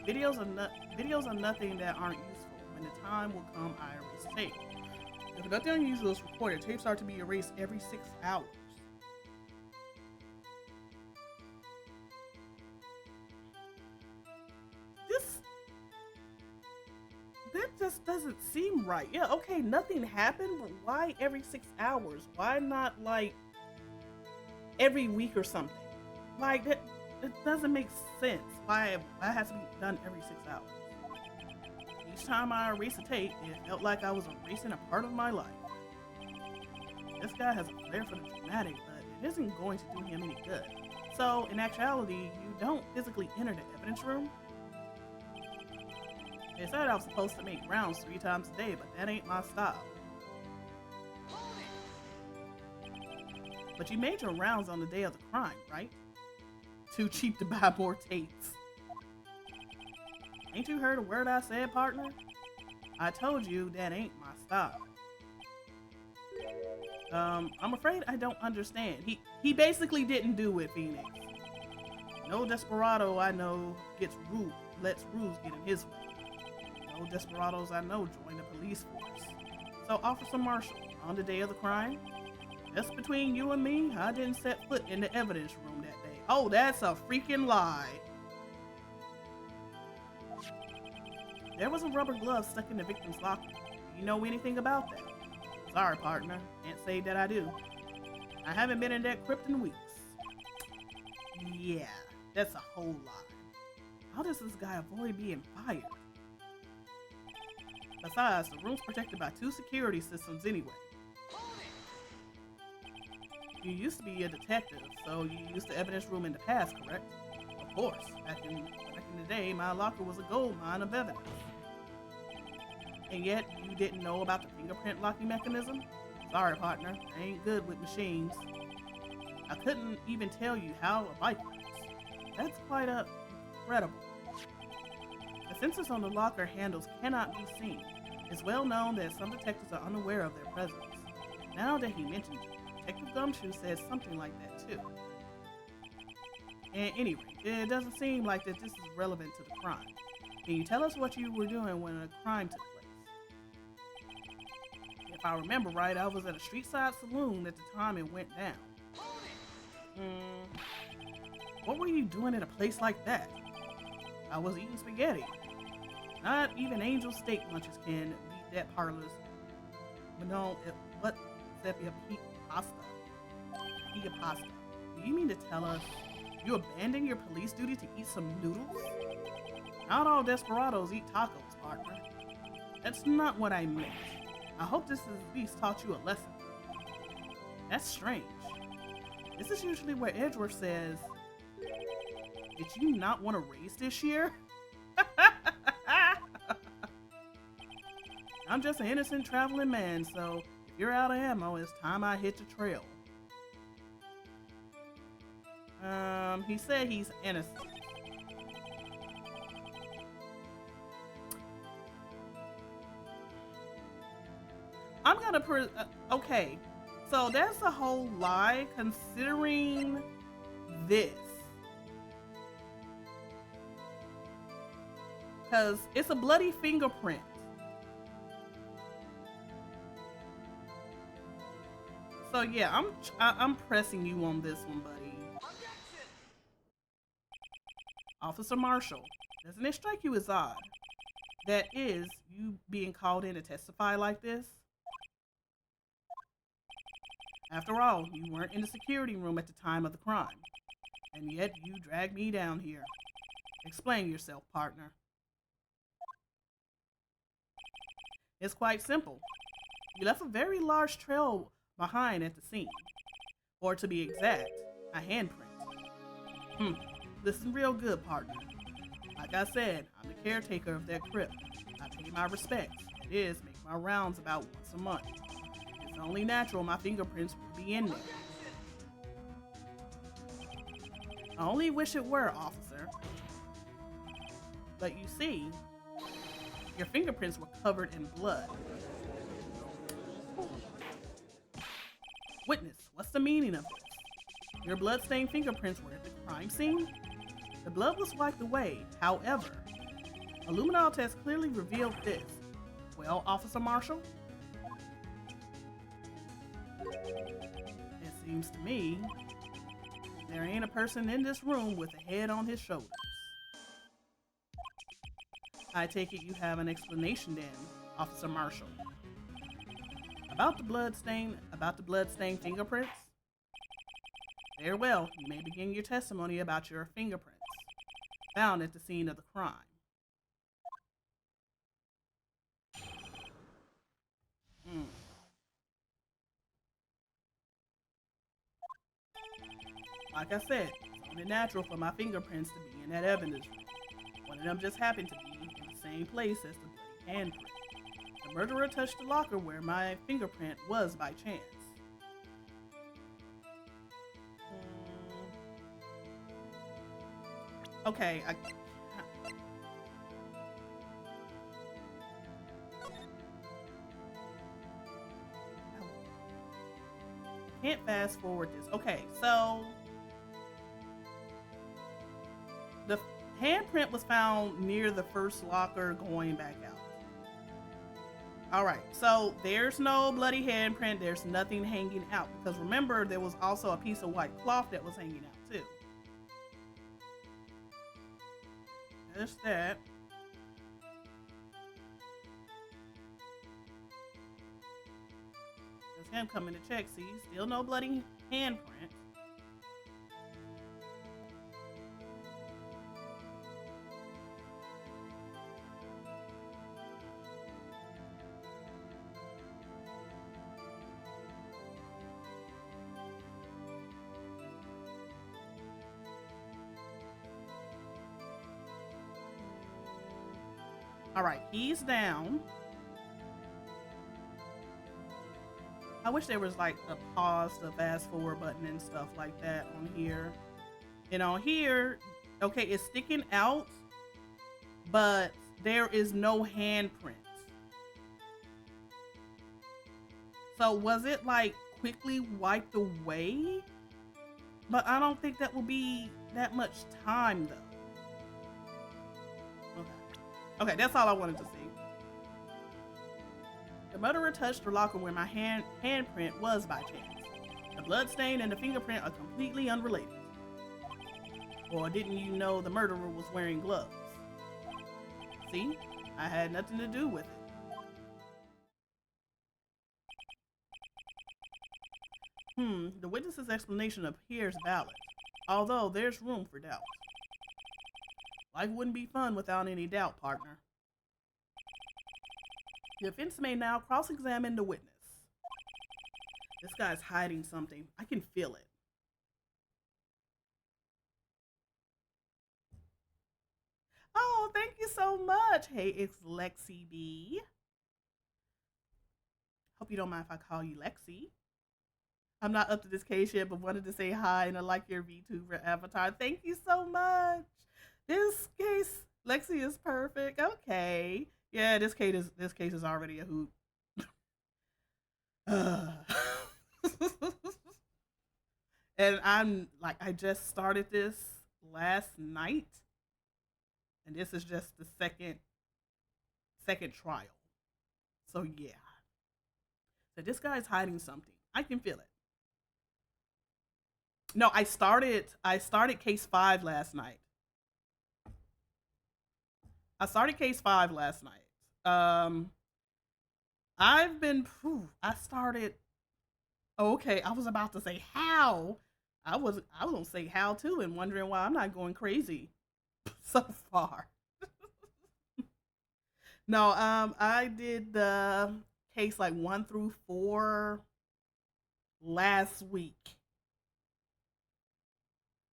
Videos are nothing that aren't useful. When the time will come, I erase tape. If nothing unusual is recorded, tapes are to be erased every 6 hours. That just doesn't seem right. Yeah, okay, nothing happened, but why every 6 hours? Why not like every week or something? Like that doesn't make sense. Why it has to be done every 6 hours? Each time I erase a tape, it felt like I was erasing a part of my life. This guy has a flair for the dramatic, but it isn't going to do him any good. So, in actuality, you don't physically enter the evidence room? They said I was supposed to make rounds 3 times a day, but that ain't my style. But you made your rounds on the day of the crime, right? Too cheap to buy more tapes. Ain't you heard a word I said, partner? I told you that ain't my style. I'm afraid I don't understand. He basically didn't do it, Phoenix. No desperado I know lets rules get in his way. No desperados I know join the police force. So, Officer Marshall, on the day of the crime, just between you and me, I didn't set foot in the evidence room that day. Oh, that's a freaking lie. There was a rubber glove stuck in the victim's locker. Do you know anything about that? Sorry, partner. Can't say that I do. I haven't been in that crypt in weeks. Yeah, that's a whole lie. How does this guy avoid being fired? Besides, the room's protected by 2 security systems anyway. You used to be a detective, so you used the evidence room in the past, correct? Of course. Back in the day, my locker was a gold mine of evidence. And yet, you didn't know about the fingerprint locking mechanism? Sorry, partner. I ain't good with machines. I couldn't even tell you how a bike works. That's quite incredible. The sensors on the locker handles cannot be seen. It's well known that some detectives are unaware of their presence. Now that he mentions it, Detective Gumshoe says something like that too. And anyway, it doesn't seem like that this is relevant to the crime. Can you tell us what you were doing when a crime took place? If I remember right, I was at a street side saloon at the time it went down. What were you doing at a place like that? I was eating spaghetti. Not even Angel steak lunches can beat that No, what? Sepia pasta. Pia pasta. Do you mean to tell us you abandoned your police duty to eat some noodles? Not all desperados eat tacos, partner. That's not what I meant. I hope this has at least taught you a lesson. That's strange. This is usually where Edgeworth says, did you not want to race this year? I'm just an innocent traveling man, so if you're out of ammo, it's time I hit the trail. He said he's innocent. I'm gonna okay, so that's a whole lie considering this. Because it's a bloody fingerprint. So yeah, I'm pressing you on this one, buddy. Officer Marshall, doesn't it strike you as odd? That is, you being called in to testify like this? After all, you weren't in the security room at the time of the crime. And yet you dragged me down here. Explain yourself, partner. It's quite simple. You left a very large trail behind at the scene. Or to be exact, a handprint. Listen real good, partner. Like I said, I'm the caretaker of that crypt. I pay my respects. It is make my rounds about once a month. It's only natural my fingerprints would be in there. I only wish it were, officer. But you see, your fingerprints were covered in blood. Witness, what's the meaning of this? Your blood-stained fingerprints were at the crime scene? The blood was wiped away. However, a luminol test clearly revealed this. Well, Officer Marshall? It seems to me there ain't a person in this room with a head on his shoulders. I take it you have an explanation then, Officer Marshall. About the bloodstained fingerprints? Very well, you may begin your testimony about your fingerprints found at the scene of the crime. Like I said, it's only natural for my fingerprints to be in that evidence room. One of them just happened to be in the same place as the bloody handprint. The murderer touched the locker where my fingerprint was by chance. Okay, I can't fast forward this. Okay, so the handprint was found near the first locker going back out. Alright, so there's no bloody handprint, there's nothing hanging out. Because remember, there was also a piece of white cloth that was hanging out too. There's that. There's him coming to check. See, still no bloody handprint. All right, he's down. I wish there was like a pause to fast forward button and stuff like that on here. And on here, okay, it's sticking out, but there is no handprint. So was it like quickly wiped away? But I don't think that will be that much time though. Okay, that's all I wanted to see. The murderer touched the locker where my handprint was by chance. The blood stain and the fingerprint are completely unrelated. Or didn't you know the murderer was wearing gloves? See, I had nothing to do with it. The witness's explanation appears valid, although there's room for doubt. Life wouldn't be fun without any doubt, partner. The defense may now cross-examine the witness. This guy's hiding something. I can feel it. Oh, thank you so much. Hey, it's Lexi B. Hope you don't mind if I call you Lexi. I'm not up to this case yet, but wanted to say hi and I like your VTuber avatar. Thank you so much. This case, Lexi is perfect. Okay. Yeah, this case is already a hoot. And I'm like, I just started this last night, and this is just the second trial. So yeah. So this guy's hiding something. I can feel it. No, I started case 5 last night. I've been I started. Oh, okay, I was about to say how. I was gonna say how too, and wondering why I'm not going crazy so far. No, I did the case like 1 through 4 last week,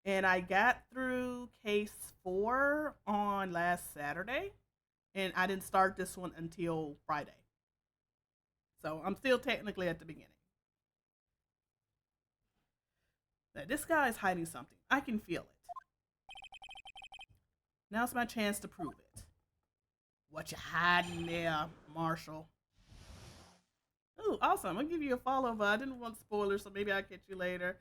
and I got through case 4 on last Saturday, and I didn't start this one until Friday. So I'm still technically at the beginning. Now, this guy is hiding something. I can feel it. Now's my chance to prove it. What you hiding there, Marshall? Ooh, awesome. I'll give you a follow, but I didn't want spoilers, so maybe I'll catch you later.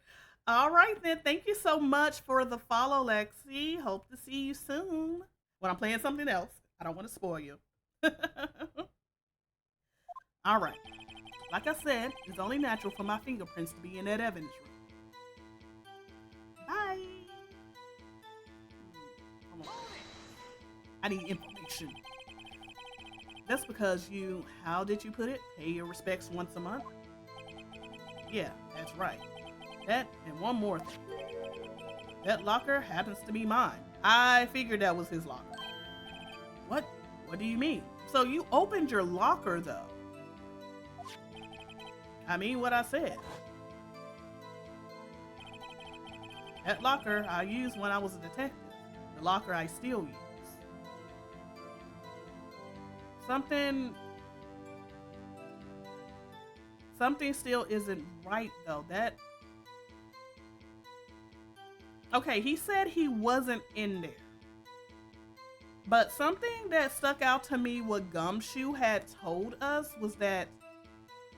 All right, then. Thank you so much for the follow, Lexi. Hope to see you soon. When I'm playing something else. I don't want to spoil you. All right. Like I said, it's only natural for my fingerprints to be in that evidence room. Bye. Come on. I need information. That's because you, how did you put it? Pay your respects once a month? Yeah, that's right. That and one more thing. That locker happens to be mine. I figured that was his locker. What? What do you mean? So you opened your locker though? I mean what I said. That locker I used when I was a detective. The locker I still use. Something still isn't right though. That okay, he said he wasn't in there. But something that stuck out to me what Gumshoe had told us was that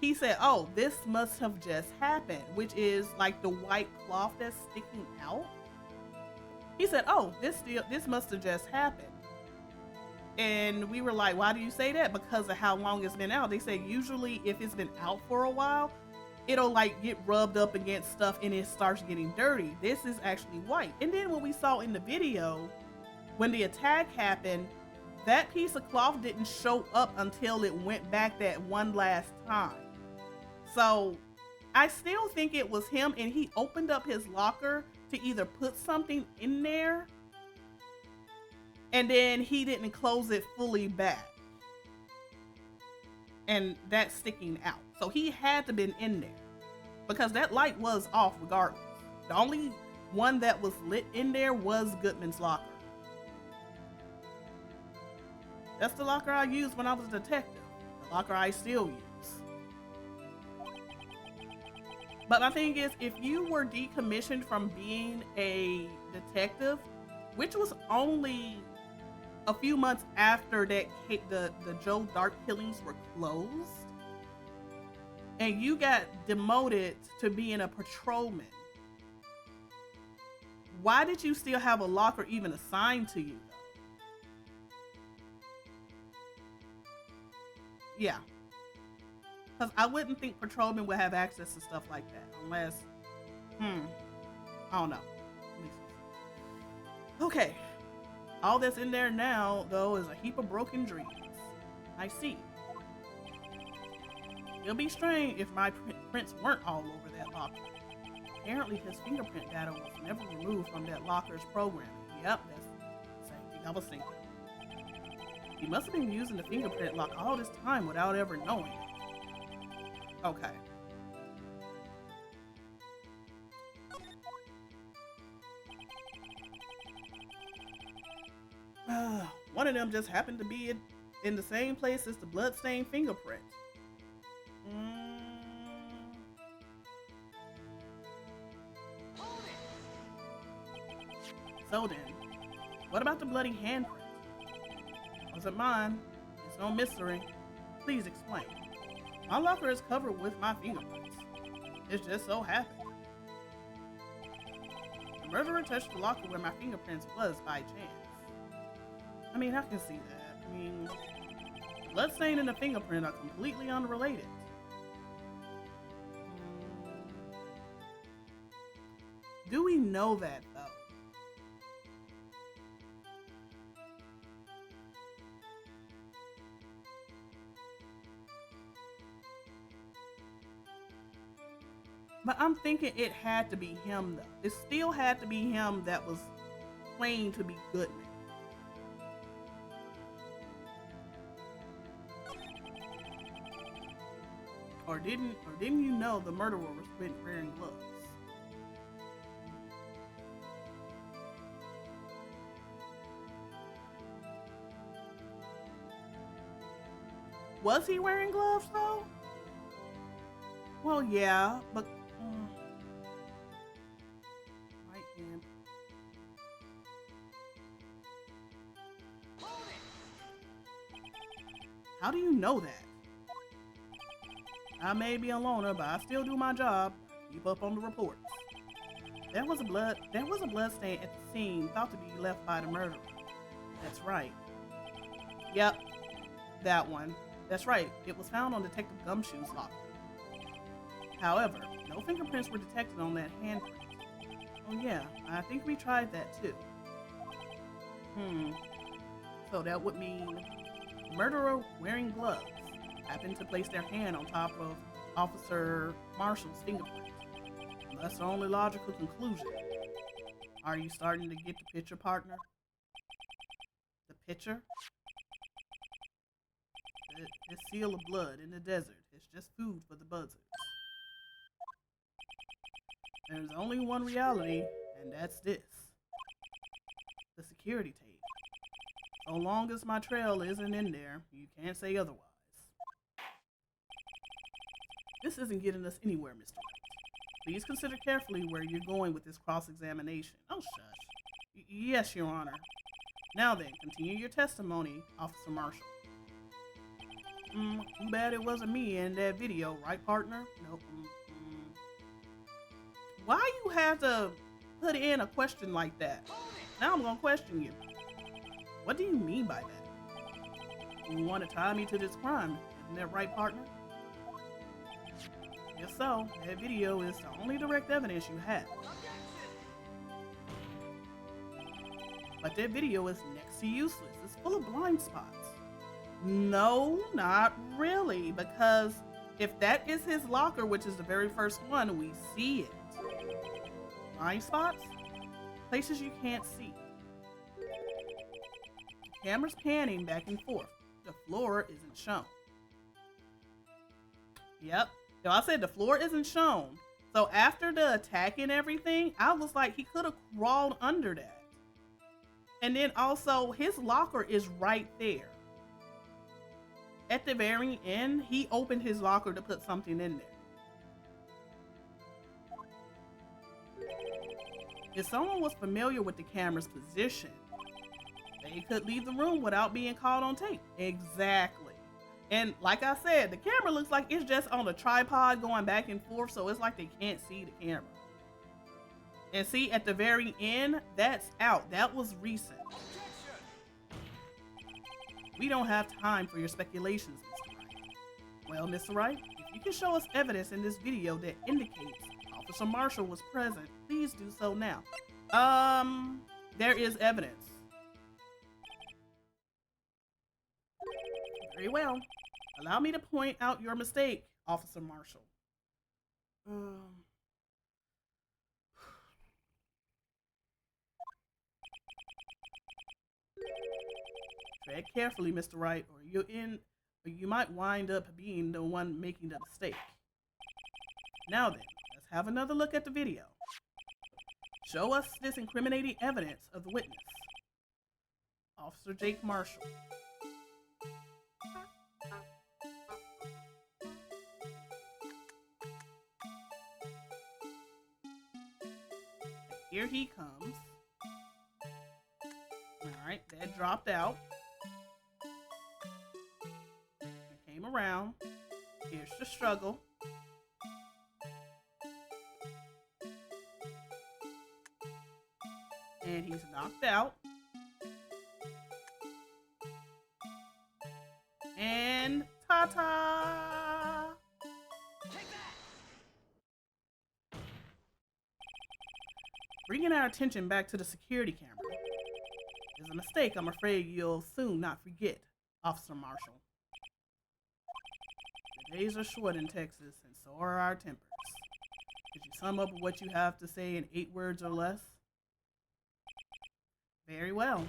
he said, oh, this must have just happened, which is like the white cloth that's sticking out. He said, oh, this must have just happened. And we were like, why do you say that? Because of how long it's been out. They say usually if it's been out for a while, it'll like get rubbed up against stuff and it starts getting dirty. This is actually white. And then what we saw in the video, when the attack happened, that piece of cloth didn't show up until it went back that one last time. So I still think it was him, and he opened up his locker to either put something in there and then he didn't close it fully back. And that's sticking out. So he had to been in there because that light was off regardless. The only one that was lit in there was Goodman's locker. That's the locker I used when I was a detective. The locker I still use. But my thing is, if you were decommissioned from being a detective, which was only a few months after that the Joe Dark killings were closed, and you got demoted to being a patrolman, why did you still have a locker even assigned to you though? Yeah. Because I wouldn't think patrolmen would have access to stuff like that unless, I don't know. Okay. All that's in there now, though, is a heap of broken dreams. I see. It'll be strange if my prints weren't all over that locker. Apparently, his fingerprint data was never removed from that locker's programming. Yep, that's the same thing I was thinking. He must have been using the fingerprint lock all this time without ever knowing it. Okay. One of them just happened to be in the same place as the bloodstained fingerprint. So then, what about the bloody handprint? Wasn't mine. It's no mystery. Please explain. My locker is covered with my fingerprints. It just so happened. The murderer touched the locker where my fingerprints was by chance. I mean, I can see that. I mean, bloodstain and the fingerprint are completely unrelated. Do we know that, though? But I'm thinking it had to be him, though. It still had to be him that was claimed to be Goodman. Or didn't you know the murderer was wearing gloves? Was he wearing gloves, though? Well, yeah, but right hand. How do you know that? I may be a loner, but I still do my job. Keep up on the reports. There was a blood stain at the scene thought to be left by the murderer. That's right. Yep, that one. That's right. It was found on Detective Gumshoe's locker. However, no fingerprints were detected on that handprint. Oh yeah, I think we tried that too. So that would mean the murderer wearing gloves happened to place their hand on top of Officer Marshall's fingerprint. That's the only logical conclusion. Are you starting to get the picture, partner? The picture? This seal of blood in the desert is just food for the buzzards. There's only one reality, and that's this. The security tape. So long as my trail isn't in there, you can't say otherwise. This isn't getting us anywhere, Mr. Wright. Please consider carefully where you're going with this cross-examination. Oh, shush. Yes, Your Honor. Now then, continue your testimony, Officer Marshall. Too bad it wasn't me in that video, right, partner? Nope. Why you have to put in a question like that? Now I'm gonna question you. What do you mean by that? You want to tie me to this crime, isn't that right, partner? If so, that video is the only direct evidence you have. But that video is next to useless. It's full of blind spots. No, not really, because if that is his locker, which is the very first one, we see it. Blind spots? Places you can't see. The camera's panning back and forth. The floor isn't shown. Yep. So I said the floor isn't shown. So after the attack and everything, I was like, he could have crawled under that. And then also, his locker is right there. At the very end, he opened his locker to put something in there. If someone was familiar with the camera's position, they could leave the room without being caught on tape. Exactly. And like I said, the camera looks like it's just on a tripod going back and forth, so it's like they can't see the camera. And see, at the very end, that's out. That was recent. We don't have time for your speculations, Mr. Wright. Well, Mr. Wright, if you can show us evidence in this video that indicates Officer Marshall was present, please do so now. There is evidence. Very well. Allow me to point out your mistake, Officer Marshall. Tread carefully, Mr. Wright, or you might wind up being the one making the mistake. Now then, let's have another look at the video. Show us this incriminating evidence of the witness. Officer Jake Marshall. Here he comes. Alright, that dropped out. He came around. Here's the struggle. And he's knocked out. And ta-ta! Bringing our attention back to the security camera is a mistake I'm afraid you'll soon not forget, Officer Marshall. The days are short in Texas, and so are our tempers. Could you sum up what you have to say in 8 words or less? Very well.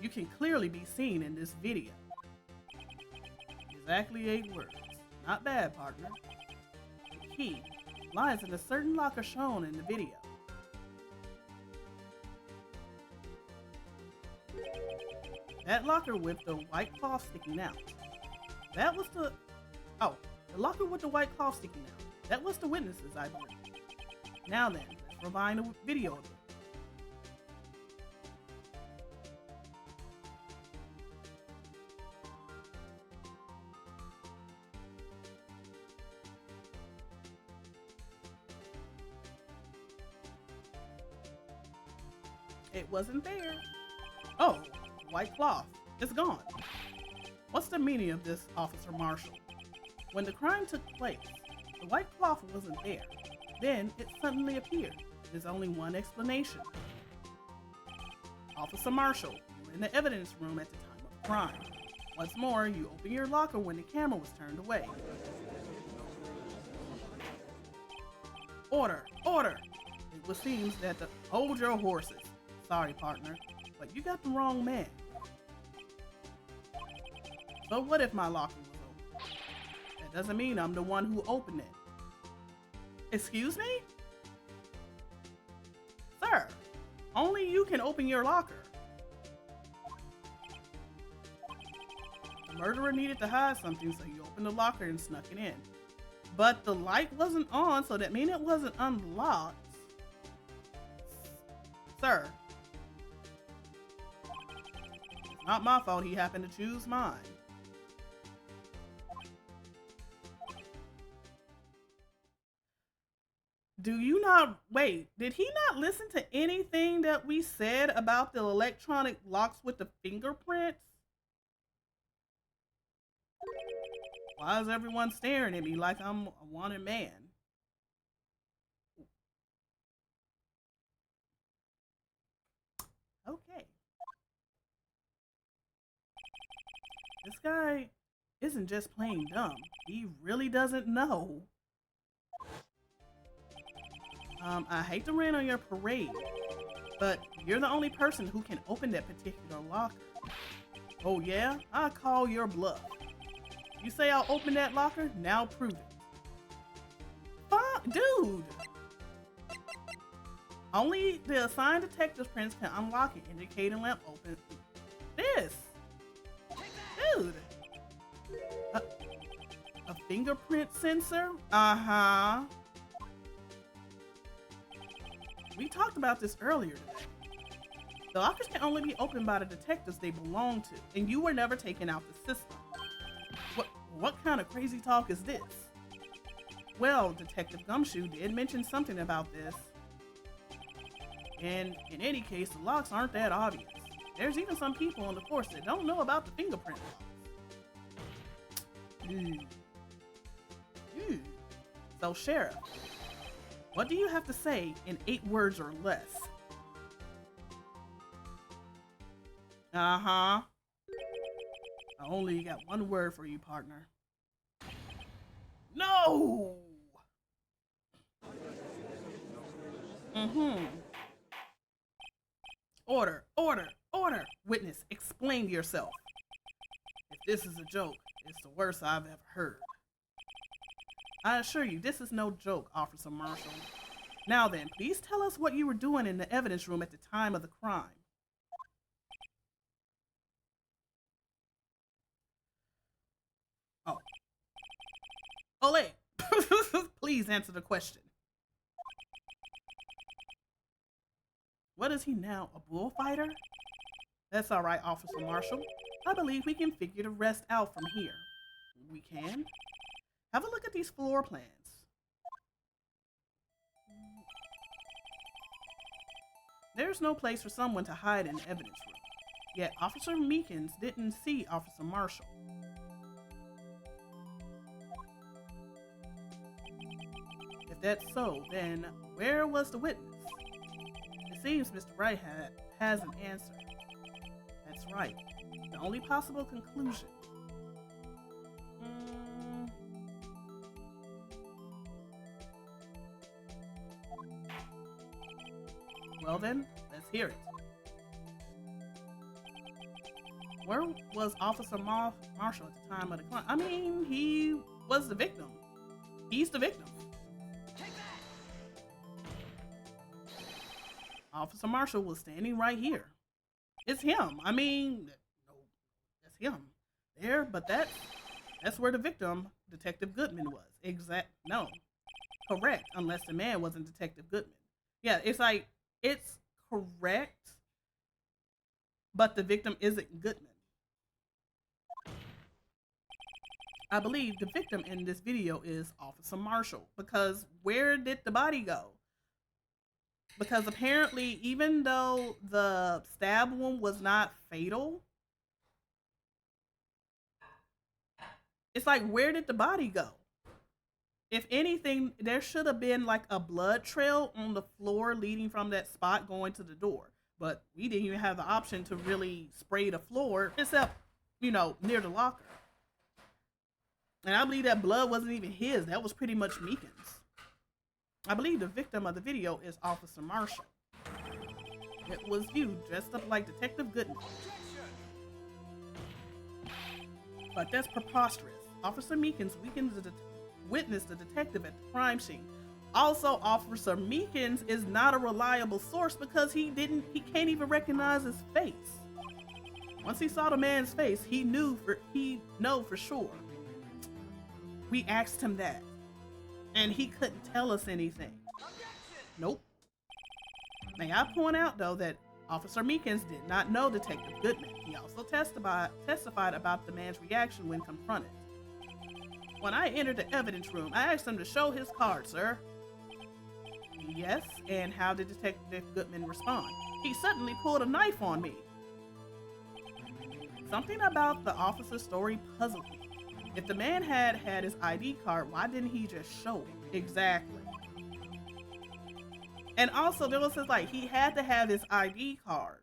You can clearly be seen in this video. Exactly 8 words. Not bad, partner. The key lies in a certain locker shown in the video. That locker with the white cloth sticking out. That was the... Oh, the locker with the white cloth sticking out. That was the witnesses, I believe. Now then, let's rewind the video of it. It wasn't there. Oh, white cloth. It's gone. What's the meaning of this, Officer Marshall? When the crime took place, the white cloth wasn't there. Then it suddenly appeared. There's only one explanation. Officer Marshall, you were in the evidence room at the time of the crime. What's more, you opened your locker when the camera was turned away. Order! Order! It seems that the... Hold your horses. Sorry, partner, but you got the wrong man. So what if my locker was open? That doesn't mean I'm the one who opened it. Excuse me? Sir, only you can open your locker. The murderer needed to hide something, so he opened the locker and snuck it in. But the light wasn't on, so that means it wasn't unlocked. Sir, it's not my fault he happened to choose mine. Do you not... Wait, did he not listen to anything that we said about the electronic locks with the fingerprints? Why is everyone staring at me like I'm a wanted man? Okay. This guy isn't just plain dumb. He really doesn't know. I hate to rain on your parade, but you're the only person who can open that particular locker. Oh yeah? I'll call your bluff. You say I'll open that locker? Now prove it. Fuck, dude! Only the assigned detective prints can unlock it, indicating lamp open. This! Dude! A fingerprint sensor? Uh-huh. We talked about this earlier today. The lockers can only be opened by the detectives they belong to, and you were never taken out the system. What kind of crazy talk is this? Well, Detective Gumshoe did mention something about this. And in any case, the locks aren't that obvious. There's even some people on the force that don't know about the fingerprint locks. So, Sheriff, what do you have to say in 8 words or less? Uh-huh. I only got one word for you, partner. No! Mm-hmm. Order, order, order. Witness, explain yourself. If this is a joke, it's the worst I've ever heard. I assure you, this is no joke, Officer Marshall. Now then, please tell us what you were doing in the evidence room at the time of the crime. Oh. Ole! Please answer the question. What is he now, a bullfighter? That's all right, Officer Marshall. I believe we can figure the rest out from here. We can? Have a look at these floor plans. There's no place for someone to hide in the evidence room. Yet Officer Meekins didn't see Officer Marshall. If that's so, then where was the witness? It seems Mr. Wright has an answer. That's right. The only possible conclusion. Well then, let's hear it. Where was Officer Marshall at the time of the crime? I mean, he was the victim. He's the victim. Officer Marshall was standing right here. It's him. I mean, no, that's him there, but that's where the victim, Detective Goodman, was. No, correct, unless the man wasn't Detective Goodman. Yeah, it's like, it's correct, but the victim isn't Goodman. I believe the victim in this video is Officer Marshall, because where did the body go? Because apparently, even though the stab wound was not fatal, it's like, where did the body go? If anything, there should have been like a blood trail on the floor leading from that spot going to the door. But we didn't even have the option to really spray the floor, except, you know, near the locker. And I believe that blood wasn't even his. That was pretty much Meekins. I believe the victim of the video is Officer Marshall. It was you, dressed up like Detective Goodman. But that's preposterous. Officer Meekins witnessed the detective at the crime scene. Also, Officer Meekins is not a reliable source because he can't even recognize his face. Once he saw the man's face, he know for sure. We asked him that, and he couldn't tell us anything. Nope. May I point out, though, that Officer Meekins did not know Detective Goodman. He also testified about the man's reaction when confronted. When I entered the evidence room, I asked him to show his card, sir. Yes, and how did Detective Goodman respond? He suddenly pulled a knife on me. Something about the officer's story puzzled me. If the man had his ID card, why didn't he just show it? Exactly. And also, there was this, like, he had to have his ID card.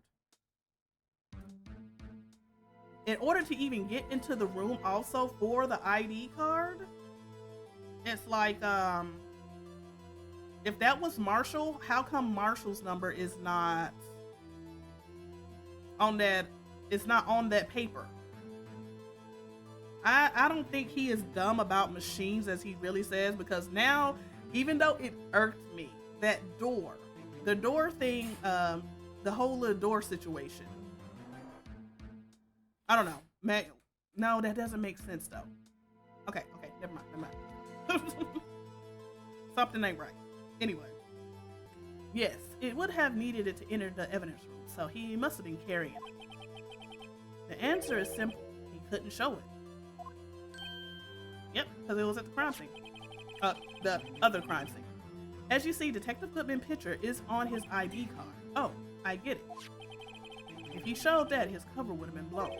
In order to even get into the room also for the ID card, it's like, if that was Marshall, how come Marshall's number is not on that, it's not on that paper? I don't think he is dumb about machines as he really says, because now, even though it irked me, that door, the door thing, the whole little door situation, I don't know, man. No, that doesn't make sense though. Okay, never mind. Something ain't right. Anyway, yes, it would have needed it to enter the evidence room, so he must have been carrying it. The answer is simple. He couldn't show it. Yep, because it was at the crime scene. The other crime scene. As you see, Detective Goodman's picture is on his ID card. Oh, I get it. If he showed that, his cover would have been blown.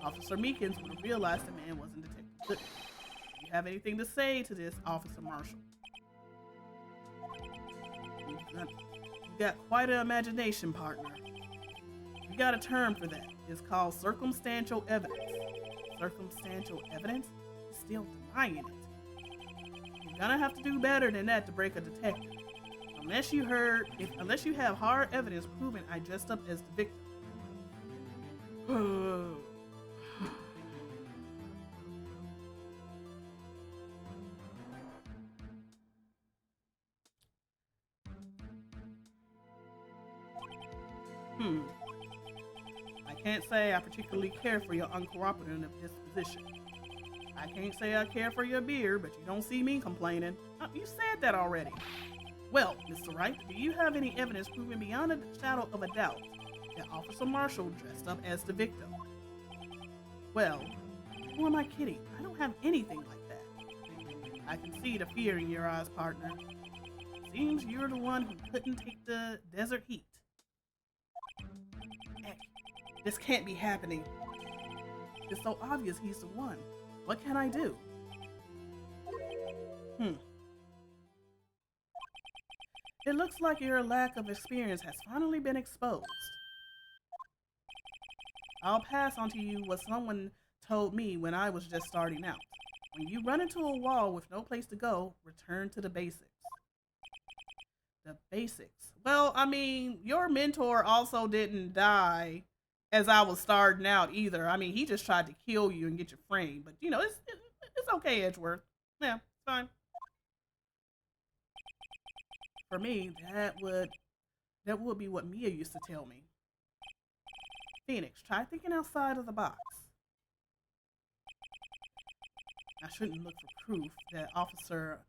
Officer Meekins would have realized the man wasn't Detective Goodman. Do you have anything to say to this, Officer Marshall? You got quite an imagination, partner. You got a term for that. It's called circumstantial evidence. circumstantial evidence, he's still denying it. You're gonna have to do better than that to break a detective. Unless you have hard evidence proving I dressed up as the victim. I can't say I particularly care for your uncooperative disposition. I can't say I care for your beer, but you don't see me complaining. You said that already. Well, Mr. Wright, do you have any evidence proving beyond a shadow of a doubt that Officer Marshall dressed up as the victim? Well, who am I kidding? I don't have anything like that. I can see the fear in your eyes, partner. Seems you're the one who couldn't take the desert heat. Heck, this can't be happening. It's so obvious he's the one. What can I do? It looks like your lack of experience has finally been exposed. I'll pass on to you what someone told me when I was just starting out. When you run into a wall with no place to go, return to the basics. The basics. Well, I mean, your mentor also didn't die as I was starting out either. I mean, he just tried to kill you and get you framed. But, you know, it's okay, Edgeworth. Yeah, it's fine. For me, that would be what Mia used to tell me. Phoenix, try thinking outside of the box. I shouldn't look for proof that Officer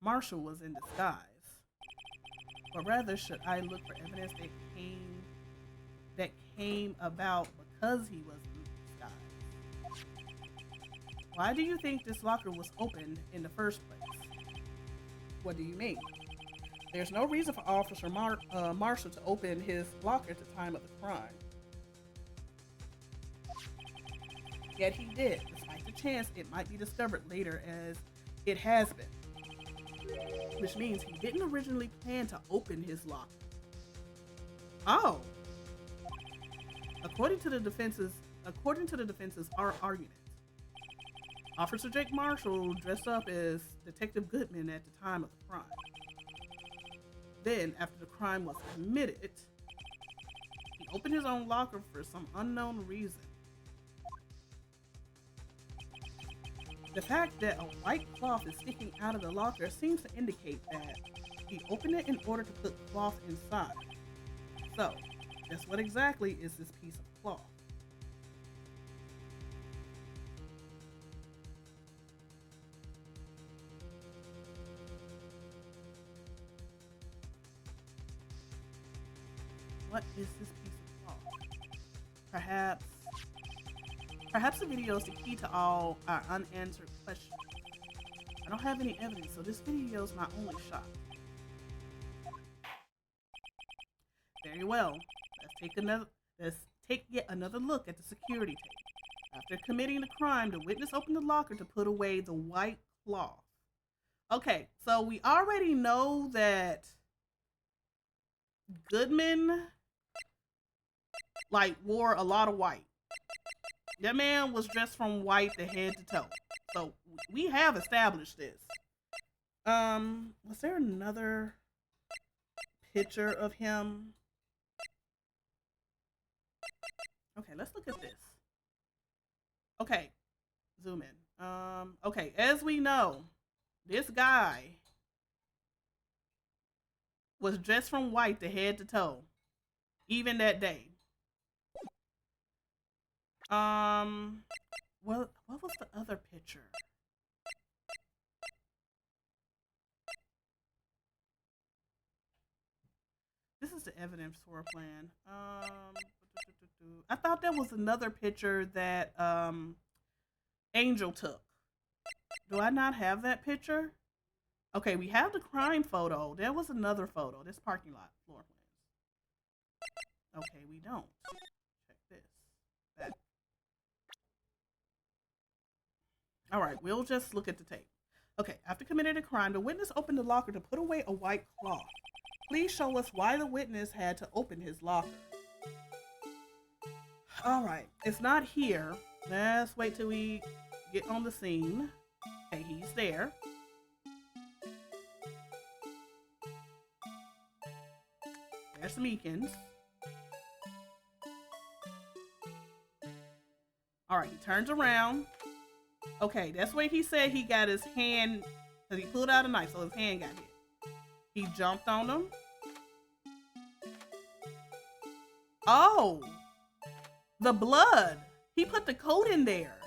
Marshall was in disguise. But rather, should I look for evidence that came about because he was in disguise? Why do you think this locker was opened in the first place? What do you mean? There's no reason for Officer Marshall to open his locker at the time of the crime. Yet he did, despite the chance it might be discovered later as it has been. Which means he didn't originally plan to open his locker. Oh. According to the defense's argument, Officer Jake Marshall dressed up as Detective Goodman at the time of the crime. Then, after the crime was committed, he opened his own locker for some unknown reason. The fact that a white cloth is sticking out of the locker seems to indicate that he opened it in order to put cloth inside. So, just what exactly is this piece of cloth? What is this piece of cloth? Perhaps the video is the key to all our unanswered questions. I don't have any evidence, so this video is my only shot. Very well. Let's take yet another look at the security tape. After committing the crime, the witness opened the locker to put away the white cloth. Okay, so we already know that Goodman wore a lot of white. That man was dressed from white to head to toe. So we have established this. Was there another picture of him? Okay, let's look at this. Okay, zoom in. Okay, as we know, this guy was dressed from white to head to toe, even that day. What was the other picture? This is the evidence for a plan. I thought there was another picture that Angel took. Do I not have that picture? Okay, we have the crime photo. There was another photo. This parking lot floor plans. Okay, we don't. Check this. That. All right, we'll just look at the tape. Okay, after committing a crime, the witness opened the locker to put away a white cloth. Please show us why the witness had to open his locker. All right, it's not here. Let's wait till we get on the scene. Okay, he's there. There's Meekins. All right, he turns around. Okay, that's where he said he got his hand, because he pulled out a knife, so his hand got hit. He jumped on him. Oh, the blood. He put the coat in there.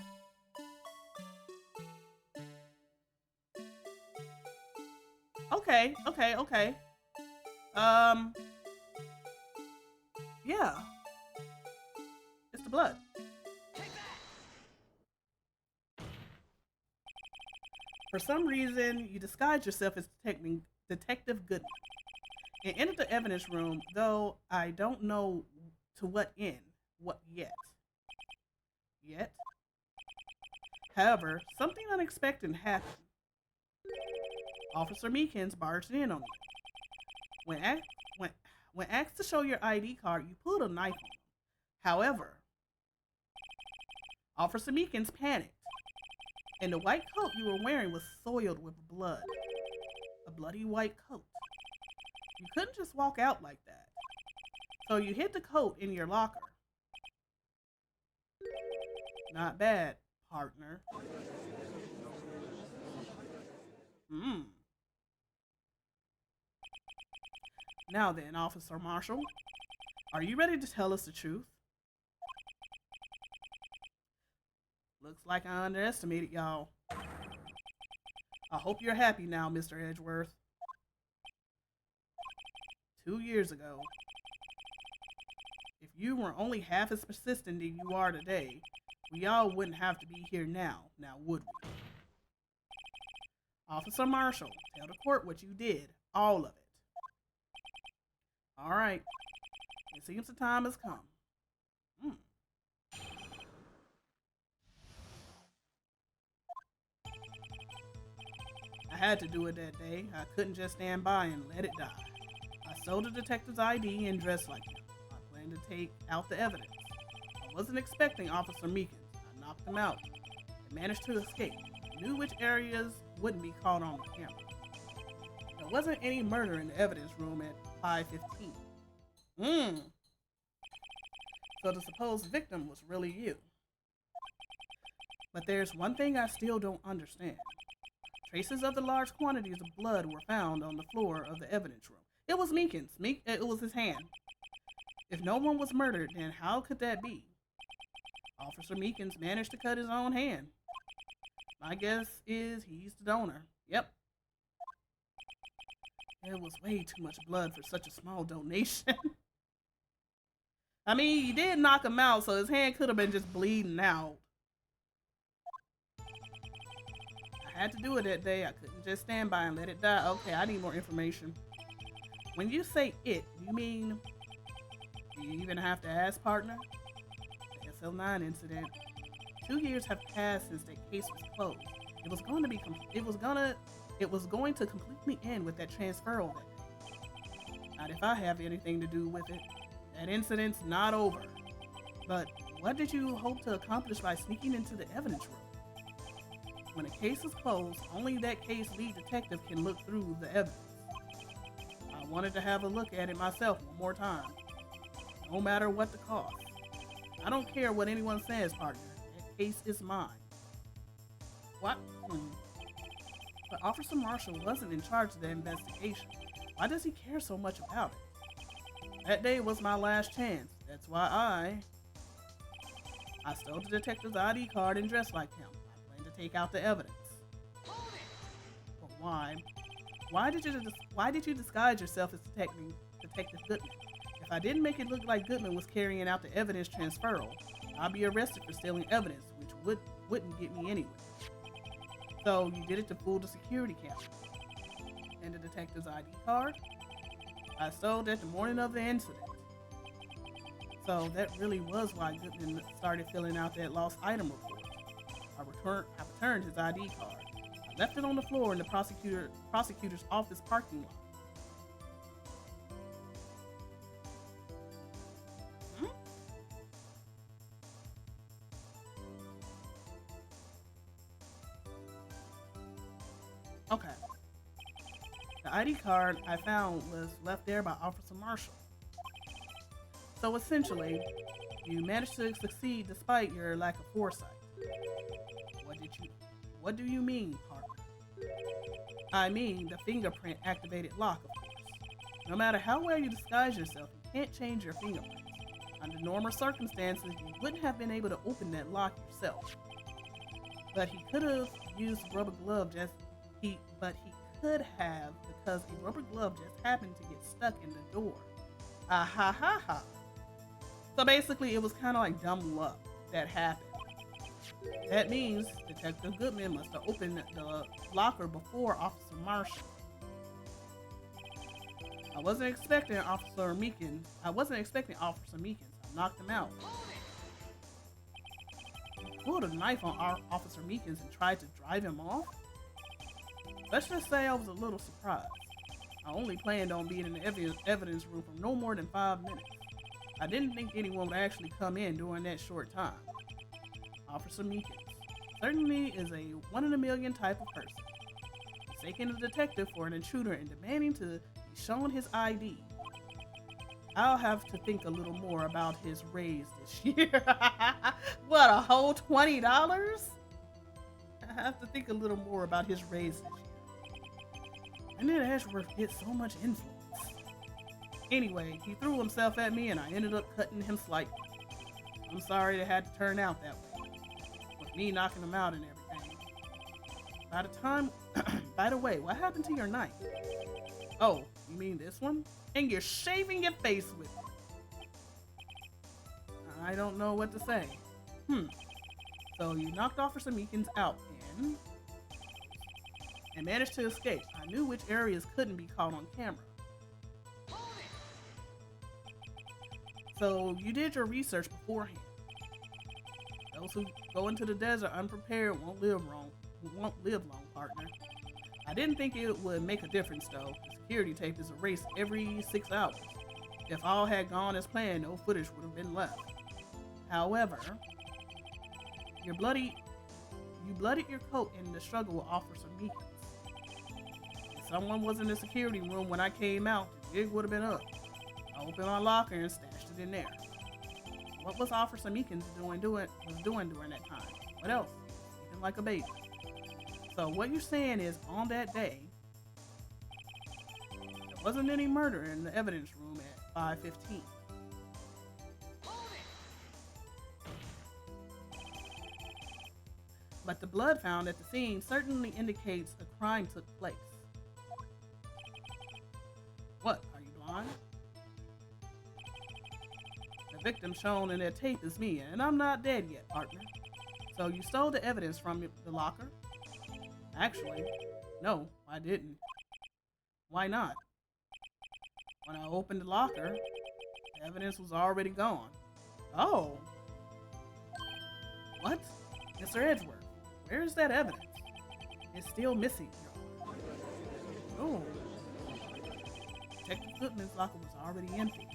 Okay. Yeah. It's the blood. For some reason, you disguise yourself as Detective Goodman and enter the evidence room, though I don't know to what end. What yet? However, something unexpected happened. Officer Meekins barged in on you. When asked to show your ID card, you pulled a knife on him. However, Officer Meekins panicked, and the white coat you were wearing was soiled with blood. A bloody white coat. You couldn't just walk out like that. So you hid the coat in your locker. Not bad, partner. Now then, Officer Marshall, are you ready to tell us the truth? Looks like I underestimated y'all. I hope you're happy now, Mr. Edgeworth. 2 years ago, if you were only half as persistent as you are today, we all wouldn't have to be here now, would we? Officer Marshall, tell the court what you did, all of it. All right, it seems the time has come. I had to do it that day. I couldn't just stand by and let it die. I stole the detective's ID and dressed like him. I planned to take out the evidence. I wasn't expecting Officer Meekins. I knocked him out and managed to escape. I knew which areas wouldn't be caught on the camera. There wasn't any murder in the evidence room at 5:15. So the supposed victim was really you. But there's one thing I still don't understand. Traces of the large quantities of blood were found on the floor of the evidence room. It was Meekins. It was his hand. If no one was murdered, then how could that be? Officer Meekins managed to cut his own hand. My guess is he's the donor. Yep. It was way too much blood for such a small donation. I mean, he did knock him out, so his hand could have been just bleeding out. I had to do it that day. I couldn't just stand by and let it die. Okay, I need more information. When you say it, you mean, do you even have to ask, partner? The SL9 incident. 2 years have passed since that case was closed. It was going to completely end with that transferal that day. Not if I have anything to do with it. That incident's not over. But what did you hope to accomplish by sneaking into the evidence room? When a case is closed, only that case lead detective can look through the evidence. I wanted to have a look at it myself one more time, no matter what the cost. I don't care what anyone says, partner. That case is mine. What? But Officer Marshall wasn't in charge of the investigation. Why does he care so much about it? That day was my last chance. That's why I stole the detective's ID card and dressed like him. I planned to take out the evidence. But why? Why did you disguise yourself as Detective Goodman? If I didn't make it look like Goodman was carrying out the evidence transferal, I'd be arrested for stealing evidence, which wouldn't get me anywhere. So you did it to fool the security camera. And the detective's ID card? I stole that the morning of the incident. So that really was why Goodman started filling out that lost item report. I returned his ID card. I left it on the floor in the prosecutor's office parking lot. Okay. The ID card I found was left there by Officer Marshall. So essentially, you managed to succeed despite your lack of foresight. What did you What do you mean, partner? I mean the fingerprint activated lock, of course. No matter how well you disguise yourself, you can't change your fingerprints. Under normal circumstances, you wouldn't have been able to open that lock yourself. But he could have used a rubber glove he could have because a rubber glove just happened to get stuck in the door. Ah ha ha ha. So basically it was kinda like dumb luck that happened. That means Detective Goodman must have opened the locker before Officer Marshall. I wasn't expecting Officer Meekins. I knocked him out. He pulled a knife on our Officer Meekins and tried to drive him off? Let's just say I was a little surprised. I only planned on being in the evidence room for no more than 5 minutes. I didn't think anyone would actually come in during that short time. Officer Meekins certainly is a one-in-a-million type of person. Mistaking a detective for an intruder and demanding to be shown his ID. I'll have to think a little more about his raise this year. What, a whole $20? I have to think a little more about his raise this year. When did Edgeworth get so much influence? Anyway, he threw himself at me and I ended up cutting him slightly. I'm sorry it had to turn out that way, with me knocking him out and everything. By the way, what happened to your knife? Oh, you mean this one? And you're shaving your face with it. I don't know what to say. So you knocked Officer Meekins out and managed to escape. I knew which areas couldn't be caught on camera. So you did your research beforehand. Those who go into the desert unprepared won't live long, partner. I didn't think it would make a difference though. The security tape is erased every 6 hours. If all had gone as planned, no footage would have been left. However, you bloodied your coat in the struggle with Officer Meekins. If someone was in the security room when I came out, the jig would have been up. I opened my locker and stashed it in there. What was Officer Meekins doing during that time? What else? Sleeping like a baby. So what you're saying is, on that day, there wasn't any murder in the evidence room at 5:15. But the blood found at the scene certainly indicates a crime took place. What, are you blind? The victim shown in that tape is me, and I'm not dead yet, partner. So you stole the evidence from the locker? Actually, no, I didn't. Why not? When I opened the locker, the evidence was already gone. Oh. What? Mr. Edgeworth, where is that evidence? It's still missing. Oh. Detective Goodman's locker was already empty.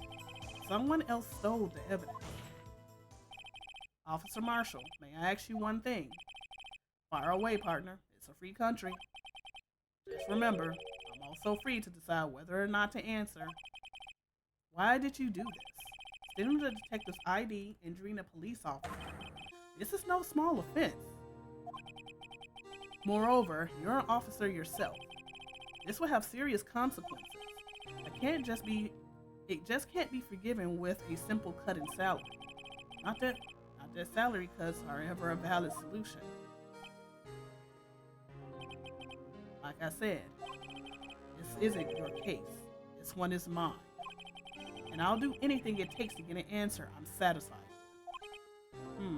Someone else stole the evidence. Officer Marshall, may I ask you one thing? Fire away, partner. It's a free country. Just remember, I'm also free to decide whether or not to answer. Why did you do this? Stealing the detective's ID, injuring a police officer. This is no small offense. Moreover, you're an officer yourself. This will have serious consequences. It just can't be forgiven with a simple cut in salary. Not that salary cuts are ever a valid solution. Like I said, this isn't your case. This one is mine. And I'll do anything it takes to get an answer I'm satisfied with.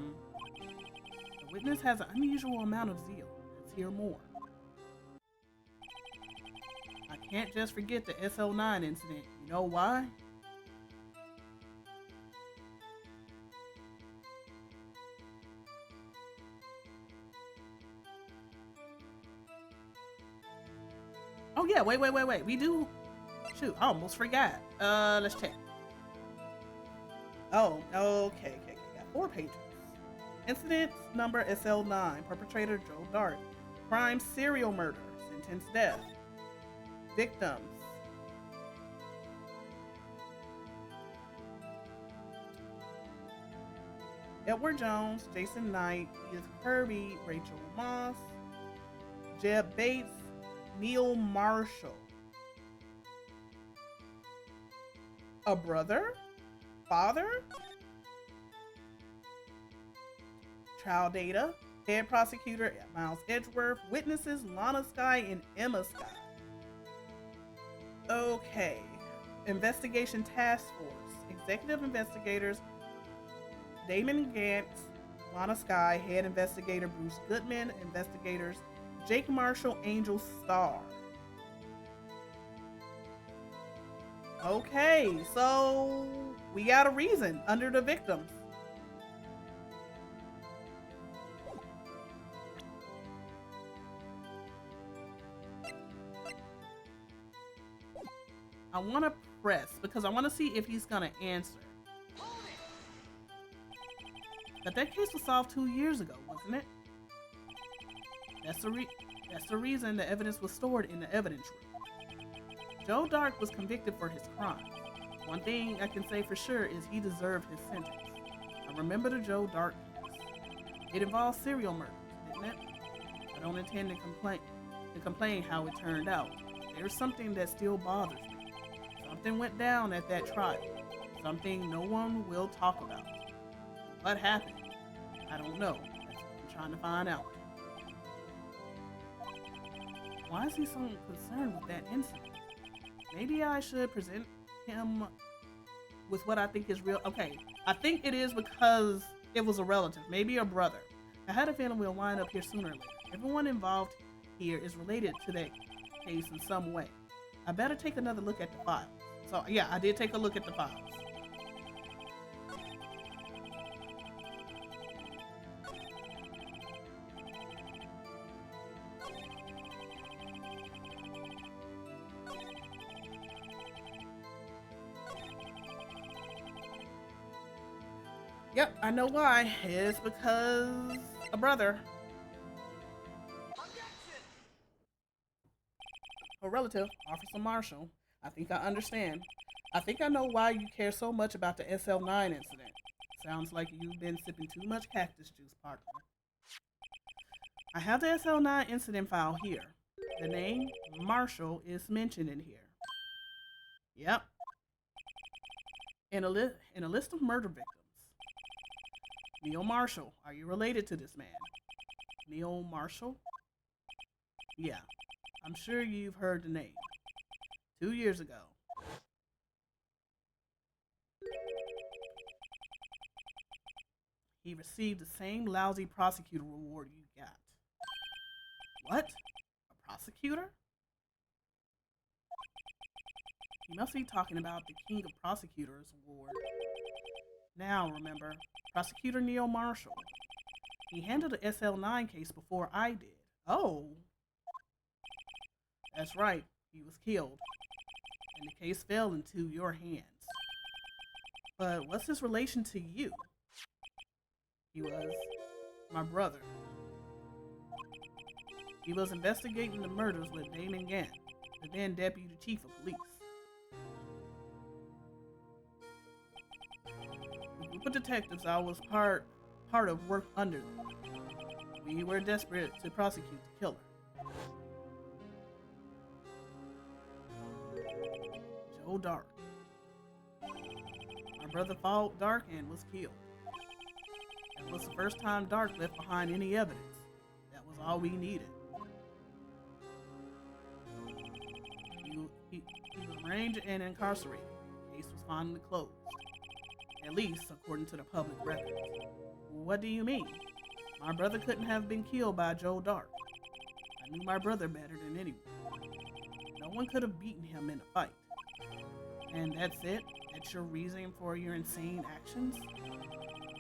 The witness has an unusual amount of zeal. Let's hear more. I can't just forget the SL9 incident. You know why? Oh yeah, wait. We do. Shoot, I almost forgot. Let's check. Oh, okay. Got 4 pages. Incident number SL9. Perpetrator Joe Dart. Crime serial murder. Washington's death. Victims. Edward Jones, Jason Knight, Edith Kirby, Rachel Moss, Jeb Bates, Neil Marshall. A brother? Father? Trial data. Head prosecutor Miles Edgeworth. Witnesses Lana Skye and Emma Skye. Okay. Investigation Task Force. Executive investigators Damon Gantz, Lana Skye, head investigator Bruce Goodman, investigators Jake Marshall, Angel Starr. Okay, so we got a reason under the victims. I want to press because I want to see if he's going to answer. But that case was solved 2 years ago, wasn't it? That's the reason the evidence was stored in the evidence room. Joe Dark was convicted for his crime. One thing I can say for sure is he deserved his sentence. I remember the Joe Dark case. It involved serial murders, didn't it? I don't intend to complain how it turned out. There's something that still bothers me. Something went down at that trial. Something no one will talk about. What happened? I don't know. That's what I'm trying to find out. Why is he so concerned with that incident? Maybe I should present him with what I think is real. Okay, I think it is because it was a relative, maybe a brother. I had a feeling we'll wind up here sooner or later. Everyone involved here is related to that case in some way. I better take another look at the files. So yeah, I did take a look at the files. Yep, I know why. It's because a brother. A relative, Officer Marshall. I think I understand. I think I know why you care so much about the SL9 incident. Sounds like you've been sipping too much cactus juice, partner. I have the SL9 incident file here. The name Marshall is mentioned in here. Yep. In a list of murder victims. Neil Marshall, are you related to this man? Neil Marshall? Yeah, I'm sure you've heard the name. 2 years ago. He received the same lousy prosecutor reward you got. What? A prosecutor? He must be talking about the King of Prosecutors award. Now, remember, Prosecutor Neil Marshall. He handled the SL9 case before I did. Oh. That's right, he was killed. And the case fell into your hands. But what's his relation to you? He was my brother. He was investigating the murders with Damon Gant, the then deputy chief of police. The group of detectives I was part of worked under them. We were desperate to prosecute the killer. Joe Dark. My brother fought Dark and was killed. That was the first time Dark left behind any evidence. That was all we needed. He was arraigned and incarcerated. The case was finally closed. At least, according to the public records. What do you mean? My brother couldn't have been killed by Joe Dark. I knew my brother better than anyone. No one could have beaten him in a fight. And that's it? That's your reason for your insane actions?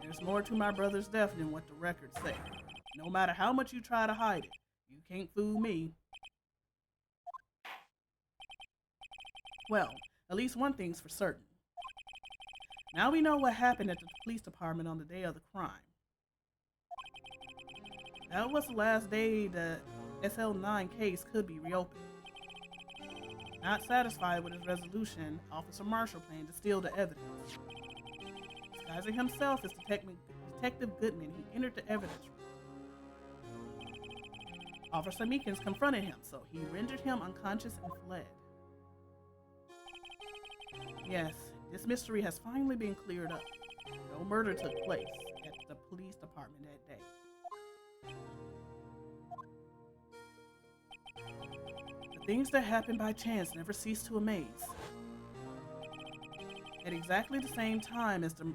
There's more to my brother's death than what the records say. No matter how much you try to hide it, you can't fool me. Well, at least one thing's for certain. Now we know what happened at the police department on the day of the crime. That was the last day the SL9 case could be reopened. Not satisfied with his resolution, Officer Marshall planned to steal the evidence. Disguising himself as Detective Goodman, he entered the evidence room. Officer Meekins confronted him, so he rendered him unconscious and fled. Yes, this mystery has finally been cleared up. No murder took place at the police department that day. The things that happen by chance never cease to amaze. At exactly the same time as the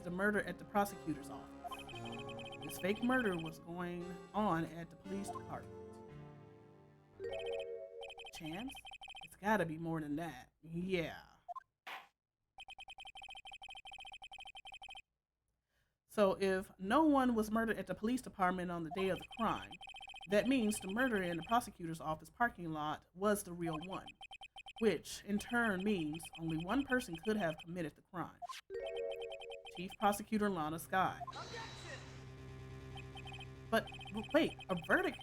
murder at the prosecutor's office, this fake murder was going on at the police department. Chance? It's gotta be more than that. Yeah. So if no one was murdered at the police department on the day of the crime, that means the murder in the prosecutor's office parking lot was the real one, which in turn means only one person could have committed the crime. Chief Prosecutor Lana Skye. But wait, a verdict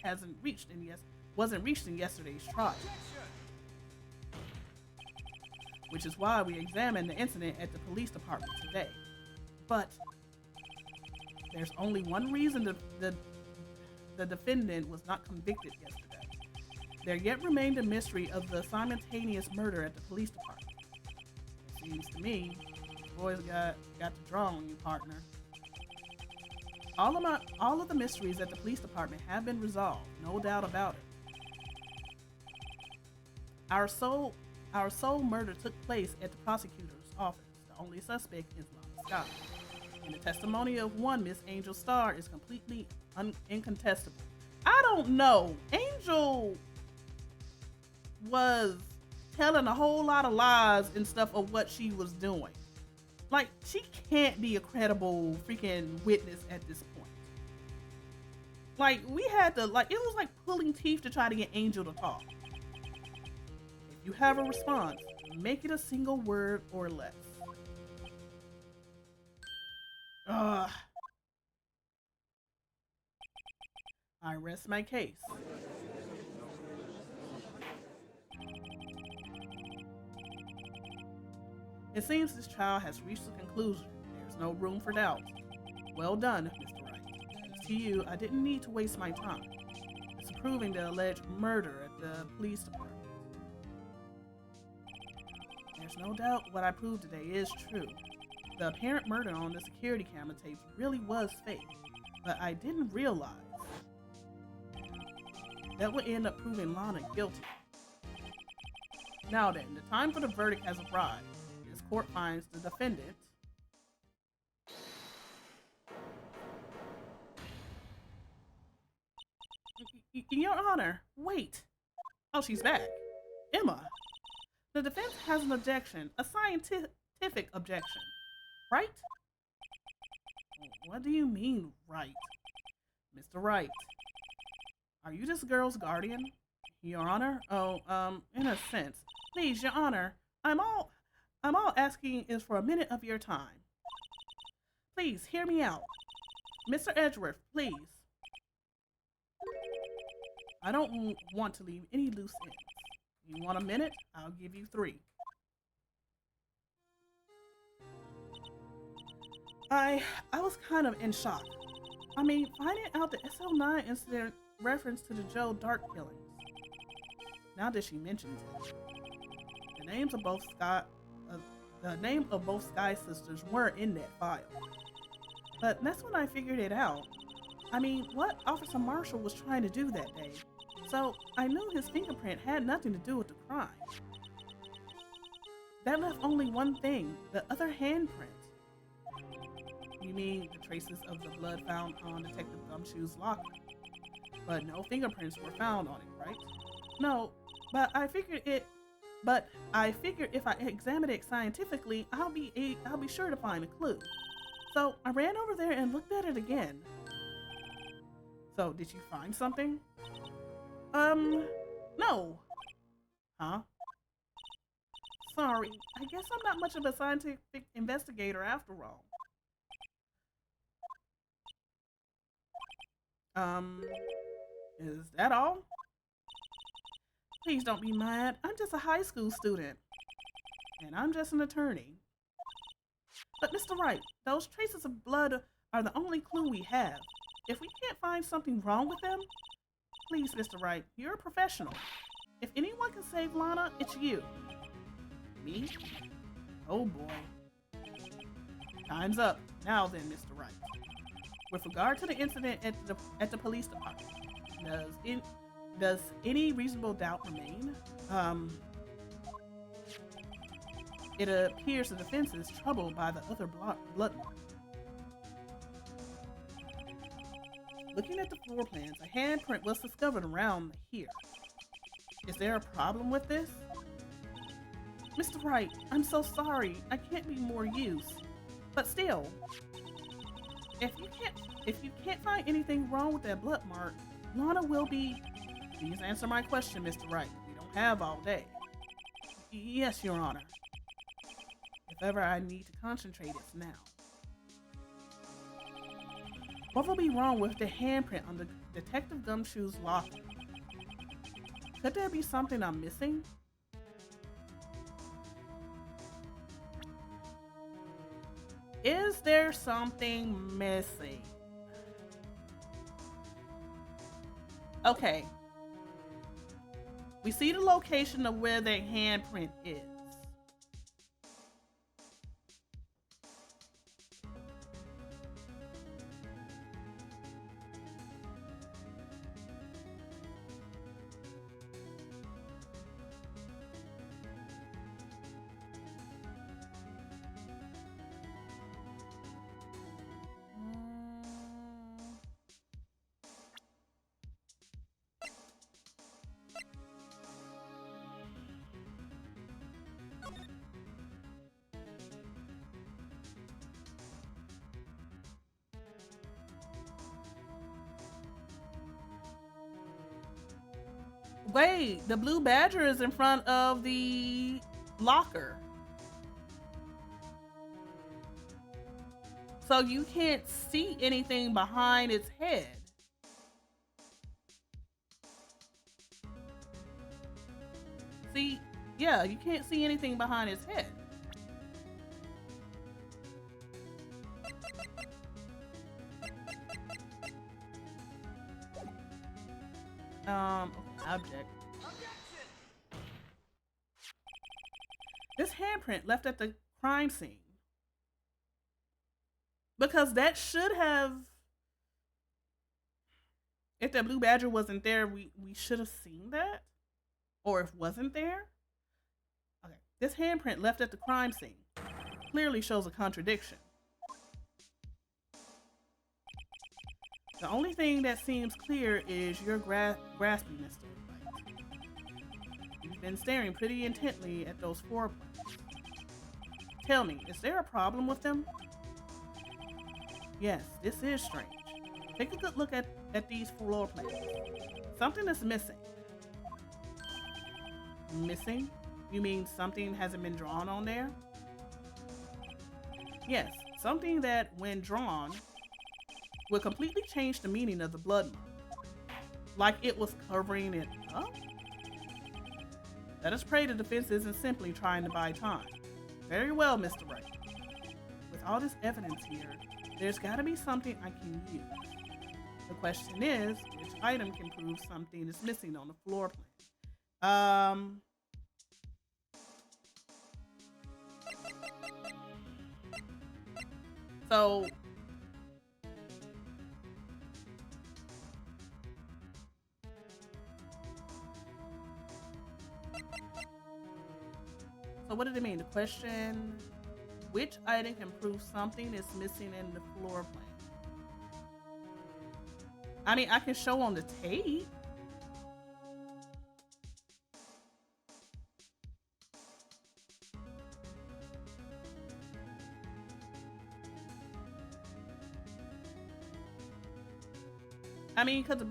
wasn't reached in yesterday's trial. Which is why we examined the incident at the police department today. But there's only one reason the defendant was not convicted yesterday. There yet remained a mystery of the simultaneous murder at the police department. It seems to me, the boys got the draw on you, partner. All of the mysteries at the police department have been resolved, no doubt about it. Our sole murder took place at the prosecutor's office. The only suspect is Lana Scott. And the testimony of one Miss Angel Starr is completely incontestable. I don't know. Angel was telling a whole lot of lies and stuff of what she was doing. Like, she can't be a credible freaking witness at this point. Like, we had to, it was like pulling teeth to try to get Angel to talk. If you have a response, make it a single word or less. I rest my case. It seems this trial has reached a conclusion. There's no room for doubt. Well done, Mr. Wright. Thanks to you, I didn't need to waste my time disproving the alleged murder at the police department. There's no doubt what I proved today is true. The apparent murder on the security camera tapes really was fake, but I didn't realize that would end up proving Lana guilty. Now then, the time for the verdict has arrived. This court finds the defendant Your Honor, wait. Oh, she's back. Emma. The defense has an objection, a scientific objection. Right? What do you mean, right? Mr. Wright, are you this girl's guardian? Your Honor? Oh, in a sense. Please, Your Honor, I'm all asking is for a minute of your time. Please, hear me out. Mr. Edgeworth, please. I don't want to leave any loose ends. You want a minute? I'll give you 3. I was kind of in shock. I mean, finding out the SL9 incident reference to the Joe Dark killings. Now that she mentions it, the names of both Sky sisters were in that file. But that's when I figured it out. I mean, what Officer Marshall was trying to do that day. So I knew his fingerprint had nothing to do with the crime. That left only one thing, the other handprint. You mean the traces of the blood found on Detective Gumshoe's locker? But no fingerprints were found on it, right? No, but I figured if I examine it scientifically, I'll be sure to find a clue. So I ran over there and looked at it again. So did you find something? No. Huh? Sorry, I guess I'm not much of a scientific investigator after all. Is that all? Please don't be mad. I'm just a high school student. And I'm just an attorney. But Mr. Wright, those traces of blood are the only clue we have. If we can't find something wrong with them, please, Mr. Wright, you're a professional. If anyone can save Lana, it's you. Me? Oh boy. Time's up. Now then, Mr. Wright. With regard to the incident at the police department, does any reasonable doubt remain? It appears the defense is troubled by the other blood mark. Looking at the floor plans, a handprint was discovered around here. Is there a problem with this? Mr. Wright, I'm so sorry. I can't be more use. But still, if you can't find anything wrong with that blood mark, Lana will be... Please answer my question, Mr. Wright. We don't have all day. Yes, Your Honor. If ever I need to concentrate, it's now. What will be wrong with the handprint on the Detective Gumshoe's locker? Could there be something I'm missing? Is there something missing? Okay. We see the location of where the handprint is. Wait, the blue badger is in front of the locker. So you can't see anything behind its head. See, yeah, you can't see anything behind its head. Object. This handprint left at the crime scene. Because that should have... If that blue badger wasn't there, we should have seen that. Or if wasn't there. Okay. This handprint left at the crime scene clearly shows a contradiction. The only thing that seems clear is your grasping, Mr. Wright. You've been staring pretty intently at those floor plans. Tell me, is there a problem with them? Yes, this is strange. Take a good look at these floor plans. Something is missing. Missing? You mean something hasn't been drawn on there? Yes, something that, when drawn, would completely change the meaning of the blood mark. Like it was covering it up? Let us pray the defense isn't simply trying to buy time. Very well, Mr. Wright. With all this evidence here, there's gotta be something I can use. The question is, which item can prove something is missing on the floor plan? So what did it mean? The question, which item can prove something is missing in the floor plan? I mean, I can show on the tape. I mean, because the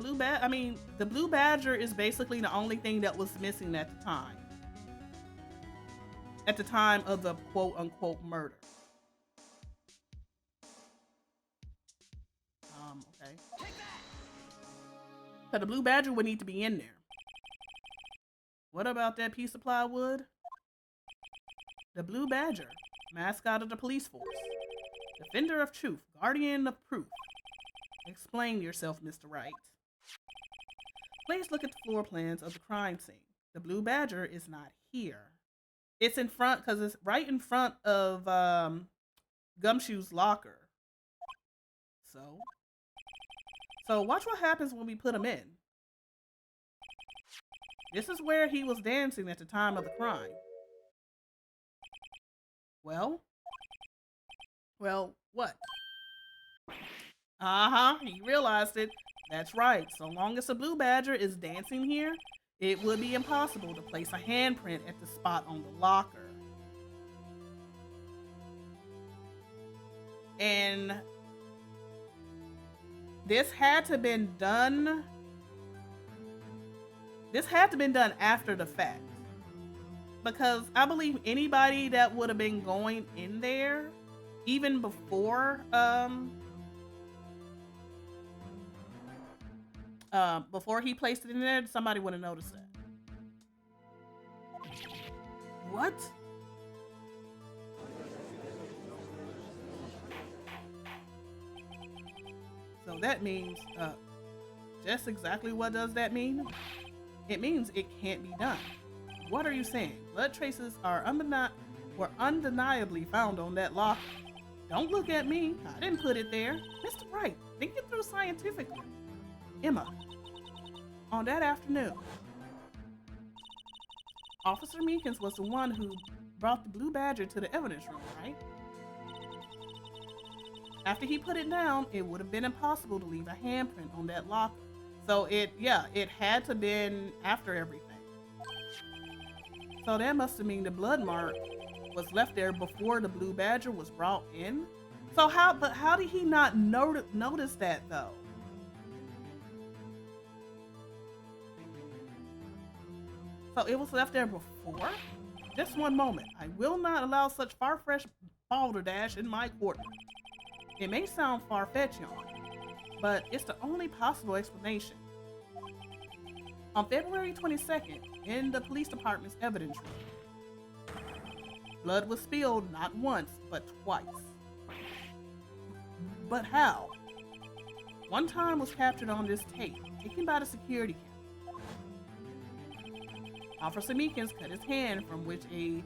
blue badger is basically the only thing that was missing at the time. At the time of the quote-unquote murder. Okay. So the blue badger would need to be in there. What about that piece of plywood? The blue badger, mascot of the police force. Defender of truth, guardian of proof. Explain yourself, Mr. Wright. Please look at the floor plans of the crime scene. The blue badger is not here. It's in front, because it's right in front of Gumshoe's locker. So watch what happens when we put him in. This is where he was dancing at the time of the crime. Well, what? He realized it. That's right. So long as a blue badger is dancing here, it would be impossible to place a handprint at the spot on the locker. And this had to have been done. This had to have been done after the fact. Because I believe anybody that would have been going in there, even before he placed it in there, somebody would have noticed that. What? So that means, just exactly what does that mean? It means it can't be done. What are you saying? Blood traces were undeniably found on that locker. Don't look at me. I didn't put it there. Mr. Wright, think it through scientifically. Emma, on that afternoon, Officer Meekins was the one who brought the blue badger to the evidence room, right? After he put it down, it would have been impossible to leave a handprint on that locker. So it had to been after everything. So that must have mean the blood mark was left there before the blue badger was brought in. So how did he not notice that though? So it was left there before? Just one moment. I will not allow such far-fetched balderdash in my courtroom. It may sound far-fetched, y'all, but it's the only possible explanation. On February 22nd, in the police department's evidence room, blood was spilled not once, but twice. But how? One time was captured on this tape, taken by the security camera. Officer Meekins cut his hand from which a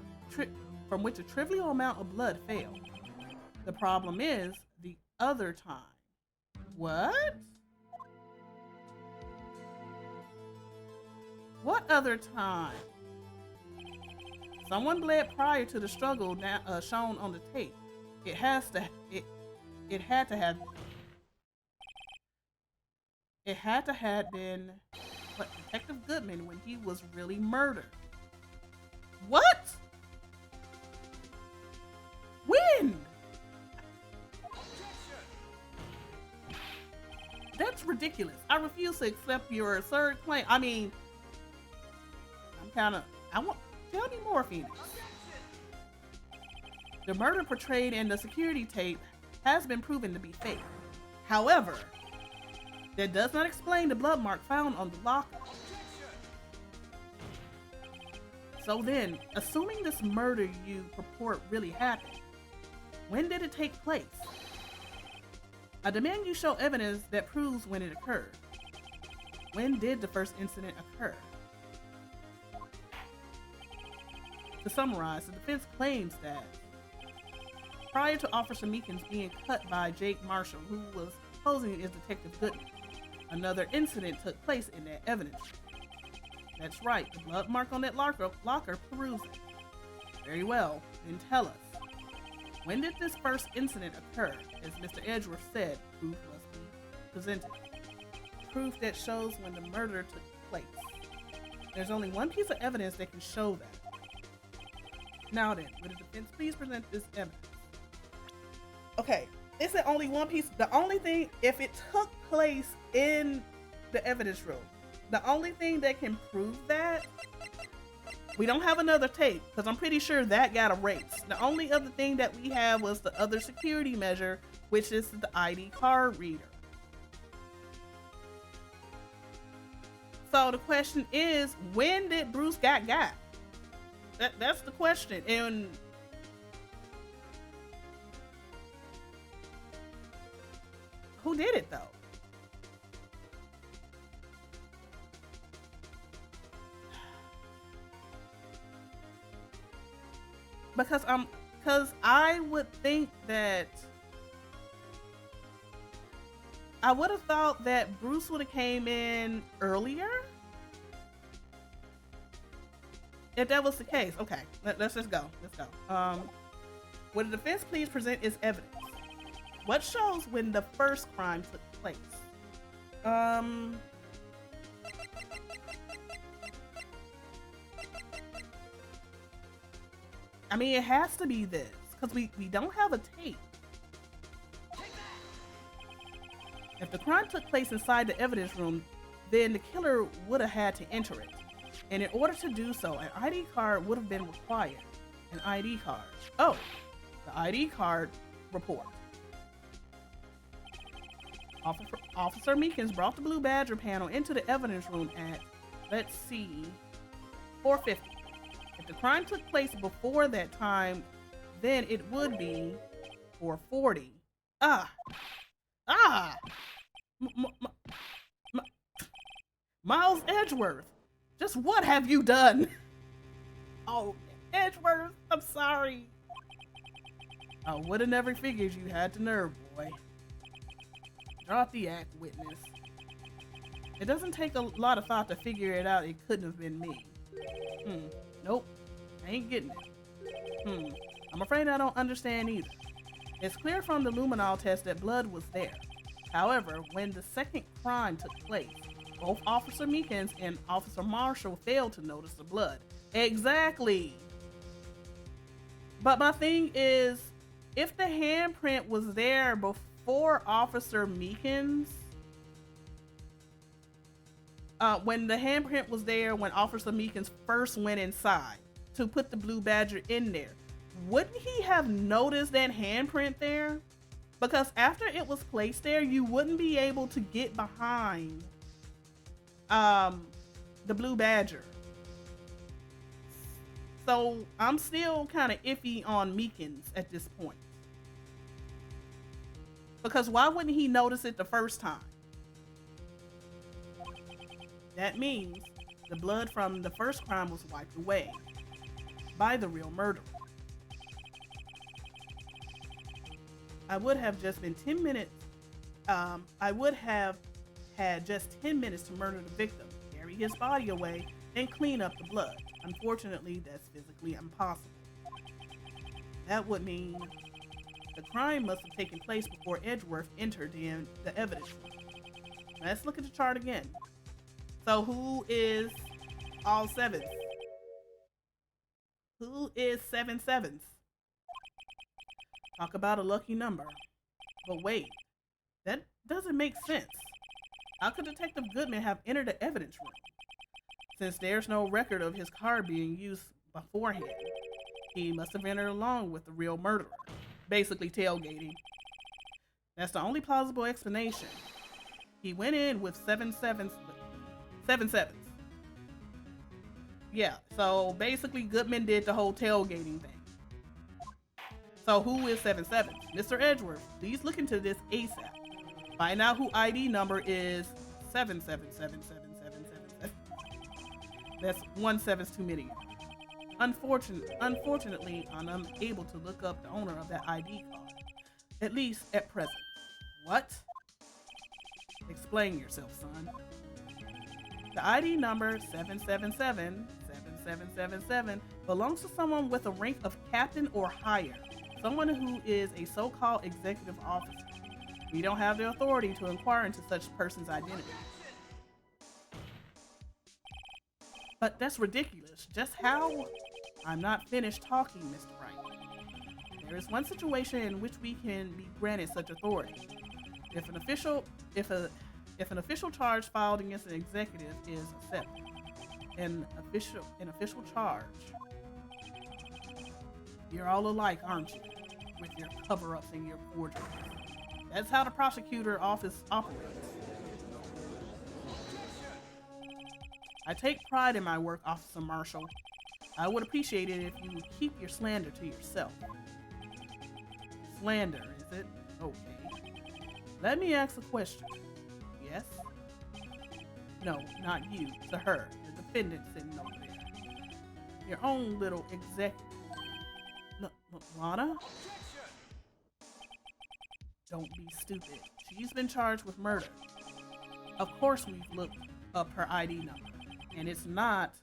trivial amount of blood fell. The problem is the other time. What? What other time? Someone bled prior to the struggle shown on the tape. It had to have been but Detective Goodman when he was really murdered. What? When? That's ridiculous. I refuse to accept your third claim. I mean, tell me more, Phoenix. The murder portrayed in the security tape has been proven to be fake. However, that does not explain the blood mark found on the locker. So then, assuming this murder you purport really happened, when did it take place? I demand you show evidence that proves when it occurred. When did the first incident occur? To summarize, the defense claims that prior to Officer Meekins being cut by Jake Marshall, who was posing as Detective Goodman, another incident took place in that evidence. That's right, the blood mark on that locker peruse it. Very well, then tell us, when did this first incident occur? As Mr. Edgeworth said, proof must be presented. Proof that shows when the murder took place. There's only one piece of evidence that can show that. Now then, would the defense please present this evidence? Okay, it's the only one piece. The only thing, if it took place in the evidence room, the only thing that can prove that, we don't have another tape, because I'm pretty sure that got erased. The only other thing that we have was the other security measure, which is the ID card reader. So the question is, when did Bruce got? That's the question. And who did it though? Because I would think that I would have thought that Bruce would have came in earlier. If that was the case, okay, let's just go. Let's go. Would the defense please present its evidence? What shows when the first crime took place? I mean, it has to be this because we don't have a tape. If the crime took place inside the evidence room, then the killer would have had to enter it. And in order to do so, an ID card would have been required. An ID card. Oh, the ID card report. Officer Meekins brought the Blue Badger panel into the evidence room at, let's see, 4:50. If the crime took place before that time, then it would be 4:40. Miles Edgeworth, just what have you done? Oh, Edgeworth, I'm sorry. I would have never figured you had the nerve, boy. Drop the act, witness. It doesn't take a lot of thought to figure it out. It couldn't have been me. Nope, I ain't getting it. I'm afraid I don't understand either. It's clear from the luminol test that blood was there. However, when the second crime took place, both Officer Meekins and Officer Marshall failed to notice the blood. Exactly. But my thing is, if the handprint was there before Officer Meekins, when the handprint was there when Officer Meekins first went inside to put the Blue Badger in there, wouldn't he have noticed that handprint there? Because after it was placed there, you wouldn't be able to get behind the Blue Badger. So I'm still kind of iffy on Meekins at this point. Because why wouldn't he notice it the first time? That means the blood from the first crime was wiped away by the real murderer. I would have just been 10 minutes. I would have had just 10 minutes to murder the victim, carry his body away, and clean up the blood. Unfortunately, that's physically impossible. That would mean the crime must have taken place before Edgeworth entered in the evidence room. Let's look at the chart again. So who is all sevens? Who is 7 sevens? Talk about a lucky number. But wait, that doesn't make sense. How could Detective Goodman have entered the evidence room? Since there's no record of his car being used beforehand, he must have entered along with the real murderer, basically tailgating. That's the only plausible explanation. He went in with 7 sevens. Yeah, so basically Goodman did the whole tailgating thing. So who is 7 sevens? Mr. Edgeworth, please look into this ASAP. Find out who ID number is 7777777. That's 1 7's too many. Unfortunately, I'm unable to look up the owner of that ID card, at least at present. What? Explain yourself, son. The ID number 7777777 belongs to someone with a rank of captain or higher, someone who is a so-called executive officer. We don't have the authority to inquire into such person's identity. But that's ridiculous. Just how? I'm not finished talking, Mr. Wright. There is one situation in which we can be granted such authority. If an official charge filed against an executive is accepted, an official charge. You're all alike, aren't you? With your cover-ups and your forgeries. That's how the prosecutor office operates. I take pride in my work, Officer Marshall. I would appreciate it if you would keep your slander to yourself. Slander, is it? Okay. Let me ask a question. Yes? No, not you. To her, the defendant sitting over there. Your own little executive. Lana? Don't be stupid. She's been charged with murder. Of course we've looked up her ID number. And it's not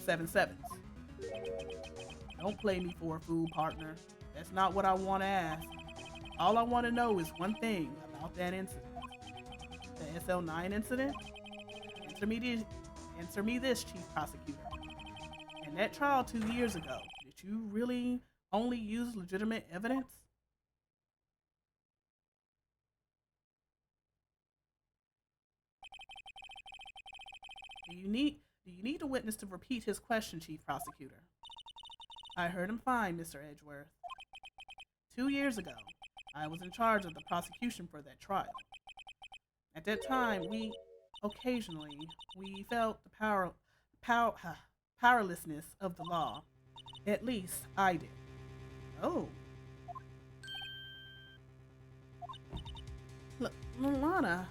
77s. Don't play me for a fool, partner. That's not what I want to ask. All I want to know is one thing about that incident. The SL9 incident? Answer me this, Chief Prosecutor. In that trial 2 years ago, did you really only use legitimate evidence? Do you need a witness to repeat his question, Chief Prosecutor? I heard him fine, Mr. Edgeworth. 2 years ago, I was in charge of the prosecution for that trial. At that time, we felt the powerlessness of the law. At least I did. Oh. Lana.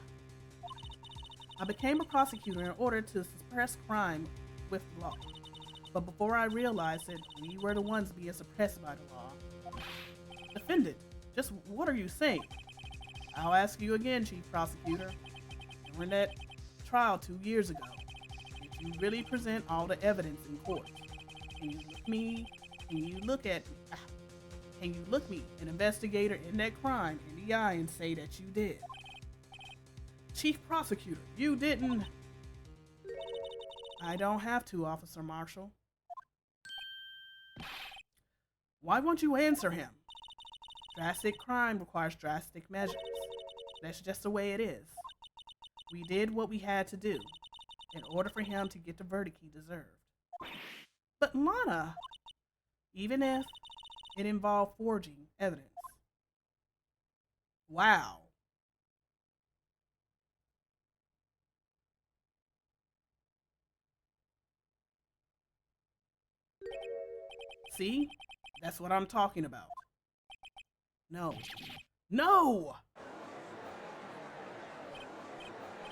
I became a prosecutor in order to suppress crime with law. But before I realized it, we were the ones being suppressed by the law. Defendant, just what are you saying? I'll ask you again, Chief Prosecutor. During that trial 2 years ago, did you really present all the evidence in court? Can you look me, an investigator in that crime, in the eye and say that you did? Chief Prosecutor, you didn't. I don't have to, Officer Marshall. Why won't you answer him? Drastic crime requires drastic measures. That's just the way it is. We did what we had to do in order for him to get the verdict he deserved. But Lana, even if it involved forging evidence. Wow. See? That's what I'm talking about. No. No!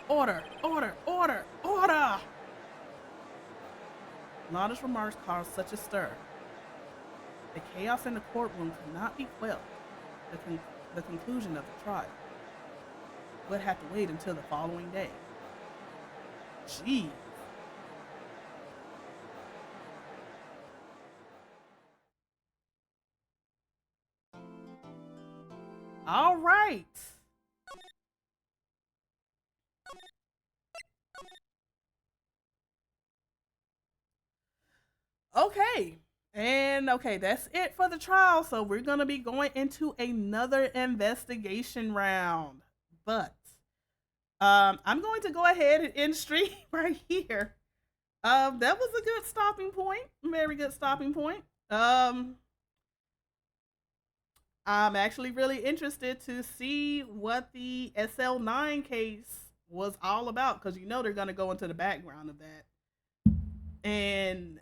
Order! Order! Order! Order! Lana's remarks caused such a stir. The chaos in the courtroom could not be quelled. The conclusion of the trial would have to wait until the following day. Jeez. All right. Okay. And okay, that's it for the trial. So we're going to be going into another investigation round. But I'm going to go ahead and end stream right here. That was a good stopping point. Very good stopping point. I'm actually really interested to see what the SL9 case was all about, because you know they're going to go into the background of that. And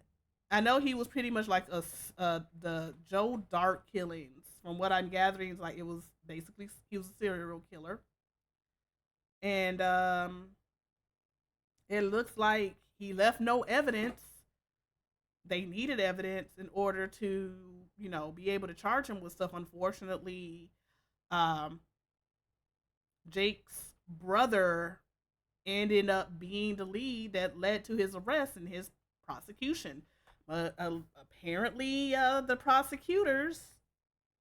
I know he was pretty much like the Joe Dark killings. From what I'm gathering, it's like it was basically he was a serial killer. And it looks like he left no evidence. They needed evidence in order to, you know, be able to charge him with stuff. Unfortunately, Jake's brother ended up being the lead that led to his arrest and his prosecution. But apparently, the prosecutors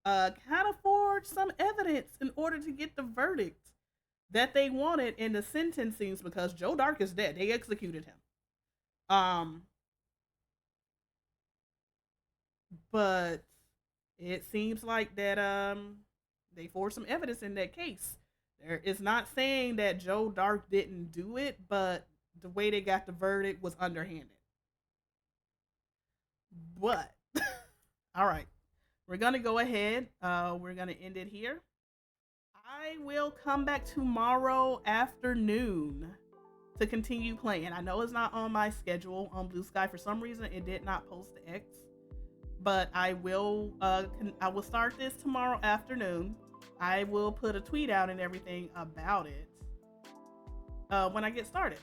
kind of forged some evidence in order to get the verdict that they wanted in the sentencings, because Joe Dark is dead. They executed him. But it seems like that they forged some evidence in that case. It's not saying that Joe Dark didn't do it, but the way they got the verdict was underhanded. But all right, we're gonna go ahead. We're gonna end it here. I will come back tomorrow afternoon to continue playing. I know it's not on my schedule on Blue Sky. For some reason, it did not post the X, but I will. I will start this tomorrow afternoon. I will put a tweet out and everything about it when I get started.